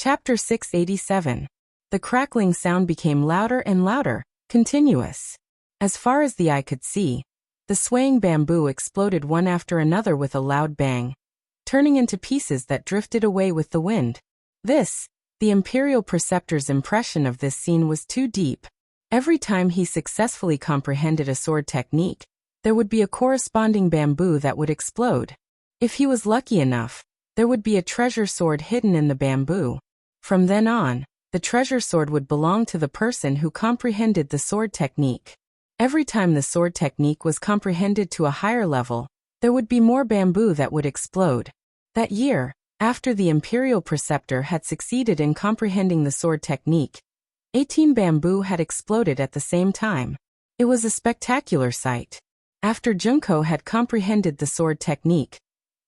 Chapter 687. The crackling sound became louder and louder, continuous. As far as the eye could see, the swaying bamboo exploded one after another with a loud bang, turning into pieces that drifted away with the wind. The Imperial Preceptor's impression of this scene was too deep. Every time he successfully comprehended a sword technique, there would be a corresponding bamboo that would explode. If he was lucky enough, there would be a treasure sword hidden in the bamboo. From then on, the treasure sword would belong to the person who comprehended the sword technique. Every time the sword technique was comprehended to a higher level, there would be more bamboo that would explode. That year, after the Imperial Preceptor had succeeded in comprehending the sword technique, 18 bamboo had exploded at the same time. It was a spectacular sight. After Junko had comprehended the sword technique,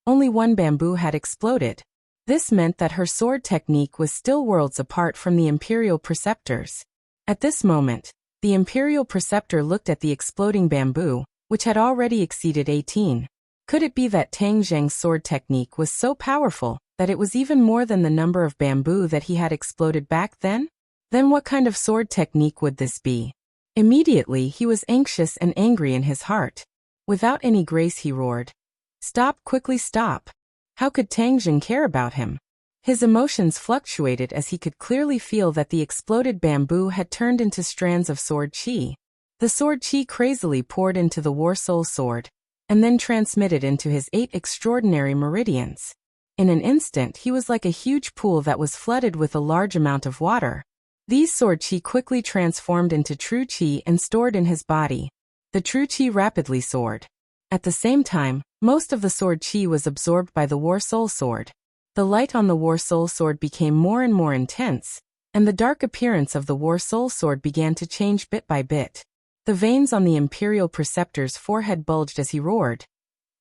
only one bamboo had exploded. This meant that her sword technique was still worlds apart from the Imperial Preceptor's. At this moment, the Imperial Preceptor looked at the exploding bamboo, which had already exceeded 18. Could it be that Tang Zheng's sword technique was so powerful that it was even more than the number of bamboo that he had exploded back then? Then what kind of sword technique would this be? Immediately he was anxious and angry in his heart. Without any grace he roared, "Stop, quickly stop!" How could Tang Zheng care about him? His emotions fluctuated as he could clearly feel that the exploded bamboo had turned into strands of sword qi. The sword qi crazily poured into the War Soul sword, and then transmitted into his 8 extraordinary meridians. In an instant he was like a huge pool that was flooded with a large amount of water. These sword qi quickly transformed into true qi and stored in his body. The true qi rapidly soared. At the same time, most of the sword qi was absorbed by the War Soul sword. The light on the War Soul sword became more and more intense, and the dark appearance of the War Soul sword began to change bit by bit. The veins on the Imperial Preceptor's forehead bulged as he roared,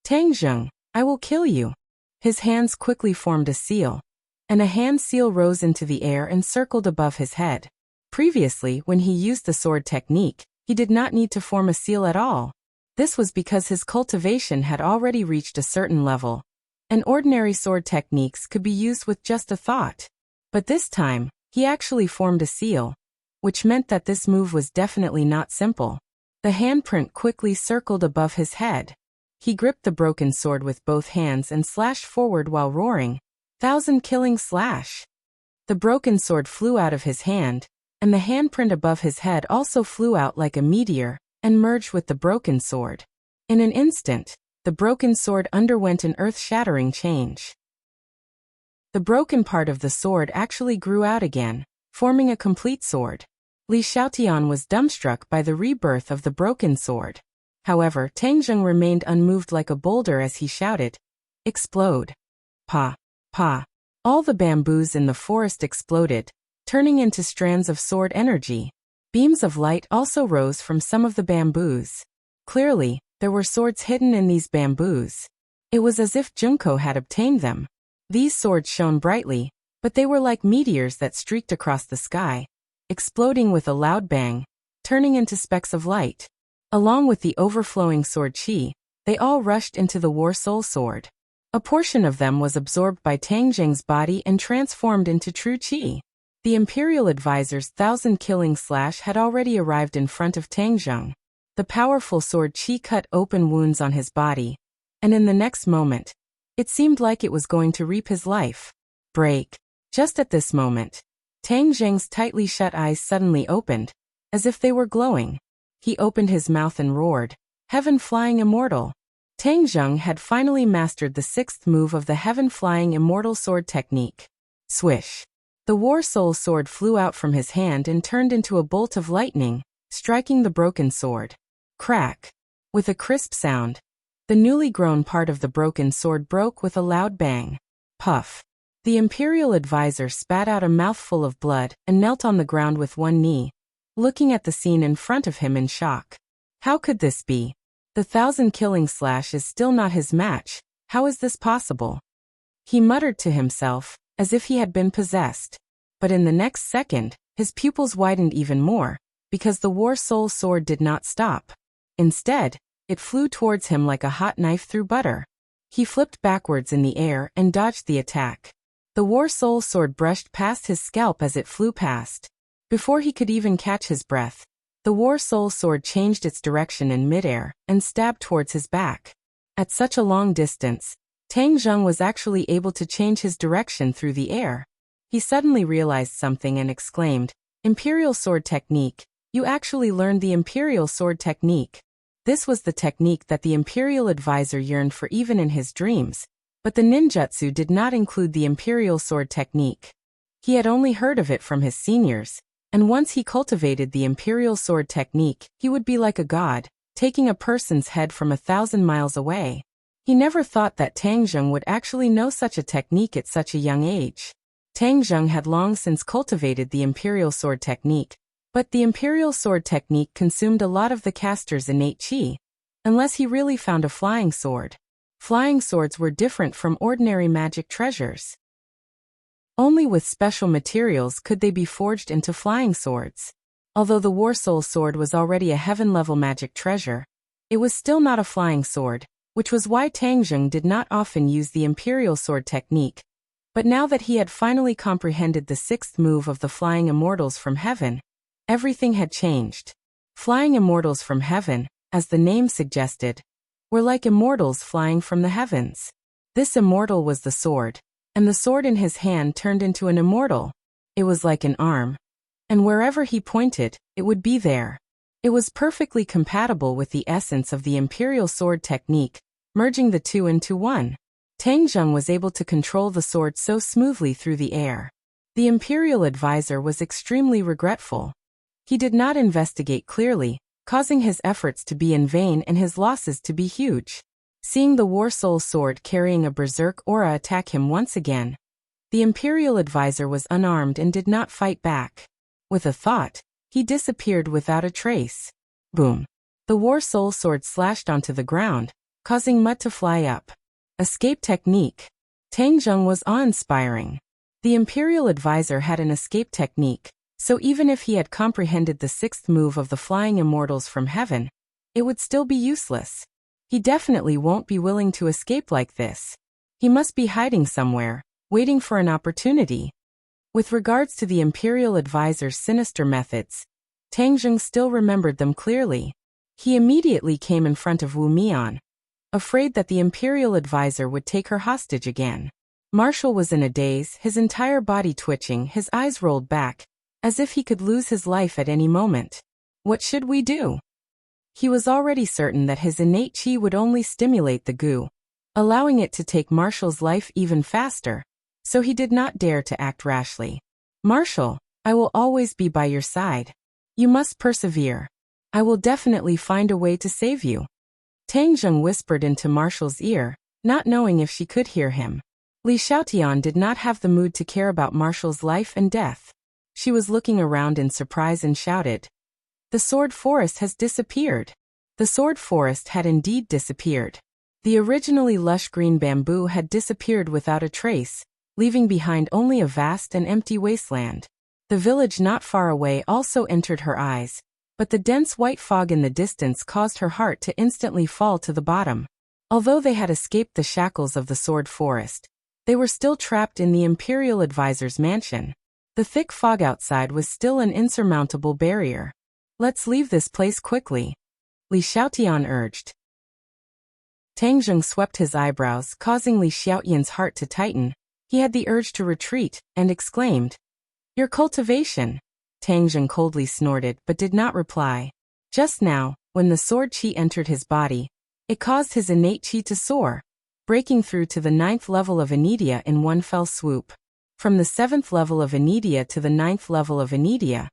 "Tang Zheng, I will kill you." His hands quickly formed a seal, and a hand seal rose into the air and circled above his head. Previously, when he used the sword technique, he did not need to form a seal at all. This was because his cultivation had already reached a certain level, and ordinary sword techniques could be used with just a thought. But this time, he actually formed a seal, which meant that this move was definitely not simple. The handprint quickly circled above his head. He gripped the broken sword with both hands and slashed forward while roaring, "1,000 killing slash!" The broken sword flew out of his hand, and the handprint above his head also flew out like a meteor and merged with the broken sword. In an instant, the broken sword underwent an earth-shattering change. The broken part of the sword actually grew out again, forming a complete sword. Li Xiaotian was dumbstruck by the rebirth of the broken sword. However, Tang Zheng remained unmoved like a boulder as he shouted, "Explode! Pa! Pa!" All the bamboos in the forest exploded, turning into strands of sword energy. Beams of light also rose from some of the bamboos. Clearly, there were swords hidden in these bamboos. It was as if Junko had obtained them. These swords shone brightly, but they were like meteors that streaked across the sky, exploding with a loud bang, turning into specks of light. Along with the overflowing sword qi, they all rushed into the War Soul sword. A portion of them was absorbed by Tang Zheng's body and transformed into true qi. The Imperial Advisor's 1,000 killing slash had already arrived in front of Tang Zheng. The powerful sword qi cut open wounds on his body, and in the next moment, it seemed like it was going to reap his life. Break. Just at this moment, Tang Zheng's tightly shut eyes suddenly opened, as if they were glowing. He opened his mouth and roared, "Heaven-flying immortal!" Tang Zheng had finally mastered the 6th move of the heaven-flying immortal sword technique. Swish. The War Soul sword flew out from his hand and turned into a bolt of lightning, striking the broken sword. Crack. With a crisp sound, the newly grown part of the broken sword broke with a loud bang. Puff. The Imperial Advisor spat out a mouthful of blood and knelt on the ground with one knee, looking at the scene in front of him in shock. How could this be? The 1,000 killing slash is still not his match. How is this possible? He muttered to himself, as if he had been possessed. But in the next second, his pupils widened even more, because the War Soul sword did not stop. Instead, it flew towards him like a hot knife through butter. He flipped backwards in the air and dodged the attack. The War Soul Sword brushed past his scalp as it flew past. Before he could even catch his breath, the War Soul Sword changed its direction in midair and stabbed towards his back. At such a long distance, Tang Zheng was actually able to change his direction through the air. He suddenly realized something and exclaimed, "Imperial Sword Technique, you actually learned the Imperial Sword Technique." This was the technique that the Imperial Advisor yearned for even in his dreams, but the ninjutsu did not include the Imperial Sword Technique. He had only heard of it from his seniors, and once he cultivated the Imperial Sword Technique, he would be like a god, taking a person's head from 1,000 miles away. He never thought that Tang Zheng would actually know such a technique at such a young age. Tang Zheng had long since cultivated the Imperial Sword Technique, but the Imperial Sword Technique consumed a lot of the caster's innate chi, unless he really found a flying sword. Flying swords were different from ordinary magic treasures. Only with special materials could they be forged into flying swords. Although the War Soul Sword was already a heaven-level magic treasure, it was still not a flying sword, which was why Tang Zheng did not often use the Imperial Sword Technique. But now that he had finally comprehended the sixth move of the Flying Immortals from Heaven, everything had changed. Flying Immortals from Heaven, as the name suggested, were like immortals flying from the heavens. This immortal was the sword, and the sword in his hand turned into an immortal. It was like an arm, and wherever he pointed, it would be there. It was perfectly compatible with the essence of the Imperial Sword Technique, merging the two into one. Tang Zheng was able to control the sword so smoothly through the air. The Imperial Advisor was extremely regretful. He did not investigate clearly, causing his efforts to be in vain and his losses to be huge. Seeing the War Soul Sword carrying a berserk aura attack him once again, the Imperial Advisor was unarmed and did not fight back. With a thought, he disappeared without a trace. Boom! The War Soul Sword slashed onto the ground, causing mud to fly up. Escape technique. Tang Zheng was awe-inspiring. The Imperial Advisor had an escape technique, so even if he had comprehended the sixth move of the Flying Immortals from Heaven, it would still be useless. He definitely won't be willing to escape like this. He must be hiding somewhere, waiting for an opportunity. With regards to the Imperial Advisor's sinister methods, Tang Zheng still remembered them clearly. He immediately came in front of Wu Mian, afraid that the Imperial Advisor would take her hostage again. Marshall was in a daze, his entire body twitching, his eyes rolled back, as if he could lose his life at any moment. What should we do? He was already certain that his innate chi would only stimulate the goo, allowing it to take Marshall's life even faster, so he did not dare to act rashly. "Marshall, I will always be by your side. You must persevere. I will definitely find a way to save you." Tang Zheng whispered into Marshall's ear, not knowing if she could hear him. Li Xiaotian did not have the mood to care about Marshall's life and death. She was looking around in surprise and shouted, "The sword forest has disappeared." The sword forest had indeed disappeared. The originally lush green bamboo had disappeared without a trace, leaving behind only a vast and empty wasteland. The village not far away also entered her eyes, but the dense white fog in the distance caused her heart to instantly fall to the bottom. Although they had escaped the shackles of the sword forest, they were still trapped in the Imperial Advisor's mansion. The thick fog outside was still an insurmountable barrier. "Let's leave this place quickly," Li Xiaotian urged. Tang Zheng swept his eyebrows, causing Li Xiaotian's heart to tighten. He had the urge to retreat, and exclaimed, "Your cultivation." Tang Zheng coldly snorted but did not reply. Just now, when the sword chi entered his body, it caused his innate chi to soar, breaking through to the 9th level of Anidia in one fell swoop. From the 7th level of Anidia to the 9th level of Anidia,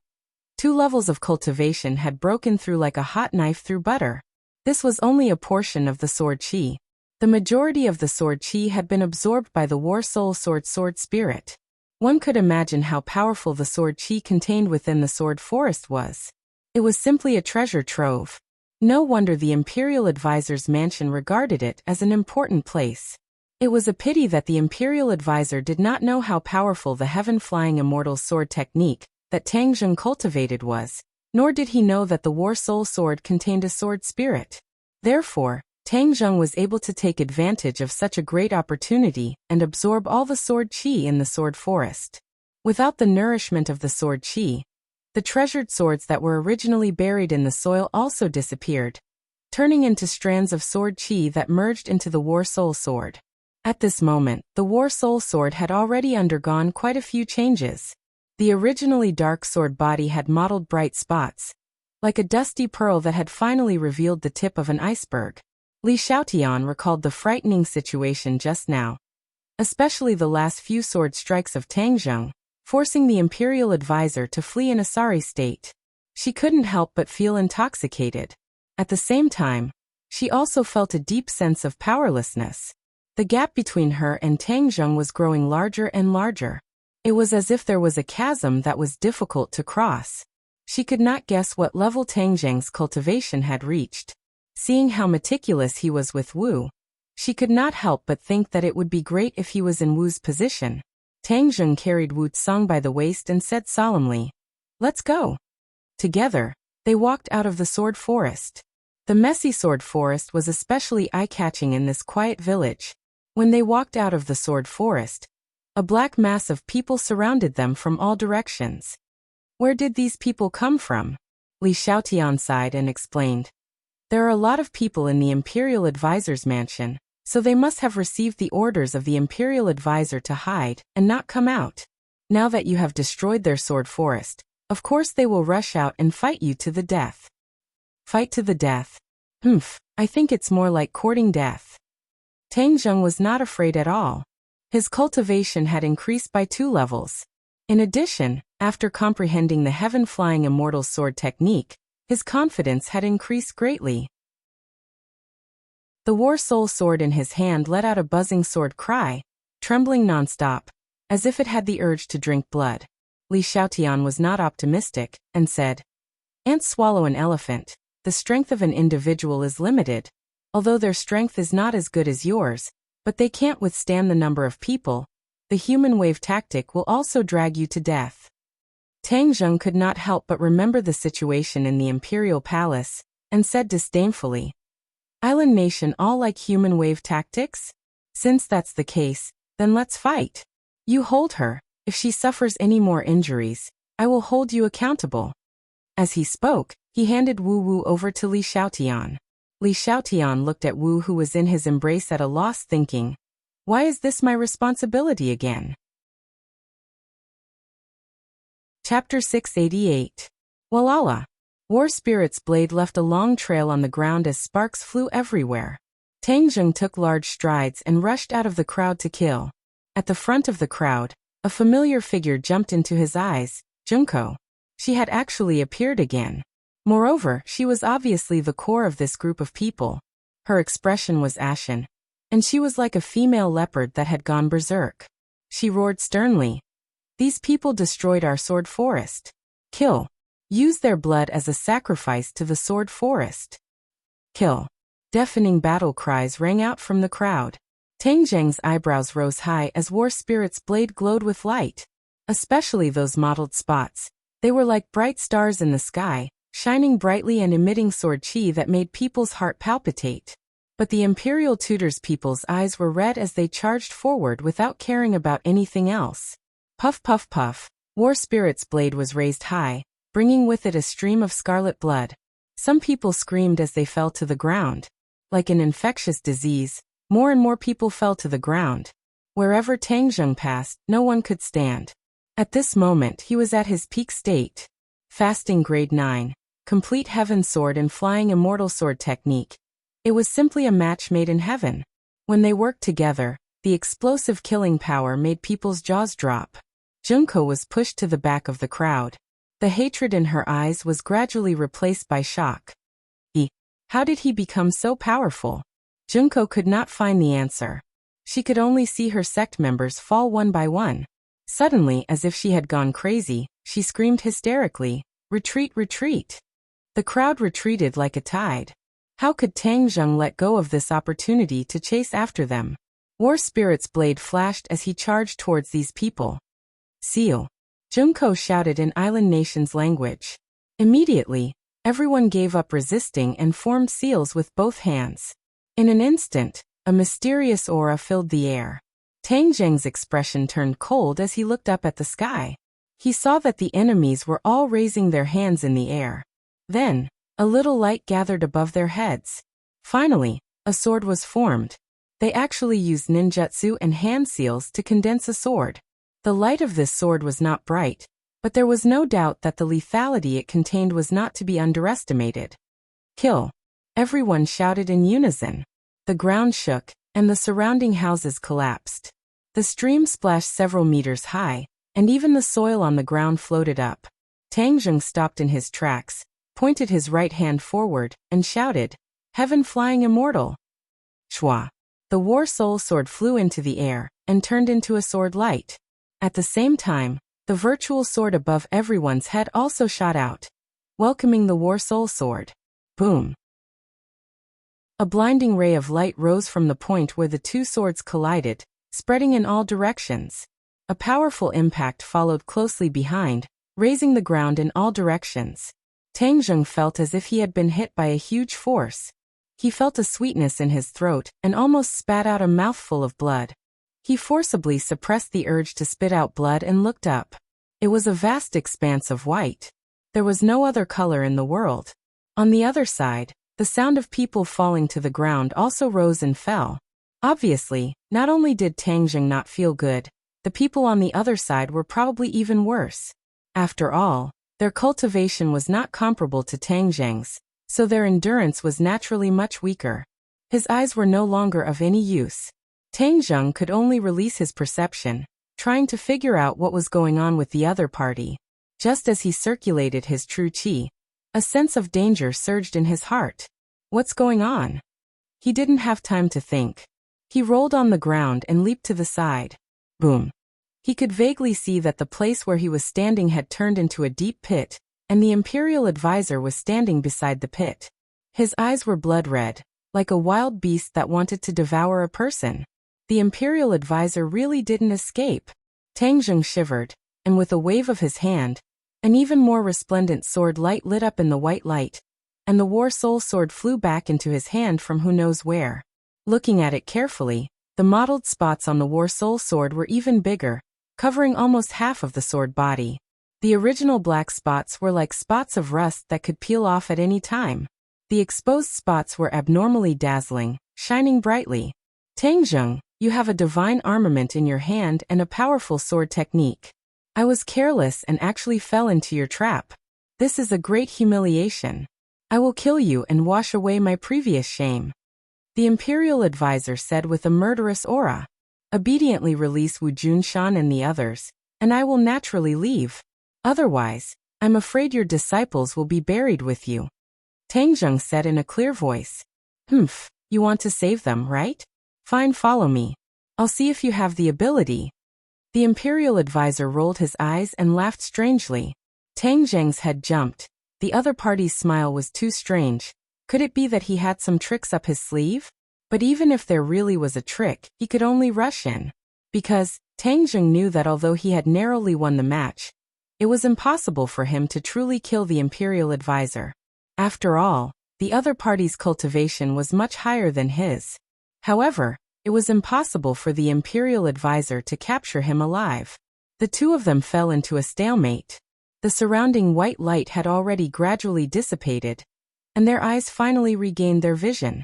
2 levels of cultivation had broken through like a hot knife through butter. This was only a portion of the sword chi. The majority of the sword chi had been absorbed by the War Soul Sword spirit. One could imagine how powerful the sword chi contained within the sword forest was. It was simply a treasure trove. No wonder the Imperial Advisor's mansion regarded it as an important place. It was a pity that the Imperial Advisor did not know how powerful the heaven-flying immortal sword technique that Tang Zheng cultivated was, nor did he know that the War Soul Sword contained a sword spirit. Therefore, Tang Zheng was able to take advantage of such a great opportunity and absorb all the sword qi in the sword forest. Without the nourishment of the sword qi, the treasured swords that were originally buried in the soil also disappeared, turning into strands of sword qi that merged into the War Soul Sword. At this moment, the War Soul Sword had already undergone quite a few changes. The originally dark sword body had mottled bright spots, like a dusty pearl that had finally revealed the tip of an iceberg. Li Xiaotian recalled the frightening situation just now, especially the last few sword strikes of Tang Zheng, forcing the imperial advisor to flee in a sorry state. She couldn't help but feel intoxicated. At the same time, she also felt a deep sense of powerlessness. The gap between her and Tang Zheng was growing larger and larger. It was as if there was a chasm that was difficult to cross. She could not guess what level Tang Zheng's cultivation had reached. Seeing how meticulous he was with Wu, she could not help but think that it would be great if he was in Wu's position. Tang Zheng carried Wu Tsang by the waist and said solemnly, "Let's go." Together, they walked out of the sword forest. The messy sword forest was especially eye-catching in this quiet village. When they walked out of the sword forest, a black mass of people surrounded them from all directions. Where did these people come from? Li Xiaotian sighed and explained. There are a lot of people in the Imperial Advisor's mansion, so they must have received the orders of the Imperial Advisor to hide and not come out. Now that you have destroyed their sword forest, of course they will rush out and fight you to the death. Fight to the death? I think it's more like courting death. Tang Zheng was not afraid at all. His cultivation had increased by 2 levels. In addition, after comprehending the heaven-flying immortal sword technique, his confidence had increased greatly. The War Soul Sword in his hand let out a buzzing sword cry, trembling non-stop, as if it had the urge to drink blood. Li Xiaotian was not optimistic, and said, "Ants swallow an elephant. The strength of an individual is limited. Although their strength is not as good as yours, but they can't withstand the number of people. The human wave tactic will also drag you to death." Tang Zheng could not help but remember the situation in the imperial palace, and said disdainfully, "Island nation all like human wave tactics? Since that's the case, then let's fight. You hold her. If she suffers any more injuries, I will hold you accountable." As he spoke, he handed Wu over to Li Xiaotian. Li Xiaotian looked at Wu, who was in his embrace at a loss, thinking, "Why is this my responsibility again?" Chapter 688. Walala. War Spirit's blade left a long trail on the ground as sparks flew everywhere. Tang Zheng took large strides and rushed out of the crowd to kill. At the front of the crowd, a familiar figure jumped into his eyes, Junko. She had actually appeared again. Moreover, she was obviously the core of this group of people. Her expression was ashen, and she was like a female leopard that had gone berserk. She roared sternly, "These people destroyed our sword forest. Kill. Use their blood as a sacrifice to the sword forest. Kill." Deafening battle cries rang out from the crowd. Tang Zheng's eyebrows rose high as War Spirit's blade glowed with light. Especially those mottled spots. They were like bright stars in the sky, shining brightly and emitting sword qi that made people's heart palpitate. But the Imperial Tutor's people's eyes were red as they charged forward without caring about anything else. Puff puff puff, War Spirit's blade was raised high, bringing with it a stream of scarlet blood. Some people screamed as they fell to the ground. Like an infectious disease, more and more people fell to the ground. Wherever Tang Zheng passed, no one could stand. At this moment he was at his peak state. Fasting grade 9, complete heaven sword and flying immortal sword technique. It was simply a match made in heaven. When they worked together, the explosive killing power made people's jaws drop. Junko was pushed to the back of the crowd. The hatred in her eyes was gradually replaced by shock. How did he become so powerful? Junko could not find the answer. She could only see her sect members fall one by one. Suddenly, as if she had gone crazy, she screamed hysterically, "Retreat, retreat!" The crowd retreated like a tide. How could Tang Zheng let go of this opportunity to chase after them? War Spirit's blade flashed as he charged towards these people. "Seal!" Junko shouted in Island Nation's language. Immediately, everyone gave up resisting and formed seals with both hands. In an instant, a mysterious aura filled the air. Tang Zheng's expression turned cold as he looked up at the sky. He saw that the enemies were all raising their hands in the air. Then, a little light gathered above their heads. Finally, a sword was formed. They actually used ninjutsu and hand seals to condense a sword. The light of this sword was not bright, but there was no doubt that the lethality it contained was not to be underestimated. Kill! Everyone shouted in unison. The ground shook, and the surrounding houses collapsed. The stream splashed several meters high, and even the soil on the ground floated up. Tang Zheng stopped in his tracks, pointed his right hand forward, and shouted, "Heaven flying immortal!" Shwa! The war soul sword flew into the air, and turned into a sword light. At the same time, the virtual sword above everyone's head also shot out, welcoming the war soul sword. Boom! A blinding ray of light rose from the point where the two swords collided, spreading in all directions. A powerful impact followed closely behind, raising the ground in all directions. Tang Zheng felt as if he had been hit by a huge force. He felt a sweetness in his throat and almost spat out a mouthful of blood. He forcibly suppressed the urge to spit out blood and looked up. It was a vast expanse of white. There was no other color in the world. On the other side, the sound of people falling to the ground also rose and fell. Obviously, not only did Tang Zheng not feel good, the people on the other side were probably even worse. After all, their cultivation was not comparable to Tang Zheng's, so their endurance was naturally much weaker. His eyes were no longer of any use. Tang Zheng could only release his perception, trying to figure out what was going on with the other party. Just as he circulated his true qi, a sense of danger surged in his heart. What's going on? He didn't have time to think. He rolled on the ground and leaped to the side. Boom! He could vaguely see that the place where he was standing had turned into a deep pit, and the Imperial Advisor was standing beside the pit. His eyes were blood red, like a wild beast that wanted to devour a person. The Imperial Advisor really didn't escape. Tang Zheng shivered, and with a wave of his hand, an even more resplendent sword light lit up in the white light, and the war soul sword flew back into his hand from who knows where. Looking at it carefully, the mottled spots on the war soul sword were even bigger, covering almost half of the sword body. The original black spots were like spots of rust that could peel off at any time. The exposed spots were abnormally dazzling, shining brightly. Tang Zheng, you have a divine armament in your hand and a powerful sword technique. I was careless and actually fell into your trap. This is a great humiliation. I will kill you and wash away my previous shame. The Imperial Advisor said with a murderous aura. Obediently release Wu Junshan and the others, and I will naturally leave. Otherwise, I'm afraid your disciples will be buried with you. Tang Zheng said in a clear voice. Humph, you want to save them, right? Fine, follow me. I'll see if you have the ability. The Imperial Advisor rolled his eyes and laughed strangely. Tang Zheng's head jumped. The other party's smile was too strange. Could it be that he had some tricks up his sleeve? But even if there really was a trick, he could only rush in. Because Tang Zheng knew that although he had narrowly won the match, it was impossible for him to truly kill the Imperial Advisor. After all, the other party's cultivation was much higher than his. However, it was impossible for the Imperial Advisor to capture him alive. The two of them fell into a stalemate. The surrounding white light had already gradually dissipated, and their eyes finally regained their vision.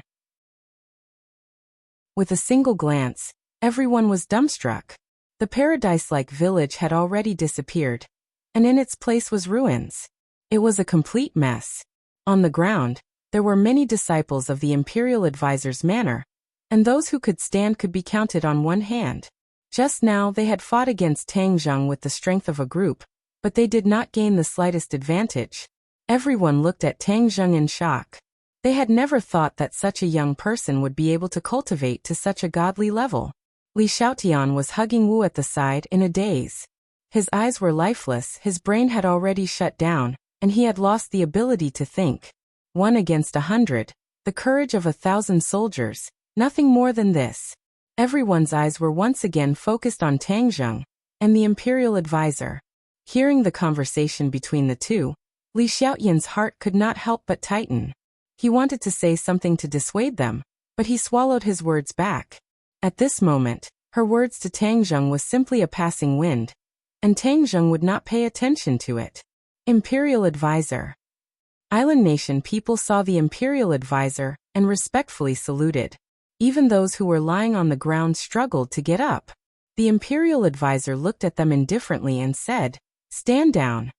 With a single glance, everyone was dumbstruck. The paradise-like village had already disappeared, and in its place was ruins. It was a complete mess. On the ground, there were many disciples of the Imperial Advisor's manor, and those who could stand could be counted on one hand. Just now they had fought against Tang Zheng with the strength of a group, but they did not gain the slightest advantage. Everyone looked at Tang Zheng in shock. They had never thought that such a young person would be able to cultivate to such a godly level. Li Xiaotian was hugging Wu at the side in a daze. His eyes were lifeless, his brain had already shut down, and he had lost the ability to think. 1 against 100, the courage of 1,000 soldiers, nothing more than this. Everyone's eyes were once again focused on Tang Zheng and the Imperial Advisor. Hearing the conversation between the two, Li Xiaotian's heart could not help but tighten. He wanted to say something to dissuade them, but he swallowed his words back. At this moment, her words to Tang Zheng was simply a passing wind, and Tang Zheng would not pay attention to it. Imperial Advisor. Island Nation people saw the Imperial Advisor and respectfully saluted. Even those who were lying on the ground struggled to get up. The Imperial Advisor looked at them indifferently and said, "Stand down."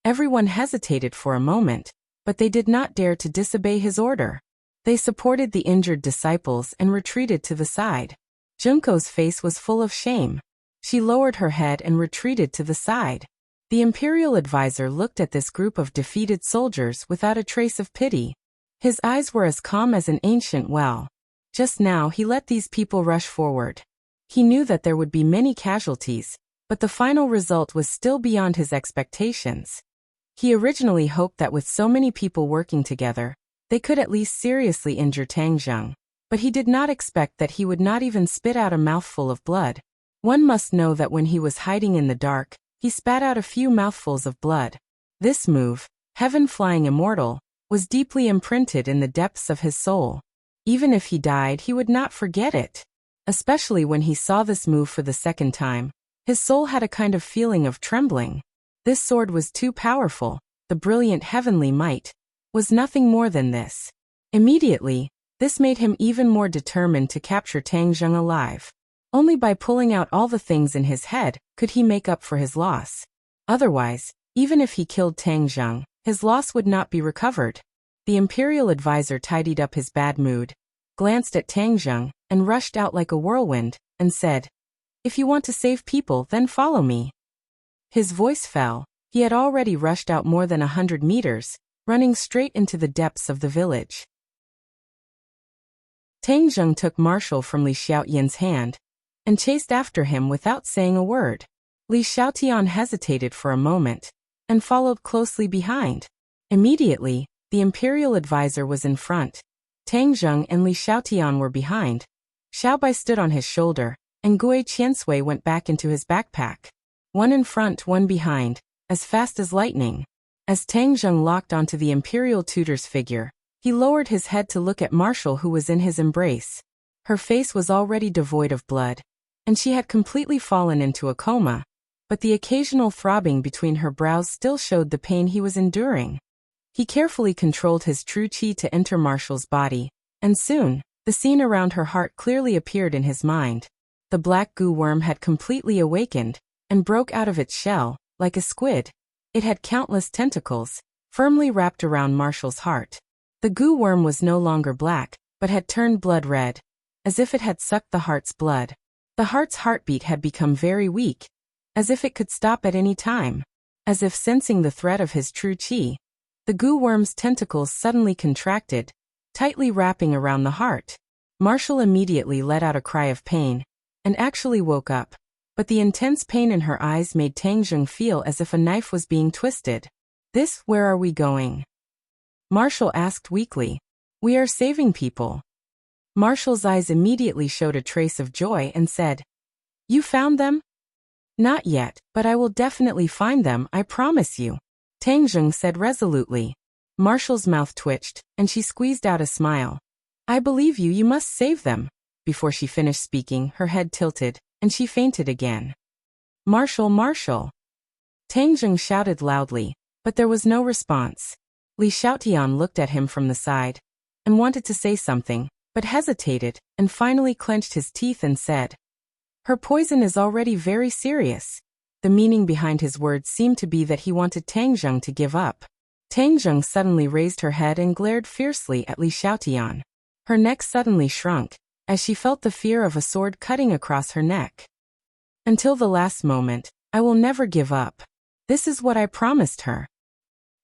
Everyone hesitated for a moment, but they did not dare to disobey his order. They supported the injured disciples and retreated to the side. Junko's face was full of shame. She lowered her head and retreated to the side. The Imperial Advisor looked at this group of defeated soldiers without a trace of pity. His eyes were as calm as an ancient well. Just now he let these people rush forward. He knew that there would be many casualties, but the final result was still beyond his expectations. He originally hoped that with so many people working together, they could at least seriously injure Tang Zheng, but he did not expect that he would not even spit out a mouthful of blood. One must know that when he was hiding in the dark, he spat out a few mouthfuls of blood. This move, Heaven Flying Immortal, was deeply imprinted in the depths of his soul. Even if he died, he would not forget it. Especially when he saw this move for the second time, his soul had a kind of feeling of trembling. This sword was too powerful. The brilliant heavenly might was nothing more than this. Immediately, this made him even more determined to capture Tang Zheng alive. Only by pulling out all the things in his head could he make up for his loss. Otherwise, even if he killed Tang Zheng, his loss would not be recovered. The Imperial Advisor tidied up his bad mood, glanced at Tang Zheng, and rushed out like a whirlwind, and said, "If you want to save people, then follow me." His voice fell. He had already rushed out more than 100 meters, running straight into the depths of the village. Tang Zheng took Marshal from Li Xiaotian's hand, and chased after him without saying a word. Li Xiaotian hesitated for a moment, and followed closely behind. Immediately, the Imperial Advisor was in front. Tang Zheng and Li Xiaotian were behind. Xiaobai stood on his shoulder, and Gui Qiansui went back into his backpack. One in front, one behind, as fast as lightning. As Tang Zheng locked onto the Imperial tutor's figure, he lowered his head to look at Marshal, who was in his embrace. Her face was already devoid of blood, and she had completely fallen into a coma, but the occasional throbbing between her brows still showed the pain he was enduring. He carefully controlled his true qi to enter Marshal's body, and soon, the scene around her heart clearly appeared in his mind. The black goo worm had completely awakened, and broke out of its shell, like a squid. It had countless tentacles, firmly wrapped around Marshal's heart. The goo worm was no longer black, but had turned blood red, as if it had sucked the heart's blood. The heart's heartbeat had become very weak, as if it could stop at any time. As if sensing the threat of his true qi, the goo worm's tentacles suddenly contracted, tightly wrapping around the heart. Marshal immediately let out a cry of pain, and actually woke up, but the intense pain in her eyes made Tang Zheng feel as if a knife was being twisted. Where are we going?" Marshal asked weakly. "We are saving people." Marshal's eyes immediately showed a trace of joy and said, "You found them?" "Not yet, but I will definitely find them, I promise you," Tang Zheng said resolutely. Marshal's mouth twitched, and she squeezed out a smile. "I believe you, you must save them." Before she finished speaking, her head tilted, and she fainted again. "Marshal, Marshal!" Tang Zheng shouted loudly, but there was no response. Li Xiaotian looked at him from the side, and wanted to say something, but hesitated, and finally clenched his teeth and said, "Her poison is already very serious." The meaning behind his words seemed to be that he wanted Tang Zheng to give up. Tang Zheng suddenly raised her head and glared fiercely at Li Xiaotian. Her neck suddenly shrunk, as she felt the fear of a sword cutting across her neck. "Until the last moment, I will never give up. This is what I promised her."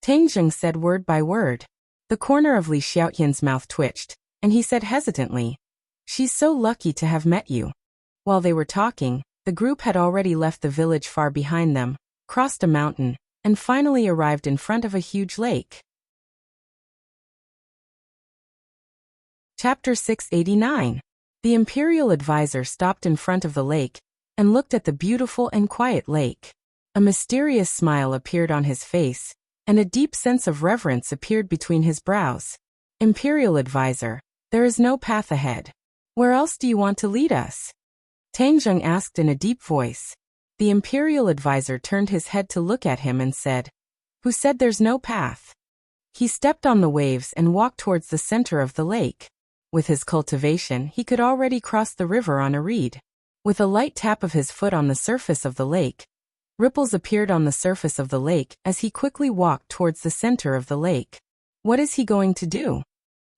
Tang Zheng said word by word. The corner of Li Xiaotian's mouth twitched, and he said hesitantly, "She's so lucky to have met you." While they were talking, the group had already left the village far behind them, crossed a mountain, and finally arrived in front of a huge lake. Chapter 689. The Imperial Advisor stopped in front of the lake, and looked at the beautiful and quiet lake. A mysterious smile appeared on his face, and a deep sense of reverence appeared between his brows. "Imperial Advisor, There is no path ahead. Where else do you want to lead us? Tang Zheng asked in a deep voice. The imperial advisor turned his head to look at him and said, "Who said there's no path?" He stepped on the waves and walked towards the center of the lake. With his cultivation, he could already cross the river on a reed. With a light tap of his foot on the surface of the lake, ripples appeared on the surface of the lake as he quickly walked towards the center of the lake. What is he going to do?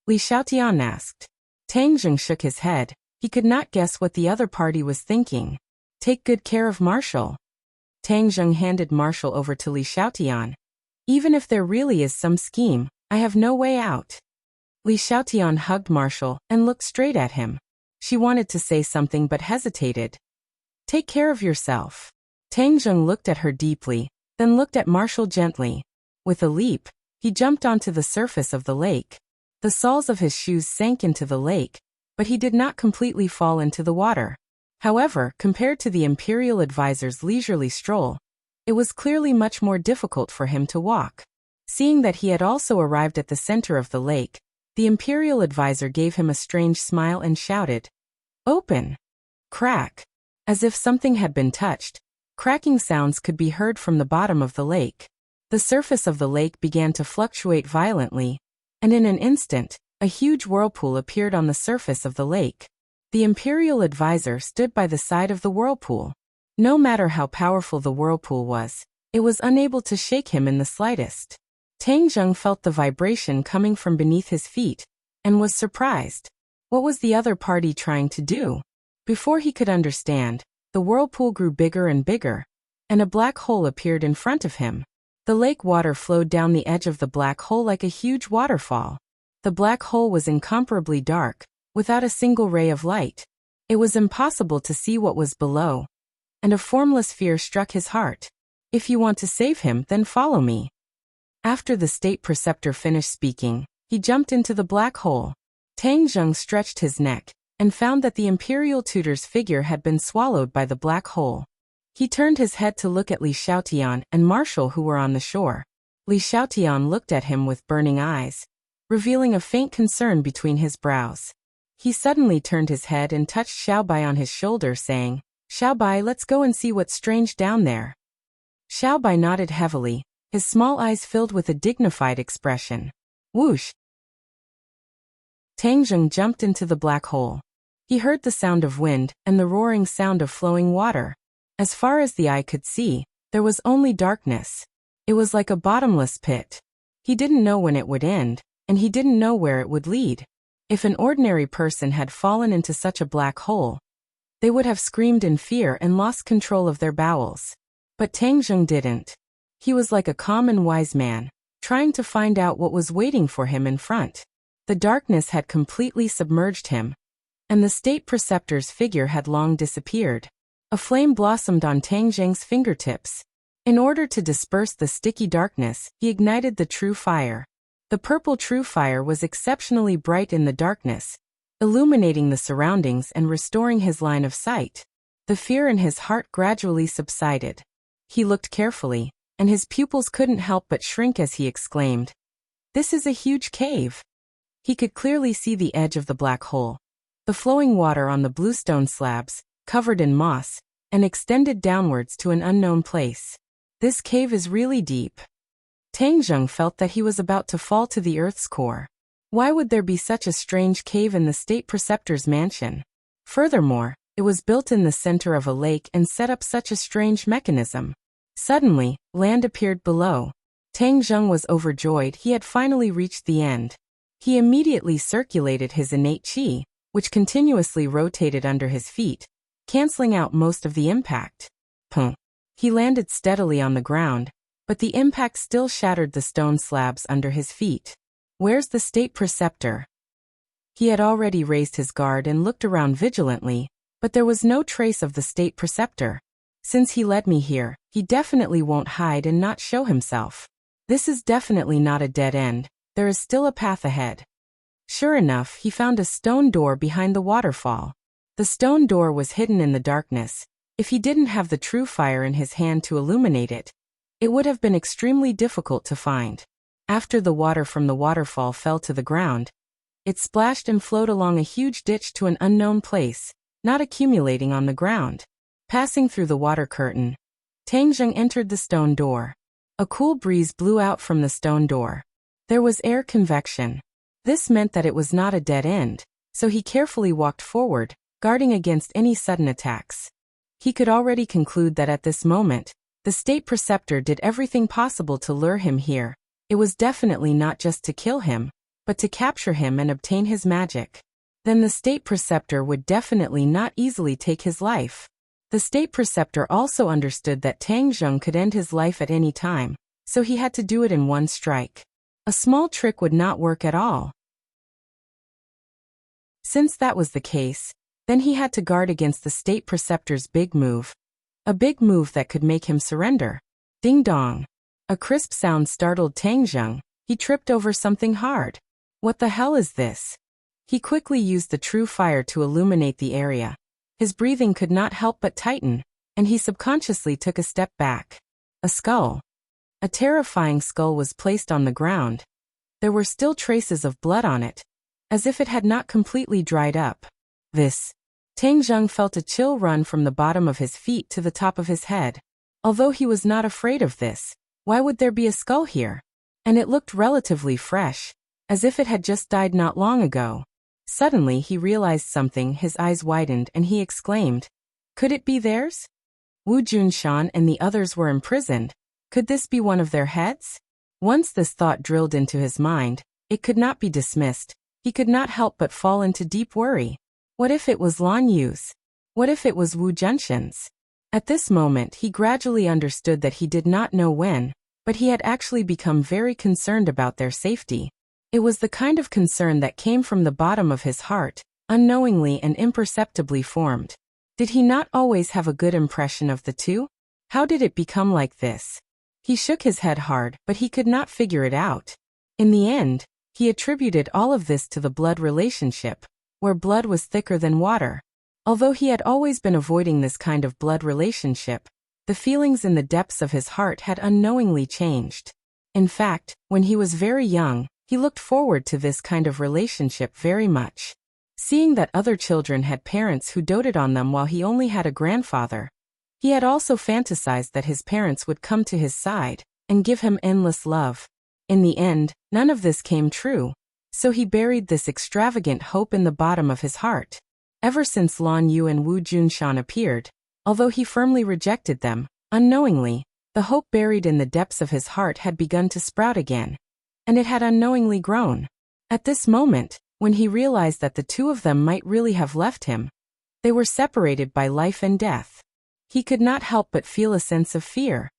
Li Xiaotian asked. Tang Zheng shook his head. He could not guess what the other party was thinking. Take good care of Marshall. Tang Zheng handed Marshall over to Li Xiaotian. Even if there really is some scheme, I have no way out. Li Xiaotian hugged Marshall and looked straight at him. She wanted to say something but hesitated. Take care of yourself. Tang Zheng looked at her deeply, then looked at Marshall gently. With a leap, he jumped onto the surface of the lake. The soles of his shoes sank into the lake, but he did not completely fall into the water. However, compared to the imperial advisor's leisurely stroll, it was clearly much more difficult for him to walk. Seeing that he had also arrived at the center of the lake, the imperial advisor gave him a strange smile and shouted, "Open!" Crack! As if something had been touched, cracking sounds could be heard from the bottom of the lake. The surface of the lake began to fluctuate violently, and in an instant, a huge whirlpool appeared on the surface of the lake. The imperial advisor stood by the side of the whirlpool. No matter how powerful the whirlpool was, it was unable to shake him in the slightest. Tang Zheng felt the vibration coming from beneath his feet, and was surprised. What was the other party trying to do? Before he could understand, the whirlpool grew bigger and bigger, and a black hole appeared in front of him. The lake water flowed down the edge of the black hole like a huge waterfall. The black hole was incomparably dark, without a single ray of light. It was impossible to see what was below, and a formless fear struck his heart. If you want to save him, then follow me. After the state preceptor finished speaking, he jumped into the black hole. Tang Zheng stretched his neck, and found that the imperial tutor's figure had been swallowed by the black hole. He turned his head to look at Li Xiaotian and Marshall who were on the shore. Li Xiaotian looked at him with burning eyes, revealing a faint concern between his brows. He suddenly turned his head and touched Xiaobai on his shoulder, saying, "Xiaobai, let's go and see what's strange down there." Xiaobai nodded heavily, his small eyes filled with a dignified expression. Whoosh! Tang Zheng jumped into the black hole. He heard the sound of wind and the roaring sound of flowing water. As far as the eye could see, there was only darkness. It was like a bottomless pit. He didn't know when it would end, and he didn't know where it would lead. If an ordinary person had fallen into such a black hole, they would have screamed in fear and lost control of their bowels. But Tang Zheng didn't. He was like a calm and wise man, trying to find out what was waiting for him in front. The darkness had completely submerged him, and the state preceptor's figure had long disappeared. A flame blossomed on Tang Zheng's fingertips. In order to disperse the sticky darkness, he ignited the true fire. The purple true fire was exceptionally bright in the darkness, illuminating the surroundings and restoring his line of sight. The fear in his heart gradually subsided. He looked carefully, and his pupils couldn't help but shrink as he exclaimed, "This is a huge cave." He could clearly see the edge of the black hole. The flowing water on the bluestone slabs, covered in moss, and extended downwards to an unknown place. This cave is really deep. Tang Zheng felt that he was about to fall to the earth's core. Why would there be such a strange cave in the state preceptor's mansion? Furthermore, it was built in the center of a lake and set up such a strange mechanism. Suddenly, land appeared below. Tang Zheng was overjoyed. He had finally reached the end. He immediately circulated his innate qi, which continuously rotated under his feet, canceling out most of the impact. Pum. He landed steadily on the ground, but the impact still shattered the stone slabs under his feet. Where's the state preceptor? He had already raised his guard and looked around vigilantly, but there was no trace of the state preceptor. Since he led me here, he definitely won't hide and not show himself. This is definitely not a dead end. There is still a path ahead. Sure enough, he found a stone door behind the waterfall. The stone door was hidden in the darkness. If he didn't have the true fire in his hand to illuminate it, it would have been extremely difficult to find. After the water from the waterfall fell to the ground, It splashed and flowed along a huge ditch to an unknown place, not accumulating on the ground. Passing through the water curtain, Tang Zheng entered the stone door. A cool breeze blew out from the stone door. There was air convection. This meant that it was not a dead end, so he carefully walked forward, guarding against any sudden attacks. He could already conclude that at this moment, the state preceptor did everything possible to lure him here. It was definitely not just to kill him, but to capture him and obtain his magic. Then the state preceptor would definitely not easily take his life. The state preceptor also understood that Tang Zheng could end his life at any time, so he had to do it in one strike. A small trick would not work at all. Since that was the case, then he had to guard against the state preceptor's big move. A big move that could make him surrender. Ding dong. A crisp sound startled Tang Zheng. He tripped over something hard. What the hell is this? He quickly used the true fire to illuminate the area. His breathing could not help but tighten, and he subconsciously took a step back. A skull. A terrifying skull was placed on the ground. There were still traces of blood on it, as if it had not completely dried up. Tang Zheng felt a chill run from the bottom of his feet to the top of his head. Although he was not afraid of this, why would there be a skull here? And it looked relatively fresh, as if it had just died not long ago. Suddenly he realized something, his eyes widened and he exclaimed, "Could it be theirs? Wu Junshan and the others were imprisoned. Could this be one of their heads?" Once this thought drilled into his mind, it could not be dismissed. He could not help but fall into deep worry. What if it was Lan Yu's? What if it was Wu Junshan's? At this moment he gradually understood that he did not know when, but he had actually become very concerned about their safety. It was the kind of concern that came from the bottom of his heart, unknowingly and imperceptibly formed. Did he not always have a good impression of the two? How did it become like this? He shook his head hard, but he could not figure it out. In the end, he attributed all of this to the blood relationship, where blood was thicker than water. Although he had always been avoiding this kind of blood relationship, the feelings in the depths of his heart had unknowingly changed. In fact, when he was very young, he looked forward to this kind of relationship very much. Seeing that other children had parents who doted on them while he only had a grandfather, he had also fantasized that his parents would come to his side and give him endless love. In the end, none of this came true, so he buried this extravagant hope in the bottom of his heart. Ever since Lan Yu and Wu Junshan appeared, although he firmly rejected them, unknowingly, the hope buried in the depths of his heart had begun to sprout again. And it had unknowingly grown. At this moment, when he realized that the two of them might really have left him, they were separated by life and death. He could not help but feel a sense of fear.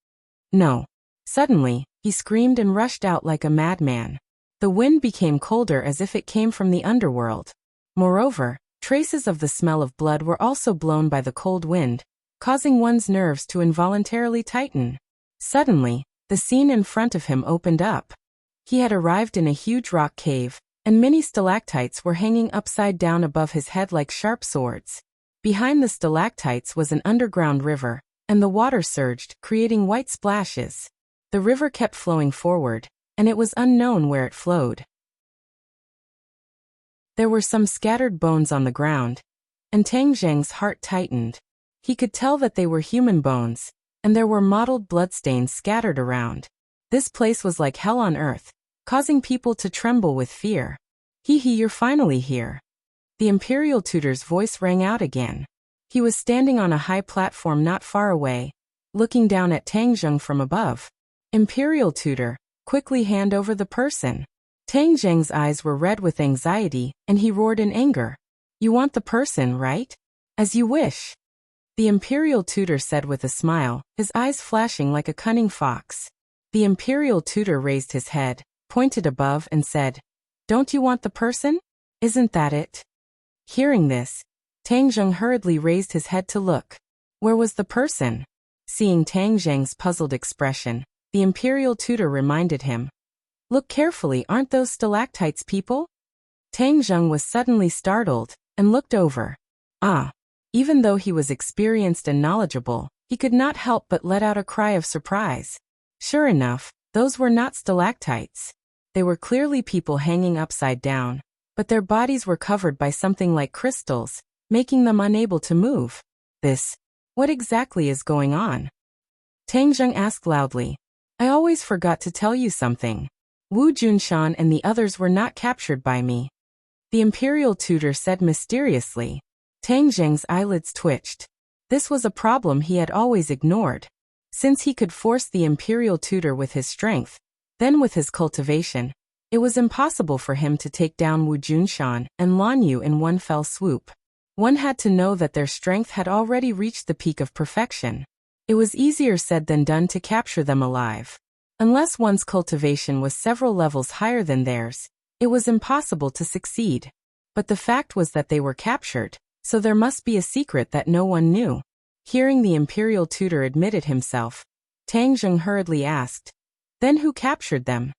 No. Suddenly, he screamed and rushed out like a madman. The wind became colder as if it came from the underworld. Moreover, traces of the smell of blood were also blown by the cold wind, causing one's nerves to involuntarily tighten. Suddenly, the scene in front of him opened up. He had arrived in a huge rock cave, and many stalactites were hanging upside down above his head like sharp swords. Behind the stalactites was an underground river, and the water surged, creating white splashes. The river kept flowing forward, and it was unknown where it flowed. There were some scattered bones on the ground, and Tang Zheng's heart tightened. He could tell that they were human bones, and there were mottled bloodstains scattered around. This place was like hell on earth, causing people to tremble with fear. You're finally here." The imperial tutor's voice rang out again. He was standing on a high platform not far away, looking down at Tang Zheng from above. "Imperial tutor, quickly hand over the person." Tang Zheng's eyes were red with anxiety, and he roared in anger. "You want the person, right? As you wish." The imperial tutor said with a smile, his eyes flashing like a cunning fox. The imperial tutor raised his head, pointed above and said, "Don't you want the person? Isn't that it?" Hearing this, Tang Zheng hurriedly raised his head to look. Where was the person? Seeing Tang Zheng's puzzled expression, the imperial tutor reminded him. "Look carefully, aren't those stalactites people?" Tang Zheng was suddenly startled, and looked over. Even though he was experienced and knowledgeable, he could not help but let out a cry of surprise. Sure enough, those were not stalactites. They were clearly people hanging upside down, but their bodies were covered by something like crystals, making them unable to move. What exactly is going on? Tang Zheng asked loudly. I always forgot to tell you something. Wu Junshan and the others were not captured by me. The imperial tutor said mysteriously. Tang Zheng's eyelids twitched. This was a problem he had always ignored. Since he could force the imperial tutor with his strength, then with his cultivation, it was impossible for him to take down Wu Junshan and Lan Yu in one fell swoop. One had to know that their strength had already reached the peak of perfection. It was easier said than done to capture them alive. Unless one's cultivation was several levels higher than theirs, it was impossible to succeed. But the fact was that they were captured, so there must be a secret that no one knew. Hearing the imperial tutor admitted himself, Tang Zheng hurriedly asked, Then who captured them?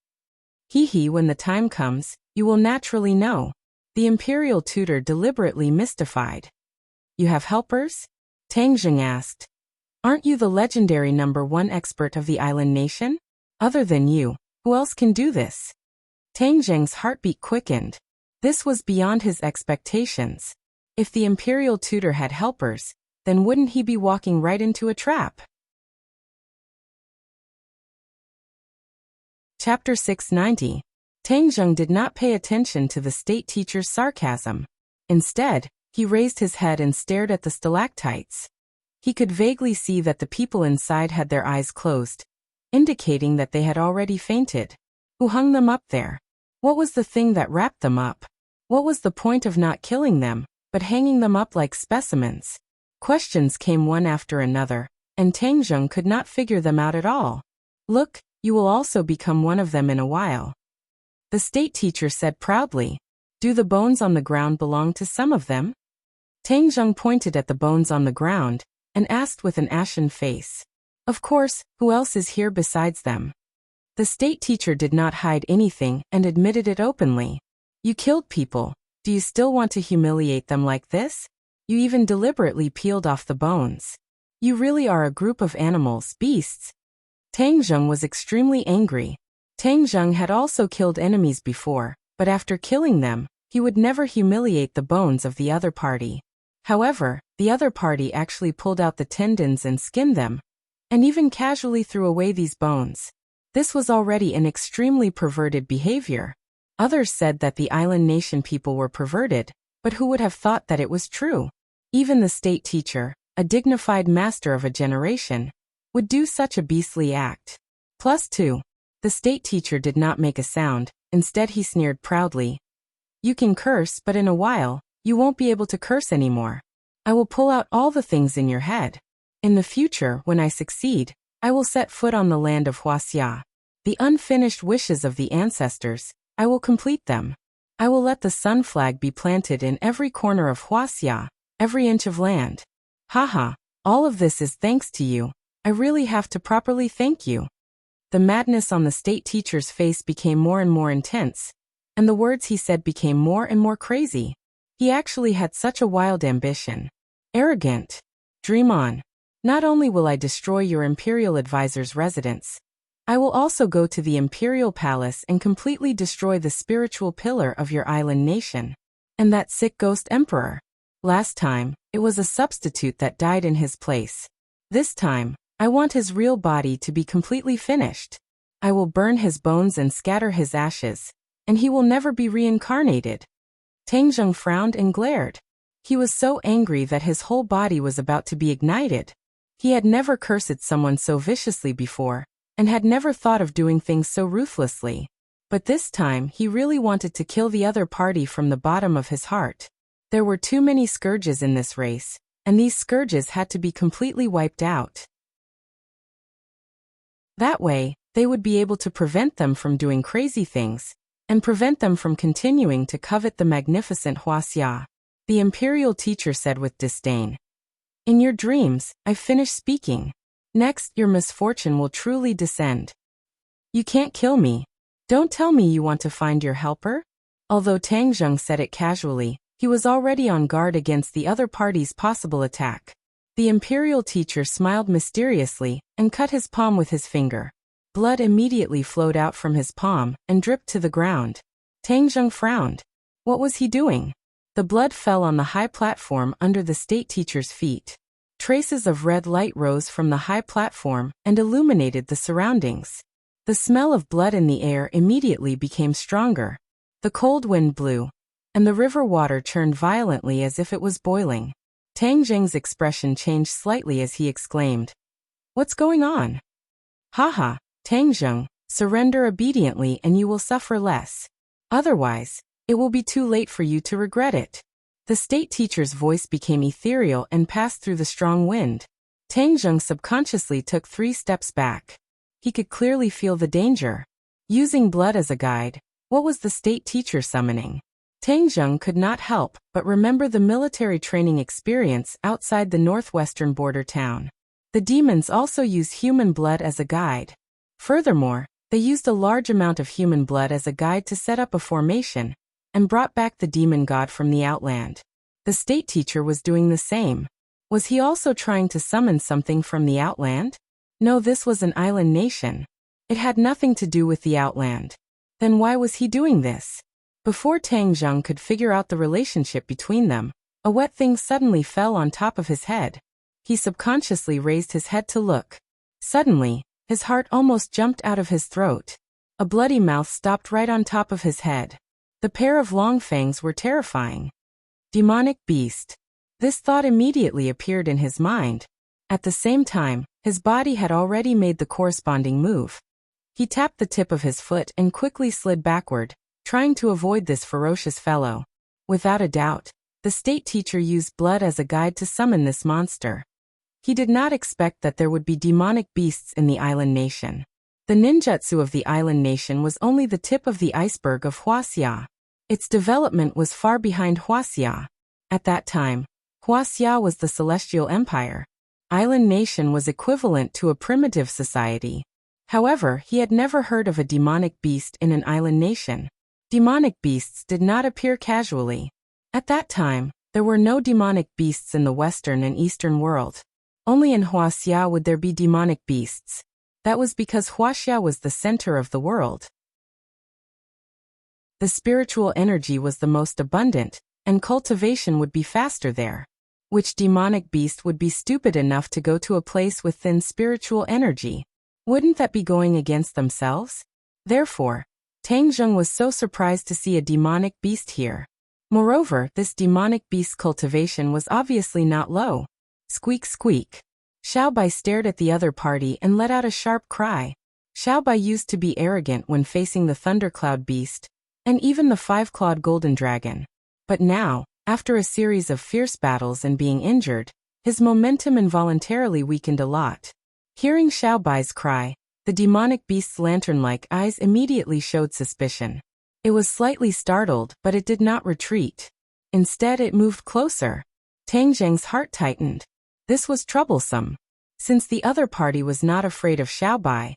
When the time comes, you will naturally know. The imperial tutor deliberately mystified. You have helpers? Tang Zheng asked. Aren't you the legendary #1 expert of the island nation? Other than you, who else can do this? Tang Zheng's heartbeat quickened. This was beyond his expectations. If the imperial tutor had helpers, then wouldn't he be walking right into a trap? Chapter 690. Tang Zheng did not pay attention to the state teacher's sarcasm. Instead, he raised his head and stared at the stalactites. He could vaguely see that the people inside had their eyes closed, indicating that they had already fainted. Who hung them up there? What was the thing that wrapped them up? What was the point of not killing them, but hanging them up like specimens? Questions came one after another, and Tang Zheng could not figure them out at all. Look, you will also become one of them in a while. The state teacher said proudly. Do the bones on the ground belong to some of them? Tang Zheng pointed at the bones on the ground, and asked with an ashen face. Of course, who else is here besides them? The state teacher did not hide anything and admitted it openly. You killed people. Do you still want to humiliate them like this? You even deliberately peeled off the bones. You really are a group of animals, beasts. Tang Zheng was extremely angry. Tang Zheng had also killed enemies before, but after killing them, he would never humiliate the bones of the other party. However, the other party actually pulled out the tendons and skinned them, and even casually threw away these bones. This was already an extremely perverted behavior. Others said that the island nation people were perverted, but who would have thought that it was true? Even the state teacher, a dignified master of a generation, would do such a beastly act. +2. The state teacher did not make a sound, instead he sneered proudly. You can curse, but in a while, you won't be able to curse anymore. I will pull out all the things in your head. In the future, when I succeed, I will set foot on the land of Wuxia. The unfinished wishes of the ancestors, I will complete them. I will let the sun flag be planted in every corner of Wuxia, every inch of land. Haha, all of this is thanks to you. I really have to properly thank you. The madness on the state teacher's face became more and more intense, and the words he said became more and more crazy. He actually had such a wild ambition. Arrogant. Dream on. Not only will I destroy your imperial advisor's residence, I will also go to the imperial palace and completely destroy the spiritual pillar of your island nation. And that sick ghost emperor. Last time, it was a substitute that died in his place. This time, I want his real body to be completely finished. I will burn his bones and scatter his ashes, and he will never be reincarnated. Tang Zheng frowned and glared. He was so angry that his whole body was about to be ignited. He had never cursed someone so viciously before, and had never thought of doing things so ruthlessly. But this time he really wanted to kill the other party from the bottom of his heart. There were too many scourges in this race, and these scourges had to be completely wiped out. That way, they would be able to prevent them from doing crazy things, and prevent them from continuing to covet the magnificent Wuxia. The imperial teacher said with disdain. In your dreams, I've finished speaking. Next, your misfortune will truly descend. You can't kill me. Don't tell me you want to find your helper? Although Tang Zheng said it casually, he was already on guard against the other party's possible attack. The imperial teacher smiled mysteriously and cut his palm with his finger. Blood immediately flowed out from his palm and dripped to the ground. Tang Zheng frowned. What was he doing? The blood fell on the high platform under the state teacher's feet. Traces of red light rose from the high platform and illuminated the surroundings. The smell of blood in the air immediately became stronger. The cold wind blew, and the river water churned violently as if it was boiling. Tang Zheng's expression changed slightly as he exclaimed, "What's going on?" "Haha, Tang Zheng, surrender obediently and you will suffer less. Otherwise, it will be too late for you to regret it." The state teacher's voice became ethereal and passed through the strong wind. Tang Zheng subconsciously took 3 steps back. He could clearly feel the danger. Using blood as a guide, what was the state teacher summoning? Tang Zheng could not help but remember the military training experience outside the northwestern border town. The demons also use human blood as a guide. Furthermore, they used a large amount of human blood as a guide to set up a formation, and brought back the demon god from the outland. The state teacher was doing the same. Was he also trying to summon something from the outland? No, this was an island nation. It had nothing to do with the outland. Then why was he doing this? Before Tang Zheng could figure out the relationship between them, a wet thing suddenly fell on top of his head. He subconsciously raised his head to look. Suddenly, his heart almost jumped out of his throat. A bloody mouth stopped right on top of his head. The pair of long fangs were terrifying. Demonic beast. This thought immediately appeared in his mind. At the same time, his body had already made the corresponding move. He tapped the tip of his foot and quickly slid backward, trying to avoid this ferocious fellow. Without a doubt, the state teacher used blood as a guide to summon this monster. He did not expect that there would be demonic beasts in the island nation. The ninjutsu of the island nation was only the tip of the iceberg of Wuxia. Its development was far behind Wuxia. At that time, Wuxia was the celestial empire. Island nation was equivalent to a primitive society. However, he had never heard of a demonic beast in an island nation. Demonic beasts did not appear casually. At that time, there were no demonic beasts in the western and eastern world. Only in Wuxia would there be demonic beasts. That was because Wuxia was the center of the world. The spiritual energy was the most abundant, and cultivation would be faster there. Which demonic beast would be stupid enough to go to a place with thin spiritual energy? Wouldn't that be going against themselves? Therefore, Tang Zheng was so surprised to see a demonic beast here. Moreover, this demonic beast's cultivation was obviously not low. Squeak squeak. Xiaobai stared at the other party and let out a sharp cry. Xiaobai used to be arrogant when facing the thundercloud beast, and even the 5-clawed golden dragon. But now, after a series of fierce battles and being injured, his momentum involuntarily weakened a lot. Hearing Xiaobai's cry, the demonic beast's lantern-like eyes immediately showed suspicion. It was slightly startled, but it did not retreat. Instead, it moved closer. Tang Zheng's heart tightened. This was troublesome. Since the other party was not afraid of Xiaobai,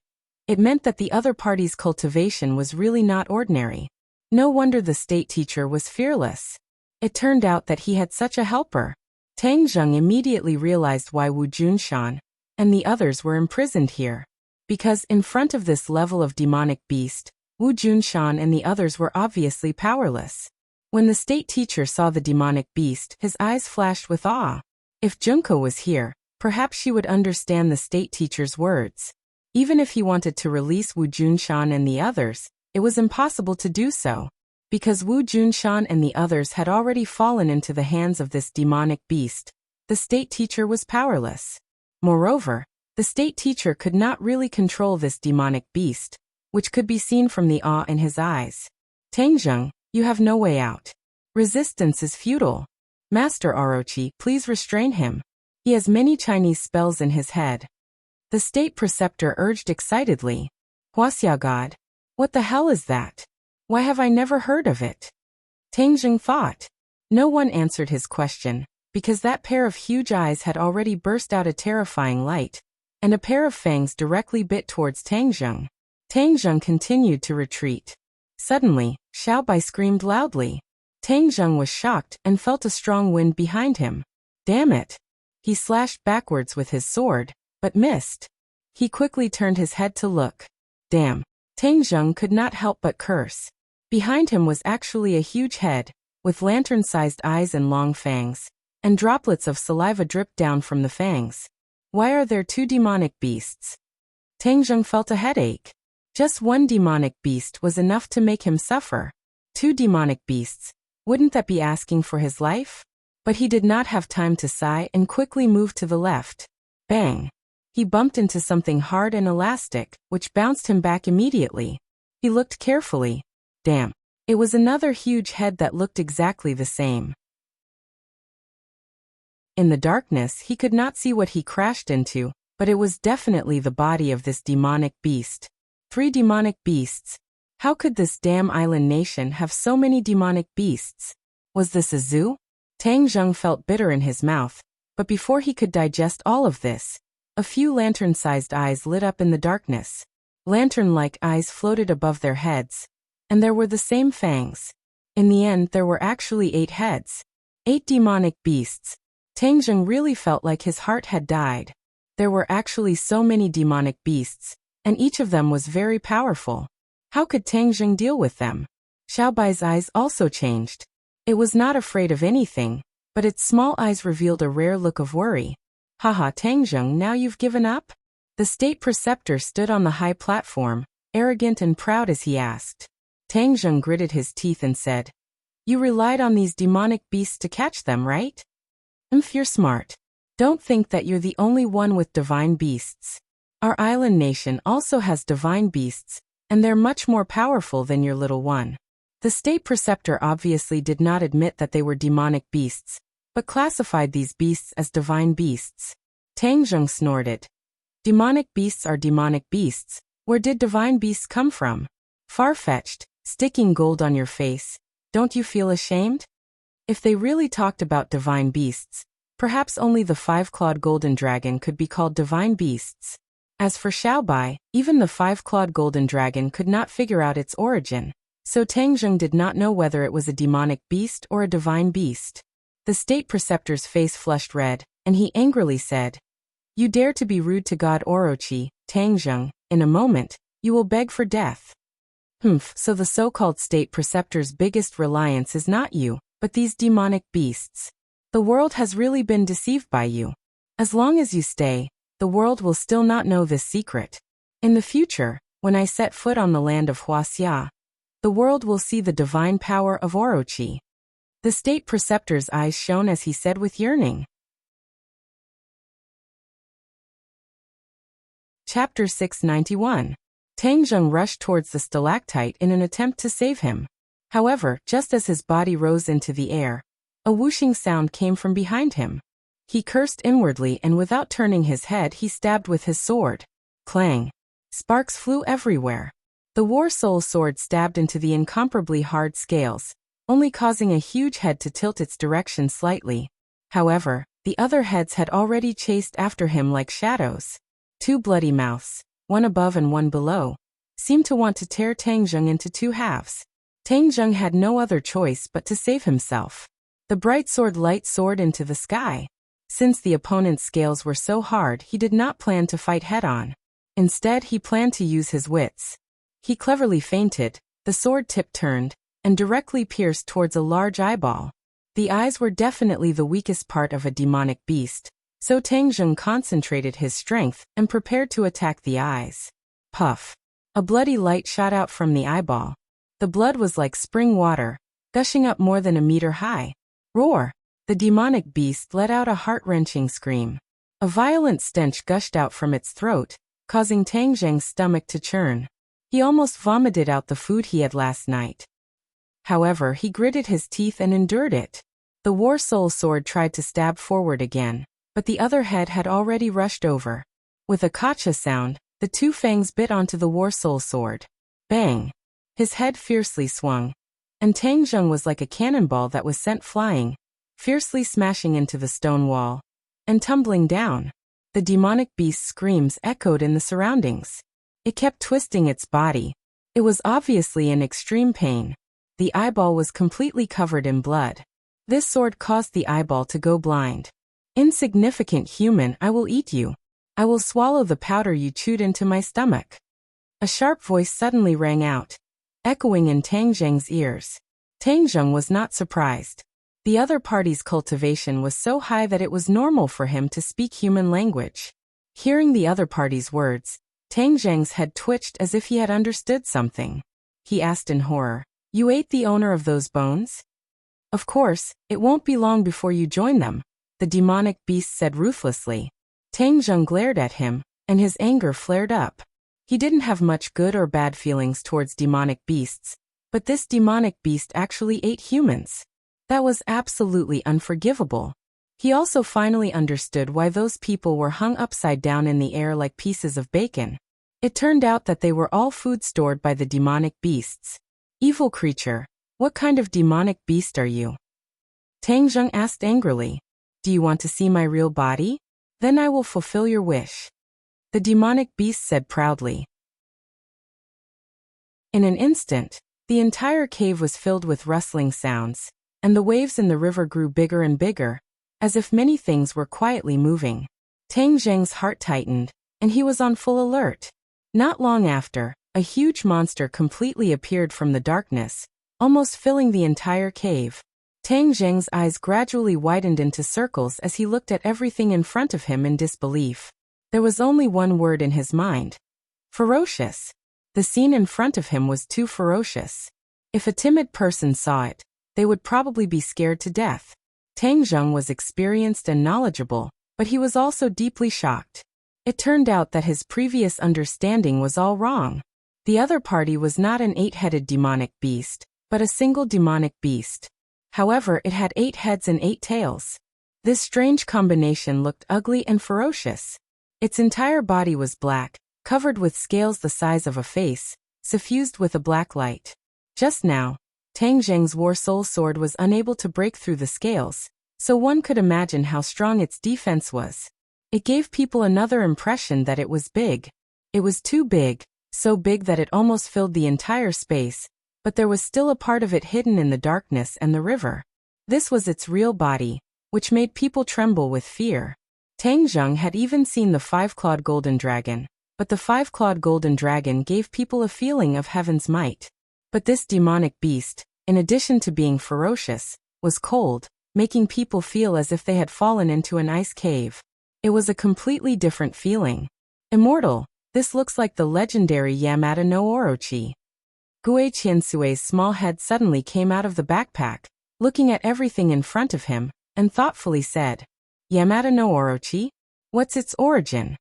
it meant that the other party's cultivation was really not ordinary. No wonder the state teacher was fearless. It turned out that he had such a helper. Tang Zheng immediately realized why Wu Junshan and the others were imprisoned here. Because in front of this level of demonic beast, Wu Junshan and the others were obviously powerless. When the state teacher saw the demonic beast, his eyes flashed with awe. If Junko was here, perhaps she would understand the state teacher's words. Even if he wanted to release Wu Junshan and the others, it was impossible to do so. Because Wu Junshan and the others had already fallen into the hands of this demonic beast, the state teacher was powerless. Moreover, the state teacher could not really control this demonic beast, which could be seen from the awe in his eyes. Tang Zheng, you have no way out. Resistance is futile. Master Orochi, please restrain him. He has many Chinese spells in his head. The state preceptor urged excitedly. Wuxia God, what the hell is that? Why have I never heard of it? Tang Zheng thought. No one answered his question, because that pair of huge eyes had already burst out a terrifying light, and a pair of fangs directly bit towards Tang Zheng. Tang Zheng continued to retreat. Suddenly, Xiaobai screamed loudly. Tang Zheng was shocked and felt a strong wind behind him. Damn it! He slashed backwards with his sword, but missed. He quickly turned his head to look. Damn! Tang Zheng could not help but curse. Behind him was actually a huge head, with lantern-sized eyes and long fangs, and droplets of saliva dripped down from the fangs. Why are there two demonic beasts? Tang Zheng felt a headache. Just one demonic beast was enough to make him suffer. Two demonic beasts, wouldn't that be asking for his life? But he did not have time to sigh and quickly moved to the left. Bang! He bumped into something hard and elastic, which bounced him back immediately. He looked carefully. Damn. It was another huge head that looked exactly the same. In the darkness he could not see what he crashed into, but it was definitely the body of this demonic beast. 3 demonic beasts. How could this damn island nation have so many demonic beasts? Was this a zoo? Tang Zheng felt bitter in his mouth, but before he could digest all of this, a few lantern-sized eyes lit up in the darkness. Lantern-like eyes floated above their heads, and there were the same fangs. In the end there were actually 8 heads. 8 demonic beasts. Tang Zheng really felt like his heart had died. There were actually so many demonic beasts, and each of them was very powerful. How could Tang Zheng deal with them? Xiaobai's eyes also changed. It was not afraid of anything, but its small eyes revealed a rare look of worry. Haha, Tang Zheng, now you've given up? The state preceptor stood on the high platform, arrogant and proud as he asked. Tang Zheng gritted his teeth and said, "You relied on these demonic beasts to catch them, right? You're smart. Don't think that you're the only one with divine beasts. Our island nation also has divine beasts, and they're much more powerful than your little one." The state preceptor obviously did not admit that they were demonic beasts, but classified these beasts as divine beasts. Tang Zheng snorted. Demonic beasts are demonic beasts. Where did divine beasts come from? Far-fetched, sticking gold on your face. Don't you feel ashamed? If they really talked about divine beasts, perhaps only the 5-clawed golden dragon could be called divine beasts. As for Xiaobai, even the 5-clawed golden dragon could not figure out its origin, so Tang Zheng did not know whether it was a demonic beast or a divine beast. The state preceptor's face flushed red, and he angrily said, "You dare to be rude to God Orochi, Tang Zheng, in a moment, you will beg for death." So the so-called state preceptor's biggest reliance is not you, but these demonic beasts. The world has really been deceived by you. As long as you stay, the world will still not know this secret. In the future, when I set foot on the land of Wuxia, the world will see the divine power of Orochi. The state preceptor's eyes shone as he said with yearning. Chapter 691. Tang Zheng rushed towards the stalactite in an attempt to save him. However, just as his body rose into the air, a whooshing sound came from behind him. He cursed inwardly and without turning his head he stabbed with his sword. Clang! Sparks flew everywhere. The War Soul sword stabbed into the incomparably hard scales, only causing a huge head to tilt its direction slightly. However, the other heads had already chased after him like shadows. 2 bloody mouths, one above and one below, seemed to want to tear Tang Zheng into 2 halves. Tang Zheng had no other choice but to save himself. The bright sword light soared into the sky. Since the opponent's scales were so hard, he did not plan to fight head-on. Instead, he planned to use his wits. He cleverly feinted, the sword tip turned, and directly pierced towards a large eyeball. The eyes were definitely the weakest part of a demonic beast, so Tang Zheng concentrated his strength and prepared to attack the eyes. Puff! A bloody light shot out from the eyeball. The blood was like spring water, gushing up more than a meter high. Roar! The demonic beast let out a heart-wrenching scream. A violent stench gushed out from its throat, causing Tang Zheng's stomach to churn. He almost vomited out the food he had last night. However, he gritted his teeth and endured it. The War Soul sword tried to stab forward again, but the other head had already rushed over. With a kacha sound, the 2 fangs bit onto the War Soul sword. Bang! His head fiercely swung, and Tang Zheng was like a cannonball that was sent flying, fiercely smashing into the stone wall, and tumbling down. The demonic beast's screams echoed in the surroundings. It kept twisting its body. It was obviously in extreme pain. The eyeball was completely covered in blood. This sword caused the eyeball to go blind. Insignificant human, I will eat you. I will swallow the powder you chewed into my stomach. A sharp voice suddenly rang out. echoing in Tang Zheng's ears. Tang Zheng was not surprised. The other party's cultivation was so high that it was normal for him to speak human language. Hearing the other party's words, Tang Zheng's head twitched as if he had understood something. He asked in horror, "You ate the owner of those bones?" "Of course, it won't be long before you join them," the demonic beast said ruthlessly. Tang Zheng glared at him, and his anger flared up. He didn't have much good or bad feelings towards demonic beasts, but this demonic beast actually ate humans. That was absolutely unforgivable. He also finally understood why those people were hung upside down in the air like pieces of bacon. It turned out that they were all food stored by the demonic beasts. "Evil creature, what kind of demonic beast are you?" Tang Zheng asked angrily. "Do you want to see my real body? Then I will fulfill your wish," the demonic beast said proudly. In an instant, the entire cave was filled with rustling sounds, and the waves in the river grew bigger and bigger, as if many things were quietly moving. Tang Zheng's heart tightened, and he was on full alert. Not long after, a huge monster completely appeared from the darkness, almost filling the entire cave. Tang Zheng's eyes gradually widened into circles as he looked at everything in front of him in disbelief. There was only one word in his mind: ferocious. The scene in front of him was too ferocious. If a timid person saw it, they would probably be scared to death. Tang Zheng was experienced and knowledgeable, but he was also deeply shocked. It turned out that his previous understanding was all wrong. The other party was not an 8-headed demonic beast, but a single demonic beast. However, it had 8 heads and 8 tails. This strange combination looked ugly and ferocious. Its entire body was black, covered with scales the size of a face, suffused with a black light. Just now, Tang Zheng's War Soul Sword was unable to break through the scales, so one could imagine how strong its defense was. It gave people another impression that it was big. It was too big, so big that it almost filled the entire space, but there was still a part of it hidden in the darkness and the river. This was its real body, which made people tremble with fear. Tang Zheng had even seen the 5-clawed golden dragon, but the 5-clawed golden dragon gave people a feeling of heaven's might. But this demonic beast, in addition to being ferocious, was cold, making people feel as if they had fallen into an ice cave. It was a completely different feeling. Immortal, this looks like the legendary Yamata no Orochi. Gue Qiansui's small head suddenly came out of the backpack, looking at everything in front of him, and thoughtfully said, "Yamata no Orochi? What's its origin?"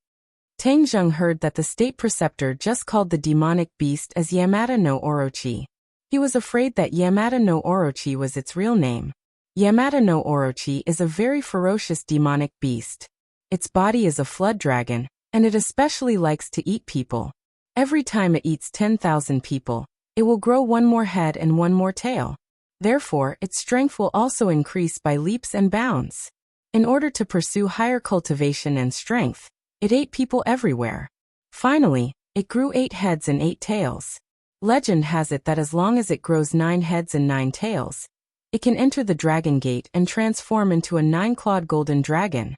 Tang Zheng heard that the state preceptor just called the demonic beast as Yamata no Orochi. He was afraid that Yamata no Orochi was its real name. Yamata no Orochi is a very ferocious demonic beast. Its body is a flood dragon, and it especially likes to eat people. Every time it eats 10,000 people, it will grow one more head and one more tail. Therefore, its strength will also increase by leaps and bounds. In order to pursue higher cultivation and strength, it ate people everywhere. Finally, it grew 8 heads and 8 tails. Legend has it that as long as it grows 9 heads and 9 tails, it can enter the Dragon Gate and transform into a 9-clawed golden dragon.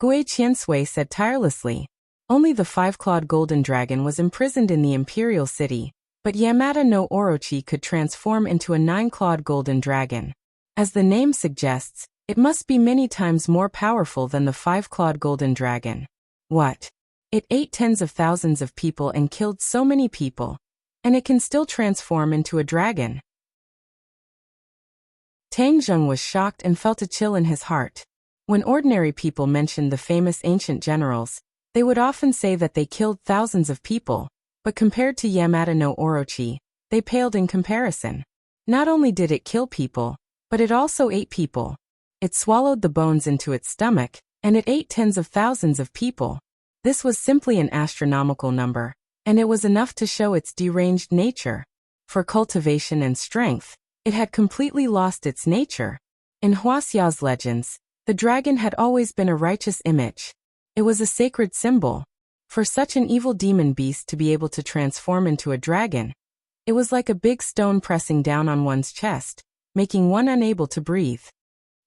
Gue Qiansui said tirelessly. Only the 5-clawed golden dragon was imprisoned in the imperial city, but Yamata no Orochi could transform into a 9-clawed golden dragon. As the name suggests, it must be many times more powerful than the 5-clawed golden dragon. What? It ate tens of thousands of people and killed so many people, and it can still transform into a dragon. Tang Zheng was shocked and felt a chill in his heart. When ordinary people mentioned the famous ancient generals, they would often say that they killed thousands of people, but compared to Yamata no Orochi, they paled in comparison. Not only did it kill people, but it also ate people. It swallowed the bones into its stomach, and it ate tens of thousands of people. This was simply an astronomical number, and it was enough to show its deranged nature. For cultivation and strength, it had completely lost its nature. In Wuxia's legends, the dragon had always been a righteous image. It was a sacred symbol. For such an evil demon beast to be able to transform into a dragon, it was like a big stone pressing down on one's chest, making one unable to breathe.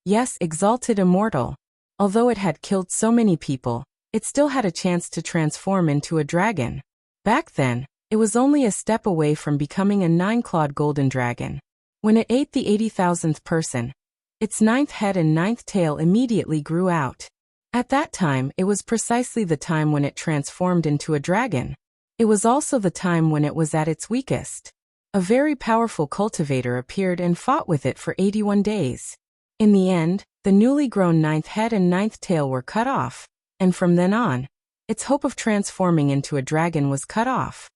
Yes, exalted immortal. Although it had killed so many people, it still had a chance to transform into a dragon. Back then, It was only a step away from becoming a 9-clawed golden dragon. When it ate the 80,000th person, its 9th head and 9th tail immediately grew out. At that time, it was precisely the time when it transformed into a dragon. It was also the time when it was at its weakest. A very powerful cultivator appeared and fought with it for 81 days. In the end, the newly grown 9th head and 9th tail were cut off, and from then on, its hope of transforming into a dragon was cut off.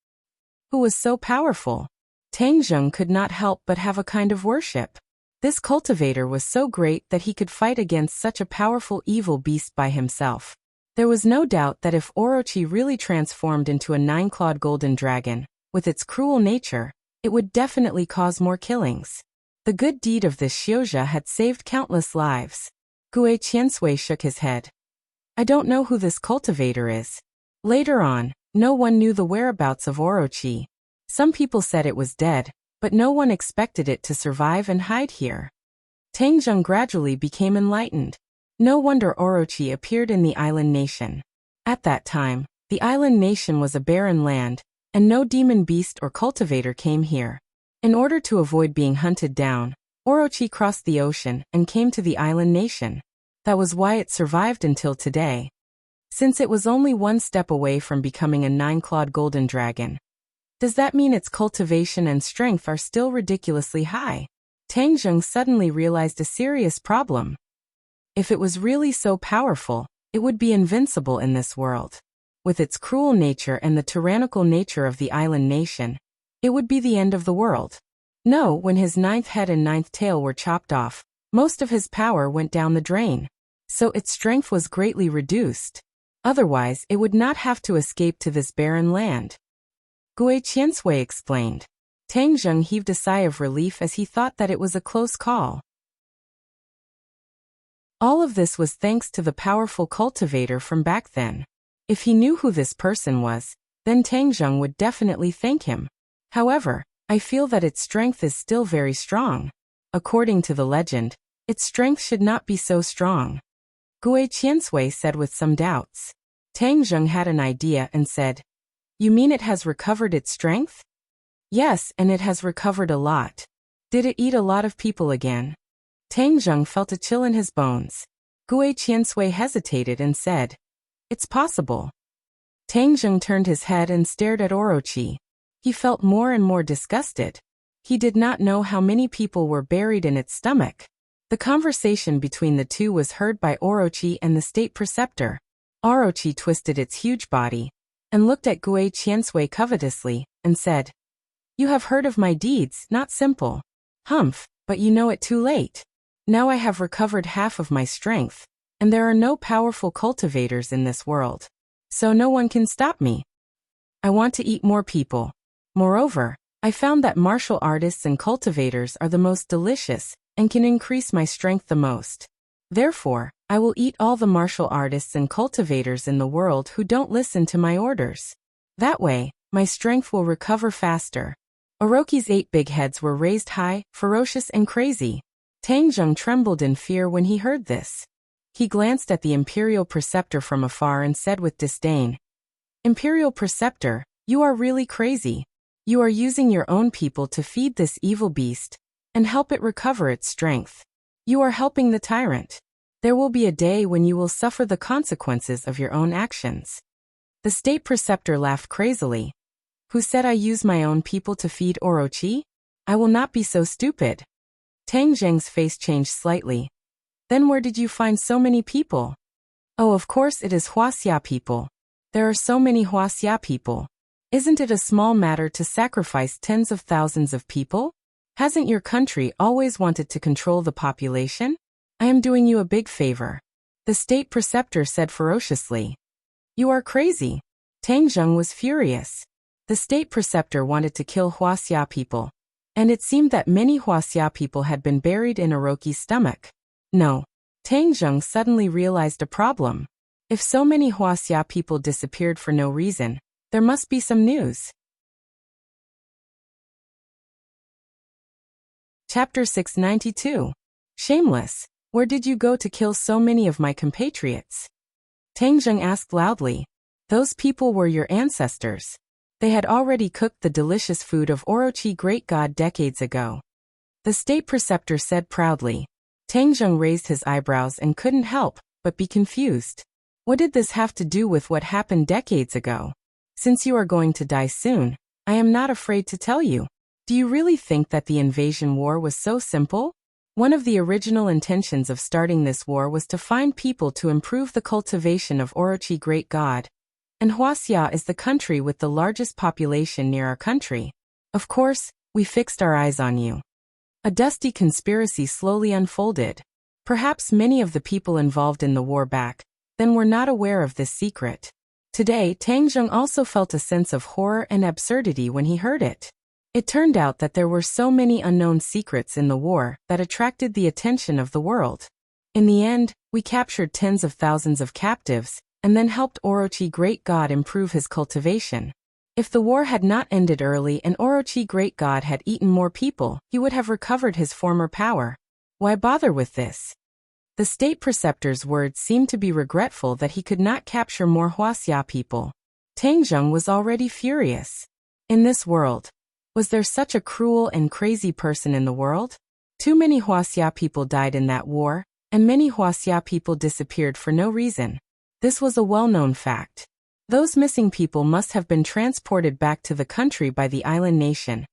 Who was so powerful? Tang Zheng could not help but have a kind of worship. This cultivator was so great that he could fight against such a powerful evil beast by himself. There was no doubt that if Orochi really transformed into a 9-clawed golden dragon, with its cruel nature, it would definitely cause more killings. The good deed of this Xiuzha had saved countless lives. Gue Qiansui shook his head. I don't know who this cultivator is. Later on, no one knew the whereabouts of Orochi. Some people said it was dead, but no one expected it to survive and hide here. Tang Zheng gradually became enlightened. No wonder Orochi appeared in the island nation. At that time, the island nation was a barren land, and no demon beast or cultivator came here. In order to avoid being hunted down, Orochi crossed the ocean and came to the island nation. That was why it survived until today. Since it was only one step away from becoming a 9-clawed golden dragon, does that mean its cultivation and strength are still ridiculously high? Tang Zheng suddenly realized a serious problem. If it was really so powerful, it would be invincible in this world. With its cruel nature and the tyrannical nature of the island nation, it would be the end of the world. No, when his 9th head and 9th tail were chopped off, most of his power went down the drain. So its strength was greatly reduced. Otherwise, it would not have to escape to this barren land. Gue Qiansui explained. Tang Zheng heaved a sigh of relief as he thought that it was a close call. All of this was thanks to the powerful cultivator from back then. If he knew who this person was, then Tang Zheng would definitely thank him. However, I feel that its strength is still very strong. According to the legend, its strength should not be so strong. Gue Qiansui said with some doubts. Tang Zheng had an idea and said, You mean it has recovered its strength? Yes, and it has recovered a lot. Did it eat a lot of people again? Tang Zheng felt a chill in his bones. Gue Qiansui hesitated and said, It's possible. Tang Zheng turned his head and stared at Orochi. He felt more and more disgusted. He did not know how many people were buried in its stomach. The conversation between the two was heard by Orochi and the state preceptor. Orochi twisted its huge body and looked at Gue Qiansui covetously and said, You have heard of my deeds, not simple. Humph, but you know it too late. Now I have recovered half of my strength, and there are no powerful cultivators in this world. So no one can stop me. I want to eat more people. Moreover, I found that martial artists and cultivators are the most delicious and can increase my strength the most. Therefore, I will eat all the martial artists and cultivators in the world who don't listen to my orders. That way, my strength will recover faster. Orochi's 8 big heads were raised high, ferocious and crazy. Tang Zheng trembled in fear when he heard this. He glanced at the Imperial Preceptor from afar and said with disdain, Imperial Preceptor, you are really crazy. You are using your own people to feed this evil beast and help it recover its strength. You are helping the tyrant. There will be a day when you will suffer the consequences of your own actions. The state preceptor laughed crazily. Who said I use my own people to feed Orochi? I will not be so stupid. Tang Zheng's face changed slightly. Then where did you find so many people? Oh, of course it is Wuxia people. There are so many Wuxia people. Isn't it a small matter to sacrifice tens of thousands of people? Hasn't your country always wanted to control the population? I am doing you a big favor. The state preceptor said ferociously. You are crazy. Tang Zheng was furious. The state preceptor wanted to kill Wuxia people, and it seemed that many Wuxia people had been buried in Orochi's stomach. No. Tang Zheng suddenly realized a problem. If so many Wuxia people disappeared for no reason, there must be some news. Chapter 692. Shameless, where did you go to kill so many of my compatriots? Tang Zheng asked loudly. Those people were your ancestors. They had already cooked the delicious food of Orochi great god decades ago. The state preceptor said proudly. Tang Zheng raised his eyebrows and couldn't help but be confused. What did this have to do with what happened decades ago? Since you are going to die soon, I am not afraid to tell you. Do you really think that the invasion war was so simple? One of the original intentions of starting this war was to find people to improve the cultivation of Orochi great god. And Wuxia is the country with the largest population near our country. Of course, we fixed our eyes on you. A dusty conspiracy slowly unfolded. Perhaps many of the people involved in the war back then were not aware of this secret. Today, Tang Zheng also felt a sense of horror and absurdity when he heard it. It turned out that there were so many unknown secrets in the war that attracted the attention of the world. In the end, we captured tens of thousands of captives, and then helped Orochi great god improve his cultivation. If the war had not ended early and Orochi great god had eaten more people, he would have recovered his former power. Why bother with this? The state preceptor's words seemed to be regretful that he could not capture more Wuxia people. Tang Zheng was already furious. In this world, was there such a cruel and crazy person in the world? Too many Wuxia people died in that war, and many Wuxia people disappeared for no reason. This was a well-known fact. Those missing people must have been transported back to the country by the island nation,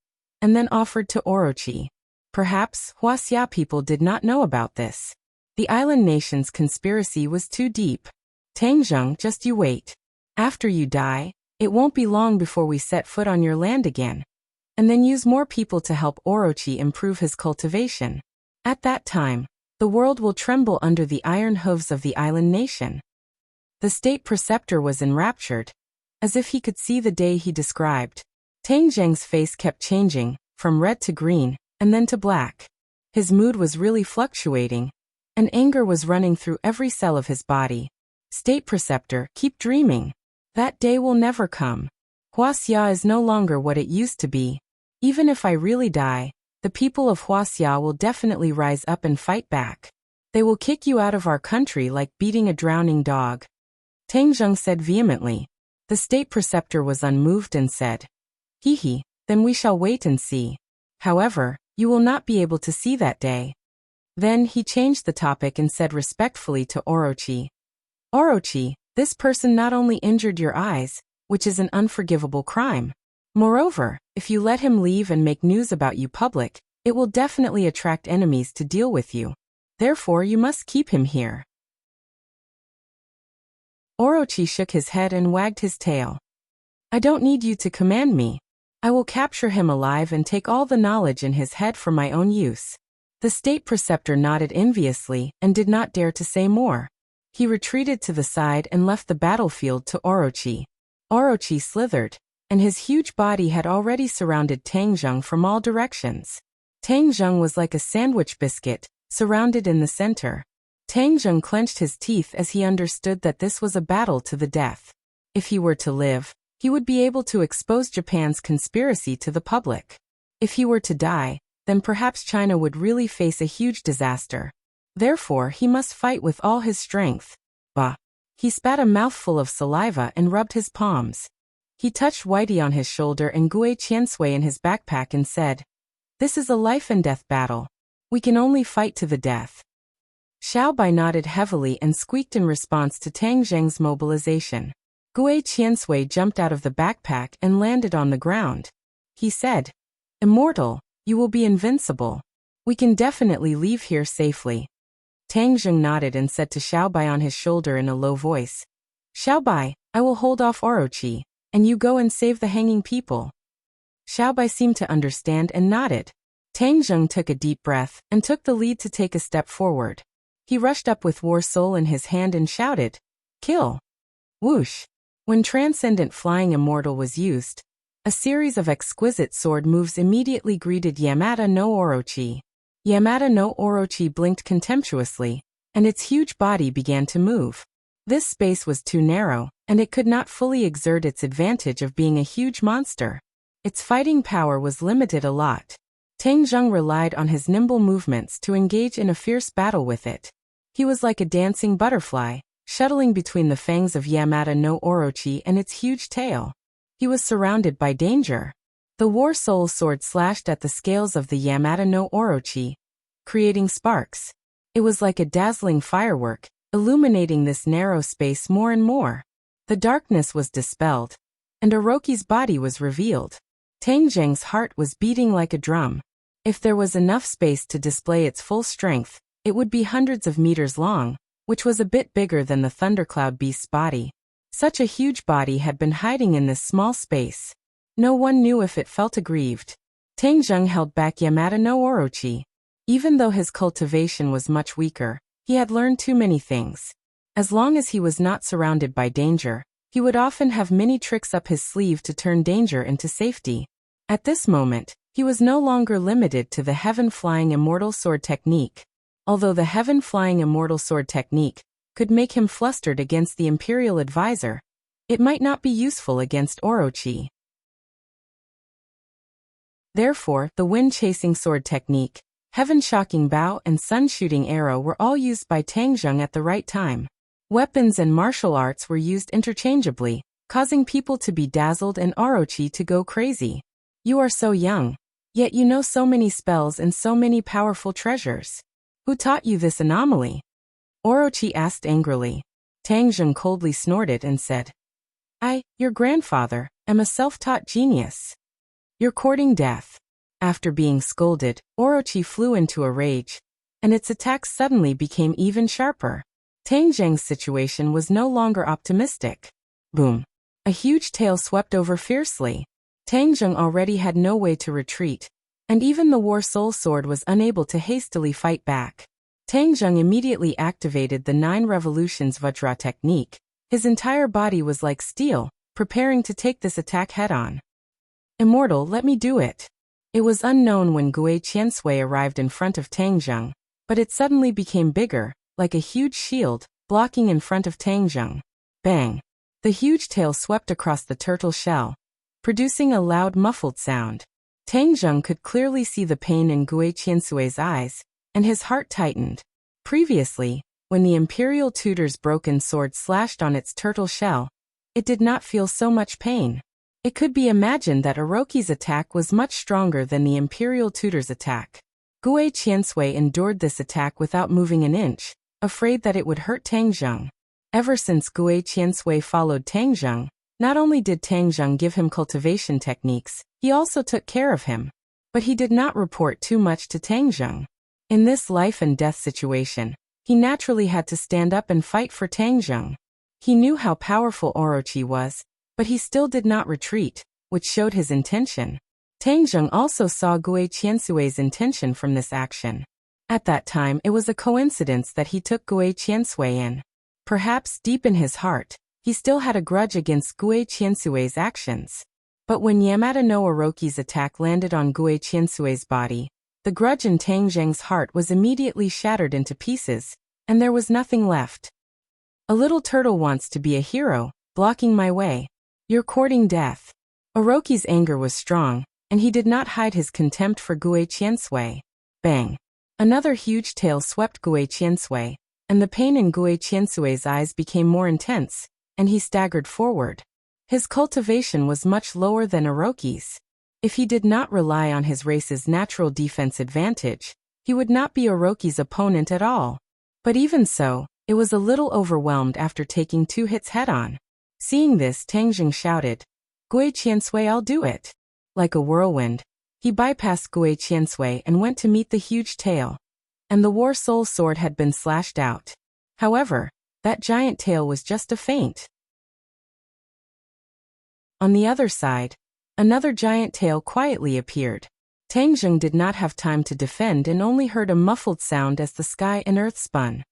and then offered to Orochi. Perhaps Wuxia people did not know about this. The island nation's conspiracy was too deep. Tang Zheng, just you wait. After you die, it won't be long before we set foot on your land again. And then use more people to help Orochi improve his cultivation. At that time, the world will tremble under the iron hooves of the island nation. The state preceptor was enraptured, as if he could see the day he described. Tang Zheng's face kept changing, from red to green, and then to black. His mood was really fluctuating, and anger was running through every cell of his body. State preceptor, keep dreaming. That day will never come. Wuxia is no longer what it used to be. Even if I really die, the people of Wuxia will definitely rise up and fight back. They will kick you out of our country like beating a drowning dog. Tang Zheng said vehemently. The state preceptor was unmoved and said, "Hee, then we shall wait and see. However, you will not be able to see that day." Then he changed the topic and said respectfully to Orochi, "Orochi, this person not only injured your eyes, which is an unforgivable crime. Moreover, if you let him leave and make news about you public, it will definitely attract enemies to deal with you. Therefore you must keep him here." Orochi shook his head and wagged his tail. "I don't need you to command me. I will capture him alive and take all the knowledge in his head for my own use." The state preceptor nodded enviously and did not dare to say more. He retreated to the side and left the battlefield to Orochi. Orochi slithered, and his huge body had already surrounded Tang Zheng from all directions. Tang Zheng was like a sandwich biscuit, surrounded in the center. Tang Zheng clenched his teeth as he understood that this was a battle to the death. If he were to live, he would be able to expose Japan's conspiracy to the public. If he were to die, then perhaps China would really face a huge disaster. Therefore, he must fight with all his strength. Bah! He spat a mouthful of saliva and rubbed his palms. He touched Whitey on his shoulder and Gue Qiansui in his backpack and said, "This is a life and death battle. We can only fight to the death." Xiao Bai nodded heavily and squeaked in response to Tang Zheng's mobilization. Gue Qiansui jumped out of the backpack and landed on the ground. He said, "Immortal, you will be invincible. We can definitely leave here safely." Tang Zheng nodded and said to Xiao Bai on his shoulder in a low voice, "Xiao Bai, I will hold off Orochi, and you go and save the hanging people." Xiao Bai seemed to understand and nodded. Tang Zheng took a deep breath and took the lead to take a step forward. He rushed up with War Soul in his hand and shouted, "Kill!" Whoosh! When Transcendent Flying Immortal was used, a series of exquisite sword moves immediately greeted Yamada no Orochi. Yamada no Orochi blinked contemptuously, and its huge body began to move. This space was too narrow, and it could not fully exert its advantage of being a huge monster. Its fighting power was limited a lot. Tang Zheng relied on his nimble movements to engage in a fierce battle with it. He was like a dancing butterfly, shuttling between the fangs of Yamada no Orochi and its huge tail. He was surrounded by danger. The War Soul sword slashed at the scales of the Yamata no Orochi, creating sparks. It was like a dazzling firework, illuminating this narrow space more and more. The darkness was dispelled, and Orochi's body was revealed. Tang Zheng's heart was beating like a drum. If there was enough space to display its full strength, it would be hundreds of meters long, which was a bit bigger than the Thundercloud beast's body. Such a huge body had been hiding in this small space. No one knew if it felt aggrieved. Tang Zheng held back Yamata no Orochi. Even though his cultivation was much weaker, he had learned too many things. As long as he was not surrounded by danger, he would often have many tricks up his sleeve to turn danger into safety. At this moment, he was no longer limited to the heaven-flying immortal sword technique. Although the heaven-flying immortal sword technique could make him flustered against the Imperial advisor, it might not be useful against Orochi. Therefore, the wind-chasing sword technique, heaven-shocking bow and sun-shooting arrow were all used by Tang Zheng at the right time. Weapons and martial arts were used interchangeably, causing people to be dazzled and Orochi to go crazy. You are so young, yet you know so many spells and so many powerful treasures. Who taught you this anomaly? Orochi asked angrily. Tang Zheng coldly snorted and said, I, your grandfather, am a self-taught genius. You're courting death. After being scolded, Orochi flew into a rage, and its attacks suddenly became even sharper. Tang Zheng's situation was no longer optimistic. Boom! A huge tail swept over fiercely. Tang Zheng already had no way to retreat, and even the War Soul sword was unable to hastily fight back. Tang Zheng immediately activated the 9 Revolutions Vajra technique. His entire body was like steel, preparing to take this attack head-on. Immortal, let me do it. It was unknown when Gui Qiansui arrived in front of Tang Zheng, but it suddenly became bigger, like a huge shield, blocking in front of Tang Zheng. Bang! The huge tail swept across the turtle shell, producing a loud muffled sound. Tang Zheng could clearly see the pain in Gui Qiansui's eyes, and his heart tightened. Previously, when the Imperial Tutor's broken sword slashed on its turtle shell, it did not feel so much pain. It could be imagined that Orochi's attack was much stronger than the Imperial Tutor's attack. Gui Qiansui endured this attack without moving an inch, afraid that it would hurt Tang Zheng. Ever since Gui Qiansui followed Tang Zheng, not only did Tang Zheng give him cultivation techniques, he also took care of him. But he did not report too much to Tang Zheng. In this life and death situation, he naturally had to stand up and fight for Tang Zheng. He knew how powerful Orochi was, but he still did not retreat, which showed his intention. Tang Zheng also saw Gui Qiansui's intention from this action. At that time it was a coincidence that he took Gui Qiansui in. Perhaps deep in his heart, he still had a grudge against Gui Qiansui's actions. But when Yamata no Orochi's attack landed on Gui Qiansui's body, the grudge in Tang Zheng's heart was immediately shattered into pieces, and there was nothing left. A little turtle wants to be a hero, blocking my way. You're courting death. Orochi's anger was strong, and he did not hide his contempt for Gui Qiansui. Bang! Another huge tail swept Gui Qiansui, and the pain in Gui Qiansui's eyes became more intense, and he staggered forward. His cultivation was much lower than Orochi's. If he did not rely on his race's natural defense advantage, he would not be Orochi's opponent at all. But even so, it was a little overwhelmed after taking 2 hits head-on. Seeing this, Tang Zheng shouted, Gui Qiansui, I'll do it. Like a whirlwind, he bypassed Gui Qiansui and went to meet the huge tail. And the War Soul sword had been slashed out. However, that giant tail was just a feint. On the other side, another giant tail quietly appeared. Tang Zheng did not have time to defend and only heard a muffled sound as the sky and earth spun.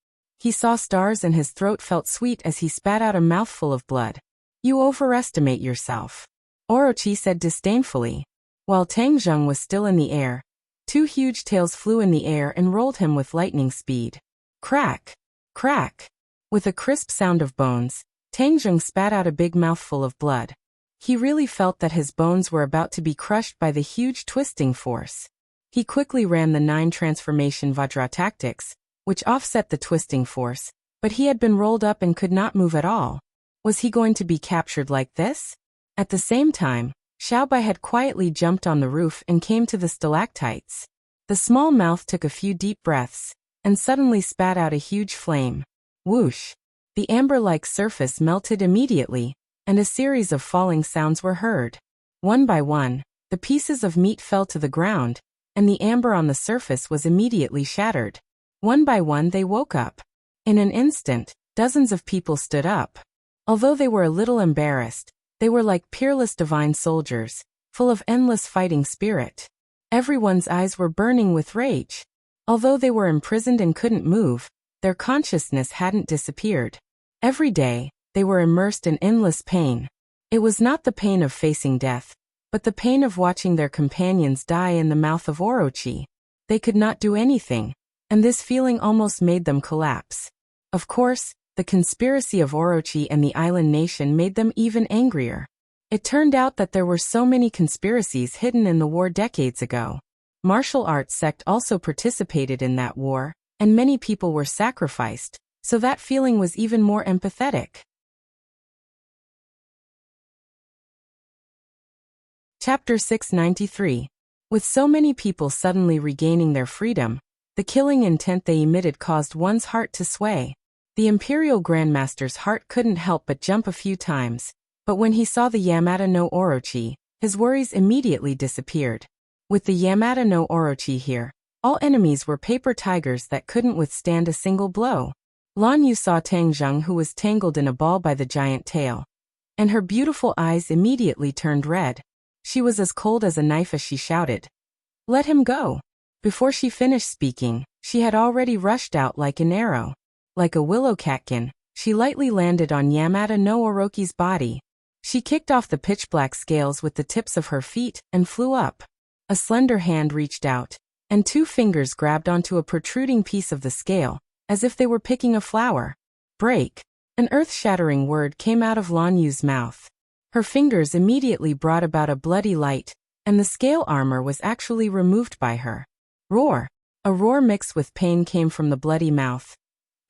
He saw stars and his throat felt sweet as he spat out a mouthful of blood. You overestimate yourself, Orochi said disdainfully. While Tang Zheng was still in the air, 2 huge tails flew in the air and rolled him with lightning speed. Crack! Crack! With a crisp sound of bones, Tang Zheng spat out a big mouthful of blood. He really felt that his bones were about to be crushed by the huge twisting force. He quickly ran the 9 transformation Vajra tactics, which offset the twisting force, but he had been rolled up and could not move at all. Was he going to be captured like this? At the same time, Xiaobai had quietly jumped on the roof and came to the stalactites. The small mouth took a few deep breaths, and suddenly spat out a huge flame. Whoosh! The amber-like surface melted immediately, and a series of falling sounds were heard. One by one, the pieces of meat fell to the ground, and the amber on the surface was immediately shattered. One by one they woke up. In an instant, dozens of people stood up. Although they were a little embarrassed, they were like peerless divine soldiers, full of endless fighting spirit. Everyone's eyes were burning with rage. Although they were imprisoned and couldn't move, their consciousness hadn't disappeared. Every day, they were immersed in endless pain. It was not the pain of facing death, but the pain of watching their companions die in the mouth of Orochi. They could not do anything, and this feeling almost made them collapse. Of course, the conspiracy of Orochi and the island nation made them even angrier. It turned out that there were so many conspiracies hidden in the war decades ago. Martial arts sect also participated in that war, and many people were sacrificed, so that feeling was even more empathetic. Chapter 693. With so many people suddenly regaining their freedom, the killing intent they emitted caused one's heart to sway. The Imperial Grandmaster's heart couldn't help but jump a few times, but when he saw the Yamata no Orochi, his worries immediately disappeared. With the Yamata no Orochi here, all enemies were paper tigers that couldn't withstand a single blow. Lan Yu saw Tang Zheng, who was tangled in a ball by the giant tail, and her beautiful eyes immediately turned red. She was as cold as a knife as she shouted, "Let him go!" Before she finished speaking, she had already rushed out like an arrow. Like a willow catkin, she lightly landed on Yamata no Orochi's body. She kicked off the pitch-black scales with the tips of her feet and flew up. A slender hand reached out, and 2 fingers grabbed onto a protruding piece of the scale, as if they were picking a flower. Break! An earth-shattering word came out of Lan Yu's mouth. Her fingers immediately brought about a bloody light, and the scale armor was actually removed by her. Roar! A roar mixed with pain came from the bloody mouth,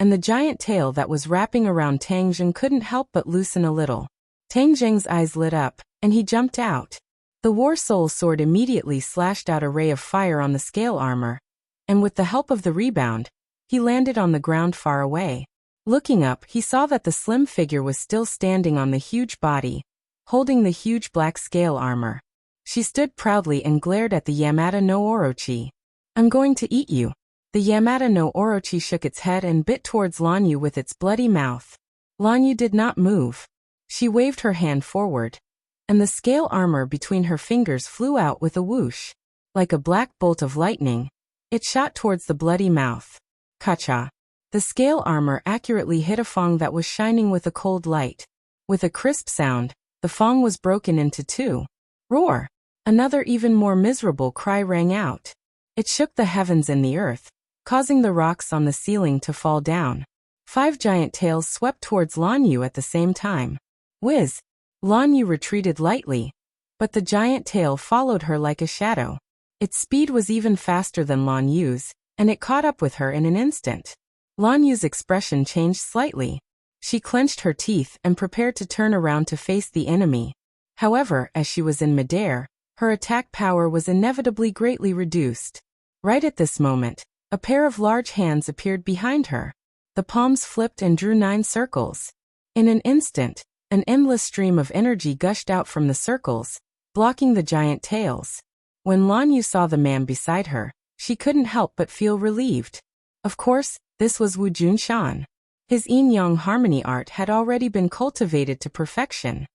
and the giant tail that was wrapping around Tang Zheng couldn't help but loosen a little. Tang Zheng's eyes lit up, and he jumped out. The War Soul Sword immediately slashed out a ray of fire on the scale armor, and with the help of the rebound, he landed on the ground far away. Looking up, he saw that the slim figure was still standing on the huge body, holding the huge black scale armor. She stood proudly and glared at the Yamata no Orochi. "I'm going to eat you." The Yamata no Orochi shook its head and bit towards Lan Yu with its bloody mouth. Lan Yu did not move. She waved her hand forward, and the scale armor between her fingers flew out with a whoosh. Like a black bolt of lightning, it shot towards the bloody mouth. Kacha! The scale armor accurately hit a fong that was shining with a cold light. With a crisp sound, the fong was broken into 2. Roar! Another even more miserable cry rang out. It shook the heavens and the earth, causing the rocks on the ceiling to fall down. 5 giant tails swept towards Lan Yu at the same time. Whiz! Lan Yu retreated lightly, but the giant tail followed her like a shadow. Its speed was even faster than Lan Yu's, and it caught up with her in an instant. Lan Yu's expression changed slightly. She clenched her teeth and prepared to turn around to face the enemy. However, as she was in midair, her attack power was inevitably greatly reduced. Right at this moment, a pair of large hands appeared behind her. The palms flipped and drew 9 circles. In an instant, an endless stream of energy gushed out from the circles, blocking the giant tails. When Lan Yu saw the man beside her, she couldn't help but feel relieved. Of course, this was Wu Junshan. His yin-yang harmony art had already been cultivated to perfection.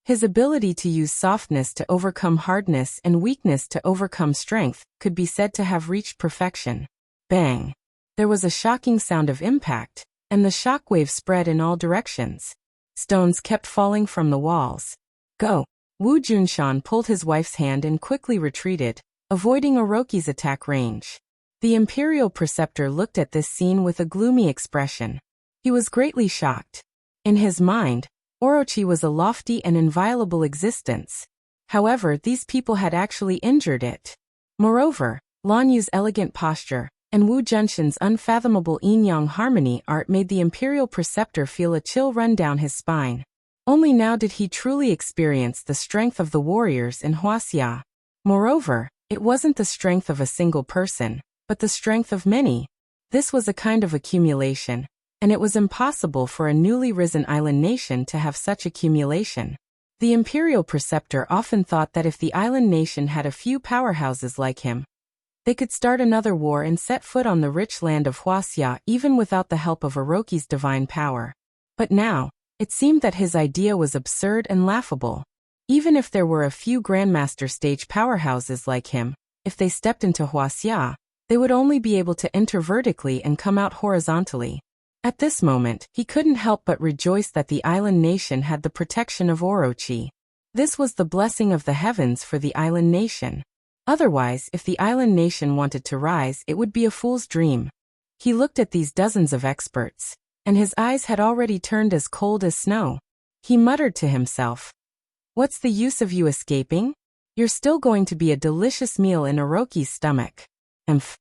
His ability to use softness to overcome hardness and weakness to overcome strength could be said to have reached perfection. Bang! There was a shocking sound of impact, and the shockwave spread in all directions. Stones kept falling from the walls. Go! Wu Junshan pulled his wife's hand and quickly retreated, avoiding Orochi's attack range. The Imperial Preceptor looked at this scene with a gloomy expression. He was greatly shocked. In his mind, Orochi was a lofty and inviolable existence. However, these people had actually injured it. Moreover, Lan Yu's elegant posture and Wu Junshan's unfathomable yin-yang harmony art made the Imperial Preceptor feel a chill run down his spine. Only now did he truly experience the strength of the warriors in Wuxia. Moreover, it wasn't the strength of a single person, but the strength of many. This was a kind of accumulation, and it was impossible for a newly risen island nation to have such accumulation. The imperial preceptor often thought that if the island nation had a few powerhouses like him, they could start another war and set foot on the rich land of Wuxia even without the help of Orochi's divine power. But now, it seemed that his idea was absurd and laughable. Even if there were a few Grandmaster stage powerhouses like him, if they stepped into Wuxia, they would only be able to enter vertically and come out horizontally. At this moment, he couldn't help but rejoice that the island nation had the protection of Orochi. This was the blessing of the heavens for the island nation. Otherwise, if the island nation wanted to rise, it would be a fool's dream. He looked at these dozens of experts, and his eyes had already turned as cold as snow. He muttered to himself, "What's the use of you escaping? You're still going to be a delicious meal in Orochi's stomach." Emph.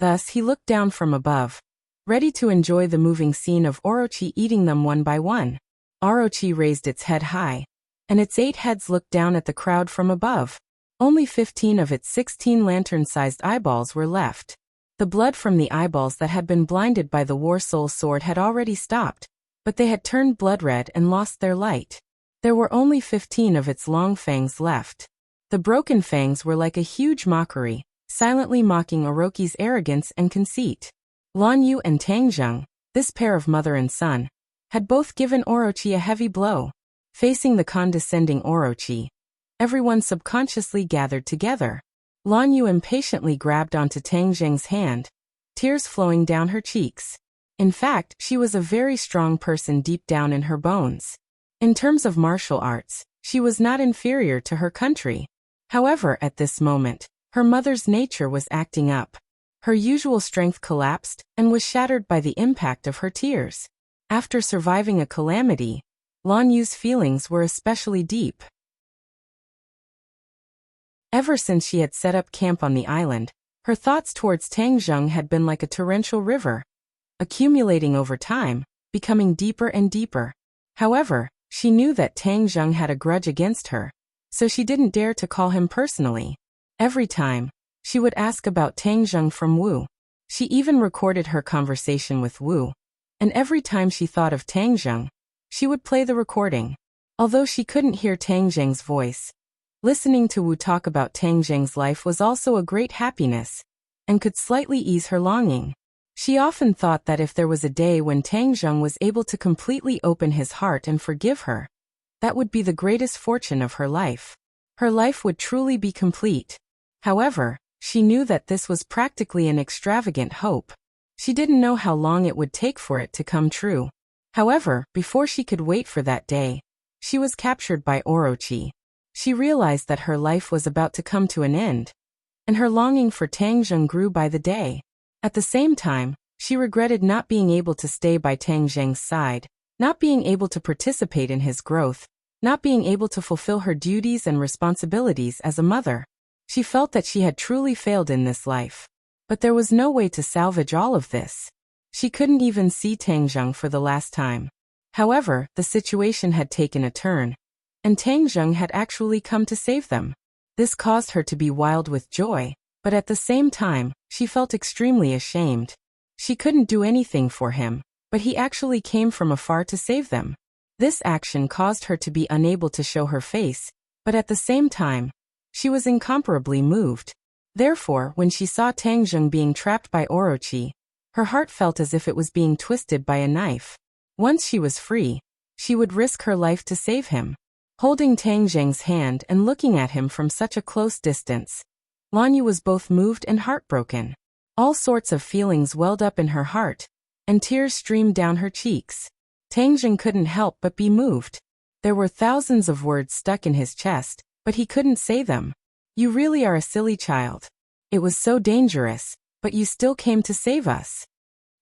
Thus he looked down from above, ready to enjoy the moving scene of Orochi eating them one by one. Orochi raised its head high, and its 8 heads looked down at the crowd from above. Only 15 of its 16 lantern-sized eyeballs were left. The blood from the eyeballs that had been blinded by the War Soul Sword had already stopped, but they had turned blood red and lost their light. There were only 15 of its long fangs left. The broken fangs were like a huge mockery, silently mocking Orochi's arrogance and conceit. Lan Yu and Tang Zheng, this pair of mother and son, had both given Orochi a heavy blow. Facing the condescending Orochi, everyone subconsciously gathered together. Lan Yu impatiently grabbed onto Tang Zheng's hand, tears flowing down her cheeks. In fact, she was a very strong person deep down in her bones. In terms of martial arts, she was not inferior to her country. However, at this moment, her mother's nature was acting up. Her usual strength collapsed and was shattered by the impact of her tears. After surviving a calamity, Lan Yu's feelings were especially deep. Ever since she had set up camp on the island, her thoughts towards Tang Zheng had been like a torrential river, accumulating over time, becoming deeper and deeper. However, she knew that Tang Zheng had a grudge against her, so she didn't dare to call him personally. Every time, she would ask about Tang Zheng from Wu. She even recorded her conversation with Wu, and every time she thought of Tang Zheng, she would play the recording. Although she couldn't hear Tang Zheng's voice, listening to Wu talk about Tang Zheng's life was also a great happiness, and could slightly ease her longing. She often thought that if there was a day when Tang Zheng was able to completely open his heart and forgive her, that would be the greatest fortune of her life. Her life would truly be complete. However, she knew that this was practically an extravagant hope. She didn't know how long it would take for it to come true. However, before she could wait for that day, she was captured by Orochi. She realized that her life was about to come to an end, and her longing for Tang Zheng grew by the day. At the same time, she regretted not being able to stay by Tang Zheng's side, not being able to participate in his growth, not being able to fulfill her duties and responsibilities as a mother. She felt that she had truly failed in this life. But there was no way to salvage all of this. She couldn't even see Tang Zheng for the last time. However, the situation had taken a turn, and Tang Zheng had actually come to save them. This caused her to be wild with joy, but at the same time, she felt extremely ashamed. She couldn't do anything for him, but he actually came from afar to save them. This action caused her to be unable to show her face, but at the same time, she was incomparably moved. Therefore, when she saw Tang Zheng being trapped by Orochi, her heart felt as if it was being twisted by a knife. Once she was free, she would risk her life to save him. Holding Tang Zheng's hand and looking at him from such a close distance, Lan Yu was both moved and heartbroken. All sorts of feelings welled up in her heart, and tears streamed down her cheeks. Tang Zheng couldn't help but be moved. There were thousands of words stuck in his chest, but he couldn't say them. "You really are a silly child. It was so dangerous, but you still came to save us,"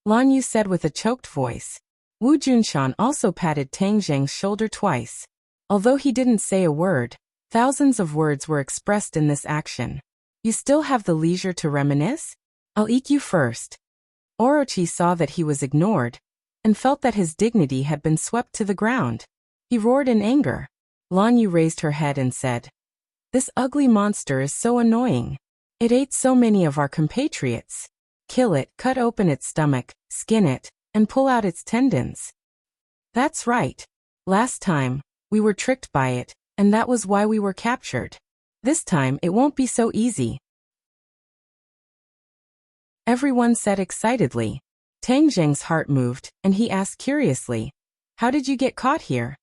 Lan Yu said with a choked voice. Wu Junshan also patted Tang Zheng's shoulder twice. Although he didn't say a word, thousands of words were expressed in this action. "You still have the leisure to reminisce? I'll eat you first." Orochi saw that he was ignored, and felt that his dignity had been swept to the ground. he roared in anger. Lan Yu raised her head and said, "This ugly monster is so annoying. It ate so many of our compatriots. Kill it, cut open its stomach, skin it, and pull out its tendons." "That's right. Last time, we were tricked by it, and that was why we were captured. This time it won't be so easy," everyone said excitedly. Tang Zheng's heart moved, and he asked curiously, "How did you get caught here?"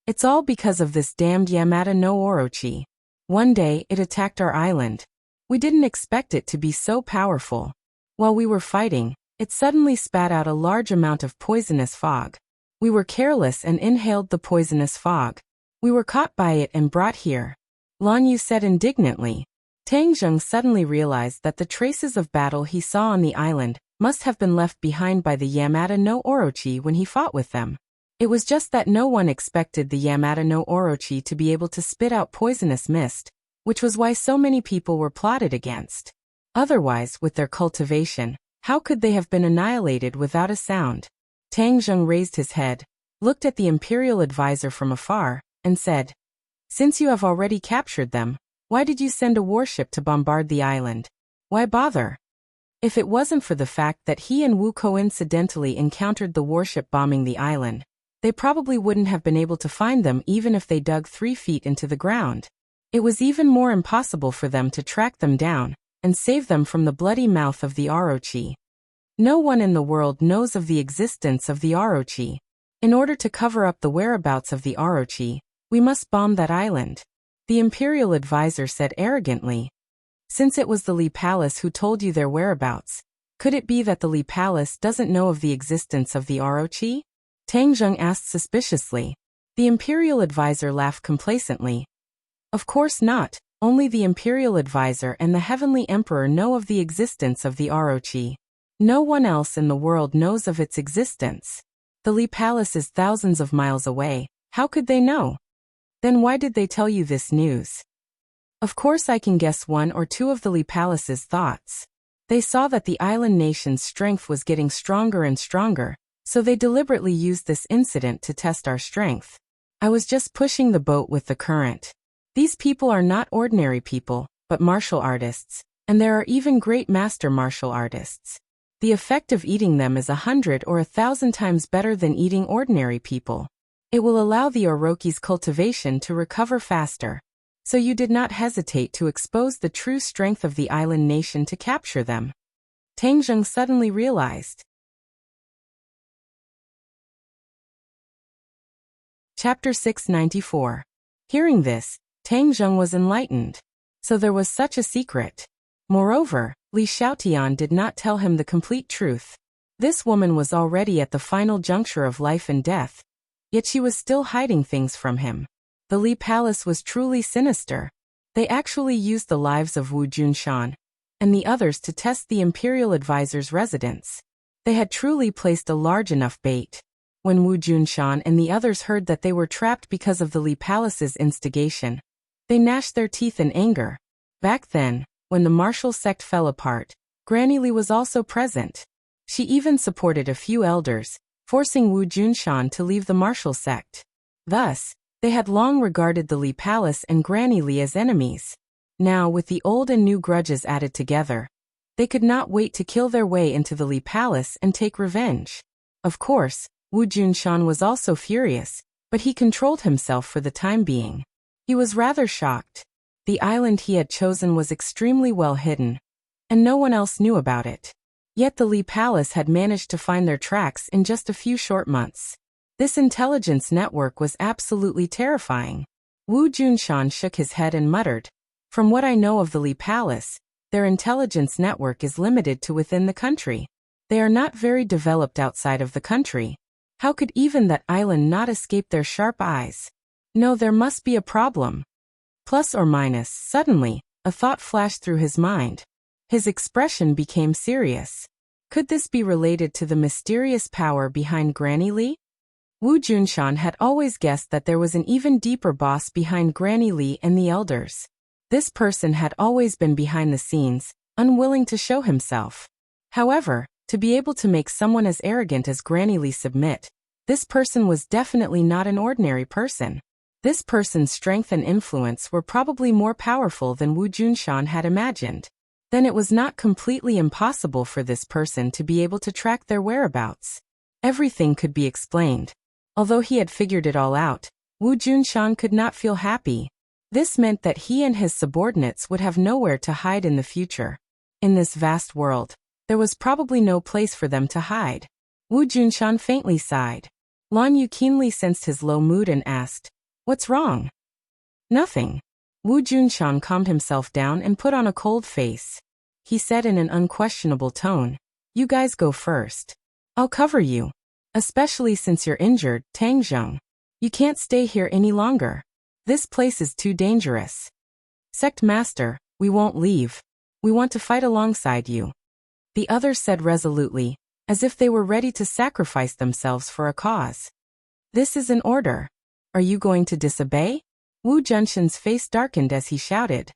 "It's all because of this damned Yamata no Orochi. One day, it attacked our island. We didn't expect it to be so powerful. While we were fighting, it suddenly spat out a large amount of poisonous fog. We were careless and inhaled the poisonous fog. We were caught by it and brought here," Lan Yu said indignantly. Tang Zheng suddenly realized that the traces of battle he saw on the island must have been left behind by the Yamata no Orochi when he fought with them. It was just that no one expected the Yamata no Orochi to be able to spit out poisonous mist, which was why so many people were plotted against. Otherwise, with their cultivation, how could they have been annihilated without a sound? Tang Zheng raised his head, looked at the imperial advisor from afar, and said, "Since you have already captured them, why did you send a warship to bombard the island? Why bother?" If it wasn't for the fact that he and Wu coincidentally encountered the warship bombing the island, they probably wouldn't have been able to find them even if they dug 3 feet into the ground. It was even more impossible for them to track them down and save them from the bloody mouth of the Orochi. No one in the world knows of the existence of the Orochi. In order to cover up the whereabouts of the Orochi, we must bomb that island, the imperial advisor said arrogantly. "Since it was the Li Palace who told you their whereabouts, could it be that the Li Palace doesn't know of the existence of the Orochi?" Tang Zheng asked suspiciously. The imperial advisor laughed complacently. "Of course not, only the imperial advisor and the heavenly emperor know of the existence of the Orochi. No one else in the world knows of its existence. The Li Palace is thousands of miles away, how could they know? Then why did they tell you this news?" "Of course I can guess 1 or 2 of the Li Palace's thoughts. They saw that the island nation's strength was getting stronger and stronger, so they deliberately used this incident to test our strength. I was just pushing the boat with the current. These people are not ordinary people, but martial artists, and there are even great master martial artists. The effect of eating them is 100 or 1,000 times better than eating ordinary people. It will allow the Orochi's cultivation to recover faster. So you did not hesitate to expose the true strength of the island nation to capture them." Tang Zheng suddenly realized. Chapter 694. Hearing this, Tang Zheng was enlightened. So there was such a secret. Moreover, Li Xiaotian did not tell him the complete truth. This woman was already at the final juncture of life and death, yet she was still hiding things from him. The Li Palace was truly sinister. They actually used the lives of Wu Junshan and the others to test the imperial advisor's residence. They had truly placed a large enough bait. When Wu Junshan and the others heard that they were trapped because of the Li Palace's instigation, they gnashed their teeth in anger. Back then, when the martial sect fell apart, Granny Li was also present. She even supported a few elders, forcing Wu Junshan to leave the martial sect. Thus, they had long regarded the Li Palace and Granny Li as enemies. Now, with the old and new grudges added together, they could not wait to kill their way into the Li Palace and take revenge. Of course, Wu Junshan was also furious, but he controlled himself for the time being. He was rather shocked. The island he had chosen was extremely well hidden, and no one else knew about it. Yet the Li Palace had managed to find their tracks in just a few short months. This intelligence network was absolutely terrifying. Wu Junshan shook his head and muttered, "From what I know of the Li Palace, their intelligence network is limited to within the country. They are not very developed outside of the country. How could even that island not escape their sharp eyes? No, there must be a problem." Plus or minus, suddenly, a thought flashed through his mind. His expression became serious. Could this be related to the mysterious power behind Granny Li? Wu Junshan had always guessed that there was an even deeper boss behind Granny Li and the elders. This person had always been behind the scenes, unwilling to show himself. However, to be able to make someone as arrogant as Granny Li submit, This person was definitely not an ordinary person. This person's strength and influence were probably more powerful than Wu Junshan had imagined. Then it was not completely impossible for this person to be able to track their whereabouts. Everything could be explained. Although he had figured it all out, Wu Junshan could not feel happy. This meant that he and his subordinates would have nowhere to hide in the future. In this vast world, there was probably no place for them to hide. Wu Junshan faintly sighed. Lan Yu keenly sensed his low mood and asked, "What's wrong?" "Nothing." Wu Junshan calmed himself down and put on a cold face. He said in an unquestionable tone, "You guys go first. I'll cover you. Especially since you're injured, Tang Zheng. You can't stay here any longer. This place is too dangerous." "Sect Master, we won't leave. We want to fight alongside you," the others said resolutely, as if they were ready to sacrifice themselves for a cause. "This is an order. Are you going to disobey?" Wu Junshan's face darkened as he shouted.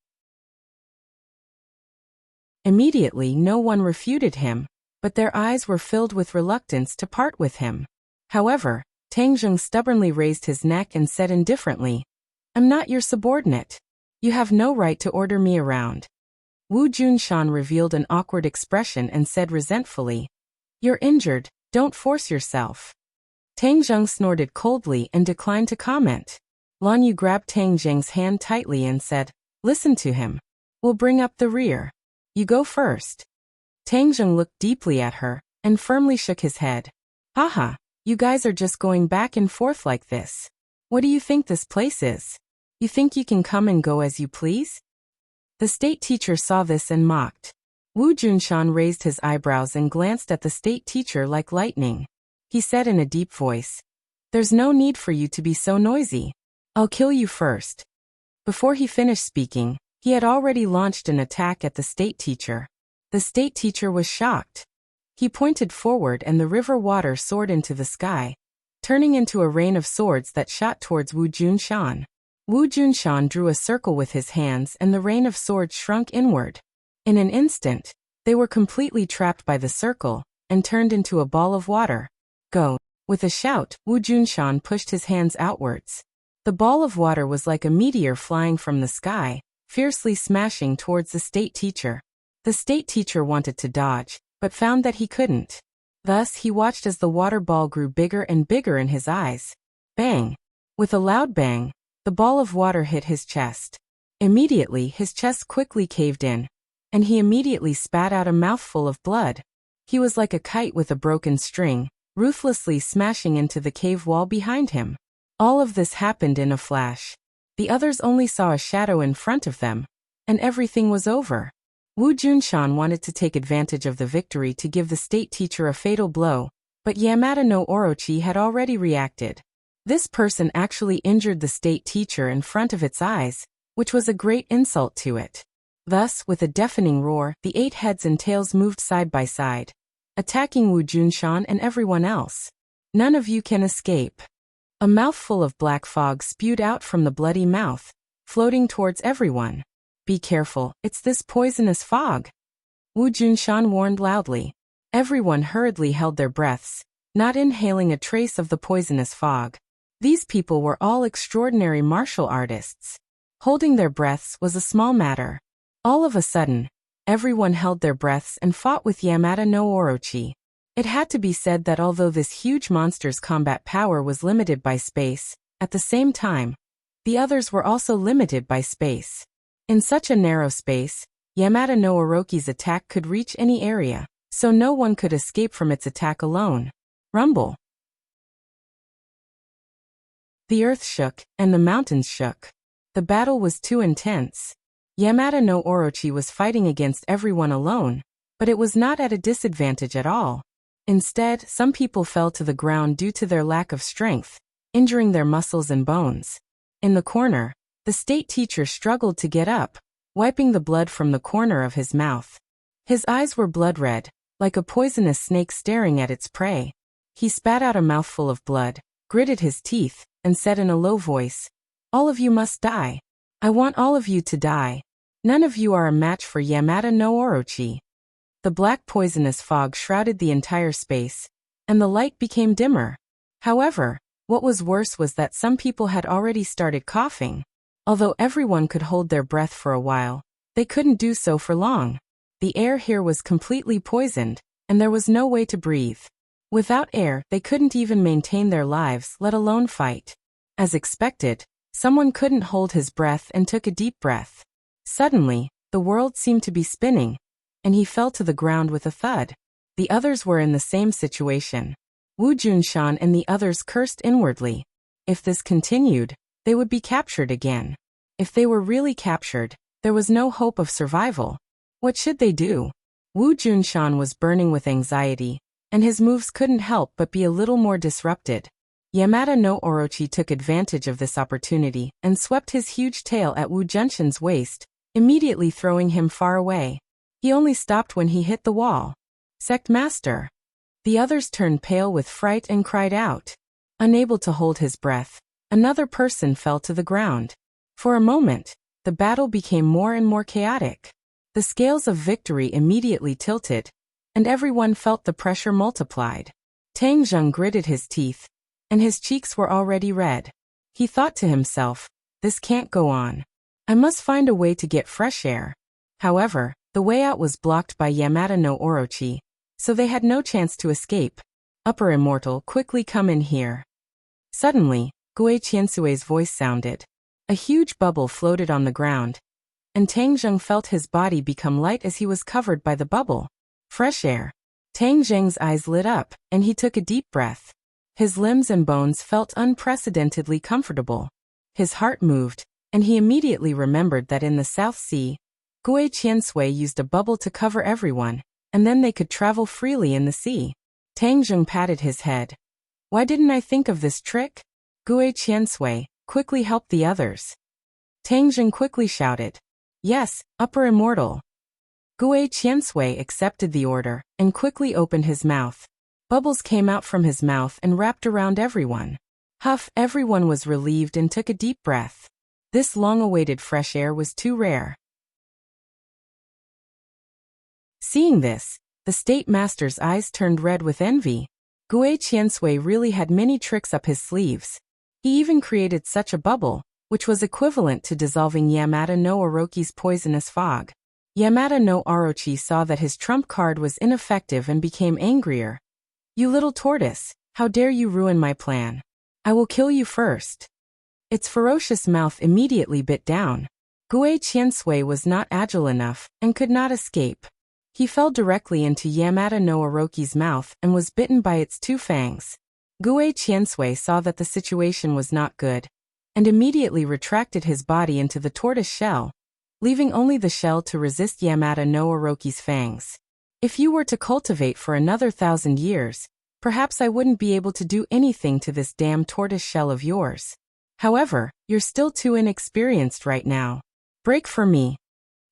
Immediately no one refuted him, but their eyes were filled with reluctance to part with him. However, Tang Zheng stubbornly raised his neck and said indifferently, "I'm not your subordinate. You have no right to order me around." Wu Junshan revealed an awkward expression and said resentfully, "You're injured, don't force yourself." Tang Zheng snorted coldly and declined to comment. Lan Yu grabbed Tang Zheng's hand tightly and said, "Listen to him. We'll bring up the rear. You go first." Tang Zheng looked deeply at her and firmly shook his head. "Haha, you guys are just going back and forth like this. What do you think this place is? You think you can come and go as you please?" The state teacher saw this and mocked. Wu Junshan raised his eyebrows and glanced at the state teacher like lightning. He said in a deep voice, "There's no need for you to be so noisy. I'll kill you first." Before he finished speaking, he had already launched an attack at the state teacher. The state teacher was shocked. He pointed forward and the river water soared into the sky, turning into a rain of swords that shot towards Wu Junshan. Wu Junshan drew a circle with his hands and the rain of swords shrunk inward. In an instant, they were completely trapped by the circle and turned into a ball of water. "Go!" With a shout, Wu Junshan pushed his hands outwards. The ball of water was like a meteor flying from the sky, fiercely smashing towards the state teacher. The state teacher wanted to dodge, but found that he couldn't. Thus he watched as the water ball grew bigger and bigger in his eyes. Bang! With a loud bang, the ball of water hit his chest. Immediately his chest quickly caved in, and he immediately spat out a mouthful of blood. He was like a kite with a broken string, ruthlessly smashing into the cave wall behind him. All of this happened in a flash. The others only saw a shadow in front of them, and everything was over. Wu Junshan wanted to take advantage of the victory to give the state teacher a fatal blow, but Yamada no Orochi had already reacted. This person actually injured the state teacher in front of its eyes, which was a great insult to it. Thus, with a deafening roar, the 8 heads and tails moved side by side, attacking Wu Junshan and everyone else. "None of you can escape." A mouthful of black fog spewed out from the bloody mouth, floating towards everyone. "Be careful, it's this poisonous fog," Wu Junshan warned loudly. Everyone hurriedly held their breaths, not inhaling a trace of the poisonous fog. These people were all extraordinary martial artists. Holding their breaths was a small matter. All of a sudden, everyone held their breaths and fought with Yamada no Orochi. It had to be said that although this huge monster's combat power was limited by space, at the same time, the others were also limited by space. In such a narrow space, Yamada no Orochi's attack could reach any area, so no one could escape from its attack alone. Rumble. The earth shook, and the mountains shook. The battle was too intense. Yamada no Orochi was fighting against everyone alone, but it was not at a disadvantage at all. Instead, some people fell to the ground due to their lack of strength, injuring their muscles and bones. In the corner, the state teacher struggled to get up, wiping the blood from the corner of his mouth. His eyes were blood red, like a poisonous snake staring at its prey. He spat out a mouthful of blood, gritted his teeth, and said in a low voice, "All of you must die. I want all of you to die. None of you are a match for Yamada no Orochi." The black poisonous fog shrouded the entire space, and the light became dimmer. However, what was worse was that some people had already started coughing. Although everyone could hold their breath for a while, they couldn't do so for long. The air here was completely poisoned, and there was no way to breathe. Without air, they couldn't even maintain their lives, let alone fight. As expected, someone couldn't hold his breath and took a deep breath. Suddenly, the world seemed to be spinning, and he fell to the ground with a thud. The others were in the same situation. Wu Junshan and the others cursed inwardly. If this continued, they would be captured again. If they were really captured, there was no hope of survival. What should they do? Wu Junshan was burning with anxiety, and his moves couldn't help but be a little more disrupted. Yamada no Orochi took advantage of this opportunity and swept his huge tail at Wu Junshan's waist, immediately throwing him far away. He only stopped when he hit the wall. Sect Master! The others turned pale with fright and cried out. Unable to hold his breath, another person fell to the ground. For a moment, the battle became more and more chaotic. The scales of victory immediately tilted, and everyone felt the pressure multiplied. Tang Zheng gritted his teeth, and his cheeks were already red. He thought to himself, this can't go on. I must find a way to get fresh air. However, the way out was blocked by Yamada no Orochi, so they had no chance to escape. Upper Immortal, quickly come in here. Suddenly, Gue Qiansui's voice sounded. A huge bubble floated on the ground, and Tang Zheng felt his body become light as he was covered by the bubble. Fresh air. Tang Zheng's eyes lit up, and he took a deep breath. His limbs and bones felt unprecedentedly comfortable. His heart moved, and he immediately remembered that in the South Sea, Gue Qiansui used a bubble to cover everyone, and then they could travel freely in the sea. Tang Zheng patted his head. Why didn't I think of this trick? Gue Qiansui, quickly help the others. Tang Zheng quickly shouted. Yes, Upper Immortal. Gue Qiansui accepted the order and quickly opened his mouth. Bubbles came out from his mouth and wrapped around everyone. Huff, everyone was relieved and took a deep breath. This long-awaited fresh air was too rare. Seeing this, the State Master's eyes turned red with envy. Gue Qiansui really had many tricks up his sleeves. He even created such a bubble, which was equivalent to dissolving Yamada no Orochi's poisonous fog. Yamada no Orochi saw that his trump card was ineffective and became angrier. You little tortoise, how dare you ruin my plan? I will kill you first. Its ferocious mouth immediately bit down. Gue Qiansui was not agile enough and could not escape. He fell directly into Yamada no Orochi's mouth and was bitten by its two fangs. Gue Qiansui saw that the situation was not good, and immediately retracted his body into the tortoise shell, leaving only the shell to resist Yamada no Orochi's fangs. If you were to cultivate for another 1,000 years, perhaps I wouldn't be able to do anything to this damn tortoise shell of yours. However, you're still too inexperienced right now. Break for me.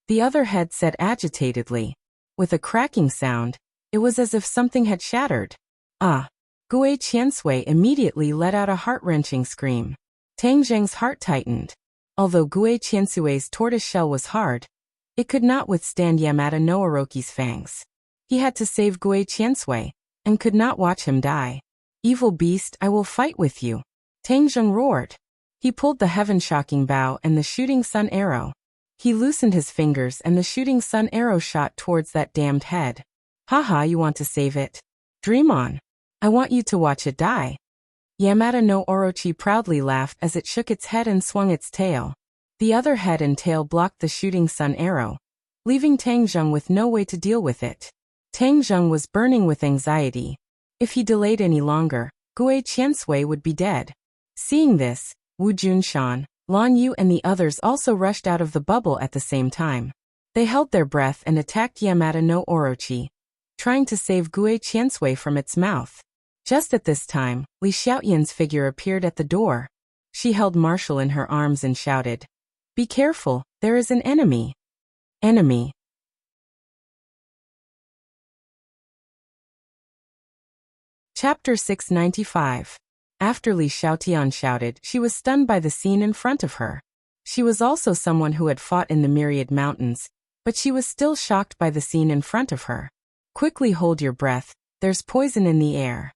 The other head said agitatedly. With a cracking sound, it was as if something had shattered. Ah! Gue Qiansui immediately let out a heart-wrenching scream. Tang Zheng's heart tightened. Although Gue Qiansui's tortoise shell was hard, it could not withstand Yamada no Orochi's fangs. He had to save Gue Qiansui, and could not watch him die. Evil beast, I will fight with you. Tang Zheng roared. He pulled the heaven-shocking bow and the shooting sun arrow. He loosened his fingers and the shooting sun arrow shot towards that damned head. Haha, you want to save it? Dream on. I want you to watch it die. Yamada no Orochi proudly laughed as it shook its head and swung its tail. The other head and tail blocked the shooting sun arrow, leaving Tang Zheng with no way to deal with it. Tang Zheng was burning with anxiety. If he delayed any longer, Gue Qiansui would be dead. Seeing this, Wu Junshan, Lan Yu and the others also rushed out of the bubble at the same time. They held their breath and attacked Yamada no Orochi, trying to save Gue Qiansui from its mouth. Just at this time, Li Xiaoyan's figure appeared at the door. She held Marshall in her arms and shouted, "Be careful, there is an enemy." Enemy. Chapter 695. After Li Xiaotian shouted, she was stunned by the scene in front of her. She was also someone who had fought in the Myriad Mountains, but she was still shocked by the scene in front of her. Quickly hold your breath, there's poison in the air.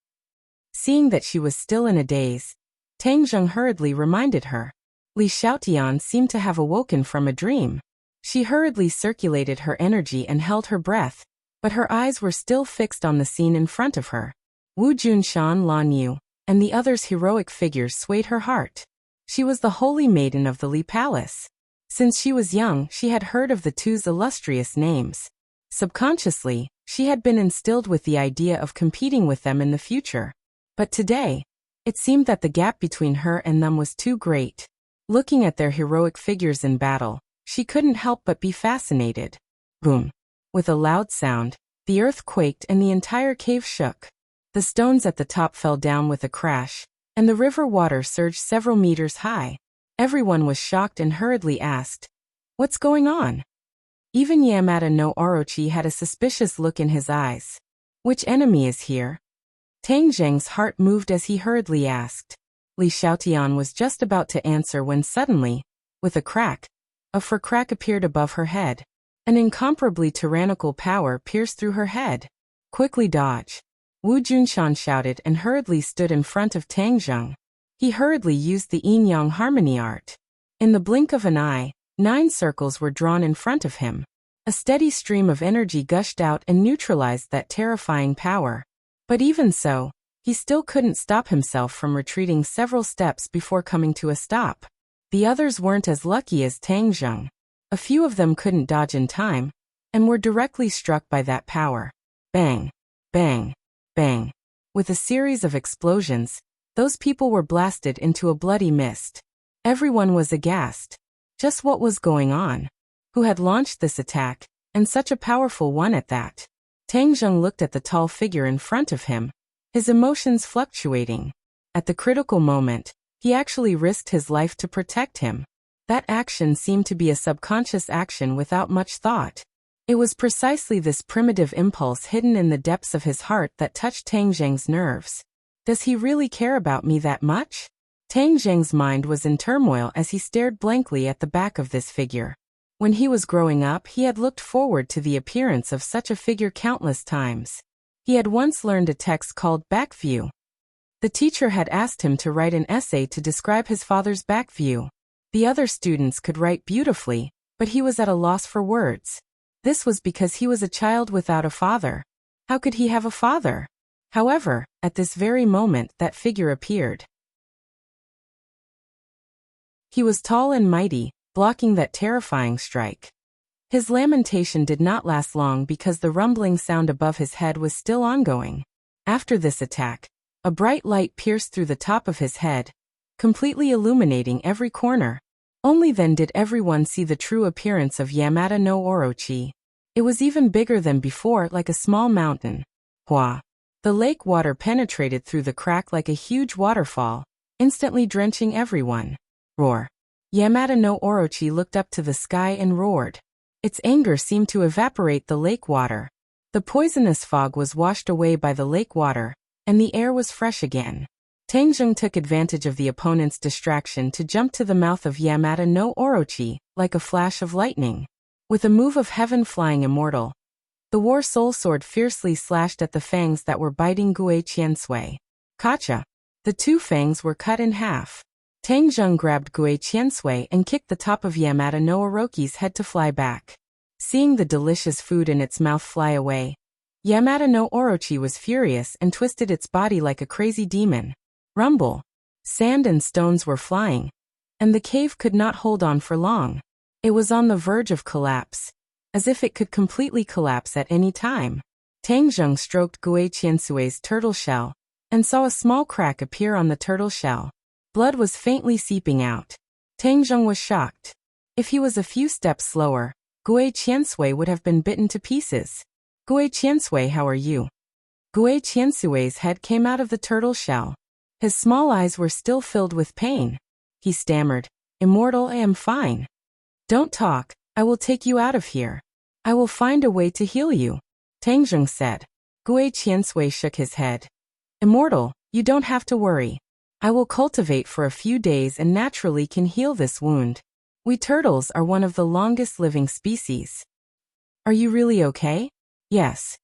Seeing that she was still in a daze, Tang Zheng hurriedly reminded her. Li Xiaotian seemed to have awoken from a dream. She hurriedly circulated her energy and held her breath, but her eyes were still fixed on the scene in front of her. Wu Junshan, Lan Yu, and the others' heroic figures swayed her heart. She was the holy maiden of the Li Palace. Since she was young, she had heard of the two's illustrious names. Subconsciously, she had been instilled with the idea of competing with them in the future. But today, it seemed that the gap between her and them was too great. Looking at their heroic figures in battle, she couldn't help but be fascinated. Boom! With a loud sound, the earth quaked and the entire cave shook. The stones at the top fell down with a crash, and the river water surged several meters high. Everyone was shocked and hurriedly asked, "What's going on?" Even Yamada no Orochi had a suspicious look in his eyes. "Which enemy is here?" Tang Zheng's heart moved as he hurriedly asked. Li Xiaotian was just about to answer when suddenly, with a crack, a fur crack appeared above her head. An incomparably tyrannical power pierced through her head. "Quickly dodge!" Wu Junshan shouted and hurriedly stood in front of Tang Zheng. He hurriedly used the yin-yang harmony art. In the blink of an eye, 9 circles were drawn in front of him. A steady stream of energy gushed out and neutralized that terrifying power. But even so, he still couldn't stop himself from retreating several steps before coming to a stop. The others weren't as lucky as Tang Zheng. A few of them couldn't dodge in time, and were directly struck by that power. Bang! Bang! Bang! With a series of explosions, those people were blasted into a bloody mist. Everyone was aghast. Just what was going on? Who had launched this attack, and such a powerful one at that? Tang Zheng looked at the tall figure in front of him, his emotions fluctuating. At the critical moment, he actually risked his life to protect him. That action seemed to be a subconscious action without much thought. It was precisely this primitive impulse hidden in the depths of his heart that touched Tang Zheng's nerves. Does he really care about me that much? Tang Zheng's mind was in turmoil as he stared blankly at the back of this figure. When he was growing up, he had looked forward to the appearance of such a figure countless times. He had once learned a text called Back View. The teacher had asked him to write an essay to describe his father's back view. The other students could write beautifully, but he was at a loss for words. This was because he was a child without a father. How could he have a father? However, at this very moment that figure appeared. He was tall and mighty, blocking that terrifying strike. His lamentation did not last long because the rumbling sound above his head was still ongoing. After this attack, a bright light pierced through the top of his head, completely illuminating every corner. Only then did everyone see the true appearance of Yamada no Orochi. It was even bigger than before, like a small mountain. Hua! The lake water penetrated through the crack like a huge waterfall, instantly drenching everyone. Roar! Yamada no Orochi looked up to the sky and roared. Its anger seemed to evaporate the lake water. The poisonous fog was washed away by the lake water, and the air was fresh again. Tang Zheng took advantage of the opponent's distraction to jump to the mouth of Yamada no Orochi, like a flash of lightning. With a move of heaven flying immortal, the war soul sword fiercely slashed at the fangs that were biting Gui Qiansui. Kacha! The 2 fangs were cut in half. Tang Zheng grabbed Gui Qiansui and kicked the top of Yamada no Orochi's head to fly back. Seeing the delicious food in its mouth fly away, Yamada no Orochi was furious and twisted its body like a crazy demon. Rumble! Sand and stones were flying, and the cave could not hold on for long. It was on the verge of collapse, as if it could completely collapse at any time. Tang Zheng stroked Gui Qiansui's turtle shell, and saw a small crack appear on the turtle shell. Blood was faintly seeping out. Tang Zheng was shocked. If he was a few steps slower, Gui Qiansui would have been bitten to pieces. Gui Qiansui, how are you? Gui Qiansui's head came out of the turtle shell. His small eyes were still filled with pain. He stammered, "Immortal, I am fine." "Don't talk, I will take you out of here. I will find a way to heal you," Tang Zheng said. Gui Qiansui shook his head. "Immortal, you don't have to worry. I will cultivate for a few days and naturally can heal this wound. We turtles are one of the longest living species." "Are you really okay?" "Yes."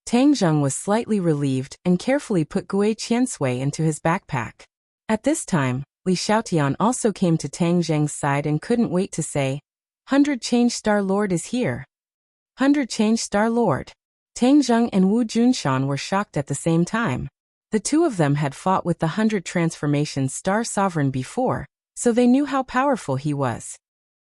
Tang Zheng was slightly relieved and carefully put Gui Qiansui into his backpack. At this time, Li Xiaotian also came to Tang Zheng's side and couldn't wait to say, 100 Change Star Lord is here. 100 Change Star Lord. Tang Zheng and Wu Junshan were shocked at the same time. The two of them had fought with the 100 Transformation Star Sovereign before, so they knew how powerful he was.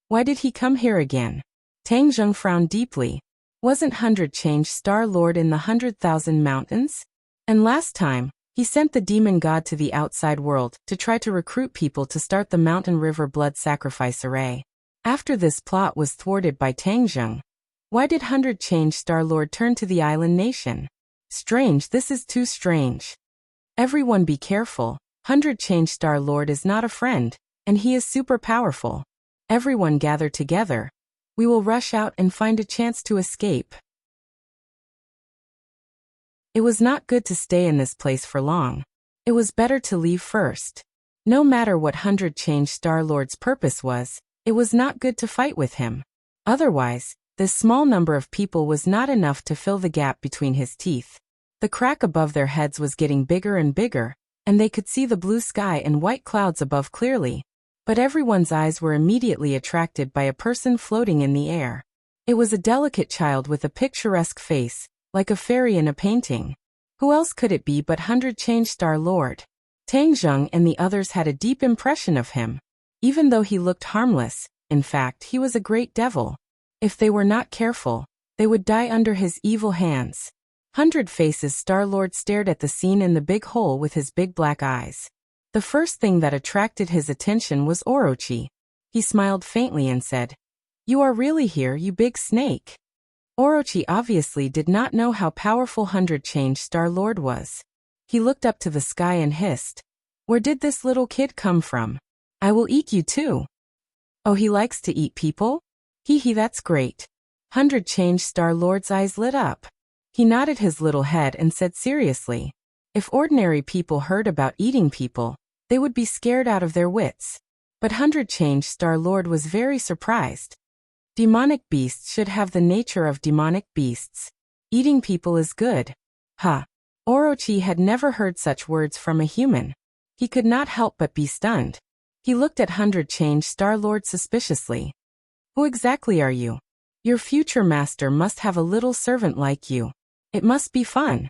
Why did he come here again? Tang Zheng frowned deeply. Wasn't 100 Change Star Lord in the 100,000 mountains? And last time, he sent the demon god to the outside world to try to recruit people to start the Mountain River blood sacrifice array. After this plot was thwarted by Tang Zheng, why did 100 Change Star Lord turn to the island nation? Strange, this is too strange. Everyone be careful, 100 Change Star Lord is not a friend, and he is super powerful. Everyone gather together. We will rush out and find a chance to escape. It was not good to stay in this place for long. It was better to leave first. No matter what 100 Change Star Lord's purpose was, it was not good to fight with him. Otherwise, this small number of people was not enough to fill the gap between his teeth. The crack above their heads was getting bigger and bigger, and they could see the blue sky and white clouds above clearly. But everyone's eyes were immediately attracted by a person floating in the air. It was a delicate child with a picturesque face, like a fairy in a painting. Who else could it be but 100 Change Star Lord? Tang Zheng and the others had a deep impression of him. Even though he looked harmless, in fact he was a great devil. If they were not careful, they would die under his evil hands. 100 Faces Star Lord stared at the scene in the big hole with his big black eyes. The first thing that attracted his attention was Orochi. He smiled faintly and said, "You are really here, you big snake." Orochi obviously did not know how powerful 100 Change Star Lord was. He looked up to the sky and hissed, "Where did this little kid come from? I will eat you too." "Oh, he likes to eat people? Hee, that's great." 100 Change Star Lord's eyes lit up. He nodded his little head and said seriously, "If ordinary people heard about eating people, they would be scared out of their wits." But 100 Change Star Lord was very surprised. Demonic beasts should have the nature of demonic beasts. Eating people is good. Ha! Orochi had never heard such words from a human. He could not help but be stunned. He looked at 100 Change Star Lord suspiciously. "Who exactly are you? Your future master must have a little servant like you. It must be fun."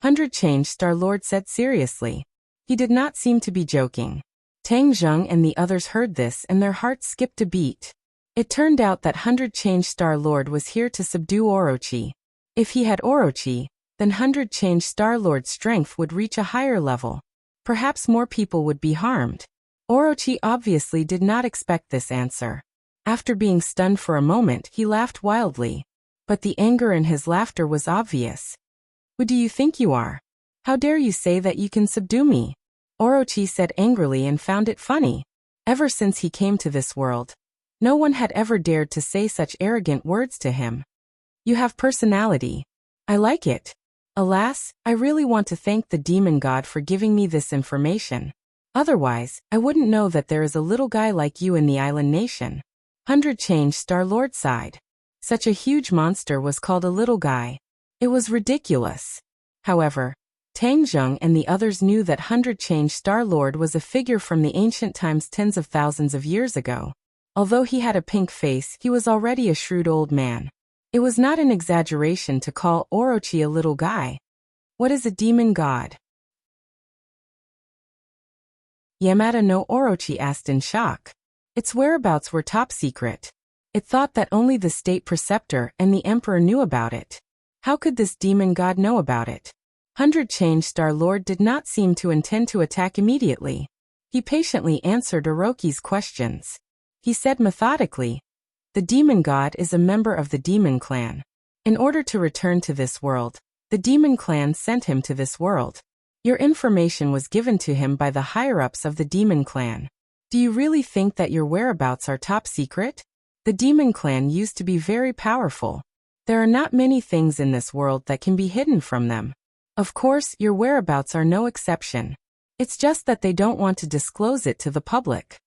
100 Change Star Lord said seriously. He did not seem to be joking. Tang Zheng and the others heard this and their hearts skipped a beat. It turned out that 100 Change Star Lord was here to subdue Orochi. If he had Orochi, then 100 Change Star Lord's strength would reach a higher level. Perhaps more people would be harmed. Orochi obviously did not expect this answer. After being stunned for a moment, he laughed wildly. But the anger in his laughter was obvious. "Who do you think you are? How dare you say that you can subdue me?" Orochi said angrily and found it funny. Ever since he came to this world, no one had ever dared to say such arrogant words to him. "You have personality. I like it. Alas, I really want to thank the demon god for giving me this information. Otherwise, I wouldn't know that there is a little guy like you in the island nation." 100 Change Star Lord sighed. Such a huge monster was called a little guy. It was ridiculous. However, Tang Zheng and the others knew that 100 Change Star Lord was a figure from the ancient times tens of thousands of years ago. Although he had a pink face, he was already a shrewd old man. It was not an exaggeration to call Orochi a little guy. What is a demon god? Yamada no Orochi asked in shock. Its whereabouts were top secret. It thought that only the state preceptor and the emperor knew about it. How could this demon god know about it? 100 Change Star Lord did not seem to intend to attack immediately. He patiently answered Orochi's questions. He said methodically, "The demon god is a member of the demon clan. In order to return to this world, the demon clan sent him to this world. Your information was given to him by the higher-ups of the demon clan. Do you really think that your whereabouts are top secret? The demon clan used to be very powerful. There are not many things in this world that can be hidden from them. Of course, your whereabouts are no exception. It's just that they don't want to disclose it to the public."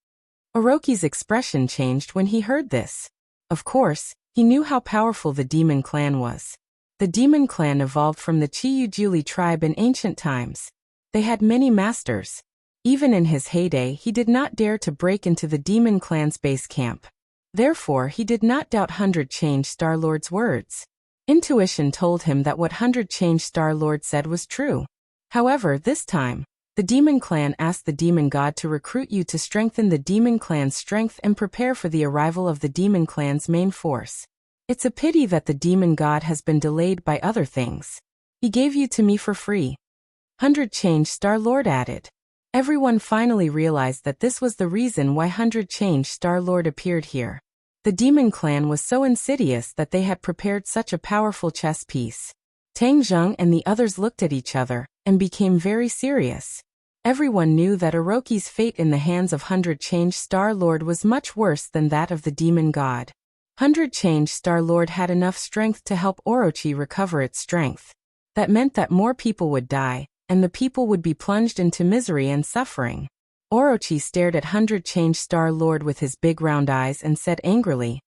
Orochi's expression changed when he heard this. Of course, he knew how powerful the demon clan was. The demon clan evolved from the Chiyu tribe in ancient times. They had many masters. Even in his heyday, he did not dare to break into the demon clan's base camp. Therefore, he did not doubt 100 Change Star Lord's words. Intuition told him that what 100 Change Star Lord said was true. However, this time, the demon clan asked the demon god to recruit you to strengthen the demon clan's strength and prepare for the arrival of the demon clan's main force. It's a pity that the demon god has been delayed by other things. He gave you to me for free. 100 Change Star Lord added. Everyone finally realized that this was the reason why 100 Change Star Lord appeared here. The demon clan was so insidious that they had prepared such a powerful chess piece. Tang Zheng and the others looked at each other and became very serious. Everyone knew that Orochi's fate in the hands of 100 Change Star Lord was much worse than that of the demon god. 100 Change Star Lord had enough strength to help Orochi recover its strength. That meant that more people would die, and the people would be plunged into misery and suffering. Orochi stared at 100 Change Star Lord with his big round eyes and said angrily,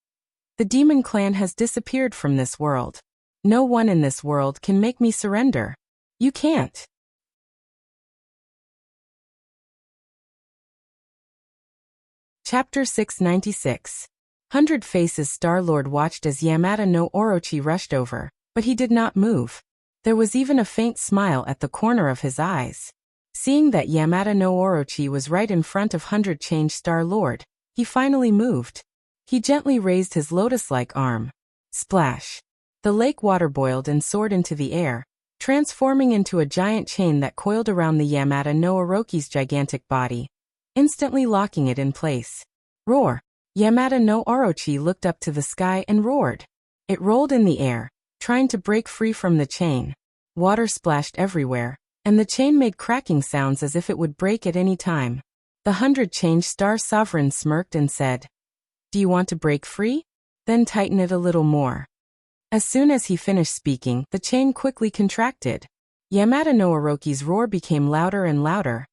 "The demon clan has disappeared from this world. No one in this world can make me surrender. You can't." Chapter 696. 100 Faces Star-Lord watched as Yamada no Orochi rushed over, but he did not move. There was even a faint smile at the corner of his eyes. Seeing that Yamada no Orochi was right in front of 100 Change Star-Lord, he finally moved. He gently raised his lotus-like arm. Splash! The lake water boiled and soared into the air, transforming into a giant chain that coiled around the Yamada no Orochi's gigantic body, instantly locking it in place. Roar! Yamada no Orochi looked up to the sky and roared. It rolled in the air, trying to break free from the chain. Water splashed everywhere, and the chain made cracking sounds as if it would break at any time. The 100 Change Star Sovereign smirked and said, "Do you want to break free? Then tighten it a little more." As soon as he finished speaking, the chain quickly contracted. Yamada no Orochi's roar became louder and louder,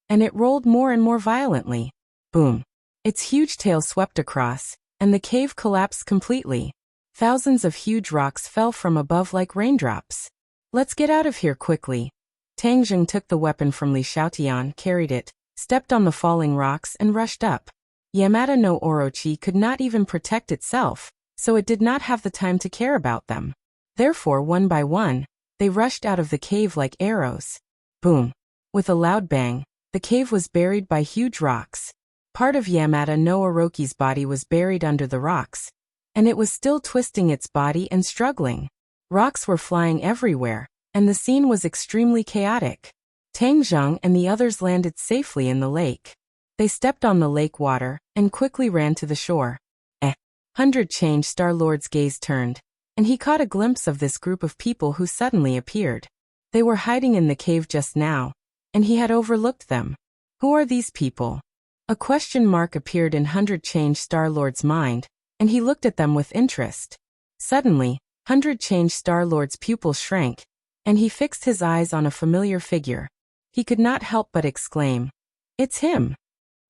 and it rolled more and more violently. Boom! Its huge tail swept across, and the cave collapsed completely. Thousands of huge rocks fell from above like raindrops. "Let's get out of here quickly." Tang Zheng took the weapon from Li Xiaotian, carried it, stepped on the falling rocks and rushed up. Yamada no Orochi could not even protect itself, so it did not have the time to care about them. Therefore, one by one, they rushed out of the cave like arrows. Boom! With a loud bang, the cave was buried by huge rocks. Part of Yamada no Orochi's body was buried under the rocks, and it was still twisting its body and struggling. Rocks were flying everywhere, and the scene was extremely chaotic. Tang Zheng and the others landed safely in the lake. They stepped on the lake water and quickly ran to the shore. 100 Change Star Lord's gaze turned, and he caught a glimpse of this group of people who suddenly appeared. They were hiding in the cave just now, and he had overlooked them. Who are these people? A question mark appeared in 100 Change Star Lord's mind, and he looked at them with interest. Suddenly, 100 Change Star Lord's pupils shrank, and he fixed his eyes on a familiar figure. He could not help but exclaim, "It's him!"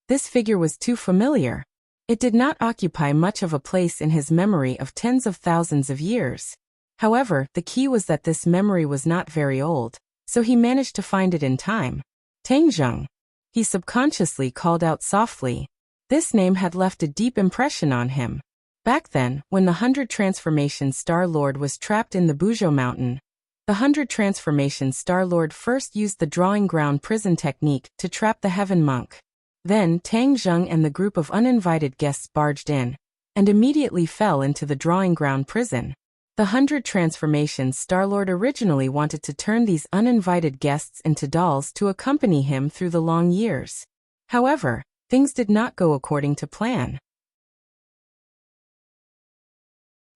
This figure was too familiar. It did not occupy much of a place in his memory of tens of thousands of years. However, the key was that this memory was not very old, so he managed to find it in time. Tang Zheng. He subconsciously called out softly. This name had left a deep impression on him. Back then, when the 100 Transformation Star Lord was trapped in the Buzhou Mountain, the 100 Transformation Star Lord first used the drawing ground prison technique to trap the Heaven Monk. Then Tang Zheng and the group of uninvited guests barged in, and immediately fell into the drawing ground prison. The 100 Transformation Star Lord originally wanted to turn these uninvited guests into dolls to accompany him through the long years. However, things did not go according to plan.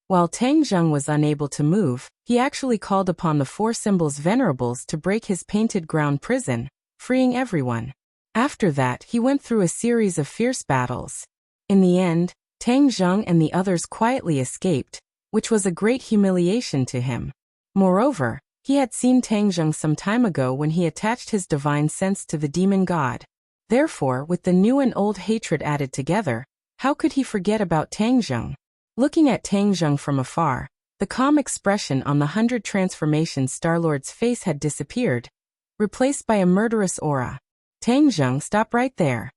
While Tang Zheng was unable to move, he actually called upon the Four Symbols Venerables to break his painted ground prison, freeing everyone. After that, he went through a series of fierce battles. In the end, Tang Zheng and the others quietly escaped, which was a great humiliation to him. Moreover, he had seen Tang Zheng some time ago when he attached his divine sense to the demon god. Therefore, with the new and old hatred added together, how could he forget about Tang Zheng? Looking at Tang Zheng from afar, The calm expression on the 100 Transformation Star-Lord's face had disappeared, replaced by a murderous aura. Tang Zheng, stop right there.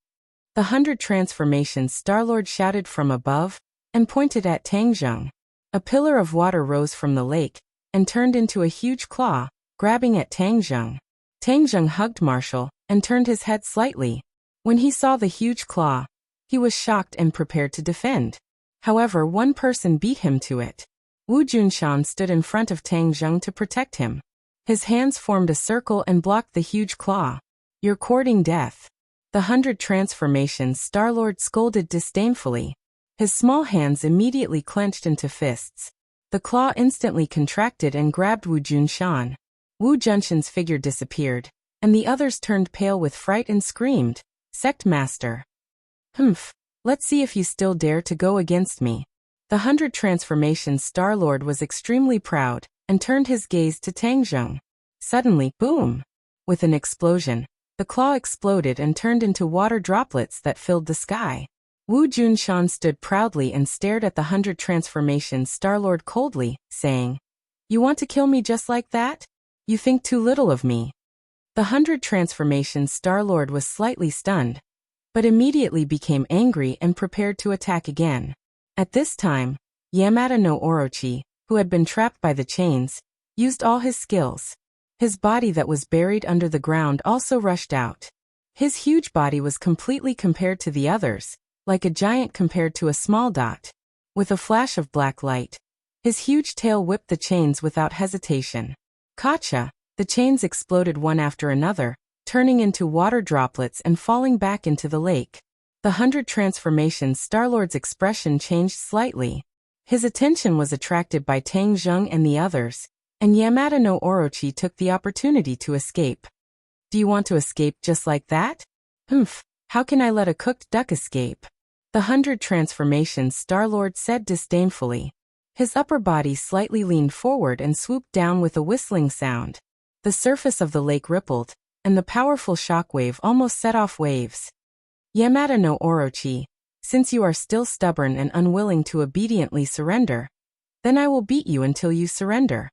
The 100 Transformation Star-Lord shouted from above and pointed at Tang Zheng. A pillar of water rose from the lake and turned into a huge claw, grabbing at Tang Zheng. Tang Zheng hugged Marshall and turned his head slightly. When he saw the huge claw, he was shocked and prepared to defend. However, one person beat him to it. Wu Junshan stood in front of Tang Zheng to protect him. His hands formed a circle and blocked the huge claw. You're courting death. The 100 Transformation Star-Lord scolded disdainfully. His small hands immediately clenched into fists. The claw instantly contracted and grabbed Wu Junshan. Wu Junshan's figure disappeared, and the others turned pale with fright and screamed, "Sect Master! Humph! Let's see if you still dare to go against me." The 100 Transformation Star-Lord was extremely proud and turned his gaze to Tang Zheng. Suddenly, boom! With an explosion, the claw exploded and turned into water droplets that filled the sky. Wu Junshan stood proudly and stared at the 100 Transformation Star-Lord coldly, saying, "You want to kill me just like that? You think too little of me." The 100 Transformation Star-Lord was slightly stunned, but immediately became angry and prepared to attack again. At this time, Yamada no Orochi, who had been trapped by the chains, used all his skills. His body that was buried under the ground also rushed out. His huge body was completely compared to the others, like a giant compared to a small dot. With a flash of black light, his huge tail whipped the chains without hesitation. Gotcha! The chains exploded one after another, turning into water droplets and falling back into the lake. The 100 Transformation Star-Lord's expression changed slightly. His attention was attracted by Tang Zheng and the others, and Yamada no Orochi took the opportunity to escape. "Do you want to escape just like that? Humph, how can I let a cooked duck escape?" The 100 Transformation Star-Lord said disdainfully. His upper body slightly leaned forward and swooped down with a whistling sound. The surface of the lake rippled, and the powerful shockwave almost set off waves. "Yamada no Orochi, since you are still stubborn and unwilling to obediently surrender, then I will beat you until you surrender."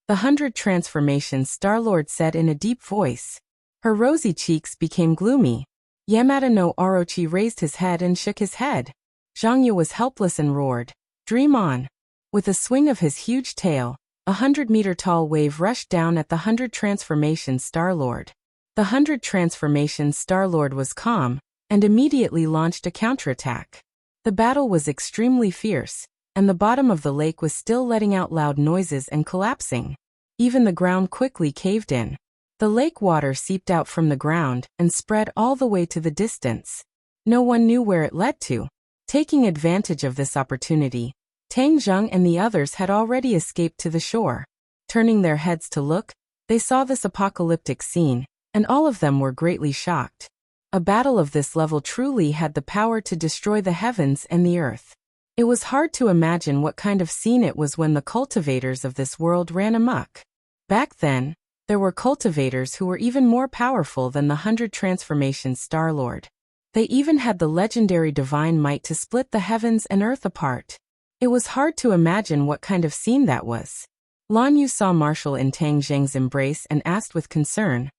The 100 Transformation Star-Lord said in a deep voice. Her rosy cheeks became gloomy. Yamada no Orochi raised his head and shook his head. Zhangyu was helpless and roared, "Dream on!" With a swing of his huge tail, a 100-meter-tall wave rushed down at the 100 Transformation Star-Lord. The 100 Transformation Star-Lord was calm, and immediately launched a counterattack. The battle was extremely fierce, and the bottom of the lake was still letting out loud noises and collapsing. Even the ground quickly caved in. The lake water seeped out from the ground and spread all the way to the distance. No one knew where it led to. Taking advantage of this opportunity, Tang Zheng and the others had already escaped to the shore. Turning their heads to look, they saw this apocalyptic scene, and all of them were greatly shocked. A battle of this level truly had the power to destroy the heavens and the earth. It was hard to imagine what kind of scene it was when the cultivators of this world ran amok. Back then, there were cultivators who were even more powerful than the 100 Transformation Star-Lord. They even had the legendary divine might to split the heavens and earth apart. It was hard to imagine what kind of scene that was. Lan Yu saw Marshall in Tang Zheng's embrace and asked with concern,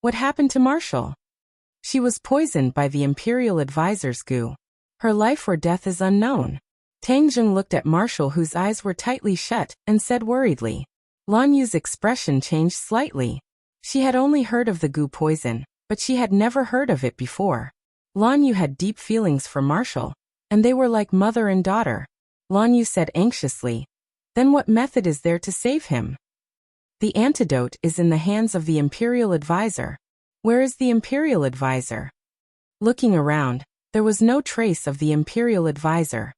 "What happened to Marshall?" "She was poisoned by the Imperial Advisor's goo. Her life or death is unknown." Tang Zheng looked at Marshall, whose eyes were tightly shut, and said worriedly. Lan Yu's expression changed slightly. She had only heard of the goo poison, but she had never heard of it before. Lan Yu had deep feelings for Marshall, and they were like mother and daughter. Lan Yu said anxiously, "Then what method is there to save him?" "The antidote is in the hands of the Imperial Advisor." "Where is the Imperial Advisor?" Looking around, there was no trace of the Imperial Advisor.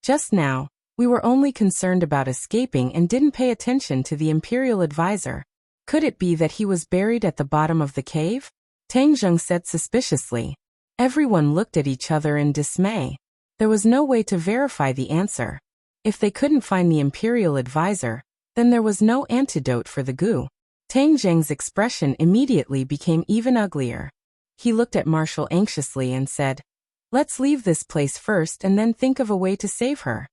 "Just now, we were only concerned about escaping and didn't pay attention to the Imperial Advisor. Could it be that he was buried at the bottom of the cave?" Tang Zheng said suspiciously. Everyone looked at each other in dismay. There was no way to verify the answer. If they couldn't find the Imperial Advisor, then there was no antidote for the goo. Tang Zheng's expression immediately became even uglier. He looked at Marshall anxiously and said, "Let's leave this place first and then think of a way to save her."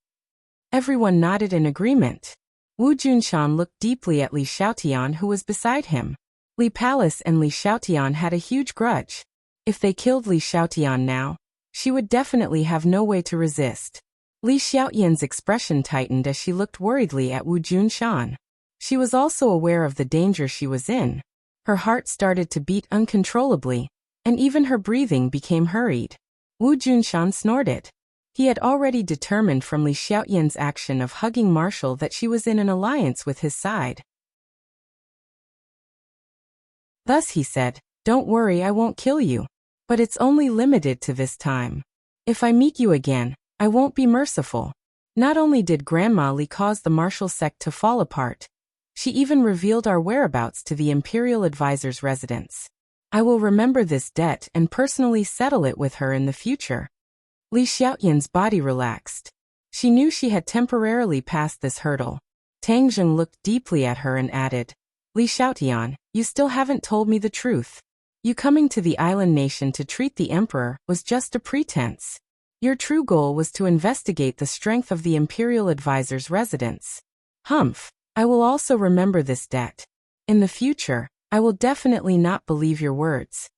Everyone nodded in agreement. Wu Junshan looked deeply at Li Xiaotian, who was beside him. Li Palace and Li Xiaotian had a huge grudge. If they killed Li Xiaotian now, she would definitely have no way to resist. Li Xiaotian's expression tightened as she looked worriedly at Wu Junshan. She was also aware of the danger she was in. Her heart started to beat uncontrollably, and even her breathing became hurried. Wu Junshan snorted. He had already determined from Li Xiaotian's action of hugging Marshall that she was in an alliance with his side. Thus he said, "Don't worry, I won't kill you. But it's only limited to this time. If I meet you again, I won't be merciful." Not only did Grandma Li cause the Marshall sect to fall apart, she even revealed our whereabouts to the Imperial Advisor's residence. I will remember this debt and personally settle it with her in the future. Li Xiaotian's body relaxed. She knew she had temporarily passed this hurdle. Tang Zheng looked deeply at her and added, "Li Xiaotian, you still haven't told me the truth. You coming to the island nation to treat the emperor was just a pretense. Your true goal was to investigate the strength of the Imperial Advisor's residence." "Humph, I will also remember this debt. In the future, I will definitely not believe your words."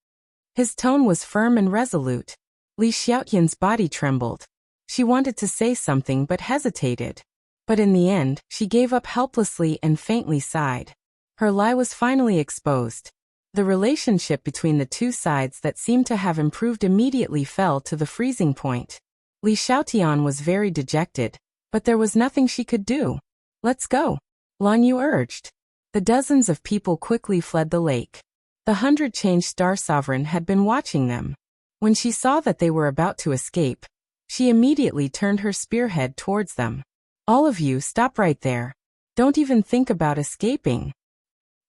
His tone was firm and resolute. Li Xiaotian's body trembled. She wanted to say something but hesitated. But in the end, she gave up helplessly and faintly sighed. Her lie was finally exposed. The relationship between the two sides that seemed to have improved immediately fell to the freezing point. Li Xiaotian was very dejected, but there was nothing she could do. "Let's go," Lan Yu urged. The dozens of people quickly fled the lake. The 100-change Star Sovereign had been watching them. When she saw that they were about to escape, she immediately turned her spearhead towards them. "All of you stop right there. Don't even think about escaping."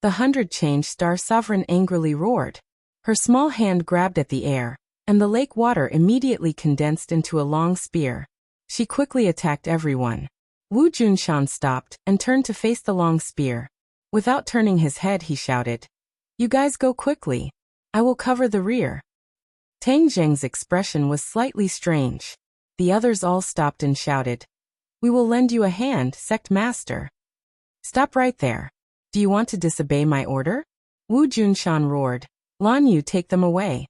The 100-change Star Sovereign angrily roared. Her small hand grabbed at the air, and the lake water immediately condensed into a long spear. She quickly attacked everyone. Wu Junshan stopped and turned to face the long spear. Without turning his head, he shouted, "You guys go quickly. I will cover the rear." Tang Zheng's expression was slightly strange. The others all stopped and shouted, "We will lend you a hand, Sect Master." "Stop right there. Do you want to disobey my order?" Wu Junshan roared. "Lan Yu, take them away."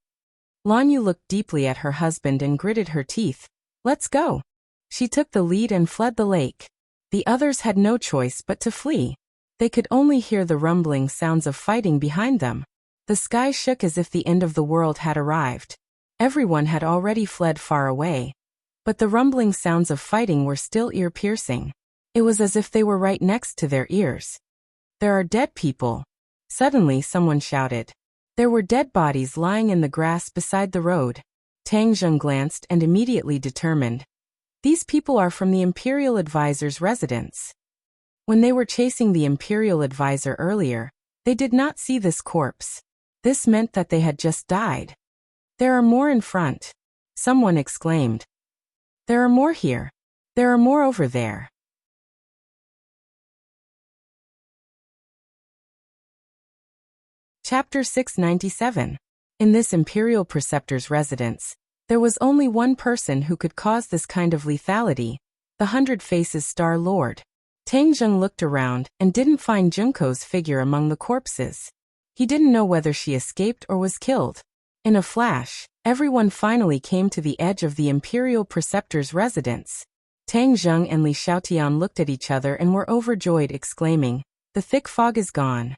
Lan Yu looked deeply at her husband and gritted her teeth. "Let's go." She took the lead and fled the lake. The others had no choice but to flee. They could only hear the rumbling sounds of fighting behind them. The sky shook as if the end of the world had arrived. Everyone had already fled far away. But the rumbling sounds of fighting were still ear-piercing. It was as if they were right next to their ears. "There are dead people." Suddenly someone shouted. There were dead bodies lying in the grass beside the road. Tang Zheng glanced and immediately determined. These people are from the Imperial Advisor's residence. When they were chasing the Imperial Advisor earlier, they did not see this corpse. This meant that they had just died. "There are more in front," someone exclaimed. "There are more here. There are more over there." Chapter 697. In this Imperial Preceptor's residence, there was only one person who could cause this kind of lethality, the 100 Faces Star Lord. Tang Zheng looked around and didn't find Junko's figure among the corpses. He didn't know whether she escaped or was killed. In a flash, everyone finally came to the edge of the Imperial Preceptor's residence. Tang Zheng and Li Xiaotian looked at each other and were overjoyed, exclaiming, "The thick fog is gone."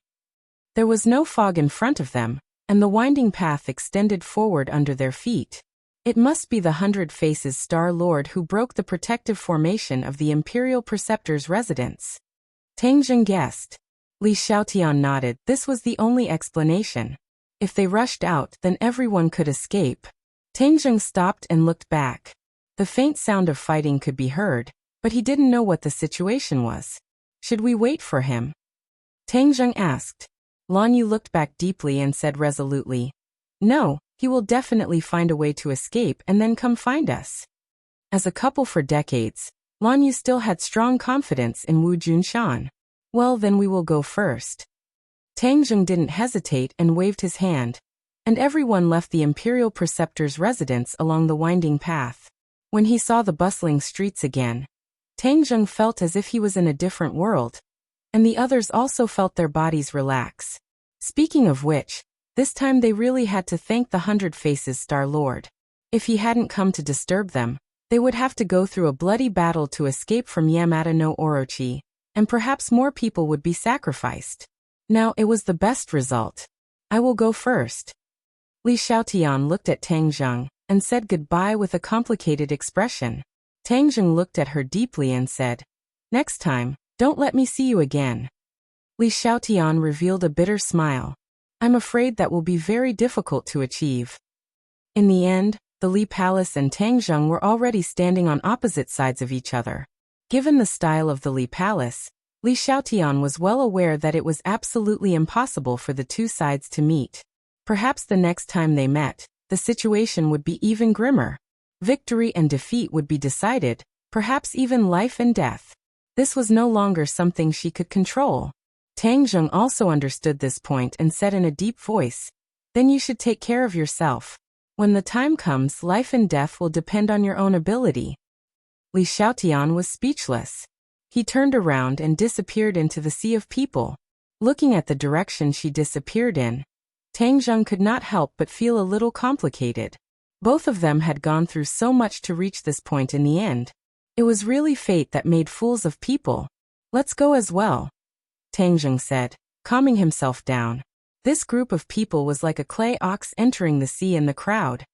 There was no fog in front of them, and the winding path extended forward under their feet. It must be the 100 Faces Star Lord who broke the protective formation of the Imperial Preceptor's residence. Tang Zheng guessed. Li Xiaotian nodded. This was the only explanation. If they rushed out, then everyone could escape. Tang Zheng stopped and looked back. The faint sound of fighting could be heard, but he didn't know what the situation was. "Should we wait for him?" Tang Zheng asked. Lan Yu looked back deeply and said resolutely, "No, he will definitely find a way to escape and then come find us." As a couple for decades, Lan Yu still had strong confidence in Wu Junshan. "Well, then we will go first." Tang Zheng didn't hesitate and waved his hand, and everyone left the Imperial Preceptor's residence along the winding path. When he saw the bustling streets again, Tang Zheng felt as if he was in a different world, and the others also felt their bodies relax. Speaking of which, this time they really had to thank the 100 Faces Star Lord. If he hadn't come to disturb them, they would have to go through a bloody battle to escape from Yamata no Orochi, and perhaps more people would be sacrificed. Now it was the best result. I will go first. Li Xiaotian looked at Tang Zheng and said goodbye with a complicated expression. Tang Zheng looked at her deeply and said, "Next time, don't let me see you again." Li Xiaotian revealed a bitter smile. "I'm afraid that will be very difficult to achieve." In the end, the Li Palace and Tang Zheng were already standing on opposite sides of each other. Given the style of the Li Palace, Li Xiaotian was well aware that it was absolutely impossible for the two sides to meet. Perhaps the next time they met, the situation would be even grimmer. Victory and defeat would be decided, perhaps even life and death. This was no longer something she could control. Tang Zheng also understood this point and said in a deep voice, "Then you should take care of yourself. When the time comes, life and death will depend on your own ability." Li Xiaotian was speechless. He turned around and disappeared into the sea of people. Looking at the direction she disappeared in, Tang Zheng could not help but feel a little complicated. Both of them had gone through so much to reach this point in the end. It was really fate that made fools of people. "Let's go as well," Tang Zheng said, calming himself down. This group of people was like a clay ox entering the sea in the crowd.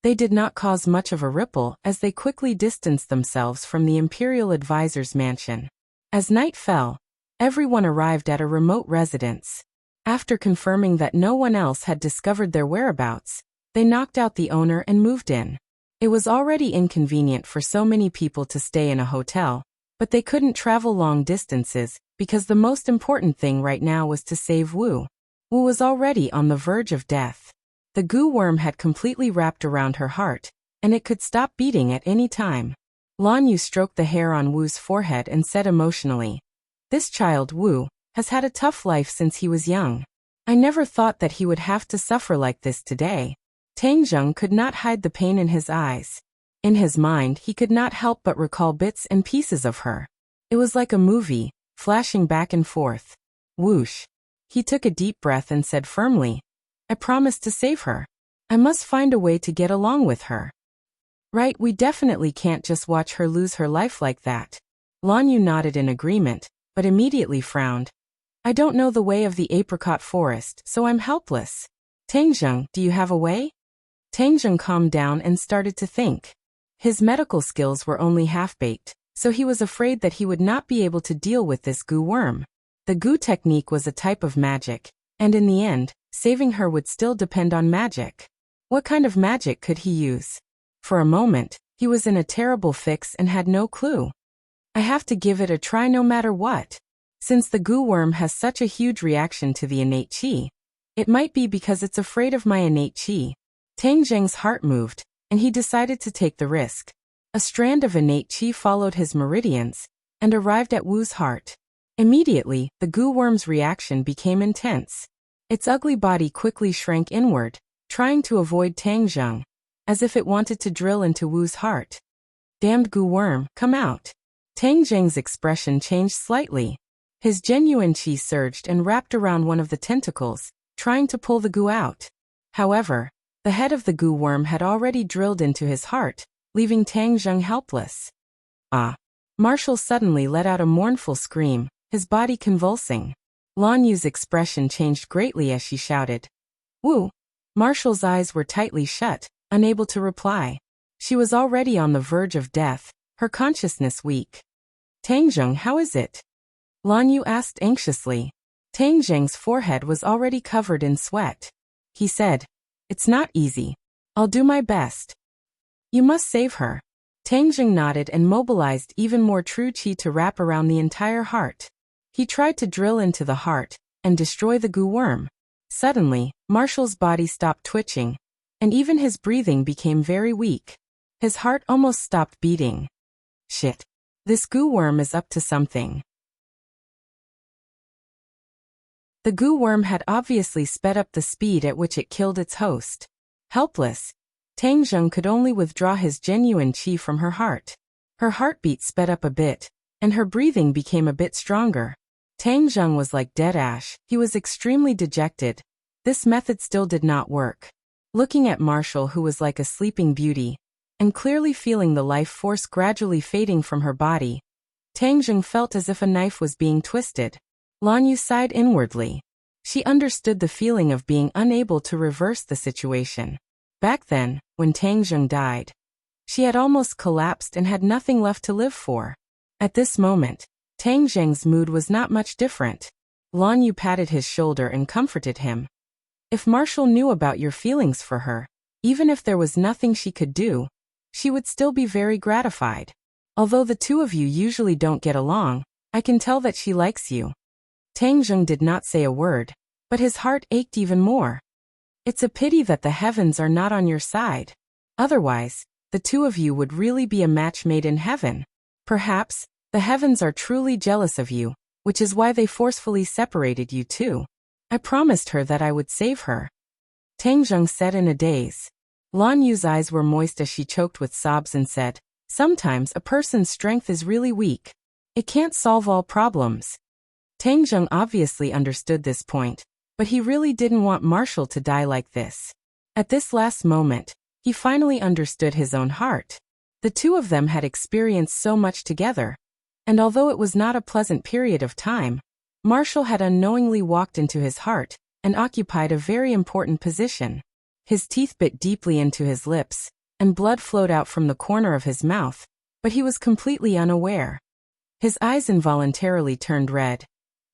They did not cause much of a ripple as they quickly distanced themselves from the imperial advisor's mansion. As night fell, everyone arrived at a remote residence. After confirming that no one else had discovered their whereabouts, they knocked out the owner and moved in. It was already inconvenient for so many people to stay in a hotel, but they couldn't travel long distances because the most important thing right now was to save Wu. Wu was already on the verge of death. The goo worm had completely wrapped around her heart, and it could stop beating at any time. Lan Yu stroked the hair on Wu's forehead and said emotionally, "This child, Wu, has had a tough life since he was young. I never thought that he would have to suffer like this today." Tang Zheng could not hide the pain in his eyes. In his mind, he could not help but recall bits and pieces of her. It was like a movie, flashing back and forth. Whoosh. He took a deep breath and said firmly, "I promised to save her. I must find a way to get along with her. Right, we definitely can't just watch her lose her life like that." Lan Yu nodded in agreement, but immediately frowned. "I don't know the way of the apricot forest, so I'm helpless. Tang Zheng, do you have a way?" Tang Zheng calmed down and started to think. His medical skills were only half-baked, so he was afraid that he would not be able to deal with this goo worm. The goo technique was a type of magic, and in the end, saving her would still depend on magic. What kind of magic could he use? For a moment, he was in a terrible fix and had no clue. "I have to give it a try no matter what. Since the goo worm has such a huge reaction to the innate qi, it might be because it's afraid of my innate qi." Tang Zheng's heart moved, and he decided to take the risk. A strand of innate qi followed his meridians and arrived at Wu's heart. Immediately, the goo worm's reaction became intense. Its ugly body quickly shrank inward, trying to avoid Tang Zheng, as if it wanted to drill into Wu's heart. "Damned goo worm, come out." Tang Zheng's expression changed slightly. His genuine qi surged and wrapped around one of the tentacles, trying to pull the goo out. However, the head of the goo worm had already drilled into his heart, leaving Tang Zheng helpless. "Ah!" Marshall suddenly let out a mournful scream, his body convulsing. Lan Yu's expression changed greatly as she shouted, "Wu!" Marshall's eyes were tightly shut, unable to reply. She was already on the verge of death, her consciousness weak. "Tang Zheng, how is it?" Lan Yu asked anxiously. Tang Zheng's forehead was already covered in sweat. He said, "It's not easy. I'll do my best." "You must save her." Tang Zheng nodded and mobilized even more true qi to wrap around the entire heart. He tried to drill into the heart and destroy the goo worm. Suddenly, Marshall's body stopped twitching, and even his breathing became very weak. His heart almost stopped beating. Shit. This goo worm is up to something. The goo worm had obviously sped up the speed at which it killed its host. Helpless, Tang Zheng could only withdraw his genuine qi from her heart. Her heartbeat sped up a bit, and her breathing became a bit stronger. Tang Zheng was like dead ash. He was extremely dejected. This method still did not work. Looking at Marshall, who was like a sleeping beauty, and clearly feeling the life force gradually fading from her body, Tang Zheng felt as if a knife was being twisted. Lan Yu sighed inwardly. She understood the feeling of being unable to reverse the situation. Back then, when Tang Zheng died, she had almost collapsed and had nothing left to live for. At this moment, Tang Zheng's mood was not much different. Lan Yu patted his shoulder and comforted him. If Marshall knew about your feelings for her, even if there was nothing she could do, she would still be very gratified. Although the two of you usually don't get along, I can tell that she likes you. Tang Zheng did not say a word, but his heart ached even more. It's a pity that the heavens are not on your side. Otherwise, the two of you would really be a match made in heaven. Perhaps, the heavens are truly jealous of you, which is why they forcefully separated you two. I promised her that I would save her. Tang Zheng said in a daze. Lan Yu's eyes were moist as she choked with sobs and said, sometimes a person's strength is really weak. It can't solve all problems. Tang Zheng obviously understood this point, but he really didn't want Marshall to die like this. At this last moment, he finally understood his own heart. The two of them had experienced so much together, and although it was not a pleasant period of time, Marshall had unknowingly walked into his heart and occupied a very important position. His teeth bit deeply into his lips, and blood flowed out from the corner of his mouth, but he was completely unaware. His eyes involuntarily turned red,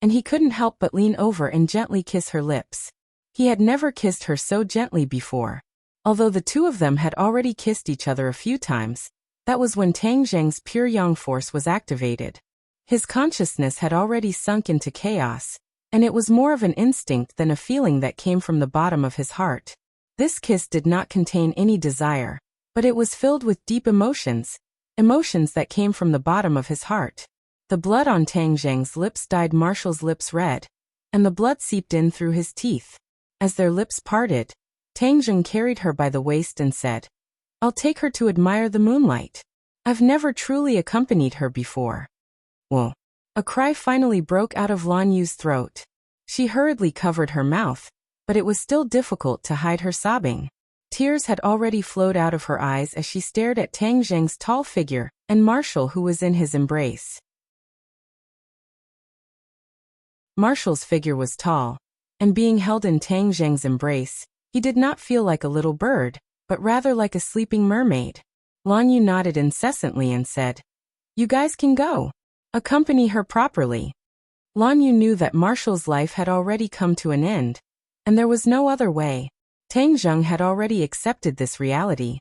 and he couldn't help but lean over and gently kiss her lips. He had never kissed her so gently before. Although the two of them had already kissed each other a few times, that was when Tang Zheng's pure yang force was activated. His consciousness had already sunk into chaos, and it was more of an instinct than a feeling that came from the bottom of his heart. This kiss did not contain any desire, but it was filled with deep emotions, emotions that came from the bottom of his heart. The blood on Tang Zheng's lips dyed Marshall's lips red, and the blood seeped in through his teeth. As their lips parted, Tang Zheng carried her by the waist and said, I'll take her to admire the moonlight. I've never truly accompanied her before. Well, a cry finally broke out of Lan Yu's throat. She hurriedly covered her mouth, but it was still difficult to hide her sobbing. Tears had already flowed out of her eyes as she stared at Tang Zheng's tall figure and Marshall, who was in his embrace. Marshall's figure was tall, and being held in Tang Zheng's embrace, he did not feel like a little bird, but rather like a sleeping mermaid. Lan Yu nodded incessantly and said, You guys can go. Accompany her properly. Lan Yu knew that Marshall's life had already come to an end, and there was no other way. Tang Zheng had already accepted this reality,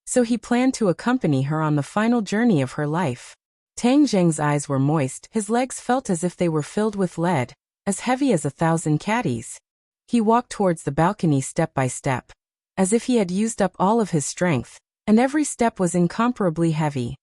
so he planned to accompany her on the final journey of her life. Tang Zheng's eyes were moist, his legs felt as if they were filled with lead, as heavy as 1,000 caddies. He walked towards the balcony step by step, as if he had used up all of his strength, and every step was incomparably heavy.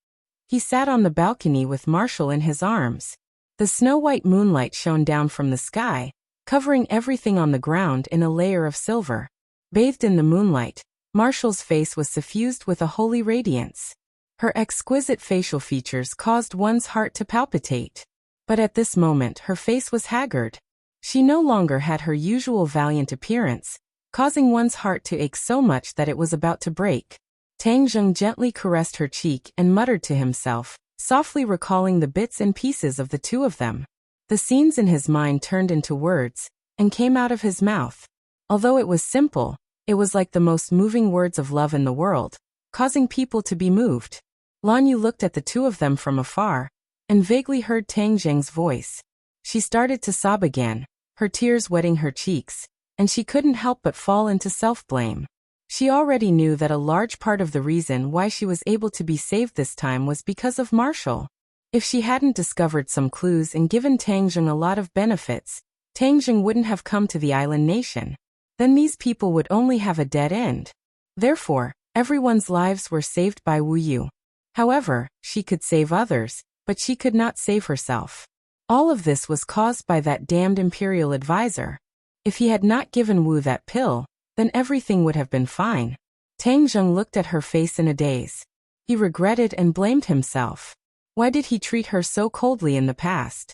He sat on the balcony with Marshall in his arms. The snow-white moonlight shone down from the sky, covering everything on the ground in a layer of silver. Bathed in the moonlight, Marshall's face was suffused with a holy radiance. Her exquisite facial features caused one's heart to palpitate. But at this moment her face was haggard. She no longer had her usual valiant appearance, causing one's heart to ache so much that it was about to break. Tang Zheng gently caressed her cheek and muttered to himself, softly recalling the bits and pieces of the two of them. The scenes in his mind turned into words, and came out of his mouth. Although it was simple, it was like the most moving words of love in the world, causing people to be moved. Lan Yu looked at the two of them from afar, and vaguely heard Tang Zheng's voice. She started to sob again, her tears wetting her cheeks, and she couldn't help but fall into self-blame. She already knew that a large part of the reason why she was able to be saved this time was because of Marshall. If she hadn't discovered some clues and given Tang Zheng a lot of benefits, Tang Zheng wouldn't have come to the island nation. Then these people would only have a dead end. Therefore, everyone's lives were saved by Wu Yu. However, she could save others, but she could not save herself. All of this was caused by that damned imperial advisor. If he had not given Wu that pill, then everything would have been fine. Tang Zheng looked at her face in a daze. He regretted and blamed himself. Why did he treat her so coldly in the past?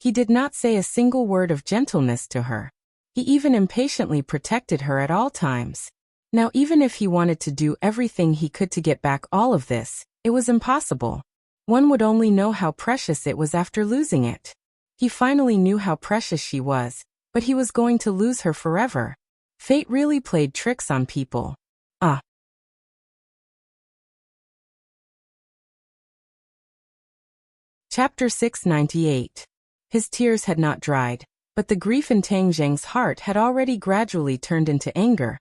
He did not say a single word of gentleness to her. He even impatiently protected her at all times. Now even if he wanted to do everything he could to get back all of this, it was impossible. One would only know how precious it was after losing it. He finally knew how precious she was, but he was going to lose her forever. Fate really played tricks on people. Chapter 698. His tears had not dried, but the grief in Tang Zheng's heart had already gradually turned into anger,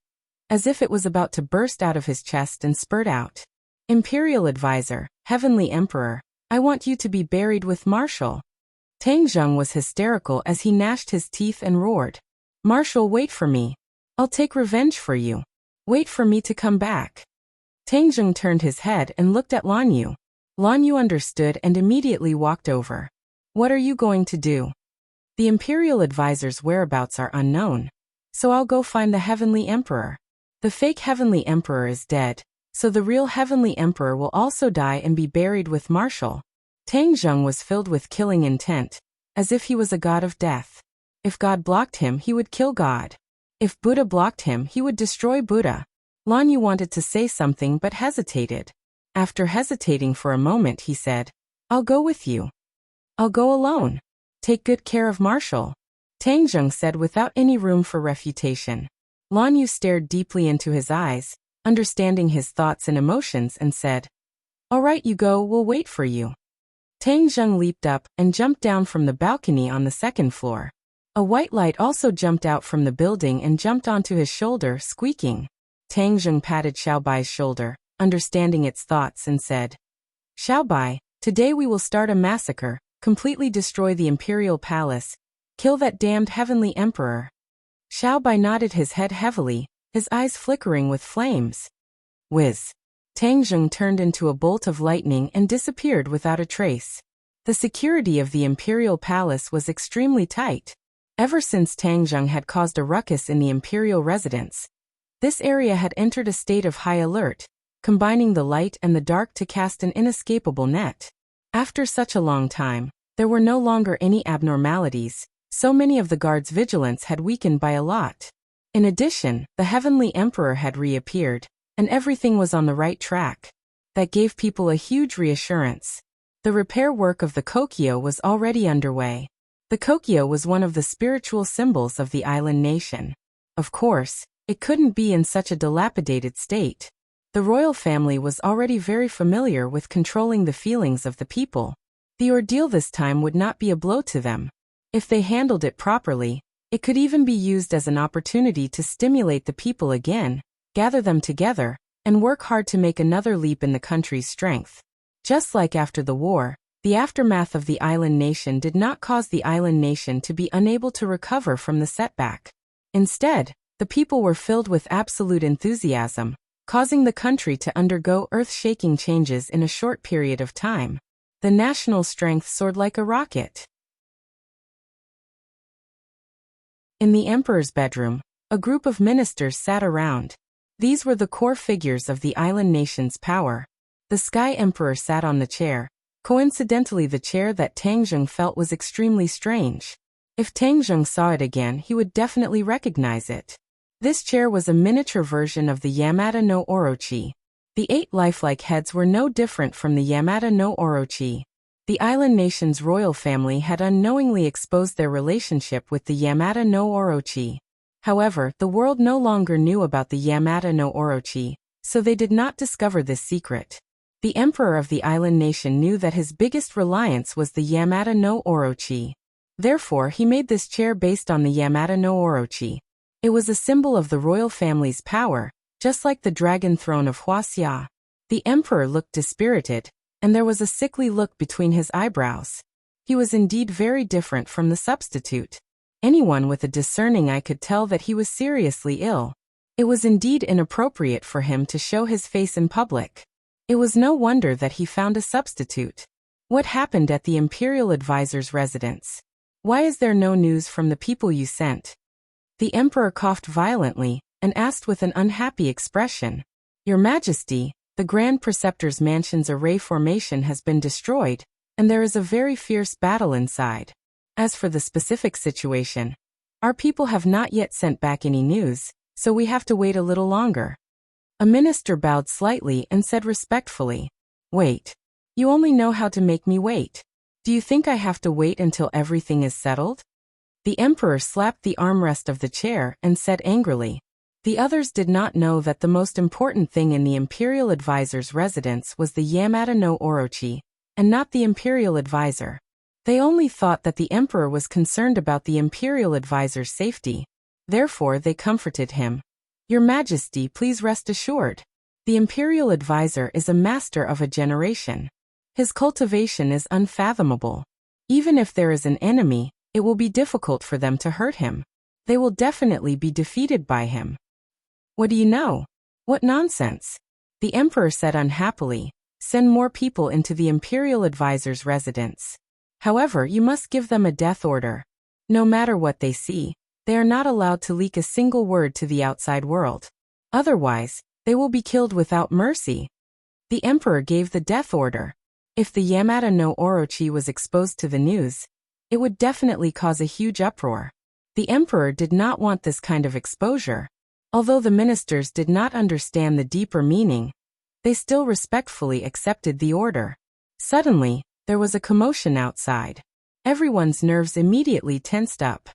as if it was about to burst out of his chest and spurt out. Imperial Advisor, Heavenly Emperor, I want you to be buried with Marshal. Tang Zheng was hysterical as he gnashed his teeth and roared. Marshal, wait for me. I'll take revenge for you. Wait for me to come back. Tang Zheng turned his head and looked at Lan Yu. Lan Yu understood and immediately walked over. What are you going to do? The Imperial Advisor's whereabouts are unknown, so I'll go find the Heavenly Emperor. The fake Heavenly Emperor is dead, so the real Heavenly Emperor will also die and be buried with Marshal. Tang Zheng was filled with killing intent, as if he was a god of death. If God blocked him, he would kill God. If Buddha blocked him, he would destroy Buddha. Lan Yu wanted to say something but hesitated. After hesitating for a moment, he said, I'll go with you. I'll go alone. Take good care of Marshal. Tang Zheng said without any room for refutation. Lan Yu stared deeply into his eyes, understanding his thoughts and emotions, and said, All right, you go, we'll wait for you. Tang Zheng leaped up and jumped down from the balcony on the second floor. A white light also jumped out from the building and jumped onto his shoulder, squeaking. Tang Zheng patted Xiaobai's shoulder, understanding its thoughts, and said, Xiaobai, today we will start a massacre, completely destroy the Imperial Palace, kill that damned Heavenly Emperor. Xiaobai nodded his head heavily, his eyes flickering with flames. Whiz. Tang Zheng turned into a bolt of lightning and disappeared without a trace. The security of the Imperial Palace was extremely tight. Ever since Tang Zheng had caused a ruckus in the Imperial residence, this area had entered a state of high alert, combining the light and the dark to cast an inescapable net. After such a long time, there were no longer any abnormalities, so many of the guards' vigilance had weakened by a lot. In addition, the Heavenly Emperor had reappeared, and everything was on the right track. That gave people a huge reassurance. The repair work of the Kokyo was already underway. The Kokyo was one of the spiritual symbols of the island nation. Of course, it couldn't be in such a dilapidated state. The royal family was already very familiar with controlling the feelings of the people. The ordeal this time would not be a blow to them. If they handled it properly, it could even be used as an opportunity to stimulate the people again, gather them together, and work hard to make another leap in the country's strength. Just like after the war, the aftermath of the island nation did not cause the island nation to be unable to recover from the setback. Instead, the people were filled with absolute enthusiasm, causing the country to undergo earth-shaking changes in a short period of time. The national strength soared like a rocket. In the emperor's bedroom, a group of ministers sat around. These were the core figures of the island nation's power. The Sky Emperor sat on the chair, coincidentally the chair that Tang Zheng felt was extremely strange. If Tang Zheng saw it again, he would definitely recognize it. This chair was a miniature version of the Yamada no Orochi. The 8 lifelike heads were no different from the Yamada no Orochi. The island nation's royal family had unknowingly exposed their relationship with the Yamada no Orochi. However, the world no longer knew about the Yamada no Orochi, so they did not discover this secret. The emperor of the island nation knew that his biggest reliance was the Yamada no Orochi. Therefore, he made this chair based on the Yamada no Orochi. It was a symbol of the royal family's power, just like the dragon throne of Wuxia. The emperor looked dispirited, and there was a sickly look between his eyebrows. He was indeed very different from the substitute. Anyone with a discerning eye could tell that he was seriously ill. It was indeed inappropriate for him to show his face in public. It was no wonder that he found a substitute. What happened at the Imperial Advisor's residence? Why is there no news from the people you sent? The emperor coughed violently and asked with an unhappy expression. Your Majesty, the Grand Preceptor's mansion's array formation has been destroyed, and there is a very fierce battle inside. As for the specific situation, our people have not yet sent back any news, so we have to wait a little longer. A minister bowed slightly and said respectfully, "Wait. You only know how to make me wait. Do you think I have to wait until everything is settled?" The emperor slapped the armrest of the chair and said angrily. The others did not know that the most important thing in the imperial advisor's residence was the Yamada no Orochi, and not the imperial advisor. They only thought that the emperor was concerned about the imperial advisor's safety. Therefore they comforted him. "Your Majesty, please rest assured. The imperial advisor is a master of a generation. His cultivation is unfathomable. Even if there is an enemy, it will be difficult for them to hurt him. They will definitely be defeated by him." "What do you know? What nonsense!" The emperor said unhappily. "Send more people into the imperial advisor's residence. However, you must give them a death order. No matter what they see, they are not allowed to leak a single word to the outside world. Otherwise, they will be killed without mercy." The emperor gave the death order. If the Yamada no Orochi was exposed to the news, it would definitely cause a huge uproar. The emperor did not want this kind of exposure. Although the ministers did not understand the deeper meaning, they still respectfully accepted the order. Suddenly, there was a commotion outside. Everyone's nerves immediately tensed up.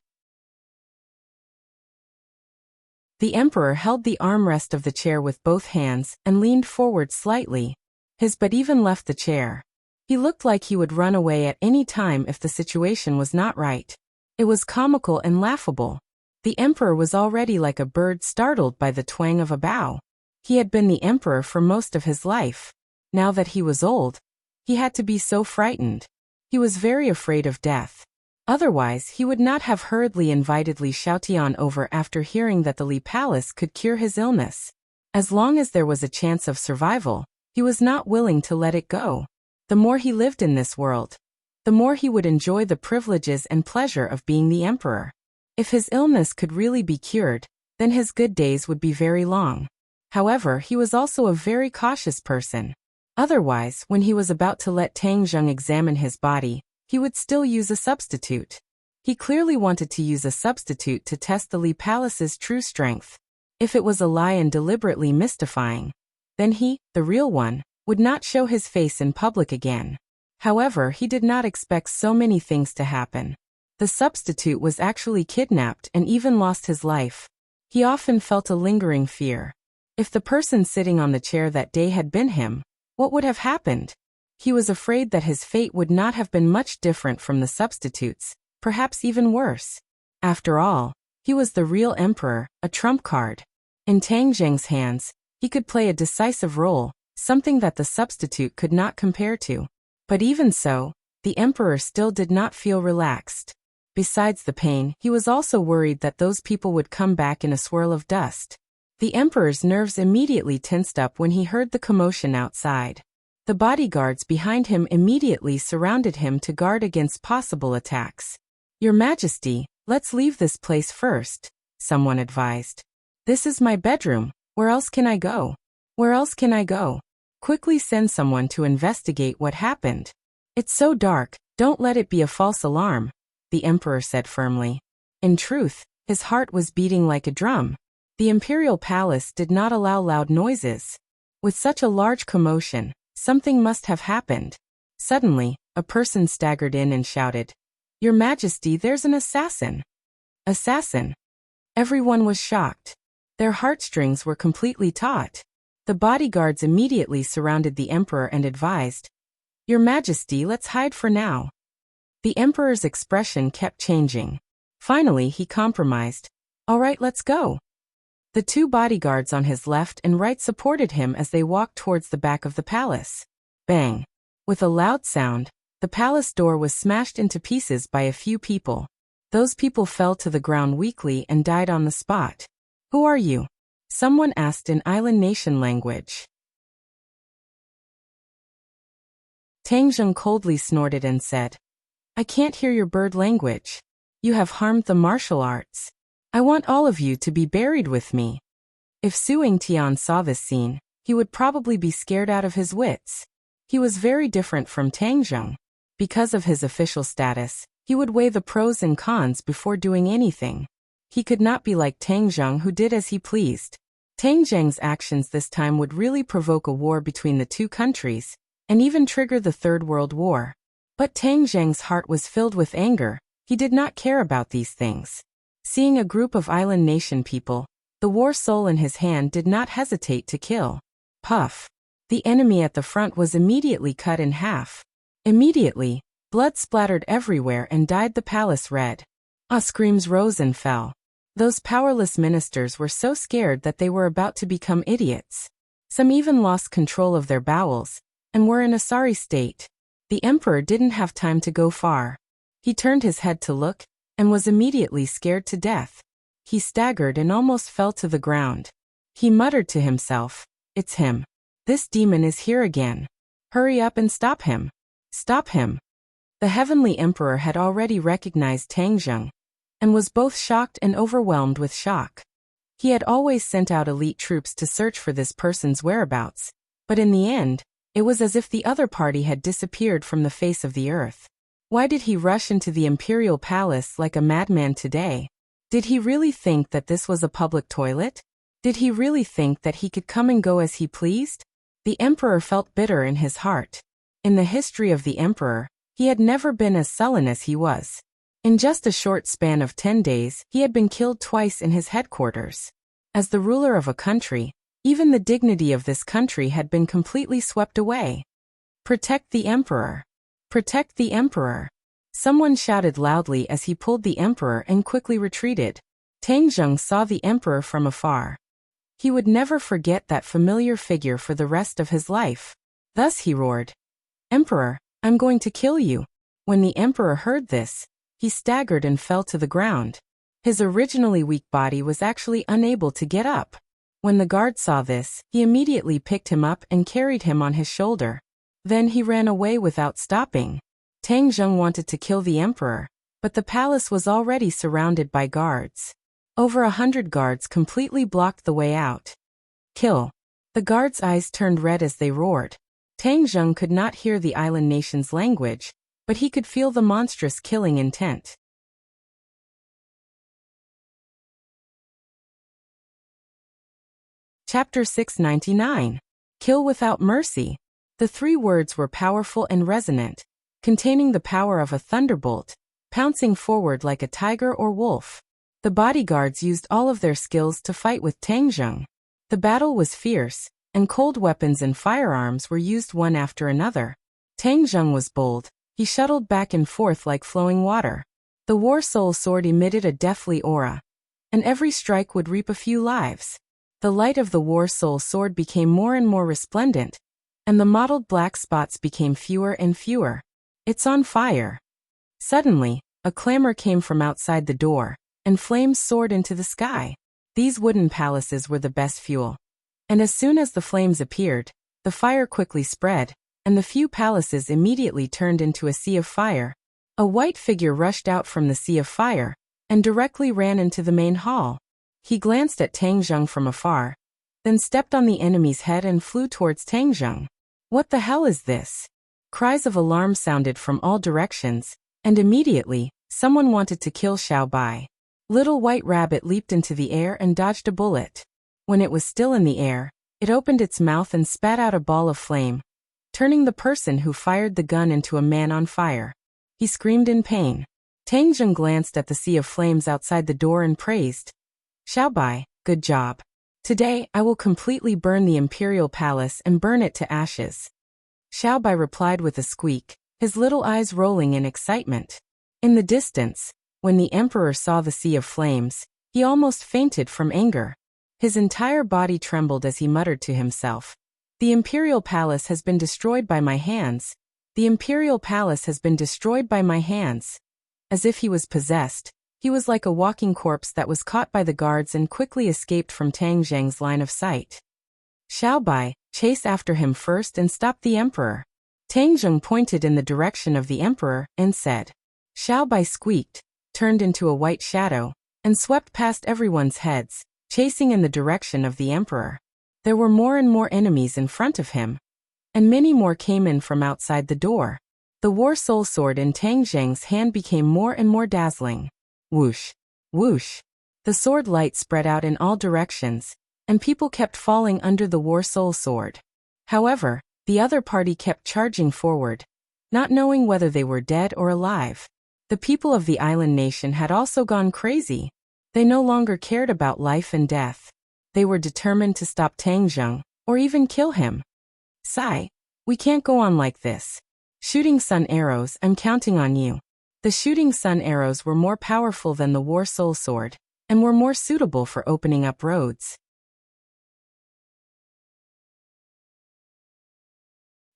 The emperor held the armrest of the chair with both hands and leaned forward slightly. His butt even left the chair. He looked like he would run away at any time if the situation was not right. It was comical and laughable. The emperor was already like a bird startled by the twang of a bow. He had been the emperor for most of his life. Now that he was old, he had to be so frightened. He was very afraid of death. Otherwise, he would not have hurriedly invited Li Xiaotian over after hearing that the Li Palace could cure his illness. As long as there was a chance of survival, he was not willing to let it go. The more he lived in this world, the more he would enjoy the privileges and pleasure of being the emperor. If his illness could really be cured, then his good days would be very long. However, he was also a very cautious person. Otherwise, when he was about to let Tang Zheng examine his body, he would still use a substitute. He clearly wanted to use a substitute to test the Li Palace's true strength. If it was a lie and deliberately mystifying, then he, the real one, would not show his face in public again. However, he did not expect so many things to happen. The substitute was actually kidnapped and even lost his life. He often felt a lingering fear. If the person sitting on the chair that day had been him, what would have happened? He was afraid that his fate would not have been much different from the substitutes, perhaps even worse. After all, he was the real emperor, a trump card. In Tang Zheng's hands, he could play a decisive role, something that the substitute could not compare to. But even so, the emperor still did not feel relaxed. Besides the pain, he was also worried that those people would come back in a swirl of dust. The emperor's nerves immediately tensed up when he heard the commotion outside. The bodyguards behind him immediately surrounded him to guard against possible attacks. "Your Majesty, let's leave this place first," someone advised. "This is my bedroom. Where else can I go? Where else can I go? Quickly send someone to investigate what happened. It's so dark, don't let it be a false alarm," the emperor said firmly. In truth, his heart was beating like a drum. The imperial palace did not allow loud noises. With such a large commotion, something must have happened. Suddenly, a person staggered in and shouted, "Your Majesty, there's an assassin!" Assassin? Everyone was shocked. Their heartstrings were completely taut. The bodyguards immediately surrounded the emperor and advised, "Your Majesty, let's hide for now." The emperor's expression kept changing. Finally, he compromised. "All right, let's go." The two bodyguards on his left and right supported him as they walked towards the back of the palace. Bang! With a loud sound, the palace door was smashed into pieces by a few people. Those people fell to the ground weakly and died on the spot. "Who are you?" someone asked in island nation language. Tang Zheng coldly snorted and said, "I can't hear your bird language. You have harmed the martial arts. I want all of you to be buried with me." If Su Yingtian saw this scene, he would probably be scared out of his wits. He was very different from Tang Zheng. Because of his official status, he would weigh the pros and cons before doing anything. He could not be like Tang Zheng, who did as he pleased. Tang Zheng's actions this time would really provoke a war between the two countries, and even trigger the Third World War. But Tang Zheng's heart was filled with anger. He did not care about these things. Seeing a group of island nation people, the war soul in his hand did not hesitate to kill. Puff. The enemy at the front was immediately cut in half. Immediately, blood splattered everywhere and dyed the palace red. Screams rose and fell. Those powerless ministers were so scared that they were about to become idiots. Some even lost control of their bowels, and were in a sorry state. The emperor didn't have time to go far. He turned his head to look, and was immediately scared to death. He staggered and almost fell to the ground. He muttered to himself, "It's him. This demon is here again. Hurry up and stop him. Stop him." The heavenly emperor had already recognized Tang Zheng, and was both shocked and overwhelmed with shock. He had always sent out elite troops to search for this person's whereabouts, but in the end, it was as if the other party had disappeared from the face of the earth. Why did he rush into the imperial palace like a madman today? Did he really think that this was a public toilet? Did he really think that he could come and go as he pleased? The emperor felt bitter in his heart. In the history of the emperor, he had never been as sullen as he was. In just a short span of 10 days, he had been killed twice in his headquarters. As the ruler of a country, even the dignity of this country had been completely swept away. Protect the emperor. Protect the emperor. Someone shouted loudly as he pulled the emperor and quickly retreated. Tang Zheng saw the emperor from afar. He would never forget that familiar figure for the rest of his life. Thus he roared, "Emperor, I'm going to kill you." When the emperor heard this, he staggered and fell to the ground. His originally weak body was actually unable to get up. When the guard saw this, he immediately picked him up and carried him on his shoulder. Then he ran away without stopping. Tang Zheng wanted to kill the emperor, but the palace was already surrounded by guards. Over 100 guards completely blocked the way out. Kill. The guards' eyes turned red as they roared. Tang Zheng could not hear the island nation's language, but he could feel the monstrous killing intent. Chapter 699. Kill without mercy. The 3 words were powerful and resonant, containing the power of a thunderbolt, pouncing forward like a tiger or wolf. The bodyguards used all of their skills to fight with Tang Zheng. The battle was fierce, and cold weapons and firearms were used one after another. Tang Zheng was bold. He shuttled back and forth like flowing water. The War Soul sword emitted a deathly aura, and every strike would reap a few lives. The light of the War Soul sword became more and more resplendent, and the mottled black spots became fewer and fewer. "It's on fire." Suddenly, a clamor came from outside the door, and flames soared into the sky. These wooden palaces were the best fuel. And as soon as the flames appeared, the fire quickly spread, and the few palaces immediately turned into a sea of fire. A white figure rushed out from the sea of fire, and directly ran into the main hall. He glanced at Tang Zheng from afar, then stepped on the enemy's head and flew towards Tang Zheng. "What the hell is this?" Cries of alarm sounded from all directions, and immediately, someone wanted to kill Xiao Bai. Little White Rabbit leaped into the air and dodged a bullet. When it was still in the air, it opened its mouth and spat out a ball of flame, turning the person who fired the gun into a man on fire. He screamed in pain. Tang Zheng glanced at the sea of flames outside the door and praised, "Xiao Bai, good job. Today, I will completely burn the imperial palace and burn it to ashes." Xiao Bai replied with a squeak, his little eyes rolling in excitement. In the distance, when the emperor saw the sea of flames, he almost fainted from anger. His entire body trembled as he muttered to himself, "The imperial palace has been destroyed by my hands. The imperial palace has been destroyed by my hands." As if he was possessed, he was like a walking corpse that was caught by the guards and quickly escaped from Tang Zheng's line of sight. Xiao Bai, chase after him first and stop the emperor. Tang Zheng pointed in the direction of the emperor and said. Xiao Bai squeaked, turned into a white shadow, and swept past everyone's heads, chasing in the direction of the emperor. There were more and more enemies in front of him, and many more came in from outside the door. The War Soul Sword in Tang Zheng's hand became more and more dazzling. Whoosh! Whoosh! The sword light spread out in all directions, and people kept falling under the War Soul Sword. However, the other party kept charging forward, not knowing whether they were dead or alive. The people of the island nation had also gone crazy. They no longer cared about life and death. They were determined to stop Tang Zheng, or even kill him. Sigh, we can't go on like this. Shooting sun arrows, I'm counting on you. The shooting sun arrows were more powerful than the War Soul Sword, and were more suitable for opening up roads.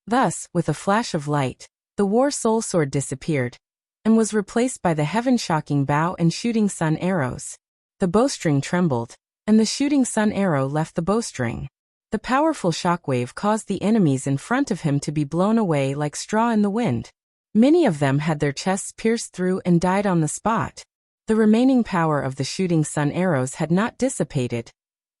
Thus, with a flash of light, the War Soul Sword disappeared, and was replaced by the heaven-shocking bow and shooting sun arrows. The bowstring trembled, and the shooting sun arrow left the bowstring. The powerful shockwave caused the enemies in front of him to be blown away like straw in the wind. Many of them had their chests pierced through and died on the spot. The remaining power of the shooting sun arrows had not dissipated,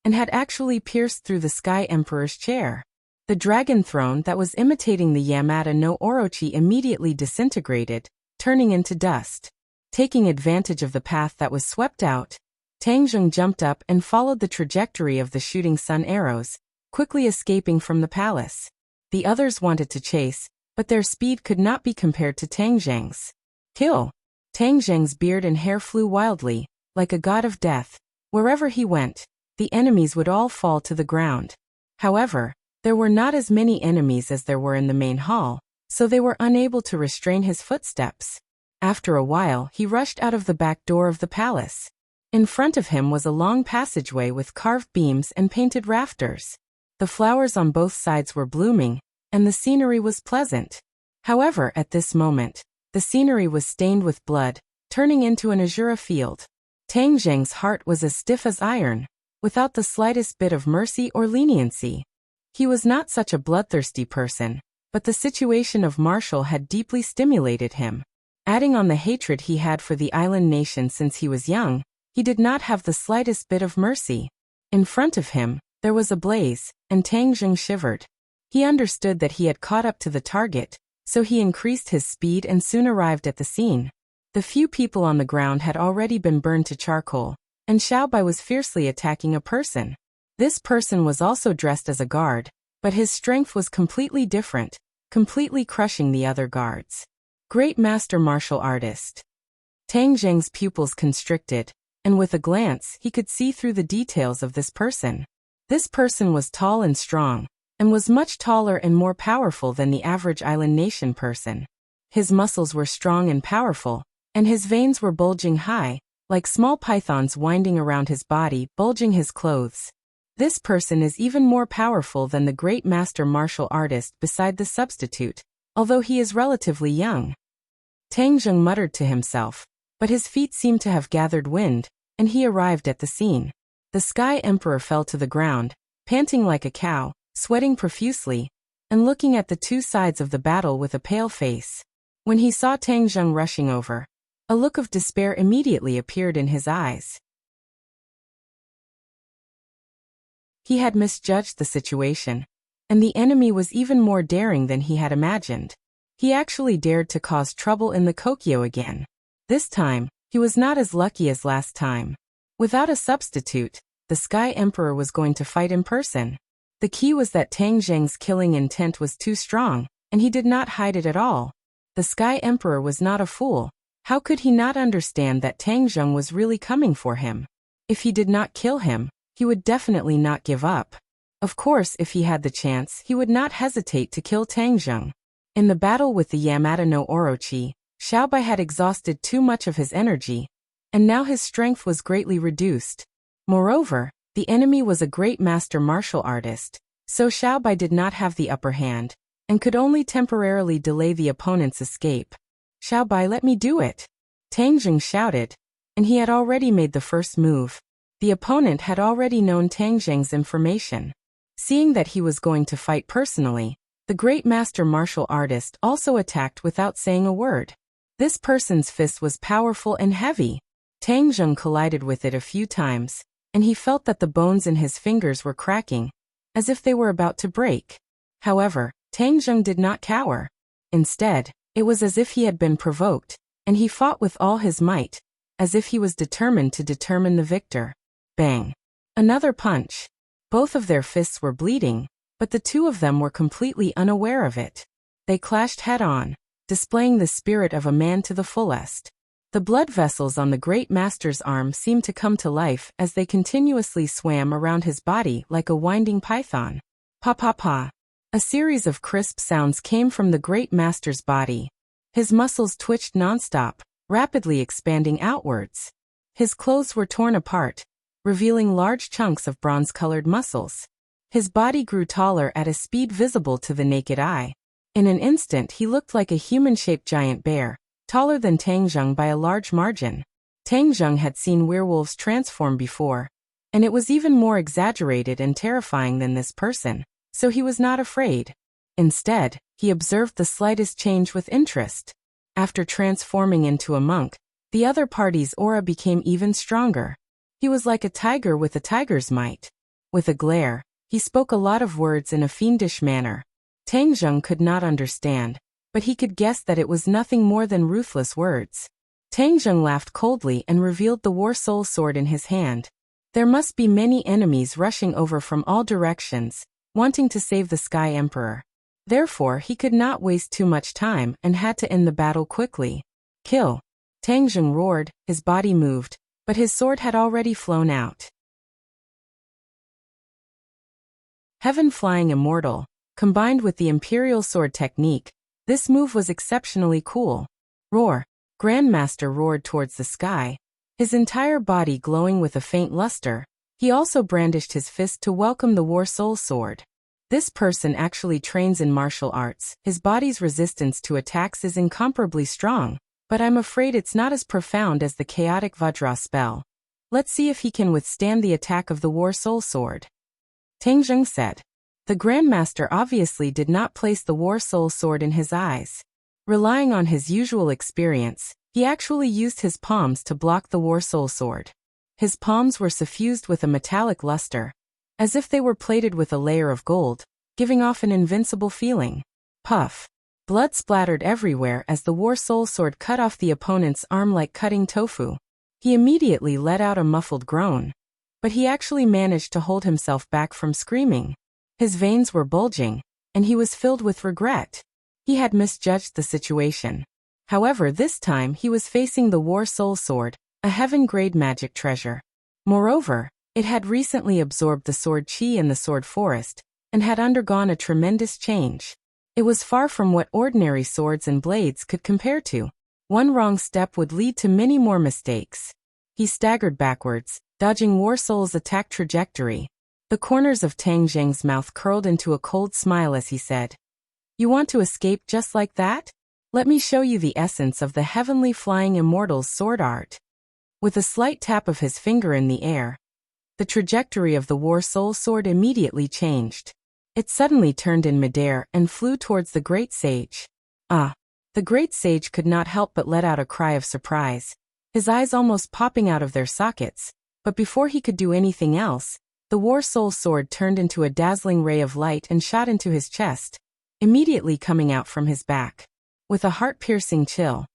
and had actually pierced through the Sky Emperor's chair. The dragon throne that was imitating the Yamata no Orochi immediately disintegrated, turning into dust. Taking advantage of the path that was swept out, Tang Zheng jumped up and followed the trajectory of the shooting sun arrows, quickly escaping from the palace. The others wanted to chase, but their speed could not be compared to Tang Zheng's. Kill! Tang Zheng's beard and hair flew wildly, like a god of death. Wherever he went, the enemies would all fall to the ground. However, there were not as many enemies as there were in the main hall, so they were unable to restrain his footsteps. After a while, he rushed out of the back door of the palace. In front of him was a long passageway with carved beams and painted rafters. The flowers on both sides were blooming, and the scenery was pleasant. However, at this moment, the scenery was stained with blood, turning into an azure field. Tang Zheng's heart was as stiff as iron, without the slightest bit of mercy or leniency. He was not such a bloodthirsty person, but the situation of Marshall had deeply stimulated him. Adding on the hatred he had for the island nation since he was young, he did not have the slightest bit of mercy. In front of him, there was a blaze, and Tang Zheng shivered. He understood that he had caught up to the target, so he increased his speed and soon arrived at the scene. The few people on the ground had already been burned to charcoal, and Xiaobai was fiercely attacking a person. This person was also dressed as a guard, but his strength was completely different, completely crushing the other guards. Great Master Martial Artist. Tang Zheng's pupils constricted, and with a glance he could see through the details of this person. This person was tall and strong, and was much taller and more powerful than the average island nation person. His muscles were strong and powerful, and his veins were bulging high, like small pythons winding around his body, bulging his clothes. This person is even more powerful than the great master martial artist beside the substitute, although he is relatively young. Tang Zheng muttered to himself, but his feet seemed to have gathered wind, and he arrived at the scene. The Sky Emperor fell to the ground, panting like a cow, sweating profusely, and looking at the two sides of the battle with a pale face. When he saw Tang Zheng rushing over, a look of despair immediately appeared in his eyes. He had misjudged the situation, and the enemy was even more daring than he had imagined. He actually dared to cause trouble in the Kokyo again. This time, he was not as lucky as last time. Without a substitute, the Sky Emperor was going to fight in person. The key was that Tang Zheng's killing intent was too strong, and he did not hide it at all. The Sky Emperor was not a fool. How could he not understand that Tang Zheng was really coming for him? If he did not kill him, he would definitely not give up. Of course, if he had the chance, he would not hesitate to kill Tang Zheng. In the battle with the Yamata no Orochi, Xiaobai had exhausted too much of his energy, and now his strength was greatly reduced. Moreover, the enemy was a great master martial artist, so Xiaobai did not have the upper hand, and could only temporarily delay the opponent's escape. "Xiaobai, let me do it!" Tang Zheng shouted, and he had already made the first move. The opponent had already known Tang Zheng's information. Seeing that he was going to fight personally, the great master martial artist also attacked without saying a word. This person's fist was powerful and heavy. Tang Zheng collided with it a few times, and he felt that the bones in his fingers were cracking. as if they were about to break. However, Tang Zheng did not cower. Instead, it was as if he had been provoked, and he fought with all his might, as if he was determined to determine the victor. Bang! Another punch. Both of their fists were bleeding, but the two of them were completely unaware of it. They clashed head-on, displaying the spirit of a man to the fullest. The blood vessels on the great master's arm seemed to come to life as they continuously swam around his body like a winding python. Pa-pa-pa. A series of crisp sounds came from the great master's body. His muscles twitched nonstop, rapidly expanding outwards. His clothes were torn apart, revealing large chunks of bronze-colored muscles. His body grew taller at a speed visible to the naked eye. In an instant he looked like a human-shaped giant bear, taller than Tang Zheng by a large margin. Tang Zheng had seen werewolves transform before, and it was even more exaggerated and terrifying than this person, so he was not afraid. Instead, he observed the slightest change with interest. After transforming into a monk, the other party's aura became even stronger. He was like a tiger with a tiger's might. With a glare, he spoke a lot of words in a fiendish manner. Tang Zheng could not understand, but he could guess that it was nothing more than ruthless words. Tang Zheng laughed coldly and revealed the War Soul sword in his hand. There must be many enemies rushing over from all directions, wanting to save the Sky Emperor. Therefore, he could not waste too much time and had to end the battle quickly. Kill! Tang Zheng roared, his body moved, but his sword had already flown out. Heaven Flying Immortal. Combined with the Imperial Sword technique, this move was exceptionally cool. Roar! Grandmaster roared towards the sky, his entire body glowing with a faint luster. He also brandished his fist to welcome the War Soul sword. This person actually trains in martial arts. His body's resistance to attacks is incomparably strong, but I'm afraid it's not as profound as the chaotic Vajra spell. Let's see if he can withstand the attack of the War Soul sword. Tang Zheng said. The Grandmaster obviously did not place the War Soul sword in his eyes. Relying on his usual experience, he actually used his palms to block the War Soul sword. His palms were suffused with a metallic luster, as if they were plated with a layer of gold, giving off an invincible feeling. Puff! Blood splattered everywhere as the War Soul sword cut off the opponent's arm like cutting tofu. He immediately let out a muffled groan, but he actually managed to hold himself back from screaming. His veins were bulging, and he was filled with regret. He had misjudged the situation. However, this time he was facing the War Soul sword, a heaven-grade magic treasure. Moreover, it had recently absorbed the sword chi in the sword forest, and had undergone a tremendous change. It was far from what ordinary swords and blades could compare to. One wrong step would lead to many more mistakes. He staggered backwards, dodging War Soul's attack trajectory. The corners of Tang Zheng's mouth curled into a cold smile as he said, "You want to escape just like that? Let me show you the essence of the Heavenly Flying Immortal's sword art." With a slight tap of his finger in the air, the trajectory of the War Soul sword immediately changed. It suddenly turned in midair and flew towards the Great Sage. Ah! The Great Sage could not help but let out a cry of surprise, his eyes almost popping out of their sockets, but before he could do anything else, the War Soul sword turned into a dazzling ray of light and shot into his chest, immediately coming out from his back. With a heart-piercing chill,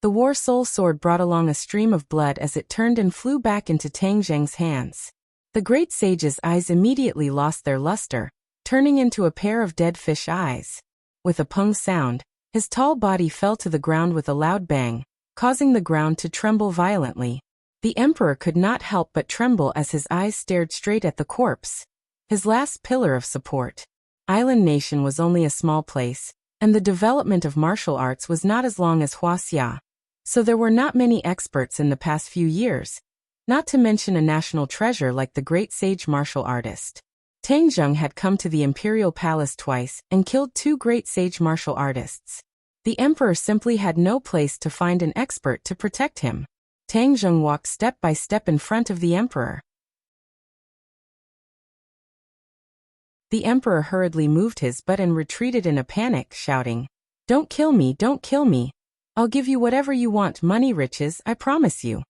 the War Soul sword brought along a stream of blood as it turned and flew back into Tang Zheng's hands. The Great Sage's eyes immediately lost their luster, turning into a pair of dead fish eyes. With a pung sound, his tall body fell to the ground with a loud bang, causing the ground to tremble violently. The Emperor could not help but tremble as his eyes stared straight at the corpse, his last pillar of support. Island Nation was only a small place, and the development of martial arts was not as long as Wuxia, so there were not many experts in the past few years, not to mention a national treasure like the Great Sage martial artist. Tang Zheng had come to the Imperial Palace twice and killed 2 Great Sage martial artists. The Emperor simply had no place to find an expert to protect him. Tang Zheng walked step by step in front of the Emperor. The Emperor hurriedly moved his butt and retreated in a panic, shouting, "Don't kill me, don't kill me. I'll give you whatever you want, money, riches, I promise you."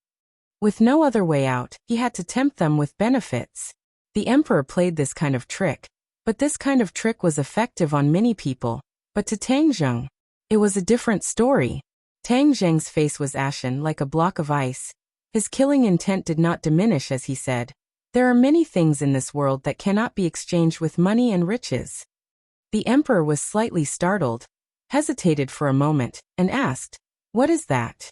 With no other way out, he had to tempt them with benefits. The Emperor played this kind of trick, But this kind of trick was effective on many people, but to Tang Zheng, it was a different story. Tang Zheng's face was ashen like a block of ice. His killing intent did not diminish as he said, "There are many things in this world that cannot be exchanged with money and riches." The emperor was slightly startled, hesitated for a moment, and asked, "What is that?"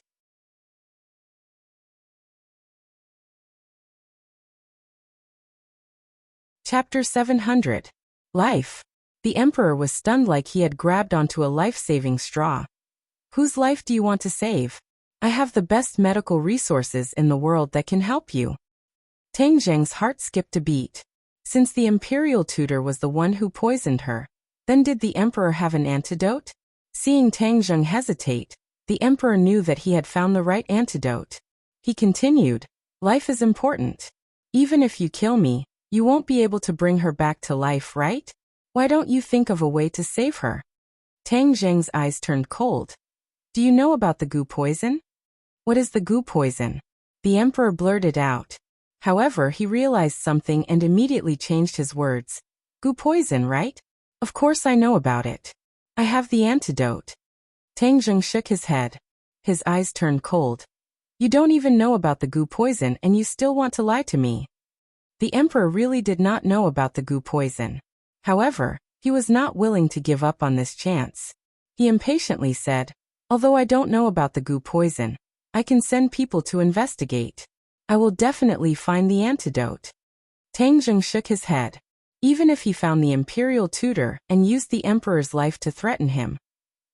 Chapter 700. Life. The emperor was stunned like he had grabbed onto a life-saving straw. "Whose life do you want to save? I have the best medical resources in the world that can help you." Tang Zheng's heart skipped a beat. Since the imperial tutor was the one who poisoned her, then did the emperor have an antidote? Seeing Tang Zheng hesitate, the emperor knew that he had found the right antidote. He continued, "Life is important. Even if you kill me, you won't be able to bring her back to life, right? Why don't you think of a way to save her?" Tang Zheng's eyes turned cold. "Do you know about the goo poison?" "What is the goo poison?" the emperor blurted out. However, he realized something and immediately changed his words. "Goo poison, right? Of course I know about it. I have the antidote." Tang Zheng shook his head. His eyes turned cold. "You don't even know about the goo poison and you still want to lie to me." The emperor really did not know about the goo poison. However, he was not willing to give up on this chance. He impatiently said, "Although I don't know about the goo poison, I can send people to investigate. I will definitely find the antidote." Tang Zheng shook his head. Even if he found the imperial tutor and used the emperor's life to threaten him,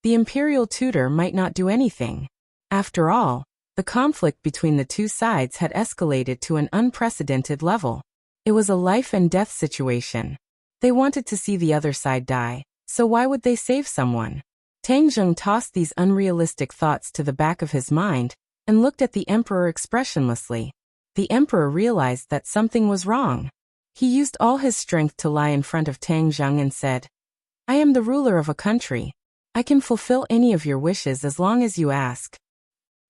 the imperial tutor might not do anything. After all, the conflict between the two sides had escalated to an unprecedented level. It was a life and death situation. They wanted to see the other side die, so why would they save someone? Tang Zheng tossed these unrealistic thoughts to the back of his mind and looked at the emperor expressionlessly. The emperor realized that something was wrong. He used all his strength to lie in front of Tang Zheng and said, "I am the ruler of a country. I can fulfill any of your wishes as long as you ask."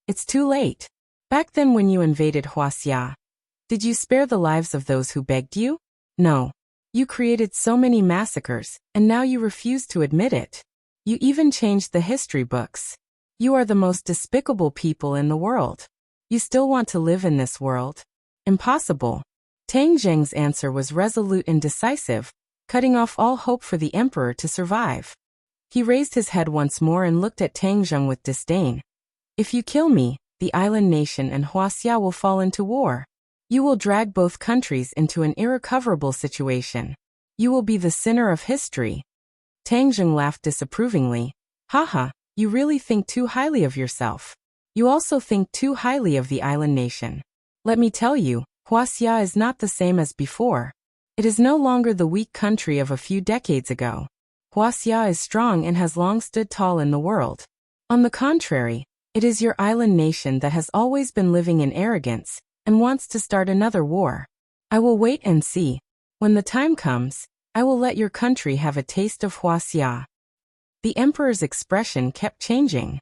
"It's too late. Back then when you invaded Wuxia, did you spare the lives of those who begged you? No. You created so many massacres, and now you refuse to admit it. You even changed the history books. You are the most despicable people in the world. You still want to live in this world? Impossible." Tang Zheng's answer was resolute and decisive, cutting off all hope for the emperor to survive. He raised his head once more and looked at Tang Zheng with disdain. "If you kill me, the island nation and Wuxia will fall into war. You will drag both countries into an irrecoverable situation. You will be the sinner of history." Tang Zheng laughed disapprovingly. "Haha, you really think too highly of yourself. You also think too highly of the island nation. Let me tell you, Wuxia is not the same as before. It is no longer the weak country of a few decades ago. Wuxia is strong and has long stood tall in the world. On the contrary, it is your island nation that has always been living in arrogance and wants to start another war. I will wait and see. When the time comes, I will let your country have a taste of Wuxia." The emperor's expression kept changing.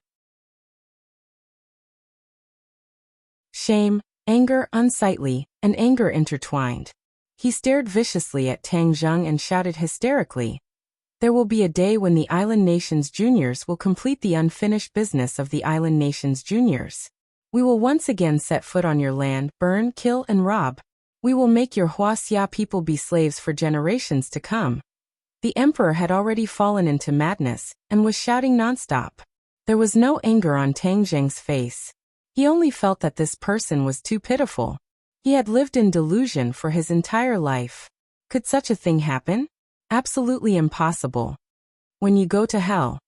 Shame, anger, unsightly, and anger intertwined. He stared viciously at Tang Zheng and shouted hysterically, "There will be a day when the island nation's juniors will complete the unfinished business of the island nation's juniors. We will once again set foot on your land, burn, kill, and rob. We will make your Wuxia people be slaves for generations to come." The emperor had already fallen into madness and was shouting nonstop. There was no anger on Tang Zheng's face. He only felt that this person was too pitiful. He had lived in delusion for his entire life. Could such a thing happen? Absolutely impossible. When you go to hell,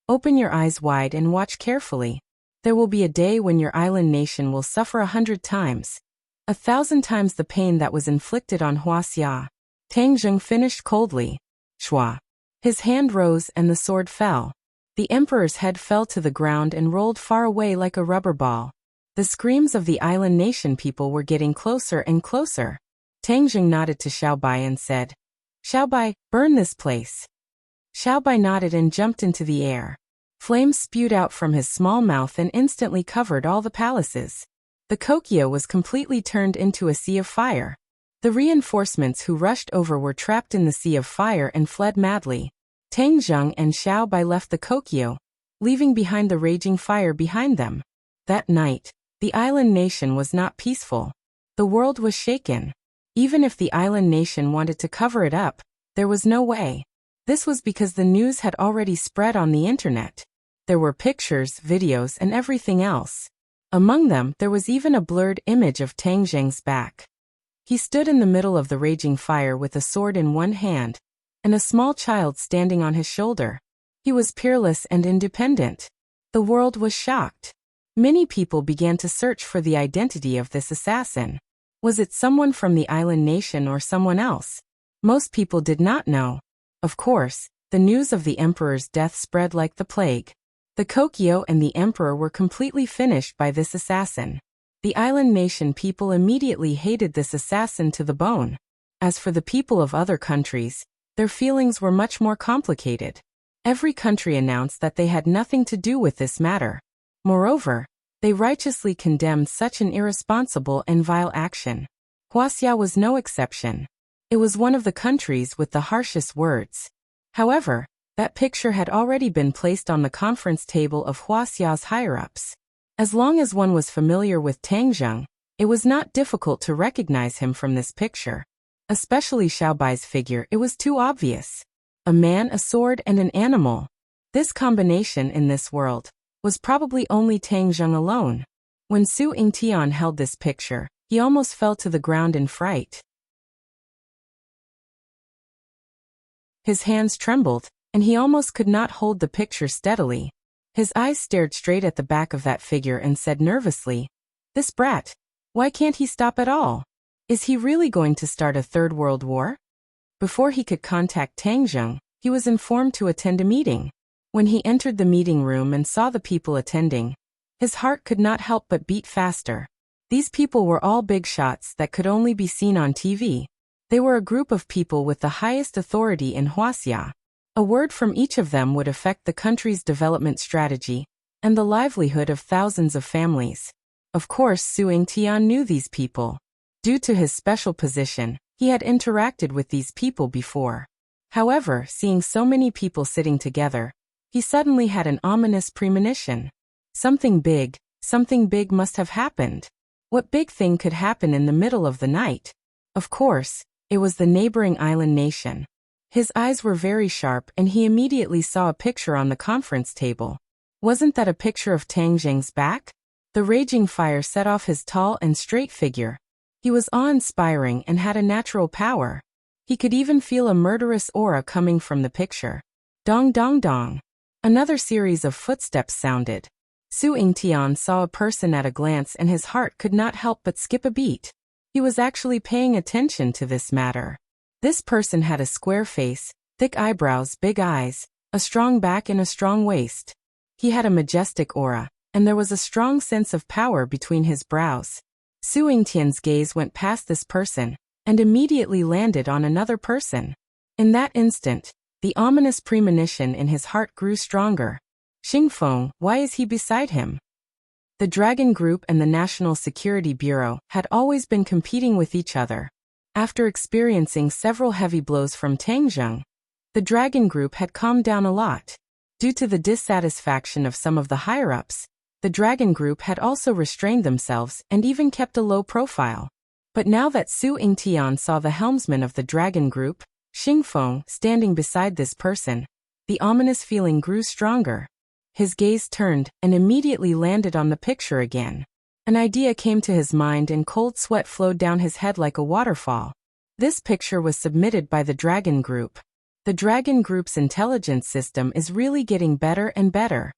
open your eyes wide and watch carefully. There will be a day when your island nation will suffer 100 times. 1,000 times the pain that was inflicted on Wuxia. Tang Zheng finished coldly. Shua. His hand rose and the sword fell. The emperor's head fell to the ground and rolled far away like a rubber ball. The screams of the island nation people were getting closer and closer. Tang Zheng nodded to Xiaobai and said, "Xiaobai, burn this place." Xiaobai nodded and jumped into the air. Flames spewed out from his small mouth and instantly covered all the palaces. The Kokia was completely turned into a sea of fire. The reinforcements who rushed over were trapped in the sea of fire and fled madly. Tang Zheng and Xiao Bai left the Kokyo, leaving behind the raging fire behind them. That night, the island nation was not peaceful. The world was shaken. Even if the island nation wanted to cover it up, there was no way. This was because the news had already spread on the internet. There were pictures, videos, and everything else. Among them, there was even a blurred image of Tang Zheng's back. He stood in the middle of the raging fire with a sword in one hand, and a small child standing on his shoulder. He was peerless and independent. The world was shocked. Many people began to search for the identity of this assassin. Was it someone from the island nation or someone else? Most people did not know. Of course, the news of the emperor's death spread like the plague. The Kokyo and the emperor were completely finished by this assassin. The island nation people immediately hated this assassin to the bone. As for the people of other countries, their feelings were much more complicated. Every country announced that they had nothing to do with this matter. Moreover, they righteously condemned such an irresponsible and vile action. Wuxia was no exception. It was one of the countries with the harshest words. However, that picture had already been placed on the conference table of Wuxia's higher-ups. As long as one was familiar with Tang Zheng, it was not difficult to recognize him from this picture. Especially Xiao Bai's figure, it was too obvious. A man, a sword, and an animal. This combination in this world was probably only Tang Zheng alone. When Su Yingtian held this picture, he almost fell to the ground in fright. His hands trembled, and he almost could not hold the picture steadily. His eyes stared straight at the back of that figure and said nervously, "This brat, why can't he stop at all? Is he really going to start a third world war?" Before he could contact Tang Zheng, he was informed to attend a meeting. When he entered the meeting room and saw the people attending, his heart could not help but beat faster. These people were all big shots that could only be seen on TV. They were a group of people with the highest authority in Wuxia. A word from each of them would affect the country's development strategy and the livelihood of thousands of families. Of course, Su Yingtian knew these people. Due to his special position, he had interacted with these people before. However, seeing so many people sitting together, he suddenly had an ominous premonition. Something big must have happened. What big thing could happen in the middle of the night? Of course, it was the neighboring island nation. His eyes were very sharp and he immediately saw a picture on the conference table. Wasn't that a picture of Tang Zheng's back? The raging fire set off his tall and straight figure. He was awe-inspiring and had a natural power. He could even feel a murderous aura coming from the picture. Dong dong dong. Another series of footsteps sounded. Su Yingtian saw a person at a glance and his heart could not help but skip a beat. He was actually paying attention to this matter. This person had a square face, thick eyebrows, big eyes, a strong back and a strong waist. He had a majestic aura, and there was a strong sense of power between his brows. Su Yingtian's gaze went past this person, and immediately landed on another person. In that instant, the ominous premonition in his heart grew stronger. Xingfeng, why is he beside him? The Dragon Group and the National Security Bureau had always been competing with each other. After experiencing several heavy blows from Tang Zheng, the Dragon Group had calmed down a lot. Due to the dissatisfaction of some of the higher-ups, the Dragon Group had also restrained themselves and even kept a low profile. But now that Su Yingtian saw the helmsman of the Dragon Group, Xingfeng, standing beside this person, the ominous feeling grew stronger. His gaze turned and immediately landed on the picture again. An idea came to his mind and cold sweat flowed down his head like a waterfall. This picture was submitted by the Dragon Group. The Dragon Group's intelligence system is really getting better and better.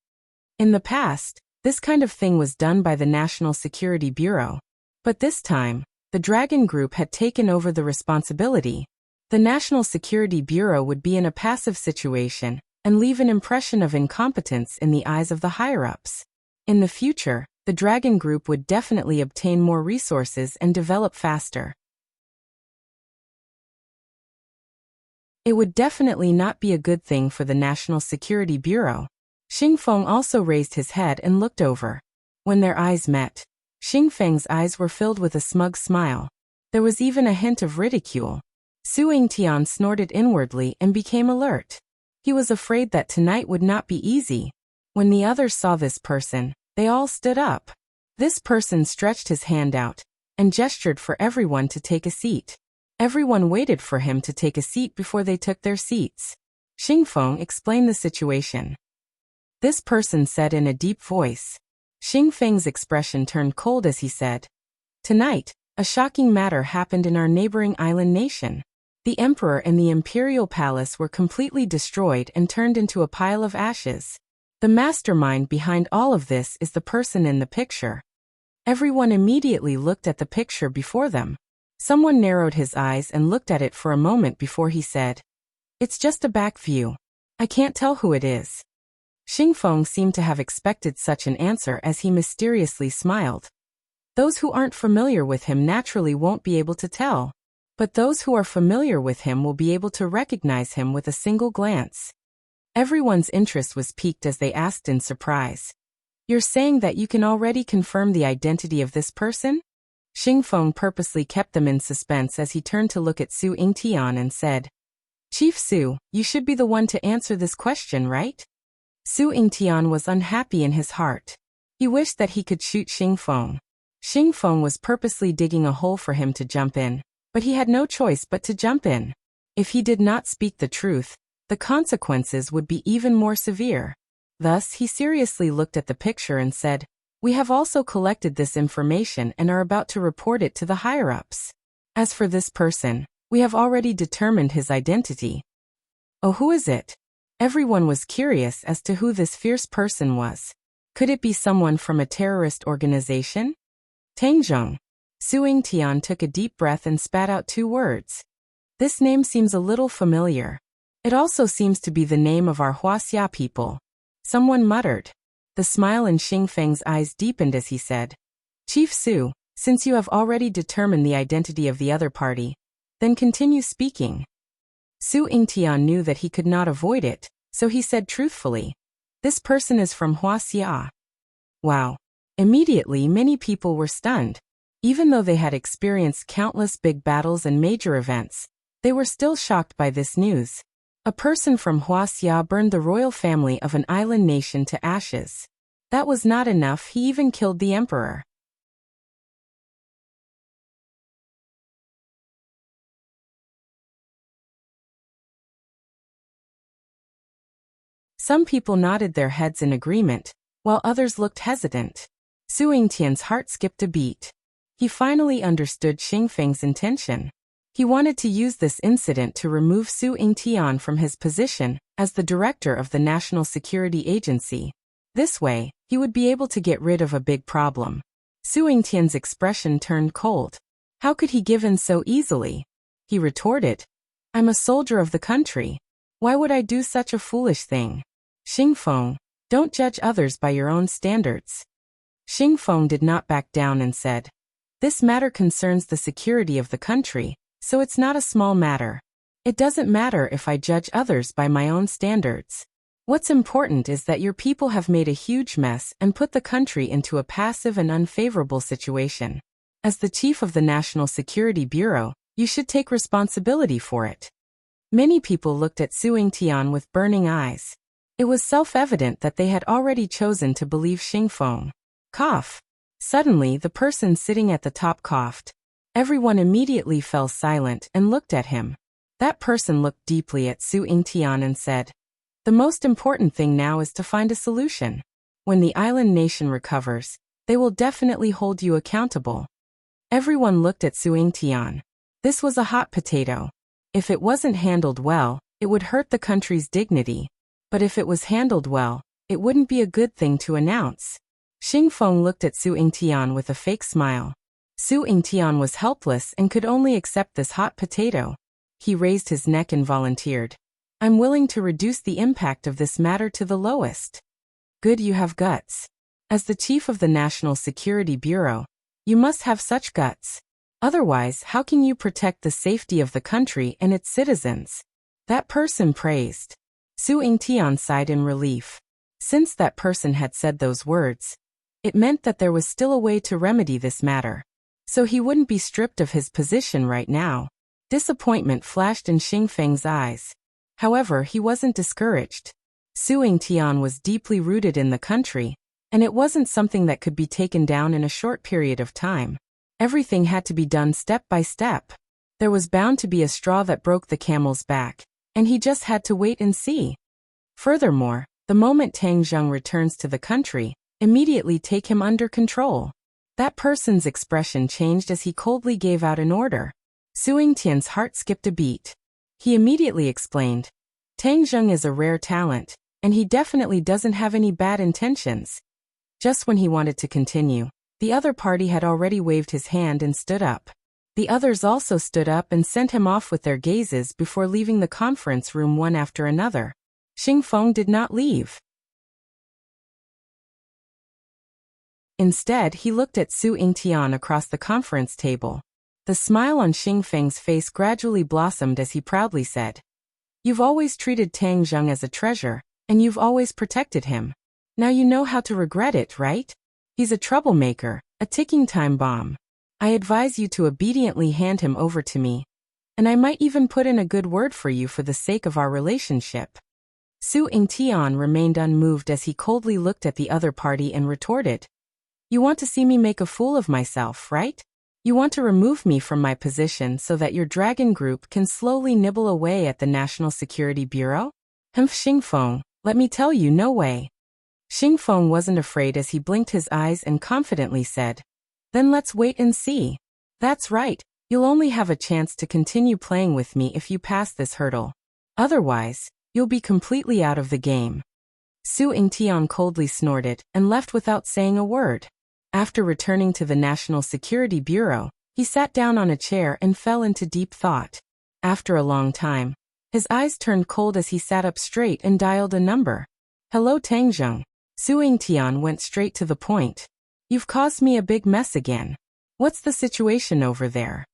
In the past, this kind of thing was done by the National Security Bureau. But this time, the Dragon Group had taken over the responsibility. The National Security Bureau would be in a passive situation and leave an impression of incompetence in the eyes of the higher-ups. In the future, the Dragon Group would definitely obtain more resources and develop faster. It would definitely not be a good thing for the National Security Bureau. Xingfeng also raised his head and looked over. When their eyes met, Xingfeng's eyes were filled with a smug smile. There was even a hint of ridicule. Su Yingtian snorted inwardly and became alert. He was afraid that tonight would not be easy. When the others saw this person, they all stood up. This person stretched his hand out and gestured for everyone to take a seat. Everyone waited for him to take a seat before they took their seats. Xingfeng explained the situation. This person said in a deep voice. Xingfeng's expression turned cold as he said, "Tonight, a shocking matter happened in our neighboring island nation. The emperor and the imperial palace were completely destroyed and turned into a pile of ashes. The mastermind behind all of this is the person in the picture." Everyone immediately looked at the picture before them. Someone narrowed his eyes and looked at it for a moment before he said, "It's just a back view. I can't tell who it is." Xingfeng seemed to have expected such an answer as he mysteriously smiled. Those who aren't familiar with him naturally won't be able to tell. But those who are familiar with him will be able to recognize him with a single glance. Everyone's interest was piqued as they asked in surprise, "You're saying that you can already confirm the identity of this person?" Xingfeng purposely kept them in suspense as he turned to look at Su Yingtian and said, "Chief Su, you should be the one to answer this question, right?" Su Yingtian was unhappy in his heart. He wished that he could shoot Xingfeng. Xingfeng was purposely digging a hole for him to jump in, but he had no choice but to jump in. If he did not speak the truth, the consequences would be even more severe. Thus, he seriously looked at the picture and said, "We have also collected this information and are about to report it to the higher-ups. As for this person, we have already determined his identity." "Oh, who is it?" Everyone was curious as to who this fierce person was. Could it be someone from a terrorist organization? Tangzhong. Su Yingtian took a deep breath and spat out 2 words. "This name seems a little familiar. It also seems to be the name of our Wuxia people." Someone muttered. The smile in Xingfeng's eyes deepened as he said, "Chief Su, since you have already determined the identity of the other party, then continue speaking." Su Yingtian knew that he could not avoid it, so he said truthfully, "This person is from Wuxia." Wow. Immediately, many people were stunned. Even though they had experienced countless big battles and major events, they were still shocked by this news. A person from Wuxia burned the royal family of an island nation to ashes. That was not enough, he even killed the emperor. Some people nodded their heads in agreement, while others looked hesitant. Su Yingtian's heart skipped a beat. He finally understood Xingfeng's intention. He wanted to use this incident to remove Su Yingtian from his position as the director of the National Security Agency. This way, he would be able to get rid of a big problem. Su Yingtian's expression turned cold. How could he give in so easily? He retorted, "I'm a soldier of the country. Why would I do such a foolish thing?" Xingfeng, don't judge others by your own standards. Xingfeng did not back down and said, "This matter concerns the security of the country, so it's not a small matter. It doesn't matter if I judge others by my own standards. What's important is that your people have made a huge mess and put the country into a passive and unfavorable situation. As the chief of the National Security Bureau, you should take responsibility for it." Many people looked at Su Yingtian with burning eyes. It was self-evident that they had already chosen to believe Xingfeng. Cough. Suddenly, the person sitting at the top coughed. Everyone immediately fell silent and looked at him. That person looked deeply at Su Yingtian and said, "The most important thing now is to find a solution. When the island nation recovers, they will definitely hold you accountable." Everyone looked at Su Yingtian. This was a hot potato. If it wasn't handled well, it would hurt the country's dignity. But if it was handled well, it wouldn't be a good thing to announce. Xingfeng looked at Su Yingtian with a fake smile. Su Yingtian was helpless and could only accept this hot potato. He raised his neck and volunteered, "I'm willing to reduce the impact of this matter to the lowest." Good, you have guts. As the chief of the National Security Bureau, you must have such guts. Otherwise, how can you protect the safety of the country and its citizens? That person praised. Su Yingtian sighed in relief. Since that person had said those words, it meant that there was still a way to remedy this matter. so he wouldn't be stripped of his position right now. Disappointment flashed in Xing Feng's eyes. However, he wasn't discouraged. Su Yingtian was deeply rooted in the country, and it wasn't something that could be taken down in a short period of time. Everything had to be done step by step. There was bound to be a straw that broke the camel's back, and he just had to wait and see. Furthermore, the moment Tang Zheng returns to the country, immediately take him under control. That person's expression changed as he coldly gave out an order. Su Yingtian's heart skipped a beat. He immediately explained, Tang Zheng is a rare talent, and he definitely doesn't have any bad intentions. Just when he wanted to continue, the other party had already waved his hand and stood up. The others also stood up and sent him off with their gazes before leaving the conference room one after another. Xing Feng did not leave. Instead, he looked at Su Yingtian across the conference table. The smile on Xing Feng's face gradually blossomed as he proudly said, You've always treated Tang Zheng as a treasure, and you've always protected him. Now you know how to regret it, right? He's a troublemaker, a ticking time bomb. I advise you to obediently hand him over to me. And I might even put in a good word for you for the sake of our relationship. Su Yingtian remained unmoved as he coldly looked at the other party and retorted, You want to see me make a fool of myself, right? You want to remove me from my position so that your dragon group can slowly nibble away at the National Security Bureau? Xing Feng, let me tell you, no way. Xing Feng wasn't afraid as he blinked his eyes and confidently said, Then let's wait and see. That's right, you'll only have a chance to continue playing with me if you pass this hurdle. Otherwise, you'll be completely out of the game. Su Yingtian coldly snorted and left without saying a word. After returning to the National Security Bureau, he sat down on a chair and fell into deep thought. After a long time, his eyes turned cold as he sat up straight and dialed a number. Hello Tang Zheng. Su Yingtian went straight to the point. You've caused me a big mess again. What's the situation over there?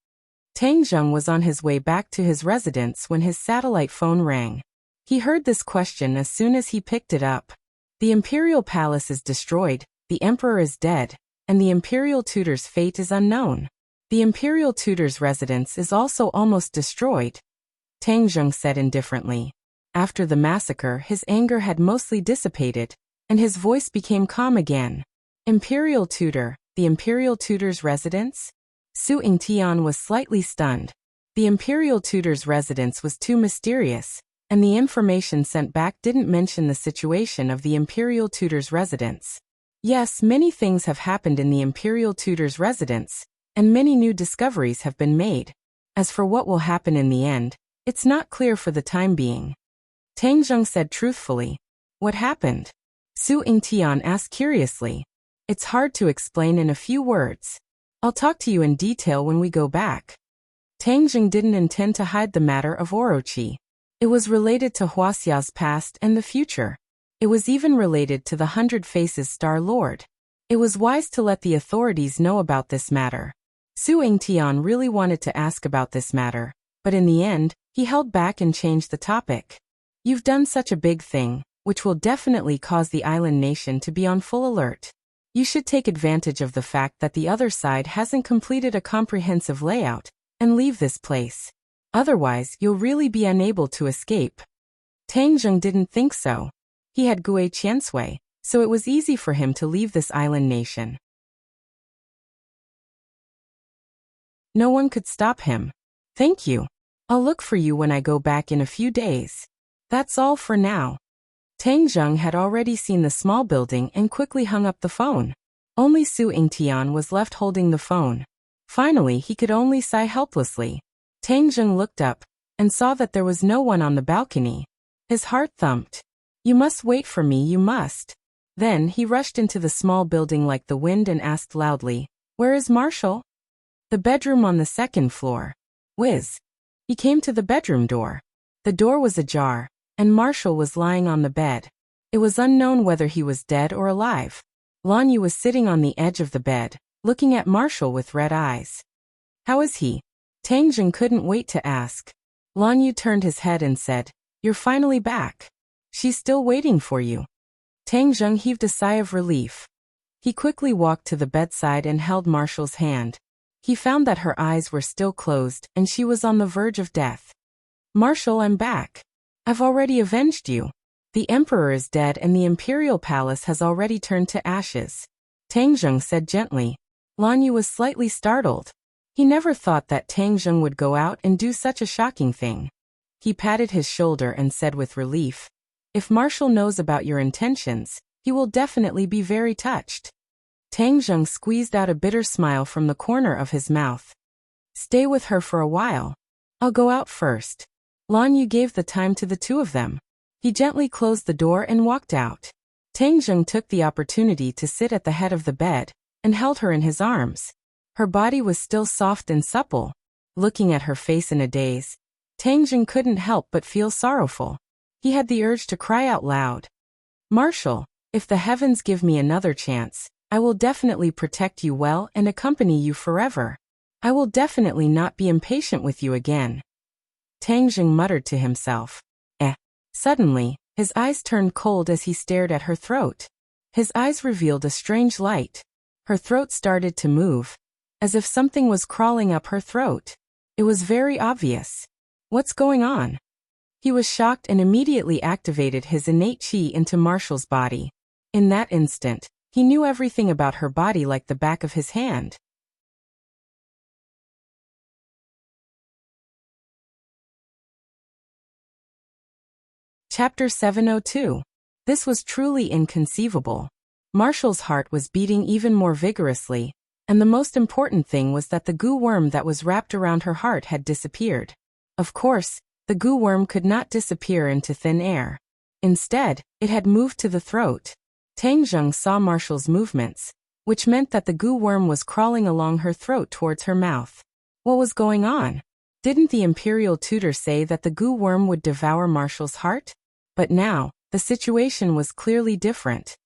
Tang Zheng was on his way back to his residence when his satellite phone rang. He heard this question as soon as he picked it up. The Imperial Palace is destroyed, the Emperor is dead, and the Imperial Tutor's fate is unknown. The Imperial Tutor's residence is also almost destroyed, Tang Zheng said indifferently. After the massacre, his anger had mostly dissipated, and his voice became calm again. Imperial Tutor, the Imperial Tutor's residence? Su Yingtian was slightly stunned. The Imperial Tutor's residence was too mysterious, and the information sent back didn't mention the situation of the Imperial Tutor's residence. Yes, many things have happened in the Imperial Tutor's residence, and many new discoveries have been made. As for what will happen in the end, it's not clear for the time being. Tang Zheng said truthfully. What happened? Su Yingtian asked curiously. It's hard to explain in a few words. I'll talk to you in detail when we go back. Tang Zheng didn't intend to hide the matter of Orochi. It was related to Wuxia's past and the future. It was even related to the 100 Faces Star Lord. It was wise to let the authorities know about this matter. Su Yingtian really wanted to ask about this matter, but in the end, he held back and changed the topic. You've done such a big thing, which will definitely cause the island nation to be on full alert. You should take advantage of the fact that the other side hasn't completed a comprehensive layout, and leave this place. Otherwise, you'll really be unable to escape. Tang Zheng didn't think so. He had Gui Qiansui, so it was easy for him to leave this island nation. No one could stop him. Thank you. I'll look for you when I go back in a few days. That's all for now. Tang Zheng had already seen the small building and quickly hung up the phone. Only Su Yingtian was left holding the phone. Finally, he could only sigh helplessly. Tang Zheng looked up and saw that there was no one on the balcony. His heart thumped. You must wait for me, you must. Then he rushed into the small building like the wind and asked loudly, Where is Marshall? The bedroom on the second floor. Whiz. He came to the bedroom door. The door was ajar, and Marshall was lying on the bed. It was unknown whether he was dead or alive. Lan Yu was sitting on the edge of the bed, looking at Marshall with red eyes. How is he? Tang Zheng couldn't wait to ask. Lan Yu turned his head and said, You're finally back. She's still waiting for you. Tang Zheng heaved a sigh of relief. He quickly walked to the bedside and held Marshall's hand. He found that her eyes were still closed and she was on the verge of death. Marshal, I'm back. I've already avenged you. The emperor is dead and the imperial palace has already turned to ashes. Tang Zheng said gently. Lan Yu was slightly startled. He never thought that Tang Zheng would go out and do such a shocking thing. He patted his shoulder and said with relief, if Marshal knows about your intentions, he will definitely be very touched. Tang Zheng squeezed out a bitter smile from the corner of his mouth. Stay with her for a while. I'll go out first. Lan Yu gave the time to the two of them. He gently closed the door and walked out. Tang Zheng took the opportunity to sit at the head of the bed and held her in his arms. Her body was still soft and supple. Looking at her face in a daze, Tang Zheng couldn't help but feel sorrowful. He had the urge to cry out loud. Marshal, if the heavens give me another chance, I will definitely protect you well and accompany you forever. I will definitely not be impatient with you again. Tang Zheng muttered to himself. Suddenly, his eyes turned cold as he stared at her throat. His eyes revealed a strange light. Her throat started to move, as if something was crawling up her throat. It was very obvious. What's going on? He was shocked and immediately activated his innate qi into Marshal's body. In that instant, he knew everything about her body like the back of his hand. Chapter 702. This was truly inconceivable. Marshal's heart was beating even more vigorously, and the most important thing was that the goo worm that was wrapped around her heart had disappeared. Of course, the goo worm could not disappear into thin air. Instead, it had moved to the throat. Tang Zheng saw Marshal's movements, which meant that the goo worm was crawling along her throat towards her mouth. What was going on? Didn't the imperial tutor say that the goo worm would devour Marshal's heart? But now, the situation was clearly different.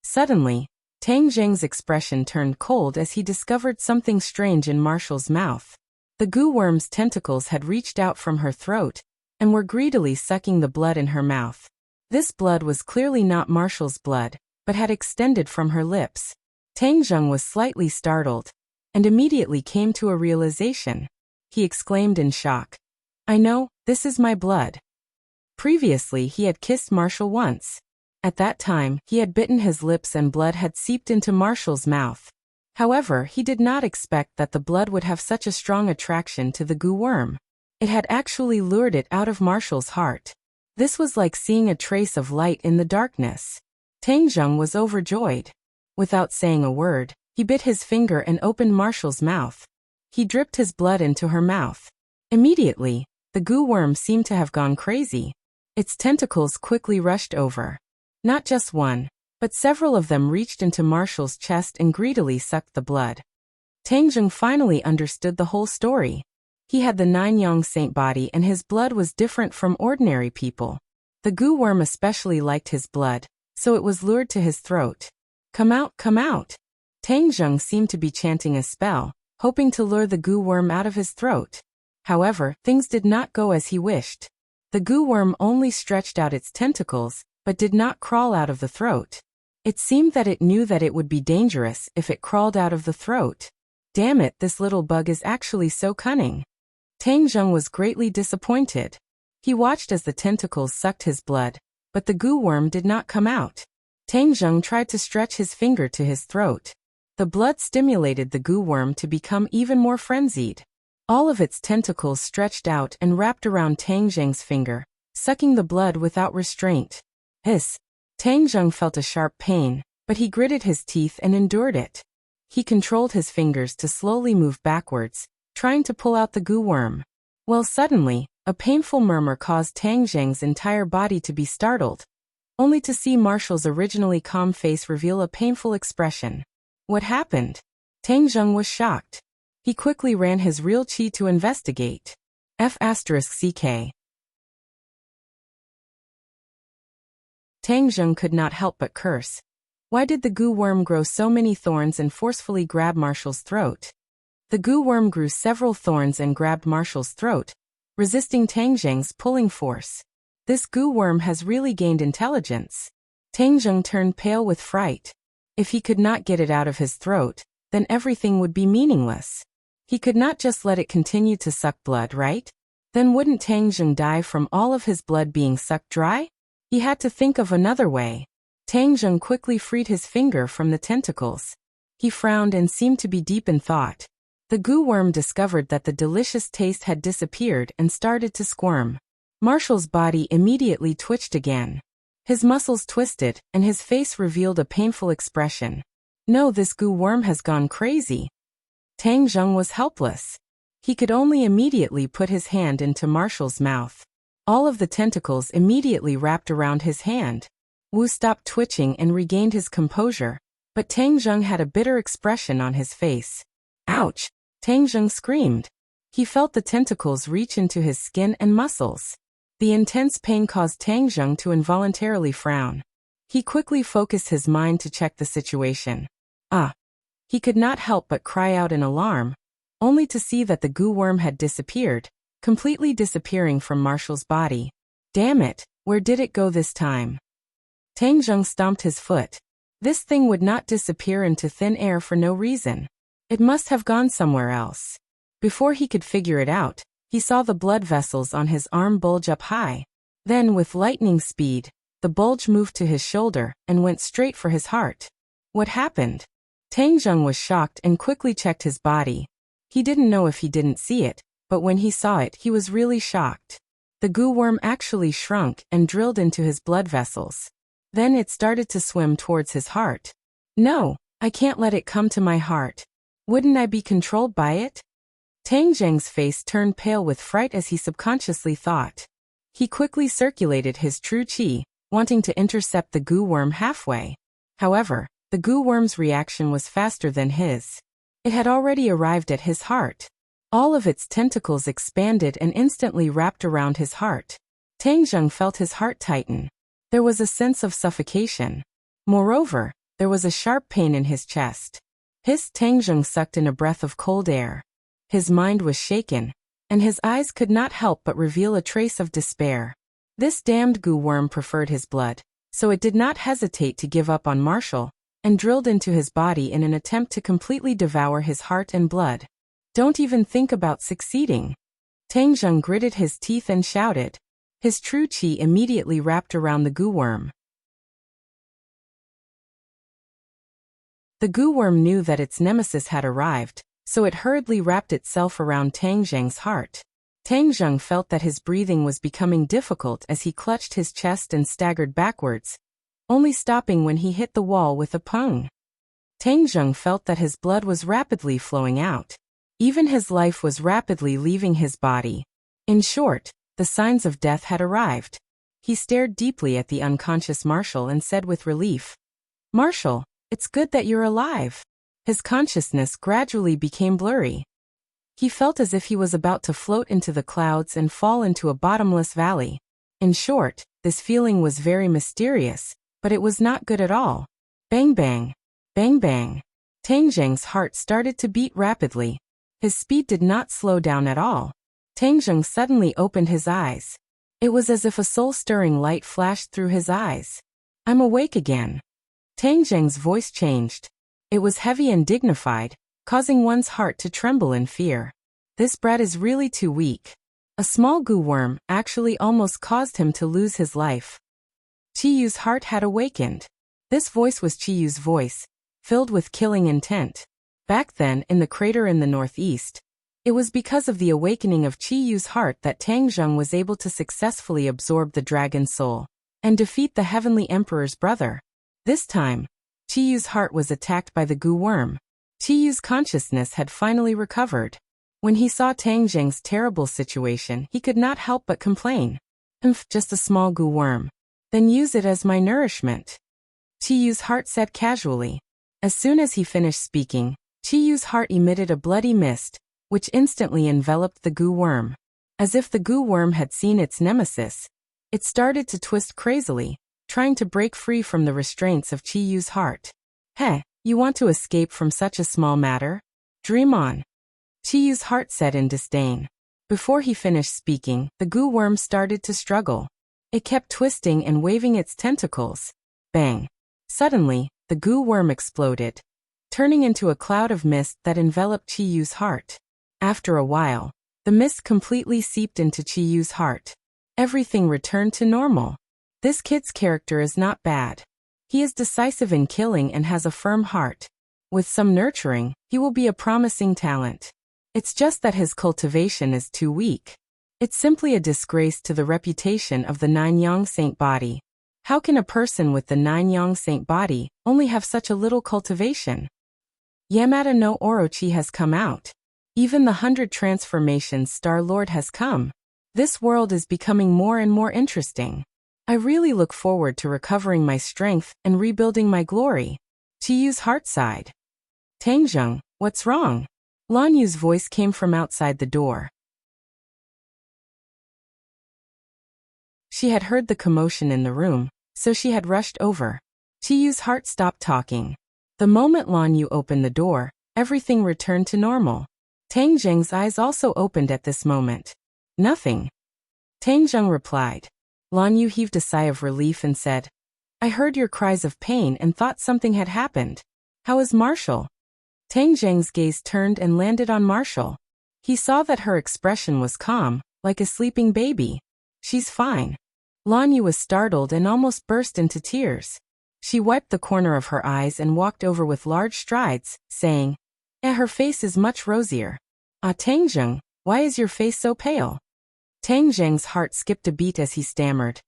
Suddenly, Tang Zheng's expression turned cold as he discovered something strange in Marshal's mouth. The goo worm's tentacles had reached out from her throat and were greedily sucking the blood in her mouth. This blood was clearly not Marshal's blood, but had extended from her lips. Tang Zheng was slightly startled and immediately came to a realization. He exclaimed in shock. I know, this is my blood. Previously, he had kissed Marshal once. At that time, he had bitten his lips and blood had seeped into Marshal's mouth. However, he did not expect that the blood would have such a strong attraction to the goo worm. It had actually lured it out of Marshal's heart. This was like seeing a trace of light in the darkness. Tang Zheng was overjoyed. Without saying a word, he bit his finger and opened Marshal's mouth. He dripped his blood into her mouth. Immediately, the goo worm seemed to have gone crazy. Its tentacles quickly rushed over. Not just one, but several of them reached into Marshal's chest and greedily sucked the blood. Tang Zheng finally understood the whole story. He had the 9-yang saint body and his blood was different from ordinary people. The goo worm especially liked his blood, so it was lured to his throat. Come out, come out. Tang Zheng seemed to be chanting a spell, hoping to lure the goo worm out of his throat. However, things did not go as he wished. The goo worm only stretched out its tentacles, but did not crawl out of the throat. It seemed that it knew that it would be dangerous if it crawled out of the throat. Damn it, this little bug is actually so cunning. Tang Zheng was greatly disappointed. He watched as the tentacles sucked his blood, but the goo worm did not come out. Tang Zheng tried to stretch his finger to his throat. The blood stimulated the goo worm to become even more frenzied. All of its tentacles stretched out and wrapped around Tang Zheng's finger, sucking the blood without restraint. Hiss! Tang Zheng felt a sharp pain, but he gritted his teeth and endured it. He controlled his fingers to slowly move backwards, trying to pull out the goo worm. Well, suddenly, a painful murmur caused Tang Zheng's entire body to be startled, only to see Marshal's originally calm face reveal a painful expression. What happened? Tang Zheng was shocked. He quickly ran his real qi to investigate. F***ck. Tang Zheng could not help but curse. Why did the goo worm grow so many thorns and forcefully grab Marshal's throat? The goo worm grew several thorns and grabbed Marshal's throat, resisting Tang Zheng's pulling force. This goo worm has really gained intelligence. Tang Zheng turned pale with fright. If he could not get it out of his throat, then everything would be meaningless. He could not just let it continue to suck blood, right? Then wouldn't Tang Zheng die from all of his blood being sucked dry? He had to think of another way. Tang Zheng quickly freed his finger from the tentacles. He frowned and seemed to be deep in thought. The goo worm discovered that the delicious taste had disappeared and started to squirm. Marshall's body immediately twitched again. His muscles twisted, and his face revealed a painful expression. No, this goo worm has gone crazy. Tang Zheng was helpless. He could only immediately put his hand into Marshall's mouth. All of the tentacles immediately wrapped around his hand. Wu stopped twitching and regained his composure, but Tang Zheng had a bitter expression on his face. Ouch! Tang Zheng screamed. He felt the tentacles reach into his skin and muscles. The intense pain caused Tang Zheng to involuntarily frown. He quickly focused his mind to check the situation. He could not help but cry out in alarm, only to see that the goo worm had disappeared, completely disappearing from Marshall's body. Damn it, where did it go this time? Tang Zheng stomped his foot. This thing would not disappear into thin air for no reason. It must have gone somewhere else. Before he could figure it out, he saw the blood vessels on his arm bulge up high. Then, with lightning speed, the bulge moved to his shoulder and went straight for his heart. What happened? Tang Zheng was shocked and quickly checked his body. He didn't know if he didn't see it, but when he saw it, he was really shocked. The goo worm actually shrunk and drilled into his blood vessels. Then it started to swim towards his heart. No, I can't let it come to my heart. Wouldn't I be controlled by it? Tang Zheng's face turned pale with fright as he subconsciously thought. He quickly circulated his true qi, wanting to intercept the goo worm halfway. However, the goo worm's reaction was faster than his. It had already arrived at his heart. All of its tentacles expanded and instantly wrapped around his heart. Tang Zheng felt his heart tighten. There was a sense of suffocation. Moreover, there was a sharp pain in his chest. Tang Zheng sucked in a breath of cold air. His mind was shaken, and his eyes could not help but reveal a trace of despair. This damned goo worm preferred his blood, so it did not hesitate to give up on Marshall, and drilled into his body in an attempt to completely devour his heart and blood. Don't even think about succeeding. Tang Zheng gritted his teeth and shouted. His true qi immediately wrapped around the goo worm. The goo worm knew that its nemesis had arrived, so it hurriedly wrapped itself around Tang Zheng's heart. Tang Zheng felt that his breathing was becoming difficult as he clutched his chest and staggered backwards, only stopping when he hit the wall with a pung. Tang Zheng felt that his blood was rapidly flowing out. Even his life was rapidly leaving his body. In short, the signs of death had arrived. He stared deeply at the unconscious Marshall and said with relief, "Marshall, it's good that you're alive." His consciousness gradually became blurry. He felt as if he was about to float into the clouds and fall into a bottomless valley. In short, this feeling was very mysterious, but it was not good at all. Bang bang, bang bang. Tang Zheng's heart started to beat rapidly. His speed did not slow down at all. Tang Zheng suddenly opened his eyes. It was as if a soul-stirring light flashed through his eyes. "I'm awake again." Tang Zheng's voice changed. It was heavy and dignified, causing one's heart to tremble in fear. This brat is really too weak. A small goo worm actually almost caused him to lose his life. Chiyu's heart had awakened. This voice was Chiyu's voice, filled with killing intent. Back then, in the crater in the northeast, it was because of the awakening of Chiyu's heart that Tang Zheng was able to successfully absorb the dragon soul and defeat the Heavenly Emperor's brother. This time, Chiyu's heart was attacked by the goo worm. Chiyu's consciousness had finally recovered. When he saw Tang Zheng's terrible situation, he could not help but complain. Just a small goo worm. Then use it as my nourishment." Chiyu's heart said casually. As soon as he finished speaking, Chiyu's heart emitted a bloody mist, which instantly enveloped the goo worm. As if the goo worm had seen its nemesis, it started to twist crazily, trying to break free from the restraints of Chiyu's heart. "Heh, you want to escape from such a small matter? Dream on." Chiyu's heart said in disdain. Before he finished speaking, the goo worm started to struggle. It kept twisting and waving its tentacles. Bang! Suddenly, the goo worm exploded, turning into a cloud of mist that enveloped Chiyu's heart. After a while, the mist completely seeped into Chiyu's heart. Everything returned to normal. This kid's character is not bad. He is decisive in killing and has a firm heart. With some nurturing, he will be a promising talent. It's just that his cultivation is too weak. It's simply a disgrace to the reputation of the Nine-Yang Saint body. How can a person with the Nine-Yang Saint body only have such a little cultivation? Yamada no Orochi has come out. Even the 100 Transformations Star Lord has come. This world is becoming more and more interesting. I really look forward to recovering my strength and rebuilding my glory. Chiyu's heart sighed. Tangjung, what's wrong? Lan Yu's voice came from outside the door. She had heard the commotion in the room, so she had rushed over. Chiyu's heart stopped talking. The moment Lan Yu opened the door, everything returned to normal. Tangjung's eyes also opened at this moment. Nothing. Tangjung replied. Lan Yu heaved a sigh of relief and said, I heard your cries of pain and thought something had happened. How is Marshall? Tangjung's gaze turned and landed on Marshall. He saw that her expression was calm, like a sleeping baby. She's fine. Lan Yu was startled and almost burst into tears. She wiped the corner of her eyes and walked over with large strides, saying, her face is much rosier. Ah, Tangjung, why is your face so pale? Tangjung's heart skipped a beat as he stammered.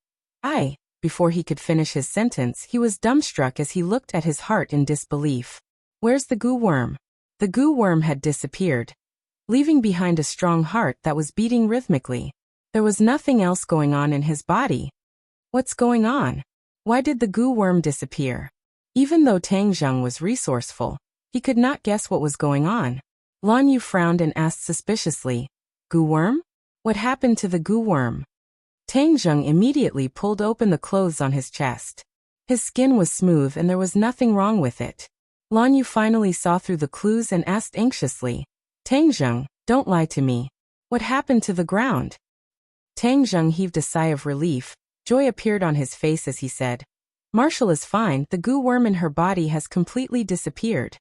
Before he could finish his sentence, he was dumbstruck as he looked at his heart in disbelief. Where's the goo worm? The goo worm had disappeared, leaving behind a strong heart that was beating rhythmically. There was nothing else going on in his body. What's going on? Why did the goo worm disappear? Even though Tangjung was resourceful, he could not guess what was going on. Lan Yu frowned and asked suspiciously, Goo worm? What happened to the goo worm? Tangjung immediately pulled open the clothes on his chest. His skin was smooth and there was nothing wrong with it. Lan Yu finally saw through the clues and asked anxiously, Tangjung, don't lie to me. What happened to the ground? Tangjung heaved a sigh of relief. Joy appeared on his face as he said, Marshall is fine, the goo worm in her body has completely disappeared.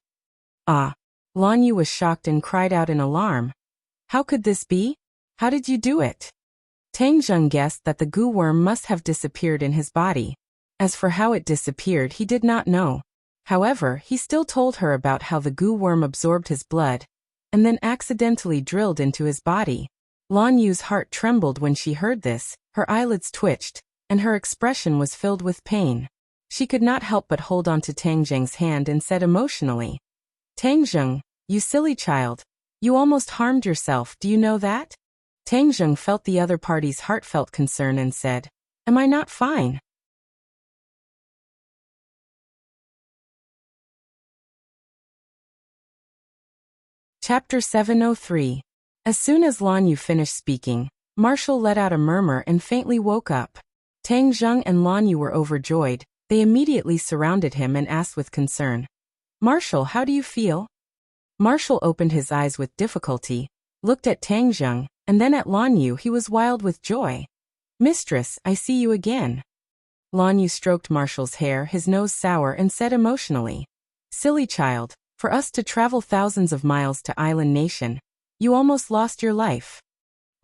Ah! Lan Yu was shocked and cried out in alarm. How could this be? How did you do it? Tangjung guessed that the goo worm must have disappeared in his body. As for how it disappeared, he did not know. However, he still told her about how the goo worm absorbed his blood, and then accidentally drilled into his body. Lan Yu's heart trembled when she heard this, her eyelids twitched, and her expression was filled with pain. She could not help but hold on to Tangjung's hand and said emotionally, Tangjung, you silly child, you almost harmed yourself, do you know that? Tangjung felt the other party's heartfelt concern and said, Am I not fine? Chapter 703. As soon as Lan Yu finished speaking, Marshall let out a murmur and faintly woke up. Tangjung and Lan Yu were overjoyed. They immediately surrounded him and asked with concern, Marshall, how do you feel? Marshall opened his eyes with difficulty, looked at Tangjung, and then at Lan Yu. He was wild with joy. Mistress, I see you again. Lan Yu stroked Marshall's hair, his nose sour, and said emotionally, Silly child, for us to travel thousands of miles to Island Nation, you almost lost your life.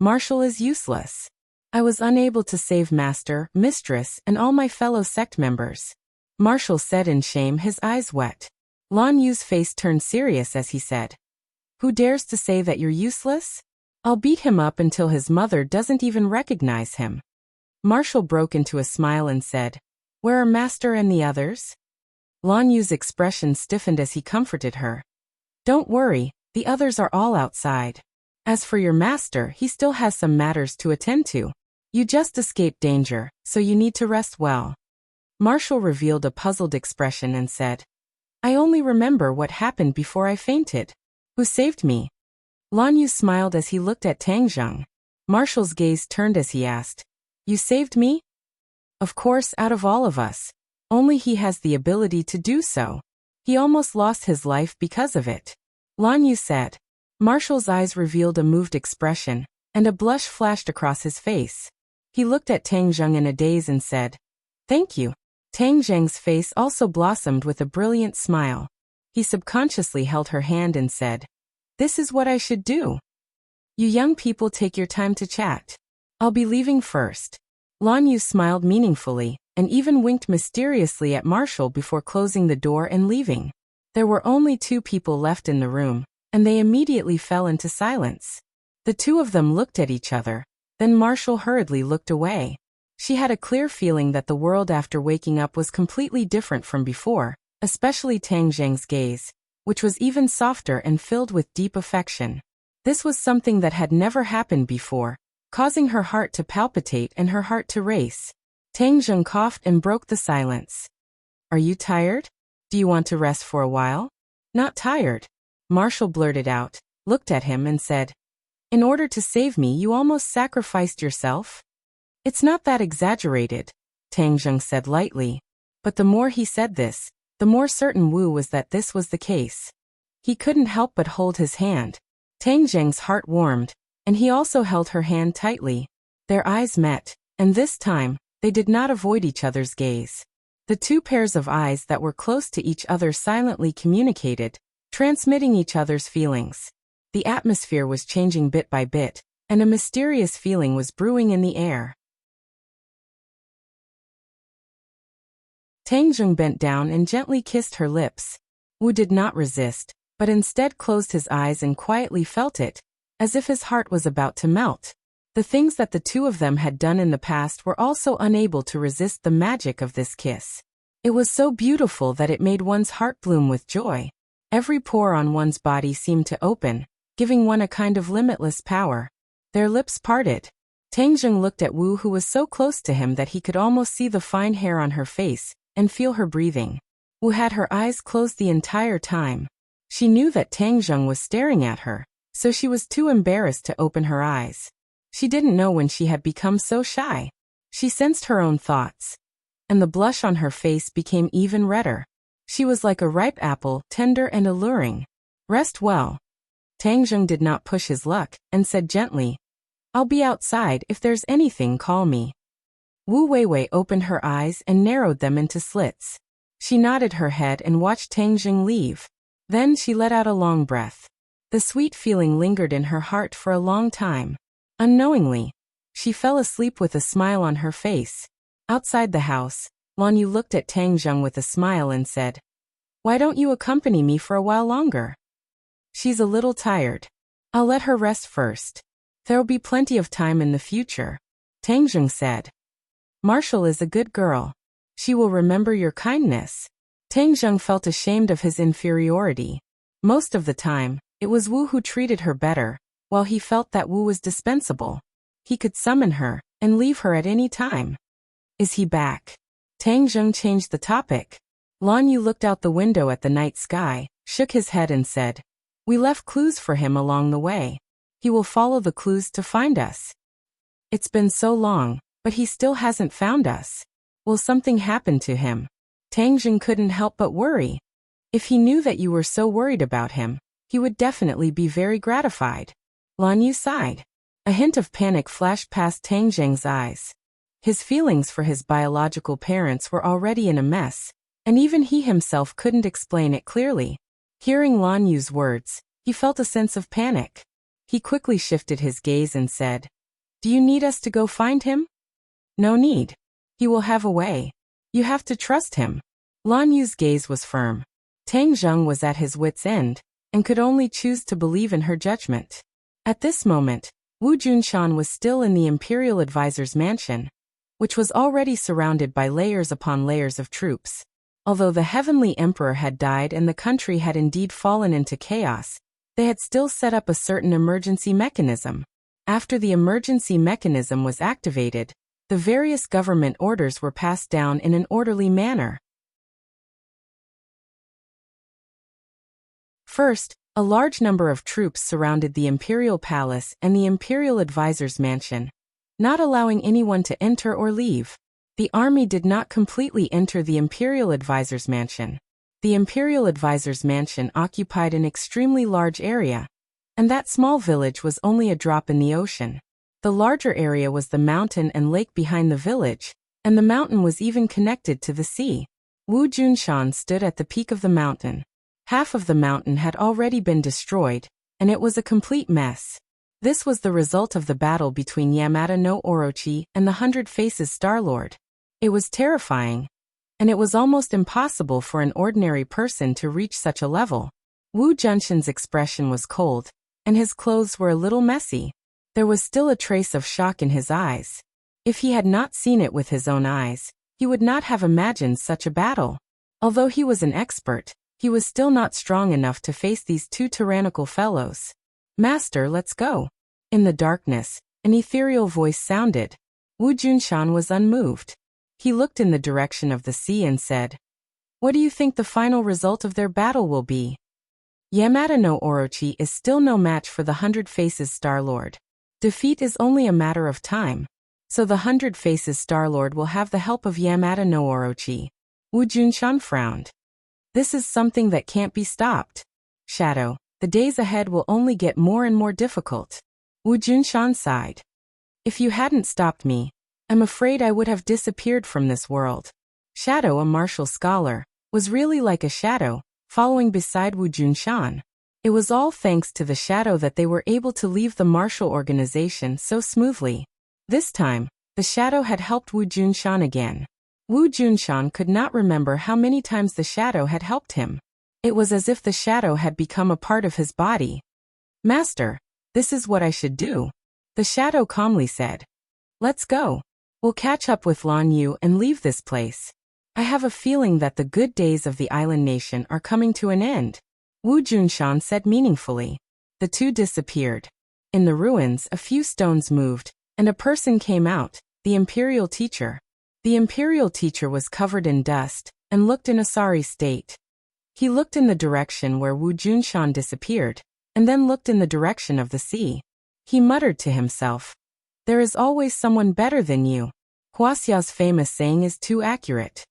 Marshall is useless. I was unable to save Master, Mistress, and all my fellow sect members. Marshall said in shame, his eyes wet. Lan Yu's face turned serious as he said, Who dares to say that you're useless? I'll beat him up until his mother doesn't even recognize him. Marshall broke into a smile and said, Where are Master and the others? Lan Yu's expression stiffened as he comforted her. Don't worry, the others are all outside. As for your master, he still has some matters to attend to. You just escaped danger, so you need to rest well. Marshall revealed a puzzled expression and said, I only remember what happened before I fainted. Who saved me? Lan Yu smiled as he looked at Tangjung. Marshall's gaze turned as he asked, You saved me? Of course, out of all of us. Only he has the ability to do so. He almost lost his life because of it. Lan Yu said. Marshall's eyes revealed a moved expression, and a blush flashed across his face. He looked at Tangjung in a daze and said, Thank you. Tangjung's face also blossomed with a brilliant smile. He subconsciously held her hand and said, This is what I should do. You young people take your time to chat. I'll be leaving first. Lan Yu smiled meaningfully, and even winked mysteriously at Marshall before closing the door and leaving. There were only 2 people left in the room, and they immediately fell into silence. The 2 of them looked at each other, then Marshall hurriedly looked away. She had a clear feeling that the world after waking up was completely different from before, especially Tang Zheng's gaze, which was even softer and filled with deep affection. This was something that had never happened before, causing her heart to palpitate and her heart to race. Tang Zheng coughed and broke the silence. Are you tired? Do you want to rest for a while? Not tired. Marshall blurted out, looked at him and said, in order to save me you almost sacrificed yourself? It's not that exaggerated, Tang Zheng said lightly. But the more he said this, the more certain Wu was that this was the case. He couldn't help but hold his hand. Tang Zheng's heart warmed, and he also held her hand tightly. Their eyes met, and this time, they did not avoid each other's gaze. The 2 pairs of eyes that were close to each other silently communicated, transmitting each other's feelings. The atmosphere was changing bit by bit, and a mysterious feeling was brewing in the air. Tang Zheng bent down and gently kissed her lips. Wu did not resist, but instead closed his eyes and quietly felt it, as if his heart was about to melt. The things that the 2 of them had done in the past were also unable to resist the magic of this kiss. It was so beautiful that it made one's heart bloom with joy. Every pore on one's body seemed to open, giving one a kind of limitless power. Their lips parted. Tang Zheng looked at Wu, who was so close to him that he could almost see the fine hair on her face, and feel her breathing. Wu had her eyes closed the entire time. She knew that Tang Zheng was staring at her, so she was too embarrassed to open her eyes. She didn't know when she had become so shy. She sensed her own thoughts, and the blush on her face became even redder. She was like a ripe apple, tender and alluring. Rest well. Tang Zheng did not push his luck, and said gently, I'll be outside. If there's anything, call me. Wu Weiwei opened her eyes and narrowed them into slits. She nodded her head and watched Tang Zheng leave. Then she let out a long breath. The sweet feeling lingered in her heart for a long time. Unknowingly, she fell asleep with a smile on her face. Outside the house, Lan Yu looked at Tang Zheng with a smile and said, Why don't you accompany me for a while longer? She's a little tired. I'll let her rest first. There'll be plenty of time in the future, Tang Zheng said. Marshall is a good girl. She will remember your kindness. Tang Zheng felt ashamed of his inferiority. Most of the time, it was Wu who treated her better, while he felt that Wu was dispensable. He could summon her, and leave her at any time. Is he back? Tang Zheng changed the topic. Lan Yu looked out the window at the night sky, shook his head and said, We left clues for him along the way. He will follow the clues to find us. It's been so long, but he still hasn't found us. Will something happen to him? Tang Zheng couldn't help but worry. If he knew that you were so worried about him, he would definitely be very gratified. Lan Yu sighed. A hint of panic flashed past Tang Zheng's eyes. His feelings for his biological parents were already in a mess, and even he himself couldn't explain it clearly. Hearing Lan Yu's words, he felt a sense of panic. He quickly shifted his gaze and said, Do you need us to go find him? No need. He will have a way. You have to trust him. Lan Yu's gaze was firm. Tang Zheng was at his wit's end, and could only choose to believe in her judgment. At this moment, Wu Junshan was still in the Imperial Advisor's mansion, which was already surrounded by layers upon layers of troops. Although the Heavenly Emperor had died and the country had indeed fallen into chaos, they had still set up a certain emergency mechanism. After the emergency mechanism was activated, the various government orders were passed down in an orderly manner. First, a large number of troops surrounded the Imperial Palace and the Imperial Advisor's mansion, not allowing anyone to enter or leave. The army did not completely enter the Imperial Advisor's mansion. The Imperial Advisor's mansion occupied an extremely large area, and that small village was only a drop in the ocean. The larger area was the mountain and lake behind the village, and the mountain was even connected to the sea. Wu Junshan stood at the peak of the mountain. Half of the mountain had already been destroyed, and it was a complete mess. This was the result of the battle between Yamada no Orochi and the Hundred Faces Star-Lord. It was terrifying, and it was almost impossible for an ordinary person to reach such a level. Wu Junshan's expression was cold, and his clothes were a little messy. There was still a trace of shock in his eyes. If he had not seen it with his own eyes, he would not have imagined such a battle. Although he was an expert, he was still not strong enough to face these two tyrannical fellows. "Master, let's go." In the darkness, an ethereal voice sounded. Wu Junshan was unmoved. He looked in the direction of the sea and said, "What do you think the final result of their battle will be?" Yamada no Orochi is still no match for the Hundred Faces Star-Lord. Defeat is only a matter of time. So the Hundred Faces Star-Lord will have the help of Yamada no Orochi. Wu Junshan frowned. This is something that can't be stopped. Shadow, the days ahead will only get more and more difficult. Wu Junshan sighed. If you hadn't stopped me, I'm afraid I would have disappeared from this world. Shadow, a martial scholar, was really like a shadow, following beside Wu Junshan. It was all thanks to the shadow that they were able to leave the martial organization so smoothly. This time, the shadow had helped Wu Junshan again. Wu Junshan could not remember how many times the shadow had helped him. It was as if the shadow had become a part of his body. "Master, this is what I should do," the shadow calmly said. "Let's go. We'll catch up with Lan Yu and leave this place. I have a feeling that the good days of the island nation are coming to an end," Wu Junshan said meaningfully. The two disappeared. In the ruins, a few stones moved, and a person came out, the imperial teacher. The imperial teacher was covered in dust, and looked in a sorry state. He looked in the direction where Wu Junshan disappeared, and then looked in the direction of the sea. He muttered to himself, "There is always someone better than you." Wuxia's famous saying is too accurate.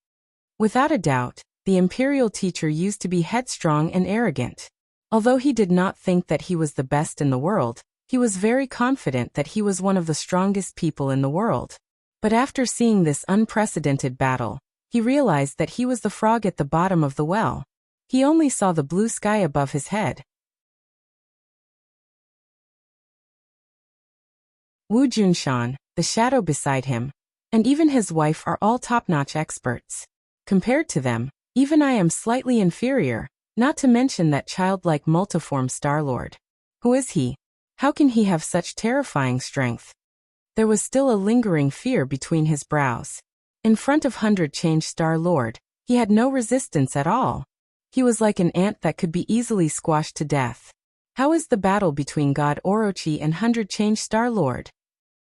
Without a doubt, the imperial teacher used to be headstrong and arrogant. Although he did not think that he was the best in the world, he was very confident that he was one of the strongest people in the world. But after seeing this unprecedented battle, he realized that he was the frog at the bottom of the well. He only saw the blue sky above his head. Wu Junshan, the shadow beside him, and even his wife are all top-notch experts. Compared to them, even I am slightly inferior, not to mention that childlike multiform Star-Lord. Who is he? How can he have such terrifying strength? There was still a lingering fear between his brows. In front of Hundred Change Star-Lord, he had no resistance at all. He was like an ant that could be easily squashed to death. How is the battle between God Orochi and Hundred Change Star-Lord?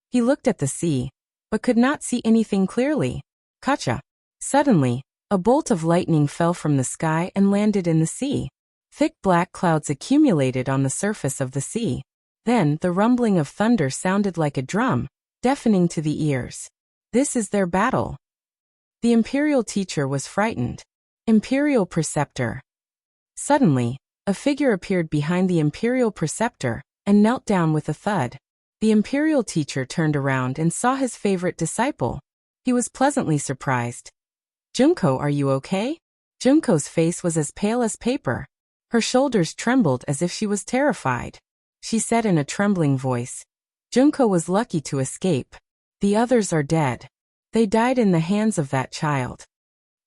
He looked at the sea, but could not see anything clearly. Kacha! Suddenly, a bolt of lightning fell from the sky and landed in the sea. Thick black clouds accumulated on the surface of the sea. Then the rumbling of thunder sounded like a drum, deafening to the ears. This is their battle. The imperial teacher was frightened. Imperial preceptor. Suddenly, a figure appeared behind the imperial preceptor and knelt down with a thud. The imperial teacher turned around and saw his favorite disciple. He was pleasantly surprised. "Junko, are you okay?" Junko's face was as pale as paper. Her shoulders trembled as if she was terrified. She said in a trembling voice, "Junko was lucky to escape. The others are dead. They died in the hands of that child."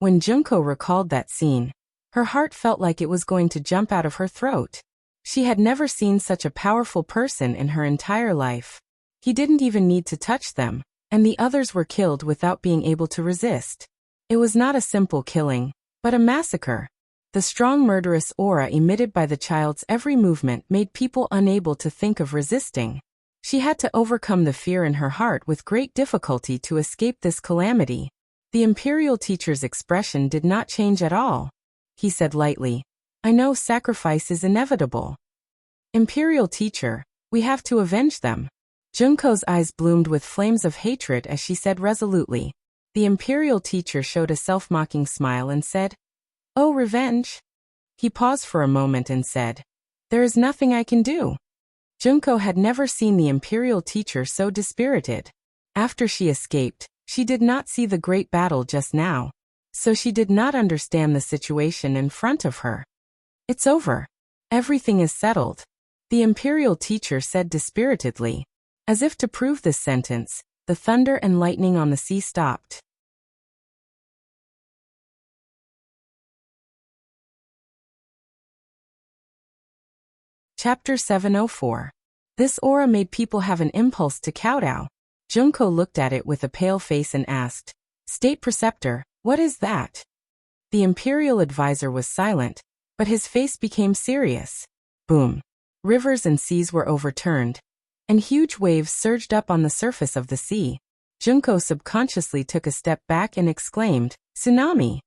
When Junko recalled that scene, her heart felt like it was going to jump out of her throat. She had never seen such a powerful person in her entire life. He didn't even need to touch them, and the others were killed without being able to resist. It was not a simple killing, but a massacre. The strong murderous aura emitted by the child's every movement made people unable to think of resisting. She had to overcome the fear in her heart with great difficulty to escape this calamity. The imperial teacher's expression did not change at all. He said lightly, "I know sacrifice is inevitable. Imperial teacher, we have to avenge them." Junko's eyes bloomed with flames of hatred as she said resolutely. The imperial teacher showed a self-mocking smile and said, "Oh, revenge?" He paused for a moment and said, "There is nothing I can do." Junko had never seen the imperial teacher so dispirited. After she escaped, she did not see the great battle just now, so she did not understand the situation in front of her. "It's over. Everything is settled." the imperial teacher said dispiritedly. As if to prove this sentence, the thunder and lightning on the sea stopped. Chapter 704. This aura made people have an impulse to kowtow. Junko looked at it with a pale face and asked, State Preceptor, what is that? The imperial advisor was silent, but his face became serious. Boom. Rivers and seas were overturned, and huge waves surged up on the surface of the sea. Junko subconsciously took a step back and exclaimed, Tsunami!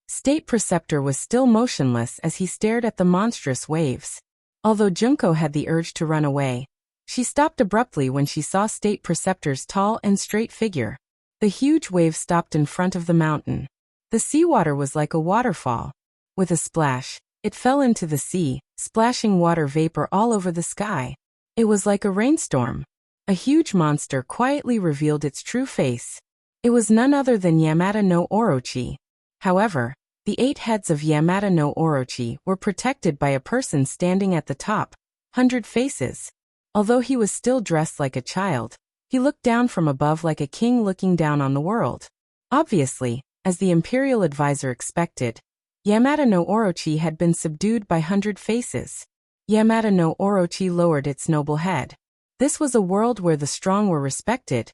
State Preceptor was still motionless as he stared at the monstrous waves. Although Junko had the urge to run away, she stopped abruptly when she saw State Preceptor's tall and straight figure. The huge wave stopped in front of the mountain. The seawater was like a waterfall. With a splash, it fell into the sea, splashing water vapor all over the sky. It was like a rainstorm. A huge monster quietly revealed its true face. It was none other than Yamata no Orochi. However, the 8 heads of Yamata no Orochi were protected by a person standing at the top, 100 faces. Although he was still dressed like a child, he looked down from above like a king looking down on the world. Obviously, as the imperial advisor expected, Yamata no Orochi had been subdued by 100 faces. Yamata no Orochi lowered its noble head. This was a world where the strong were respected,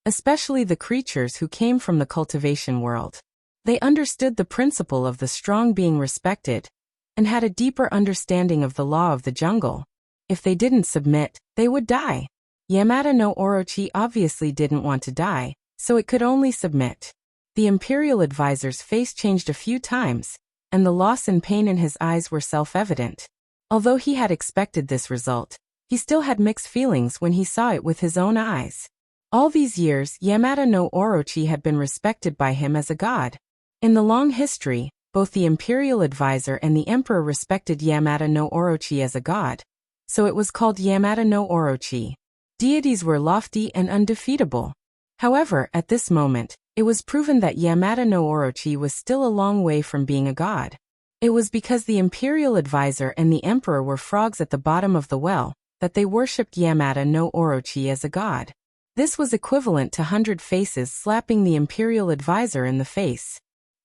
especially the creatures who came from the cultivation world. They understood the principle of the strong being respected, and had a deeper understanding of the law of the jungle. If they didn't submit, they would die. Yamata no Orochi obviously didn't want to die, so it could only submit. The imperial advisor's face changed a few times, and the loss and pain in his eyes were self-evident. Although he had expected this result, he still had mixed feelings when he saw it with his own eyes. All these years, Yamata no Orochi had been respected by him as a god. In the long history, both the imperial advisor and the emperor respected Yamata no Orochi as a god, so it was called Yamata no Orochi. Deities were lofty and undefeatable. However, at this moment, it was proven that Yamata no Orochi was still a long way from being a god. It was because the imperial advisor and the emperor were frogs at the bottom of the well that they worshipped Yamata no Orochi as a god. This was equivalent to 100 faces slapping the imperial advisor in the face.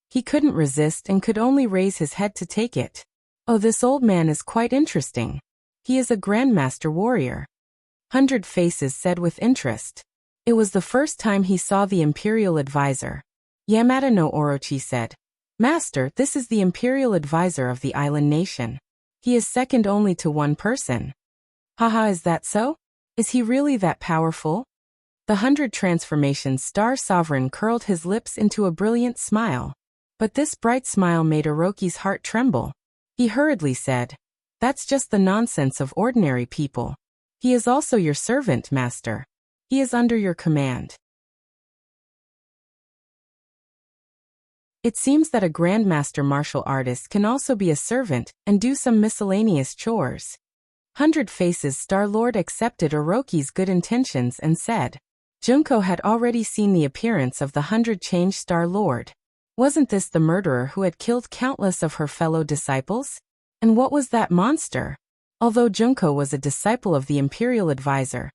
He couldn't resist and could only raise his head to take it. Oh, this old man is quite interesting. He is a grandmaster warrior. 100 faces said with interest. It was the first time he saw the imperial advisor. Yamata no Orochi said, Master, this is the imperial advisor of the island nation. He is second only to one person. Haha, is that so? Is he really that powerful? The 100 transformations star sovereign curled his lips into a brilliant smile. But this bright smile made Orochi's heart tremble. He hurriedly said, That's just the nonsense of ordinary people. He is also your servant, master. He is under your command. It seems that a grandmaster martial artist can also be a servant and do some miscellaneous chores. 100 Faces Star Lord accepted Orochi's good intentions and said, Junko had already seen the appearance of the 100 Change Star Lord. Wasn't this the murderer who had killed countless of her fellow disciples? And what was that monster? Although Junko was a disciple of the imperial advisor,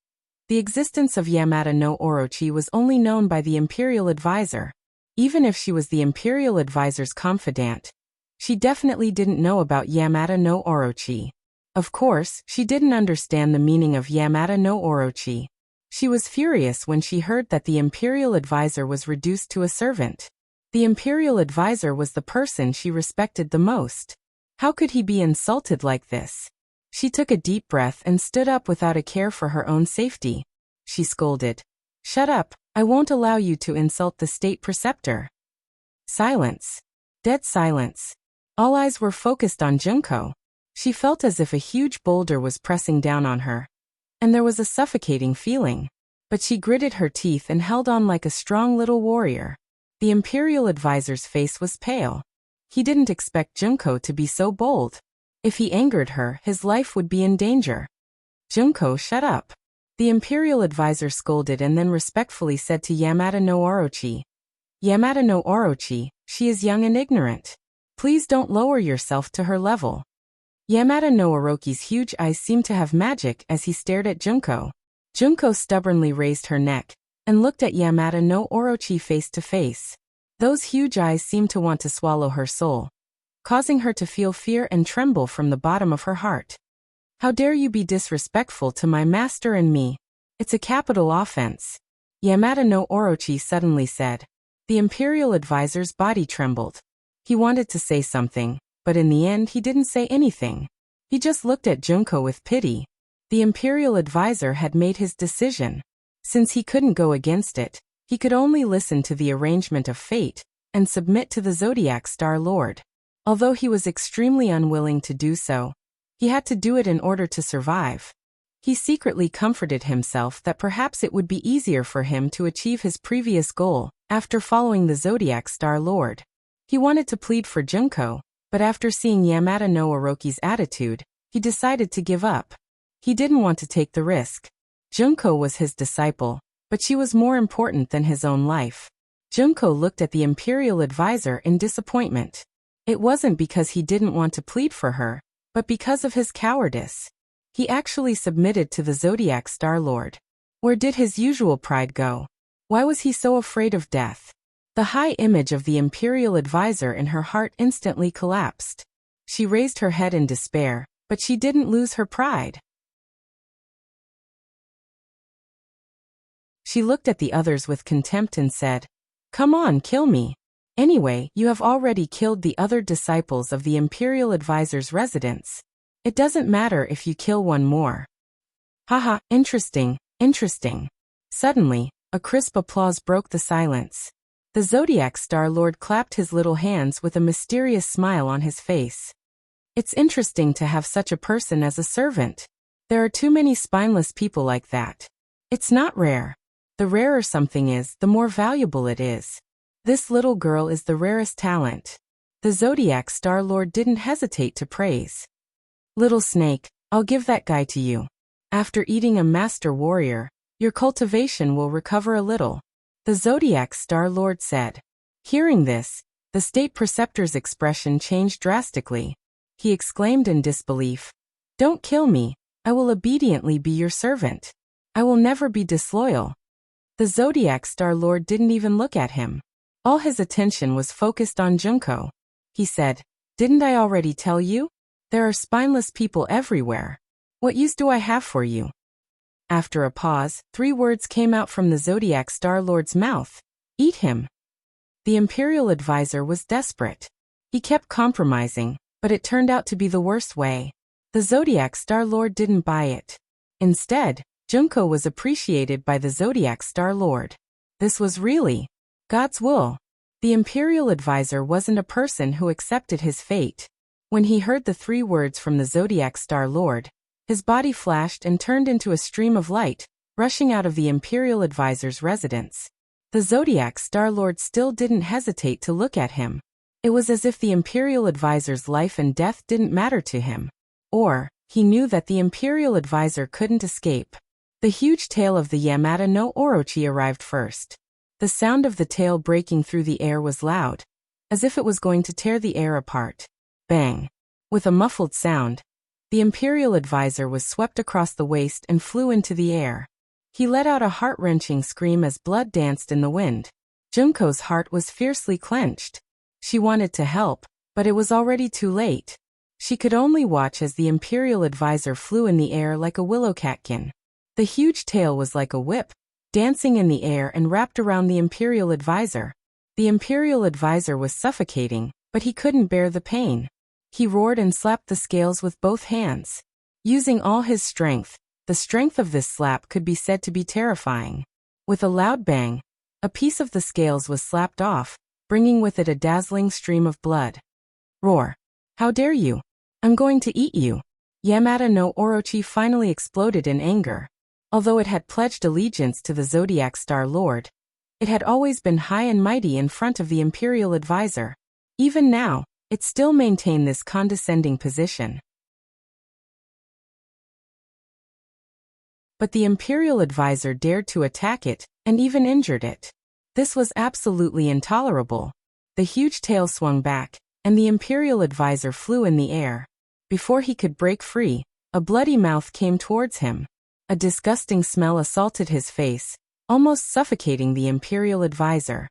the existence of Yamata no Orochi was only known by the imperial advisor. Even if she was the imperial advisor's confidant, she definitely didn't know about Yamata no Orochi. Of course, she didn't understand the meaning of Yamata no Orochi. She was furious when she heard that the imperial advisor was reduced to a servant. The imperial advisor was the person she respected the most. How could he be insulted like this? She took a deep breath and stood up without a care for her own safety. She scolded, Shut up, I won't allow you to insult the state preceptor. Silence. Dead silence. All eyes were focused on Junko. She felt as if a huge boulder was pressing down on her. And there was a suffocating feeling. But she gritted her teeth and held on like a strong little warrior. The imperial advisor's face was pale. He didn't expect Junko to be so bold. If he angered her, his life would be in danger. Junko, shut up. The imperial advisor scolded and then respectfully said to Yamata no Orochi, Yamata no Orochi, she is young and ignorant. Please don't lower yourself to her level. Yamada no Orochi's huge eyes seemed to have magic as he stared at Junko. Junko stubbornly raised her neck and looked at Yamada no Orochi face to face. Those huge eyes seemed to want to swallow her soul, causing her to feel fear and tremble from the bottom of her heart. How dare you be disrespectful to my master and me? It's a capital offense. Yamada no Orochi suddenly said. The Imperial advisor's body trembled. He wanted to say something, but in the end he didn't say anything. He just looked at Junko with pity. The Imperial advisor had made his decision. Since he couldn't go against it, he could only listen to the arrangement of fate and submit to the Zodiac Star Lord. Although he was extremely unwilling to do so, he had to do it in order to survive. He secretly comforted himself that perhaps it would be easier for him to achieve his previous goal after following the Zodiac Star Lord. He wanted to plead for Junko, but after seeing Yamada no Orochi's attitude, he decided to give up. He didn't want to take the risk. Junko was his disciple, but she was more important than his own life. Junko looked at the Imperial advisor in disappointment. It wasn't because he didn't want to plead for her, but because of his cowardice. He actually submitted to the Zodiac Star Lord. Where did his usual pride go? Why was he so afraid of death? The high image of the Imperial advisor in her heart instantly collapsed. She raised her head in despair, but she didn't lose her pride. She looked at the others with contempt and said, "Come on, kill me. Anyway, you have already killed the other disciples of the Imperial advisor's residence. It doesn't matter if you kill one more." Haha, interesting, interesting. Suddenly, a crisp applause broke the silence. The Zodiac Star Lord clapped his little hands with a mysterious smile on his face. It's interesting to have such a person as a servant. There are too many spineless people like that. It's not rare. The rarer something is, the more valuable it is. This little girl is the rarest talent. The Zodiac Star Lord didn't hesitate to praise. Little snake, I'll give that guy to you. After eating a master warrior, your cultivation will recover a little, the Zodiac Star Lord said. Hearing this, the state preceptor's expression changed drastically. He exclaimed in disbelief, "Don't kill me, I will obediently be your servant. I will never be disloyal." The Zodiac Star Lord didn't even look at him. All his attention was focused on Junko. He said, "Didn't I already tell you? There are spineless people everywhere. What use do I have for you?" After a pause, 3 words came out from the Zodiac Star Lord's mouth. "Eat him." The Imperial advisor was desperate. He kept compromising, but it turned out to be the worst way. The Zodiac Star Lord didn't buy it. Instead, Junko was appreciated by the Zodiac Star Lord. This was really God's will. The Imperial advisor wasn't a person who accepted his fate. When he heard the 3 words from the Zodiac Star Lord, his body flashed and turned into a stream of light, rushing out of the Imperial advisor's residence. The Zodiac Star Lord still didn't hesitate to look at him. It was as if the Imperial advisor's life and death didn't matter to him. Or, he knew that the Imperial advisor couldn't escape. The huge tail of the Yamada no Orochi arrived first. The sound of the tail breaking through the air was loud, as if it was going to tear the air apart. Bang! With a muffled sound, the Imperial advisor was swept across the waist and flew into the air. He let out a heart-wrenching scream as blood danced in the wind. Junko's heart was fiercely clenched. She wanted to help, but it was already too late. She could only watch as the Imperial advisor flew in the air like a willow catkin. The huge tail was like a whip, dancing in the air and wrapped around the Imperial advisor. The Imperial advisor was suffocating, but he couldn't bear the pain. He roared and slapped the scales with both hands. Using all his strength, the strength of this slap could be said to be terrifying. With a loud bang, a piece of the scales was slapped off, bringing with it a dazzling stream of blood. Roar! How dare you! I'm going to eat you! Yamada no Orochi finally exploded in anger. Although it had pledged allegiance to the Zodiac Star Lord, it had always been high and mighty in front of the Imperial advisor. Even now, it still maintained this condescending position. But the Imperial advisor dared to attack it, and even injured it. This was absolutely intolerable. The huge tail swung back, and the Imperial advisor flew in the air. Before he could break free, a bloody mouth came towards him. A disgusting smell assaulted his face, almost suffocating the imperial advisor.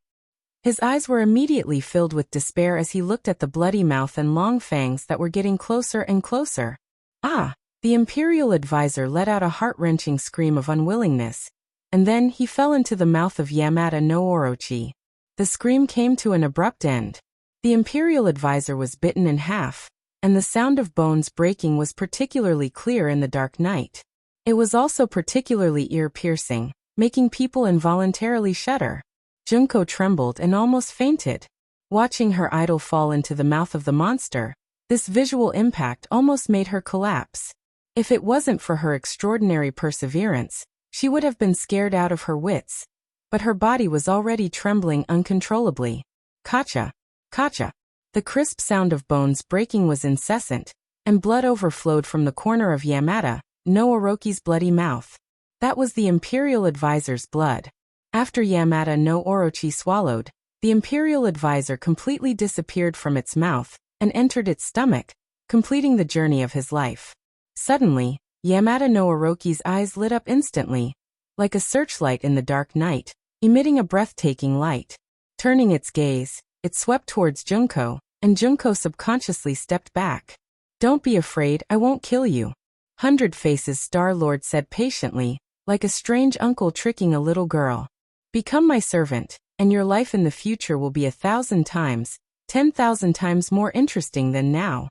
His eyes were immediately filled with despair as he looked at the bloody mouth and long fangs that were getting closer and closer. Ah! The imperial advisor let out a heart-wrenching scream of unwillingness, and then he fell into the mouth of Yamada no Orochi. The scream came to an abrupt end. The imperial advisor was bitten in half, and the sound of bones breaking was particularly clear in the dark night. It was also particularly ear-piercing, making people involuntarily shudder. Junko trembled and almost fainted. Watching her idol fall into the mouth of the monster, this visual impact almost made her collapse. If it wasn't for her extraordinary perseverance, she would have been scared out of her wits. But her body was already trembling uncontrollably. Kacha! Kacha! The crisp sound of bones breaking was incessant, and blood overflowed from the corner of Yamada no Orochi's bloody mouth. That was the imperial advisor's blood. After Yamada no Orochi swallowed, the imperial advisor completely disappeared from its mouth and entered its stomach, completing the journey of his life. Suddenly, Yamada no Orochi's eyes lit up instantly, like a searchlight in the dark night, emitting a breathtaking light. Turning its gaze, it swept towards Junko, and Junko subconsciously stepped back. "Don't be afraid, I won't kill you," Hundred Faces Star-Lord said patiently, like a strange uncle tricking a little girl. "Become my servant, and your life in the future will be 1,000 times, 10,000 times more interesting than now."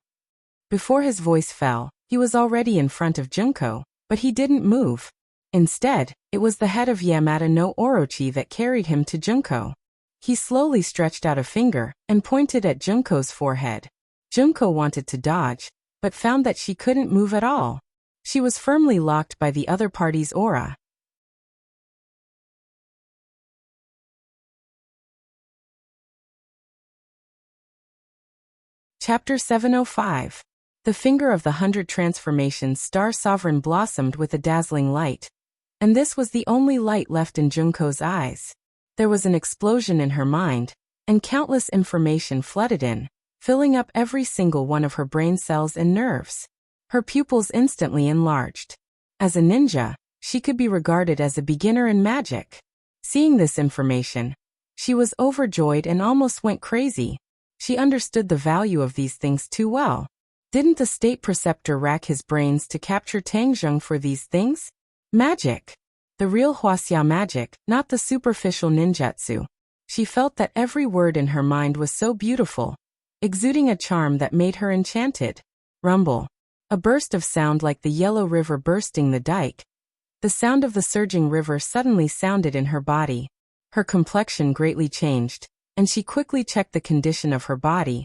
Before his voice fell, he was already in front of Junko, but he didn't move. Instead, it was the head of Yamada no Orochi that carried him to Junko. He slowly stretched out a finger and pointed at Junko's forehead. Junko wanted to dodge, but found that she couldn't move at all. She was firmly locked by the other party's aura. Chapter 705. The finger of the 100 transformations Star Sovereign blossomed with a dazzling light. And this was the only light left in Junko's eyes. There was an explosion in her mind, and countless information flooded in, filling up every single one of her brain cells and nerves. Her pupils instantly enlarged. As a ninja, she could be regarded as a beginner in magic. Seeing this information, she was overjoyed and almost went crazy. She understood the value of these things too well. Didn't the state preceptor rack his brains to capture Tangjung for these things? Magic. The real Wuxia magic, not the superficial ninjutsu. She felt that every word in her mind was so beautiful, exuding a charm that made her enchanted. Rumble. A burst of sound like the yellow river bursting the dike. The sound of the surging river suddenly sounded in her body. Her complexion greatly changed, and she quickly checked the condition of her body,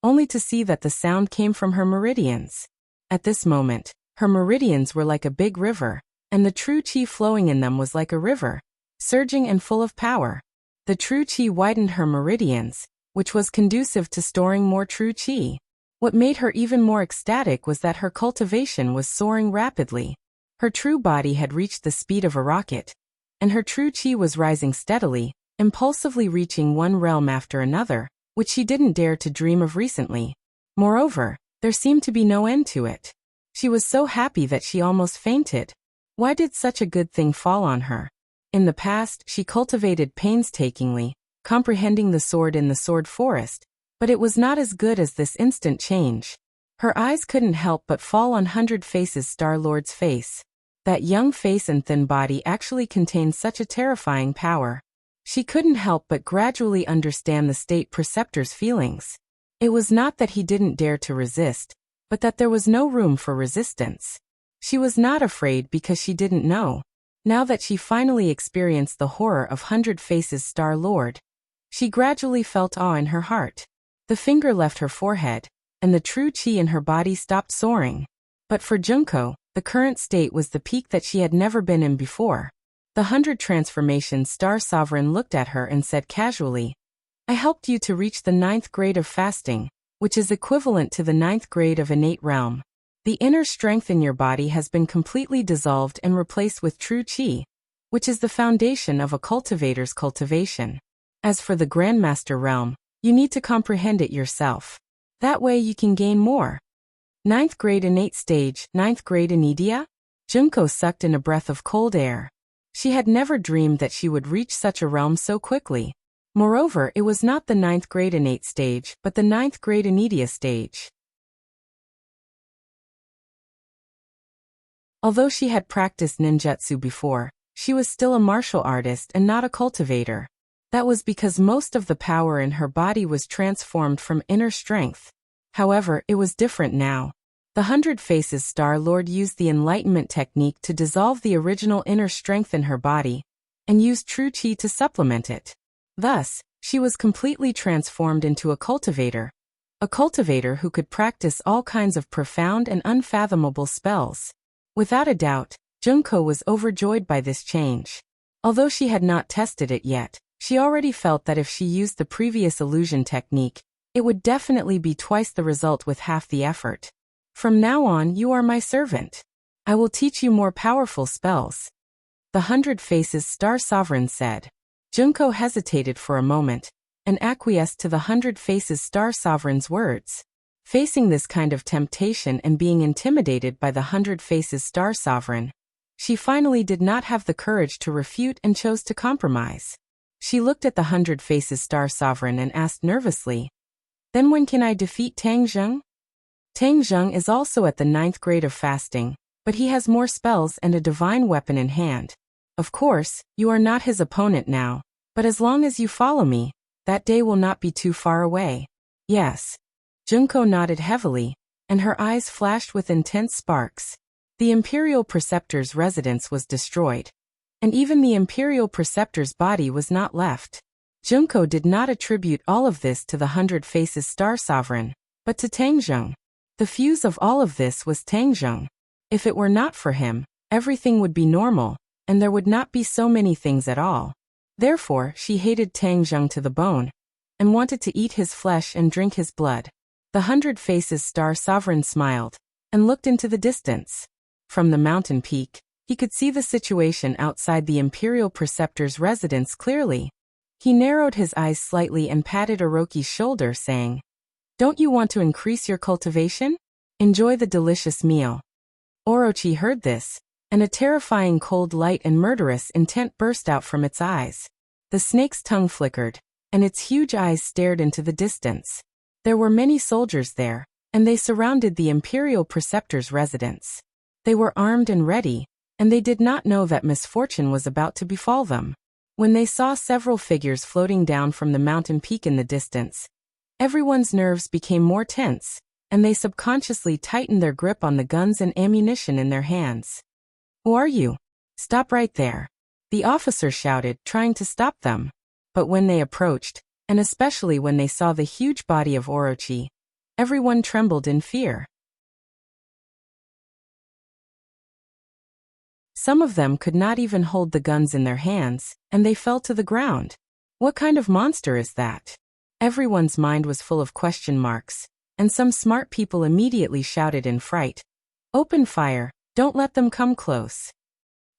only to see that the sound came from her meridians. At this moment, her meridians were like a big river, and the true chi flowing in them was like a river, surging and full of power. The true chi widened her meridians, which was conducive to storing more true chi. What made her even more ecstatic was that her cultivation was soaring rapidly. Her true body had reached the speed of a rocket, and her true chi was rising steadily, impulsively reaching one realm after another, which she didn't dare to dream of recently. Moreover, there seemed to be no end to it. She was so happy that she almost fainted. Why did such a good thing fall on her? In the past, she cultivated painstakingly, comprehending the sword in the sword forest, but it was not as good as this instant change. Her eyes couldn't help but fall on Hundred Faces Star-Lord's face. That young face and thin body actually contained such a terrifying power. She couldn't help but gradually understand the state preceptor's feelings. It was not that he didn't dare to resist, but that there was no room for resistance. She was not afraid because she didn't know. Now that she finally experienced the horror of Hundred Faces Star-Lord, she gradually felt awe in her heart. The finger left her forehead, and the true chi in her body stopped soaring. But for Junko, the current state was the peak that she had never been in before. The 100 transformations Star Sovereign looked at her and said casually, "I helped you to reach the 9th grade of fasting, which is equivalent to the 9th grade of innate realm. The inner strength in your body has been completely dissolved and replaced with true chi, which is the foundation of a cultivator's cultivation. As for the Grandmaster realm, you need to comprehend it yourself. That way you can gain more." Ninth grade innate stage, ninth grade inedia? Junko sucked in a breath of cold air. She had never dreamed that she would reach such a realm so quickly. Moreover, it was not the ninth grade innate stage, but the ninth grade inedia stage. Although she had practiced ninjutsu before, she was still a martial artist and not a cultivator. That was because most of the power in her body was transformed from inner strength. However, it was different now. The 100 Faces Star Lord used the enlightenment technique to dissolve the original inner strength in her body, and used true chi to supplement it. Thus, she was completely transformed into a cultivator who could practice all kinds of profound and unfathomable spells. Without a doubt, Junko was overjoyed by this change. Although she had not tested it yet, she already felt that if she used the previous illusion technique, it would definitely be twice the result with half the effort. From now on, you are my servant. I will teach you more powerful spells. The 100 Faces Star Sovereign said. Junko hesitated for a moment, and acquiesced to the 100 Faces Star Sovereign's words. Facing this kind of temptation and being intimidated by the 100 Faces Star Sovereign, she finally did not have the courage to refute and chose to compromise. She looked at the 100 Faces Star Sovereign and asked nervously, "Then when can I defeat Tang Zheng?" Tang Zheng is also at the 9th grade of fasting, but he has more spells and a divine weapon in hand. Of course, you are not his opponent now, but as long as you follow me, that day will not be too far away. Yes. Junko nodded heavily, and her eyes flashed with intense sparks. The Imperial Preceptor's residence was destroyed, and even the Imperial Preceptor's body was not left. Junko did not attribute all of this to the 100 Faces Star Sovereign, but to Tang Zheng. The fuse of all of this was Tang Zheng. If it were not for him, everything would be normal, and there would not be so many things at all. Therefore, she hated Tang Zheng to the bone, and wanted to eat his flesh and drink his blood. The 100 Faces Star Sovereign smiled, and looked into the distance. From the mountain peak, he could see the situation outside the Imperial Preceptor's residence clearly. He narrowed his eyes slightly and patted Orochi's shoulder, saying, "Don't you want to increase your cultivation? Enjoy the delicious meal." Orochi heard this, and a terrifying cold light and murderous intent burst out from its eyes. The snake's tongue flickered, and its huge eyes stared into the distance. There were many soldiers there, and they surrounded the Imperial Preceptor's residence. They were armed and ready, and they did not know that misfortune was about to befall them. When they saw several figures floating down from the mountain peak in the distance, everyone's nerves became more tense, and they subconsciously tightened their grip on the guns and ammunition in their hands. "Who are you? Stop right there," the officer shouted, trying to stop them. But when they approached, and especially when they saw the huge body of Orochi, everyone trembled in fear. Some of them could not even hold the guns in their hands, and they fell to the ground. What kind of monster is that? Everyone's mind was full of question marks, and some smart people immediately shouted in fright, "Open fire, don't let them come close."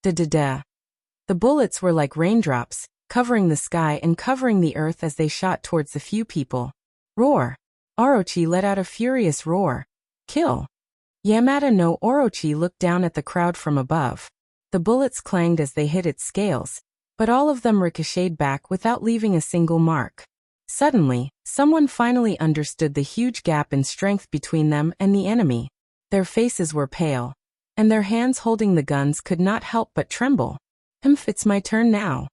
Da-da-da. The bullets were like raindrops, covering the sky and covering the earth as they shot towards the few people. Roar! Orochi let out a furious roar. Kill! Yamada no Orochi looked down at the crowd from above. The bullets clanged as they hit its scales, but all of them ricocheted back without leaving a single mark. Suddenly, someone finally understood the huge gap in strength between them and the enemy. Their faces were pale, and their hands holding the guns could not help but tremble. It's my turn now."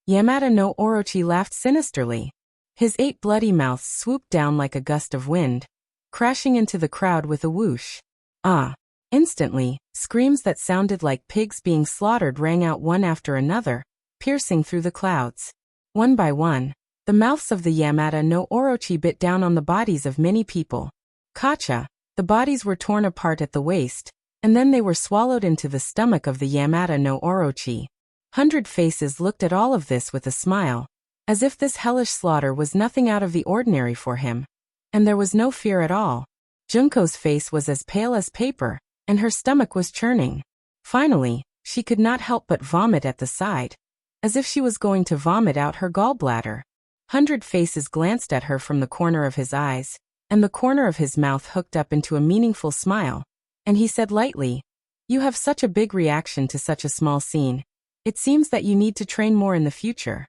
Yamada no Orochi laughed sinisterly. His 8 bloody mouths swooped down like a gust of wind, crashing into the crowd with a whoosh. Ah! Instantly, screams that sounded like pigs being slaughtered rang out one after another, piercing through the clouds. One by one, the mouths of the Yamada no Orochi bit down on the bodies of many people. Kacha! The bodies were torn apart at the waist, and then they were swallowed into the stomach of the Yamada no Orochi. 100 Faces looked at all of this with a smile, as if this hellish slaughter was nothing out of the ordinary for him. And there was no fear at all. Junko's face was as pale as paper, and her stomach was churning. Finally, she could not help but vomit at the side, as if she was going to vomit out her gallbladder. 100 Faces glanced at her from the corner of his eyes, and the corner of his mouth hooked up into a meaningful smile, and he said lightly, "You have such a big reaction to such a small scene. It seems that you need to train more in the future."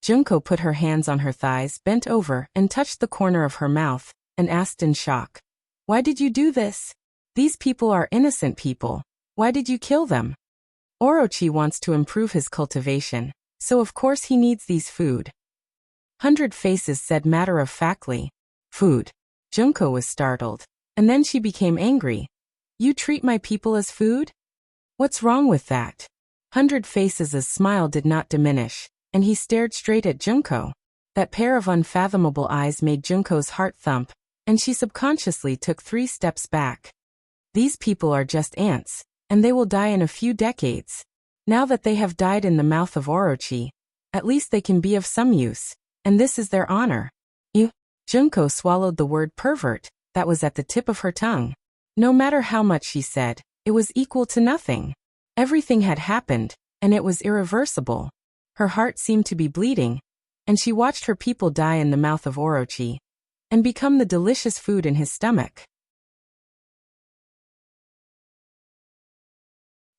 Junko put her hands on her thighs, bent over, and touched the corner of her mouth, and asked in shock, "Why did you do this? These people are innocent people. Why did you kill them?" Orochi wants to improve his cultivation, so of course he needs these food. 100 Faces said matter-of-factly, "Food." Junko was startled, and then she became angry. "You treat my people as food? What's wrong with that?" 100 Faces' smile did not diminish, and he stared straight at Junko. That pair of unfathomable eyes made Junko's heart thump, and she subconsciously took 3 steps back. These people are just ants, and they will die in a few decades. Now that they have died in the mouth of Orochi, at least they can be of some use, and this is their honor. You. Junko swallowed the word pervert that was at the tip of her tongue. No matter how much she said, it was equal to nothing. Everything had happened, and it was irreversible. Her heart seemed to be bleeding, and she watched her people die in the mouth of Orochi, and become the delicious food in his stomach.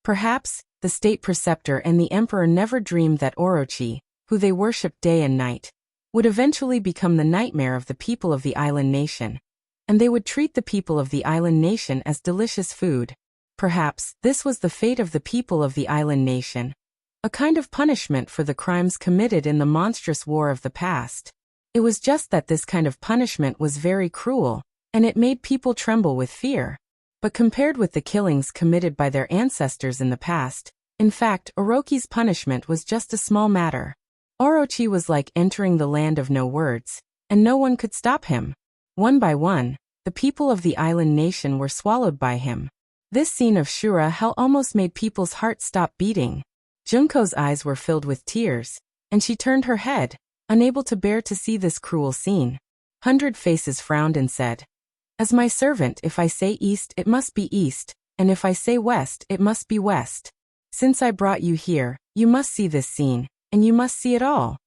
Perhaps, the state preceptor and the emperor never dreamed that Orochi, who they worshipped day and night, would eventually become the nightmare of the people of the island nation, and they would treat the people of the island nation as delicious food. Perhaps, this was the fate of the people of the island nation, a kind of punishment for the crimes committed in the monstrous war of the past. It was just that this kind of punishment was very cruel, and it made people tremble with fear. But compared with the killings committed by their ancestors in the past, in fact, Orochi's punishment was just a small matter. Orochi was like entering the land of no words, and no one could stop him. One by one, the people of the island nation were swallowed by him. This scene of Shura hell almost made people's hearts stop beating. Junko's eyes were filled with tears, and she turned her head, unable to bear to see this cruel scene. 100 Faces frowned and said, "As my servant, if I say east, it must be east, and if I say west, it must be west. Since I brought you here, you must see this scene, and you must see it all."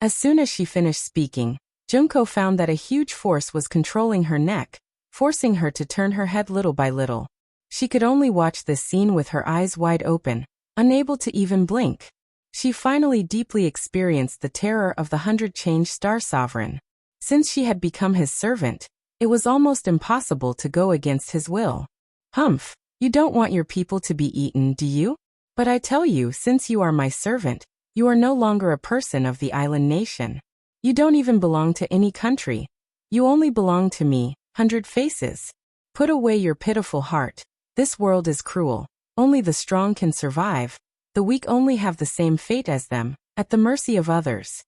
As soon as she finished speaking, Junko found that a huge force was controlling her neck, forcing her to turn her head little by little. She could only watch this scene with her eyes wide open, unable to even blink. She finally deeply experienced the terror of the 100 Star Sovereign. Since she had become his servant, it was almost impossible to go against his will. "Humph, you don't want your people to be eaten, do you? But I tell you, since you are my servant, you are no longer a person of the island nation. You don't even belong to any country. You only belong to me, 100 Faces. Put away your pitiful heart. This world is cruel. Only the strong can survive. The weak only have the same fate as them, at the mercy of others."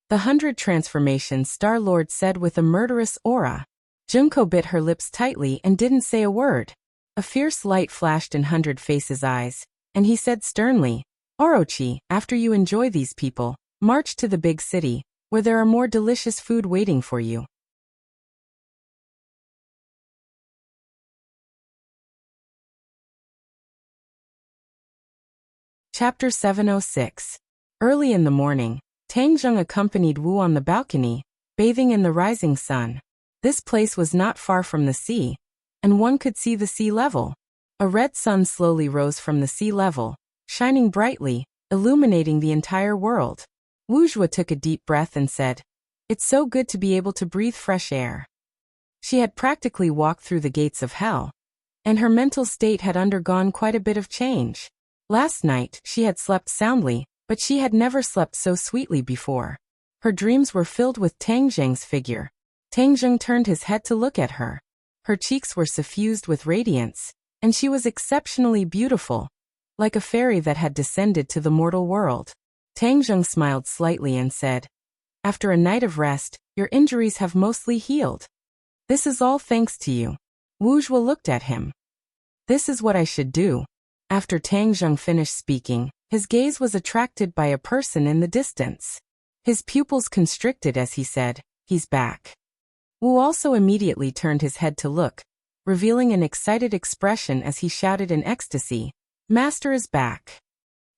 The 100 Transformations Star-Lord said with a murderous aura. Junko bit her lips tightly and didn't say a word. A fierce light flashed in 100 Faces' eyes, and he said sternly, "Orochi, after you enjoy these people, march to the big city, where there are more delicious food waiting for you." Chapter 706. Early in the morning, Tang Zheng accompanied Wu on the balcony, bathing in the rising sun. This place was not far from the sea, and one could see the sea level. A red sun slowly rose from the sea level, shining brightly, illuminating the entire world. Wuxia took a deep breath and said, "It's so good to be able to breathe fresh air." She had practically walked through the gates of hell, and her mental state had undergone quite a bit of change. Last night, she had slept soundly, but she had never slept so sweetly before. Her dreams were filled with Tang Zheng's figure. Tang Zheng turned his head to look at her. Her cheeks were suffused with radiance, and she was exceptionally beautiful, like a fairy that had descended to the mortal world. Tang Zheng smiled slightly and said, "After a night of rest, your injuries have mostly healed. This is all thanks to you." Wuxia looked at him. "This is what I should do." After Tang Zheng finished speaking, his gaze was attracted by a person in the distance. His pupils constricted as he said, "He's back." Wu also immediately turned his head to look, revealing an excited expression as he shouted in ecstasy, "Master is back."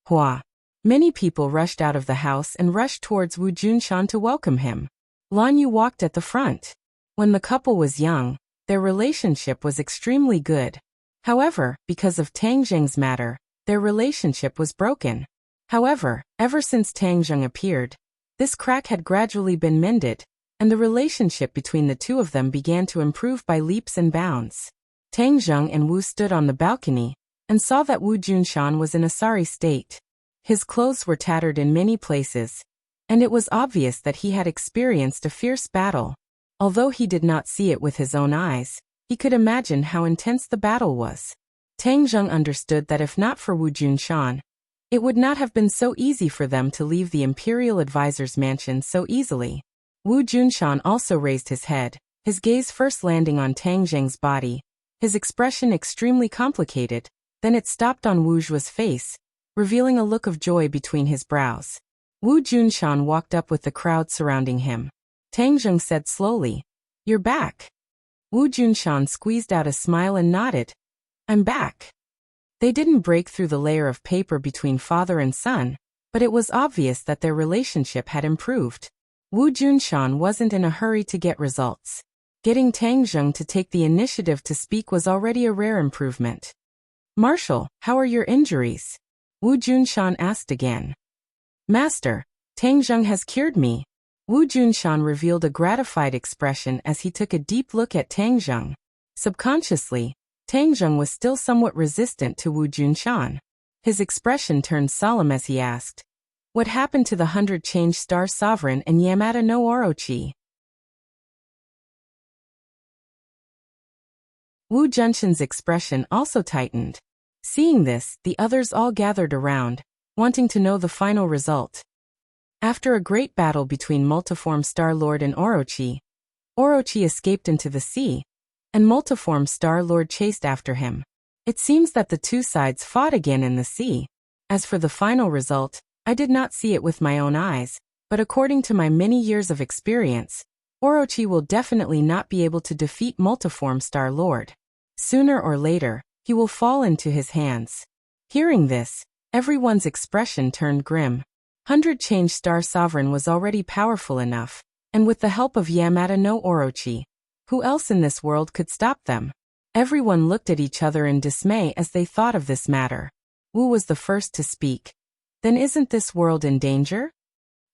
Hua! Many people rushed out of the house and rushed towards Wu Junshan to welcome him. Lan Yu walked at the front. When the couple was young, their relationship was extremely good. However, because of Tang Zheng's matter, their relationship was broken. However, ever since Tang Zheng appeared, this crack had gradually been mended, and the relationship between the two of them began to improve by leaps and bounds. Tang Zheng and Wu stood on the balcony and saw that Wu Junshan was in a sorry state. His clothes were tattered in many places, and it was obvious that he had experienced a fierce battle. Although he did not see it with his own eyes, he could imagine how intense the battle was. Tang Zheng understood that if not for Wu Junshan, it would not have been so easy for them to leave the imperial advisor's mansion so easily. Wu Junshan also raised his head, his gaze first landing on Tang Zheng's body, his expression extremely complicated, then it stopped on Wu Zhua's face, revealing a look of joy between his brows. Wu Junshan walked up with the crowd surrounding him. Tang Zheng said slowly, "You're back." Wu Junshan squeezed out a smile and nodded. "I'm back." They didn't break through the layer of paper between father and son, but it was obvious that their relationship had improved. Wu Junshan wasn't in a hurry to get results. Getting Tang Zheng to take the initiative to speak was already a rare improvement. "Marshal, how are your injuries?" Wu Junshan asked again. "Master, Tang Zheng has cured me." Wu Junshan revealed a gratified expression as he took a deep look at Tang Zheng. Subconsciously, Tang Zheng was still somewhat resistant to Wu Junshan. His expression turned solemn as he asked, "What happened to the 100 Change Star Sovereign and Yamada no Orochi?" Wu Junshan's expression also tightened. Seeing this, the others all gathered around, wanting to know the final result. After a great battle between Multiform Star-Lord and Orochi, Orochi escaped into the sea, and Multiform Star-Lord chased after him. It seems that the two sides fought again in the sea. As for the final result, I did not see it with my own eyes, but according to my many years of experience, Orochi will definitely not be able to defeat Multiform Star-Lord. Sooner or later, he will fall into his hands. Hearing this, everyone's expression turned grim. 100 Change Star Sovereign was already powerful enough, and with the help of Yamada no Orochi, who else in this world could stop them? Everyone looked at each other in dismay as they thought of this matter. Wu was the first to speak. "Then isn't this world in danger?"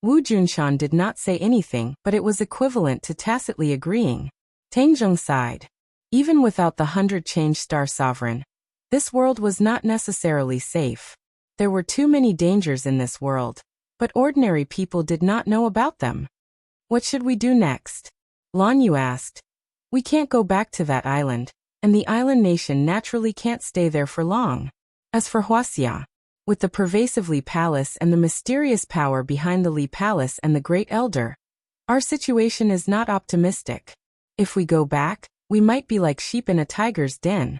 Wu Junshan did not say anything, but it was equivalent to tacitly agreeing. Tang Zheng sighed. Even without the 100 Change Star Sovereign, this world was not necessarily safe. There were too many dangers in this world, but ordinary people did not know about them. "What should we do next?" Lan Yu asked. "We can't go back to that island, and the island nation naturally can't stay there for long. As for Wuxia, with the pervasive Li Palace and the mysterious power behind the Li Palace and the Great Elder, our situation is not optimistic. If we go back, we might be like sheep in a tiger's den."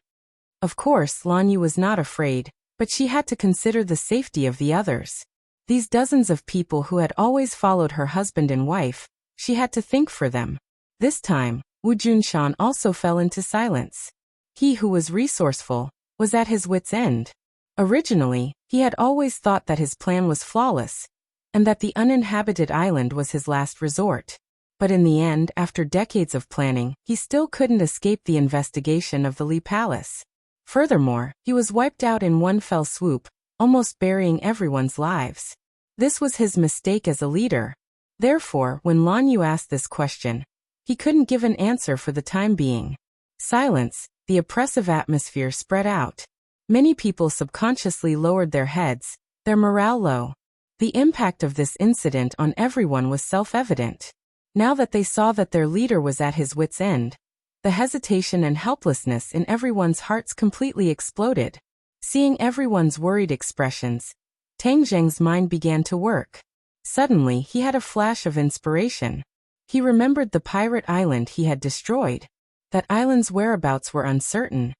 Of course, Lan Yu was not afraid, but she had to consider the safety of the others. These dozens of people who had always followed her husband and wife, she had to think for them. This time, Wu Junshan also fell into silence. He who was resourceful was at his wit's end. Originally, he had always thought that his plan was flawless, and that the uninhabited island was his last resort. But in the end, after decades of planning, he still couldn't escape the investigation of the Li Palace. Furthermore, he was wiped out in one fell swoop, almost burying everyone's lives. This was his mistake as a leader. Therefore, when Lan Yu asked this question, he couldn't give an answer for the time being. Silence, the oppressive atmosphere spread out. Many people subconsciously lowered their heads, their morale low. The impact of this incident on everyone was self-evident. Now that they saw that their leader was at his wit's end, the hesitation and helplessness in everyone's hearts completely exploded. Seeing everyone's worried expressions, Tang Zheng's mind began to work. Suddenly, he had a flash of inspiration. He remembered the pirate island he had destroyed. That island's whereabouts were uncertain,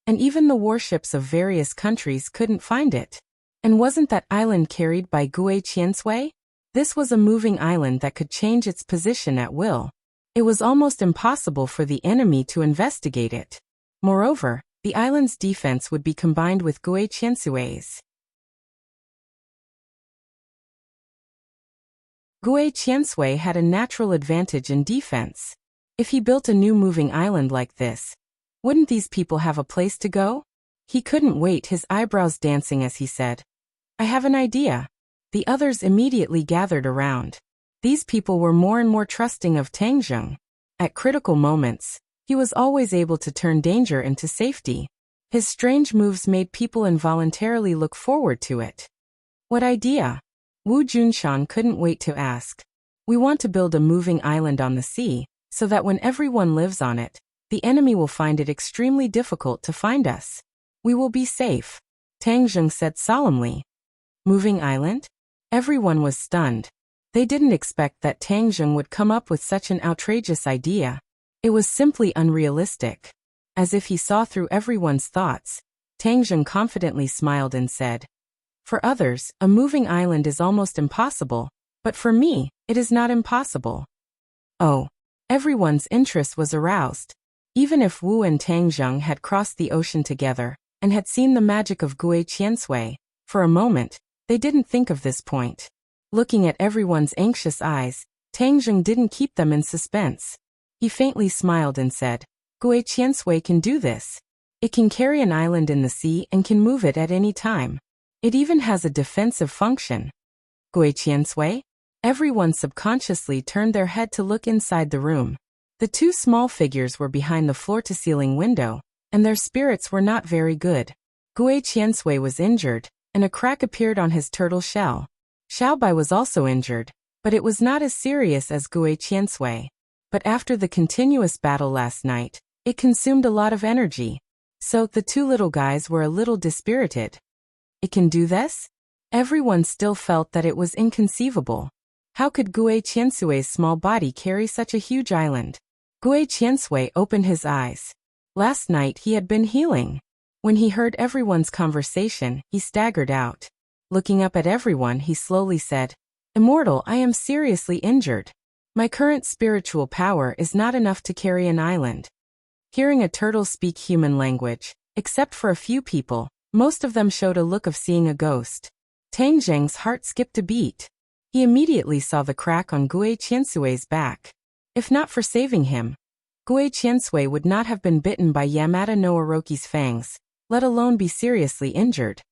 and even the warships of various countries couldn't find it. And wasn't that island carried by Gue Qiansui? This was a moving island that could change its position at will. It was almost impossible for the enemy to investigate it. Moreover, the island's defense would be combined with Gue Qiansui's. Gue Qiansui had a natural advantage in defense. If he built a new moving island like this, wouldn't these people have a place to go? He couldn't wait, his eyebrows dancing as he said, I have an idea. The others immediately gathered around. These people were more and more trusting of Tang Zheng. At critical moments, he was always able to turn danger into safety. His strange moves made people involuntarily look forward to it. What idea? Wu Junshan couldn't wait to ask. We want to build a moving island on the sea, so that when everyone lives on it, the enemy will find it extremely difficult to find us. We will be safe, Tang Zheng said solemnly. Moving island? Everyone was stunned. They didn't expect that Tang Zheng would come up with such an outrageous idea. It was simply unrealistic. As if he saw through everyone's thoughts, Tang Zheng confidently smiled and said, For others, a moving island is almost impossible, but for me, it is not impossible. Oh. Everyone's interest was aroused. Even if Wu and Tang Zheng had crossed the ocean together and had seen the magic of Gui Qiansui, for a moment, they didn't think of this point. Looking at everyone's anxious eyes, Tang Zheng didn't keep them in suspense. He faintly smiled and said, Gui Qiansui can do this. It can carry an island in the sea and can move it at any time. It even has a defensive function. Gui Qiansui? Everyone subconsciously turned their head to look inside the room. The two small figures were behind the floor-to-ceiling window, and their spirits were not very good. Gui Qiansui was injured, and a crack appeared on his turtle shell. Xiaobai was also injured, but it was not as serious as Gui Qiansui. But after the continuous battle last night, it consumed a lot of energy. So the two little guys were a little dispirited. It can do this? Everyone still felt that it was inconceivable. How could Gui Qiansui's small body carry such a huge island? Gui Qiansui opened his eyes. Last night he had been healing. When he heard everyone's conversation, he staggered out. Looking up at everyone, he slowly said, Immortal, I am seriously injured. My current spiritual power is not enough to carry an island. Hearing a turtle speak human language, except for a few people, most of them showed a look of seeing a ghost. Tang Zheng's heart skipped a beat. He immediately saw the crack on Gui Qiansui's back. If not for saving him, Gui Qiansui would not have been bitten by Yamada no Orochi's fangs, let alone be seriously injured.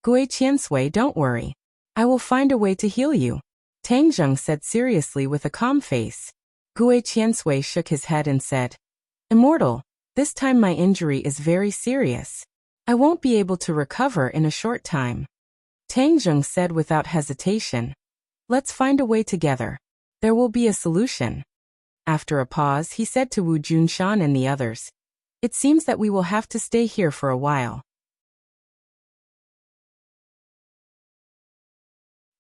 Gui Qiansui, don't worry. I will find a way to heal you, Tang Zheng said seriously with a calm face. Gui Qiansui shook his head and said, Immortal, this time my injury is very serious. I won't be able to recover in a short time. Tang Zheng said without hesitation, Let's find a way together. There will be a solution. After a pause, he said to Wu Junshan and the others, It seems that we will have to stay here for a while.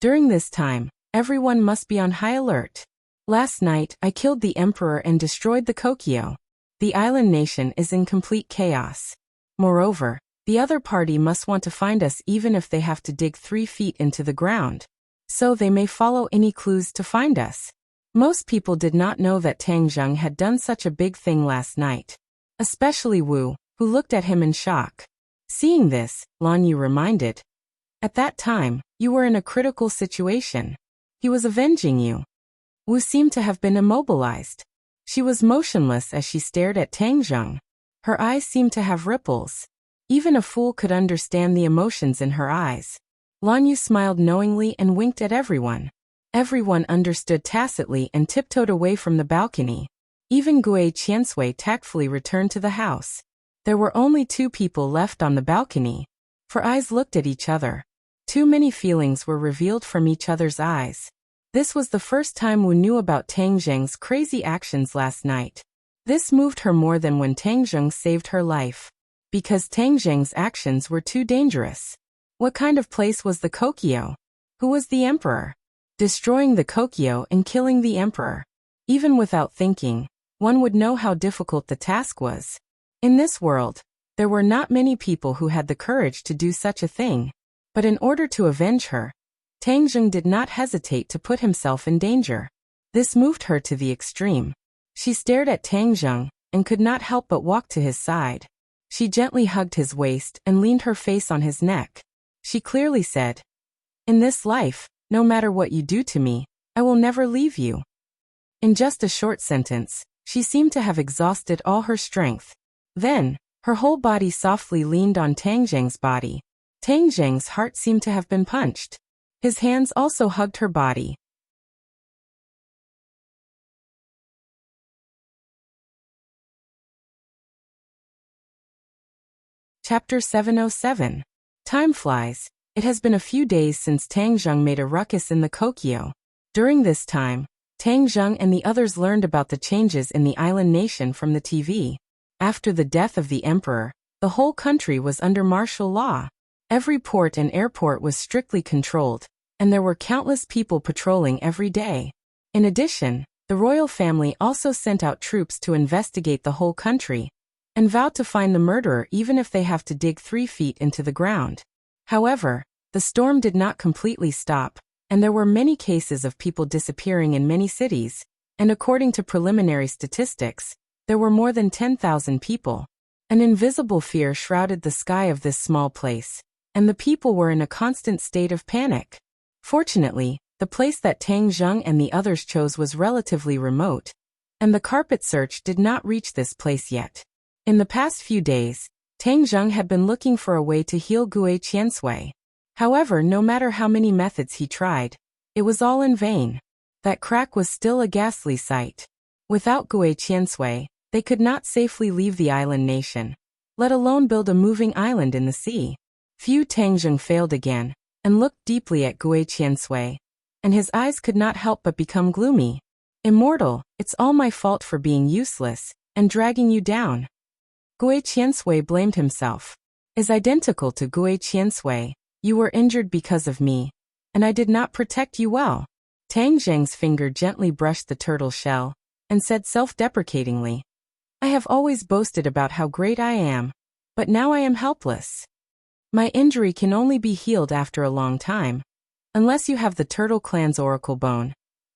During this time, everyone must be on high alert. Last night, I killed the emperor and destroyed the Kokyo. The island nation is in complete chaos. Moreover, the other party must want to find us even if they have to dig 3 feet into the ground. So they may follow any clues to find us. Most people did not know that Tang Zheng had done such a big thing last night. Especially Wu, who looked at him in shock. Seeing this, Lan Yu reminded, At that time, you were in a critical situation. He was avenging you. Wu seemed to have been immobilized. She was motionless as she stared at Tang Zheng. Her eyes seemed to have ripples. Even a fool could understand the emotions in her eyes. Lan Yu smiled knowingly and winked at everyone. Everyone understood tacitly and tiptoed away from the balcony. Even Gui Qiansui tactfully returned to the house. There were only 2 people left on the balcony. For eyes looked at each other. Too many feelings were revealed from each other's eyes. This was the first time Wu knew about Tang Zheng's crazy actions last night. This moved her more than when Tang Zheng saved her life. Because Tang Zheng's actions were too dangerous. What kind of place was the Kokyo? Who was the emperor? Destroying the Kokyo and killing the emperor. Even without thinking, one would know how difficult the task was. In this world, there were not many people who had the courage to do such a thing. But in order to avenge her, Tang Zheng did not hesitate to put himself in danger. This moved her to the extreme. She stared at Tang Zheng and could not help but walk to his side. She gently hugged his waist and leaned her face on his neck. She clearly said, In this life, no matter what you do to me, I will never leave you. In just a short sentence, She seemed to have exhausted all her strength. Then, her whole body softly leaned on Tang Zheng's body. Tang Zheng's heart seemed to have been punched. His hands also hugged her body. Chapter 707. Time flies. It has been a few days since Tang Zheng made a ruckus in the Kokyo. During this time, Tang Zheng and the others learned about the changes in the island nation from the TV. After the death of the emperor, the whole country was under martial law. Every port and airport was strictly controlled, and there were countless people patrolling every day. In addition, the royal family also sent out troops to investigate the whole country, and vowed to find the murderer even if they have to dig 3 feet into the ground. However, the storm did not completely stop, and there were many cases of people disappearing in many cities, and according to preliminary statistics, there were more than 10,000 people. An invisible fear shrouded the sky of this small place, and the people were in a constant state of panic. Fortunately, the place that Tang Zheng and the others chose was relatively remote, and the carpet search did not reach this place yet. In the past few days, Tang Zheng had been looking for a way to heal Gue Qiansui. However, no matter how many methods he tried, it was all in vain. That crack was still a ghastly sight. Without Gue Qiansui, they could not safely leave the island nation, let alone build a moving island in the sea. Tang Zheng failed again, and looked deeply at Gue Qiansui, and his eyes could not help but become gloomy. Immortal, it's all my fault for being useless, and dragging you down. Gue Qiansui blamed himself. Is identical to Gue Qiansui. You were injured because of me, and I did not protect you well. Tang Zheng's finger gently brushed the turtle shell, and said self-deprecatingly, I have always boasted about how great I am, but now I am helpless. My injury can only be healed after a long time. Unless you have the Turtle Clan's Oracle Bone,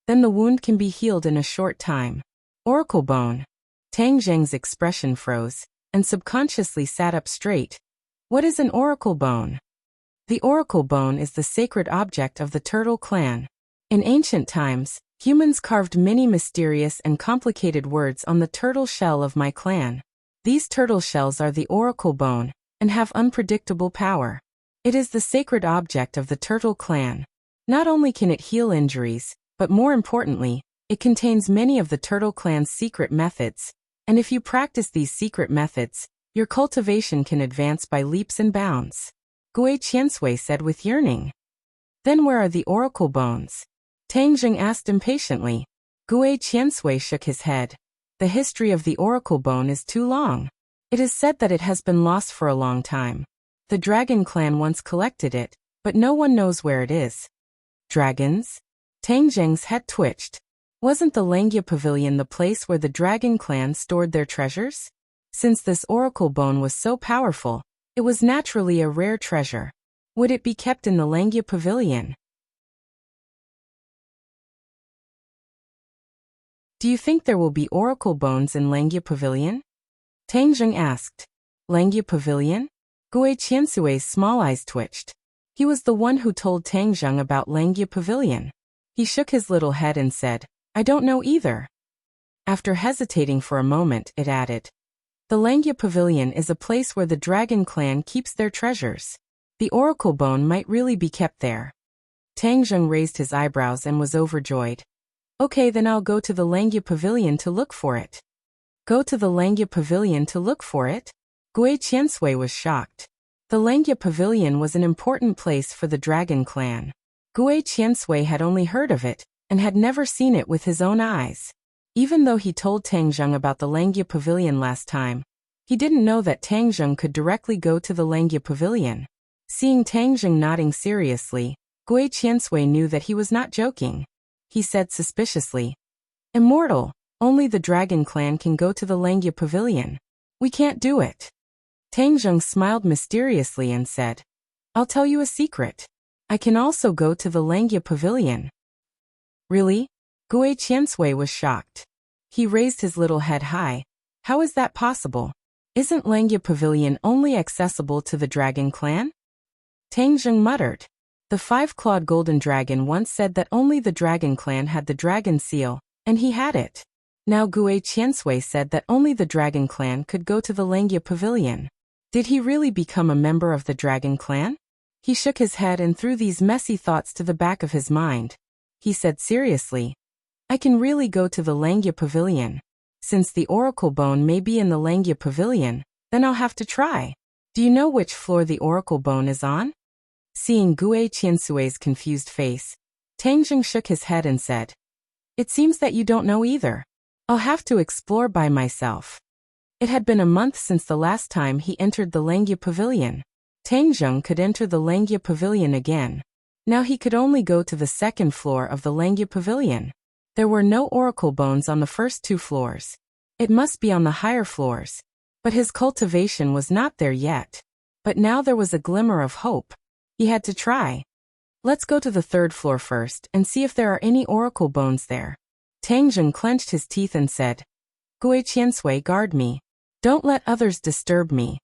then the wound can be healed in a short time. Oracle Bone. Tang Zheng's expression froze, and subconsciously sat up straight. What is an Oracle Bone? The Oracle Bone is the sacred object of the Turtle Clan. In ancient times, humans carved many mysterious and complicated words on the turtle shell of my clan. These turtle shells are the Oracle Bone, and have unpredictable power. It is the sacred object of the Turtle Clan. Not only can it heal injuries, but more importantly, it contains many of the Turtle Clan's secret methods, and if you practice these secret methods, your cultivation can advance by leaps and bounds. Gue Qiansui said with yearning. Then where are the Oracle Bones? Tang Zheng asked impatiently. Gue Qiansui shook his head. The history of the Oracle Bone is too long. It is said that it has been lost for a long time. The Dragon Clan once collected it, but no one knows where it is. Dragons? Tang Zheng's head twitched. Wasn't the Langia Pavilion the place where the Dragon Clan stored their treasures? Since this Oracle Bone was so powerful, it was naturally a rare treasure. Would it be kept in the Langia Pavilion? Do you think there will be Oracle Bones in Langia Pavilion? Tang Zheng asked. Langia Pavilion? Gue Qiansui's small eyes twitched. He was the one who told Tang Zheng about Langia Pavilion. He shook his little head and said, I don't know either. After hesitating for a moment, it added, the Langia Pavilion is a place where the Dragon Clan keeps their treasures. The Oracle Bone might really be kept there. Tang Zheng raised his eyebrows and was overjoyed. Okay, then I'll go to the Langia Pavilion to look for it. Go to the Langia Pavilion to look for it? Gue Qiansui was shocked. The Langia Pavilion was an important place for the Dragon Clan. Gue Qiansui had only heard of it, and had never seen it with his own eyes. Even though he told Tang Zheng about the Langia Pavilion last time, he didn't know that Tang Zheng could directly go to the Langia Pavilion. Seeing Tang Zheng nodding seriously, Gue Qiansui knew that he was not joking. He said suspiciously, Immortal, only the Dragon Clan can go to the Langia Pavilion. We can't do it. Tang Zheng smiled mysteriously and said, I'll tell you a secret. I can also go to the Langia Pavilion. Really? Gue Qiansui was shocked. He raised his little head high. How is that possible? Isn't Langia Pavilion only accessible to the Dragon Clan? Tang Zheng muttered. The 5-clawed golden dragon once said that only the Dragon Clan had the dragon seal, and he had it. Now Gue Qiansui said that only the Dragon Clan could go to the Langia Pavilion. Did he really become a member of the Dragon Clan? He shook his head and threw these messy thoughts to the back of his mind. He said seriously, I can really go to the Langia Pavilion. Since the Oracle Bone may be in the Langia Pavilion, then I'll have to try. Do you know which floor the Oracle Bone is on? Seeing Gue Qiansui's confused face, Tang Zheng shook his head and said, It seems that you don't know either. I'll have to explore by myself. It had been a month since the last time he entered the Langia Pavilion. Tang Zheng could enter the Langia Pavilion again. Now he could only go to the second floor of the Langia Pavilion. There were no Oracle Bones on the first 2 floors. It must be on the higher floors. But his cultivation was not there yet. But now there was a glimmer of hope. He had to try. Let's go to the 3rd floor first and see if there are any Oracle Bones there. Tang Zheng clenched his teeth and said, Gue Qiansui, guard me. Don't let others disturb me.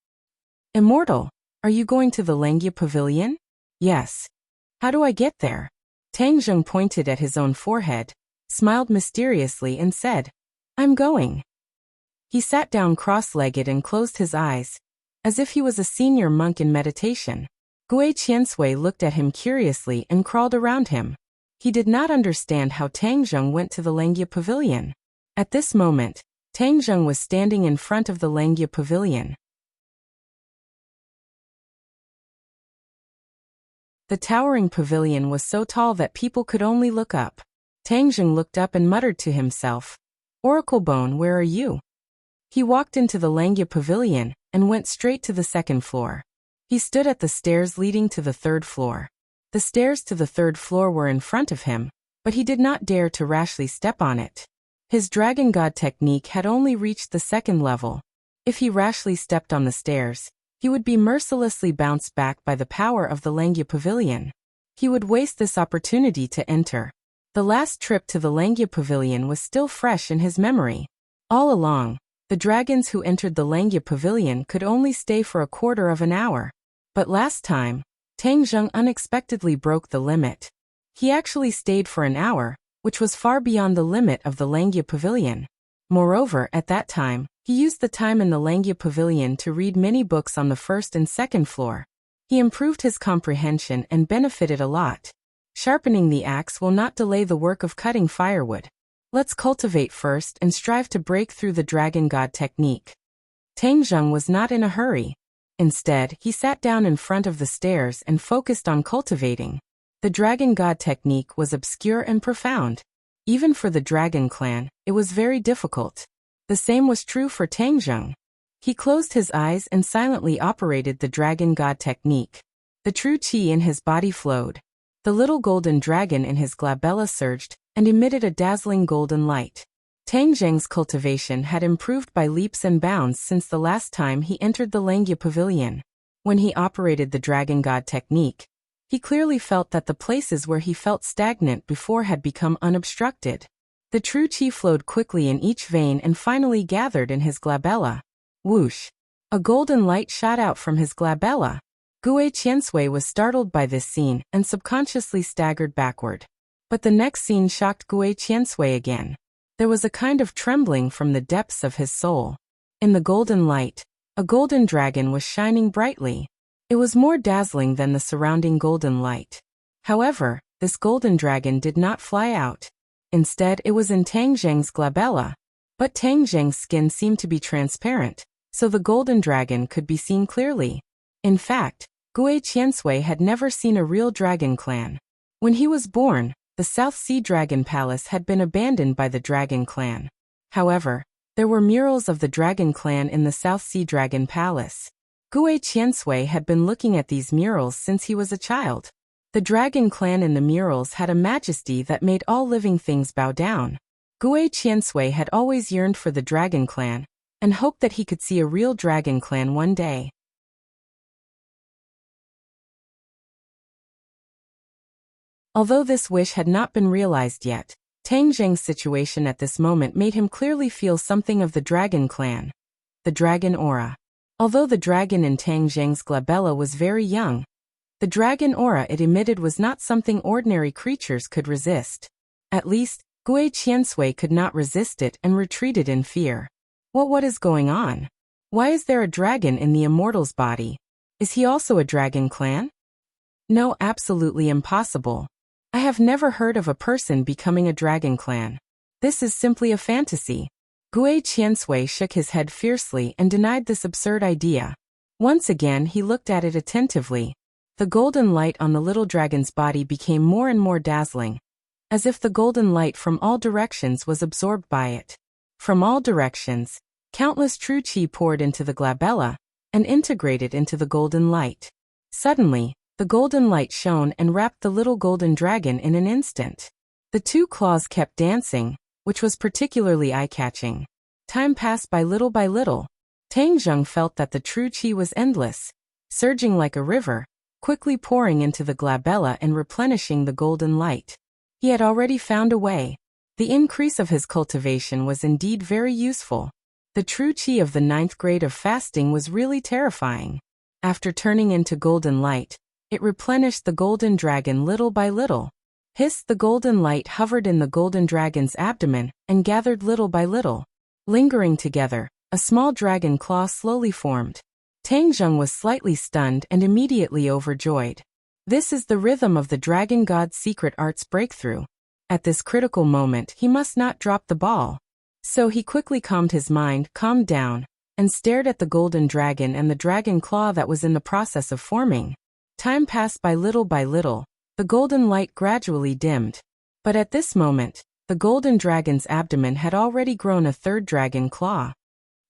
Immortal, are you going to the Langia Pavilion? Yes. How do I get there? Tang Zheng pointed at his own forehead, smiled mysteriously and said, I'm going. He sat down cross-legged and closed his eyes, as if he was a senior monk in meditation. Gue Qiansui looked at him curiously and crawled around him. He did not understand how Tang Zheng went to the Langia Pavilion. At this moment, Tang Zheng was standing in front of the Langia Pavilion. The towering pavilion was so tall that people could only look up. Tang Zheng looked up and muttered to himself, Oracle Bone, where are you? He walked into the Langia Pavilion and went straight to the 2nd floor. He stood at the stairs leading to the 3rd floor. The stairs to the 3rd floor were in front of him, but he did not dare to rashly step on it. His Dragon God technique had only reached the 2nd level. If he rashly stepped on the stairs, he would be mercilessly bounced back by the power of the Langia Pavilion. He would waste this opportunity to enter. The last trip to the Langia Pavilion was still fresh in his memory. All along, the dragons who entered the Langia Pavilion could only stay for a quarter of an hour. But last time, Tang Zheng unexpectedly broke the limit. He actually stayed for an hour, which was far beyond the limit of the Langia Pavilion. Moreover, at that time, he used the time in the Langia Pavilion to read many books on the 1st and 2nd floor. He improved his comprehension and benefited a lot. Sharpening the axe will not delay the work of cutting firewood. Let's cultivate first and strive to break through the Dragon God technique. Tang Zheng was not in a hurry. Instead, he sat down in front of the stairs and focused on cultivating. The Dragon God technique was obscure and profound. Even for the Dragon Clan, it was very difficult. The same was true for Tang Zheng. He closed his eyes and silently operated the Dragon God technique. The true qi in his body flowed. The little golden dragon in his glabella surged and emitted a dazzling golden light. Tang Zheng's cultivation had improved by leaps and bounds since the last time he entered the Langia Pavilion. When he operated the Dragon God technique, he clearly felt that the places where he felt stagnant before had become unobstructed. The true qi flowed quickly in each vein and finally gathered in his glabella. Whoosh! A golden light shot out from his glabella. Gue Qiansui was startled by this scene and subconsciously staggered backward. But the next scene shocked Gue Qiansui again. There was a kind of trembling from the depths of his soul. In the golden light, a golden dragon was shining brightly. It was more dazzling than the surrounding golden light. However, this golden dragon did not fly out. Instead, it was in Tang Zheng's glabella. But Tang Zheng's skin seemed to be transparent, so the golden dragon could be seen clearly. In fact, Gue Qiansui had never seen a real dragon clan. When he was born, the South Sea Dragon Palace had been abandoned by the Dragon Clan. However, there were murals of the Dragon Clan in the South Sea Dragon Palace. Gue Qiansui had been looking at these murals since he was a child. The Dragon Clan in the murals had a majesty that made all living things bow down. Gue Qiansui had always yearned for the Dragon Clan, and hoped that he could see a real Dragon Clan one day. Although this wish had not been realized yet, Tang Zheng's situation at this moment made him clearly feel something of the Dragon Clan. The dragon aura. Although the dragon in Tang Zheng's glabella was very young, the dragon aura it emitted was not something ordinary creatures could resist. At least, Gui Qiansui could not resist it and retreated in fear. What is going on? Why is there a dragon in the immortal's body? Is he also a dragon clan? No, absolutely impossible. I have never heard of a person becoming a dragon clan. This is simply a fantasy. Gui Qiansui shook his head fiercely and denied this absurd idea. Once again he looked at it attentively. The golden light on the little dragon's body became more and more dazzling, as if the golden light from all directions was absorbed by it. From all directions, countless true qi poured into the glabella and integrated into the golden light. Suddenly, the golden light shone and wrapped the little golden dragon in an instant. The two claws kept dancing, which was particularly eye-catching. Time passed by little. Tang Zheng felt that the true qi was endless, surging like a river, quickly pouring into the glabella and replenishing the golden light. He had already found a way. The increase of his cultivation was indeed very useful. The true qi of the 9th grade of fasting was really terrifying. After turning into golden light, it replenished the golden dragon little by little. Hiss, the golden light hovered in the golden dragon's abdomen and gathered little by little. Lingering together, a small dragon claw slowly formed. Tang Zheng was slightly stunned and immediately overjoyed. This is the rhythm of the dragon god's secret arts breakthrough. At this critical moment he must not drop the ball. So he quickly calmed his mind, calmed down, and stared at the golden dragon and the dragon claw that was in the process of forming. Time passed by little. The golden light gradually dimmed. But at this moment, the golden dragon's abdomen had already grown a 3rd dragon claw.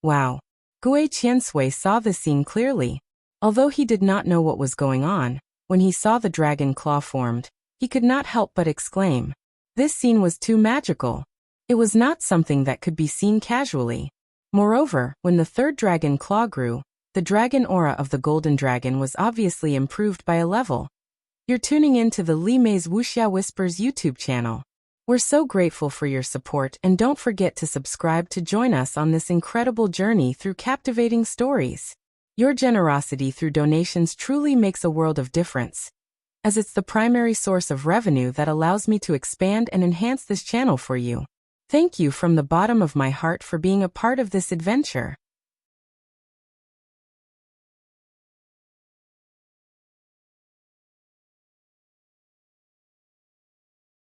Wow! Gui Qiansui saw this scene clearly. Although he did not know what was going on, when he saw the dragon claw formed, he could not help but exclaim. This scene was too magical. It was not something that could be seen casually. Moreover, when the 3rd dragon claw grew, the dragon aura of the golden dragon was obviously improved by a level. You're tuning in to the Li Mei's Wuxia Whispers YouTube channel. We're so grateful for your support, and don't forget to subscribe to join us on this incredible journey through captivating stories. Your generosity through donations truly makes a world of difference, as it's the primary source of revenue that allows me to expand and enhance this channel for you. Thank you from the bottom of my heart for being a part of this adventure.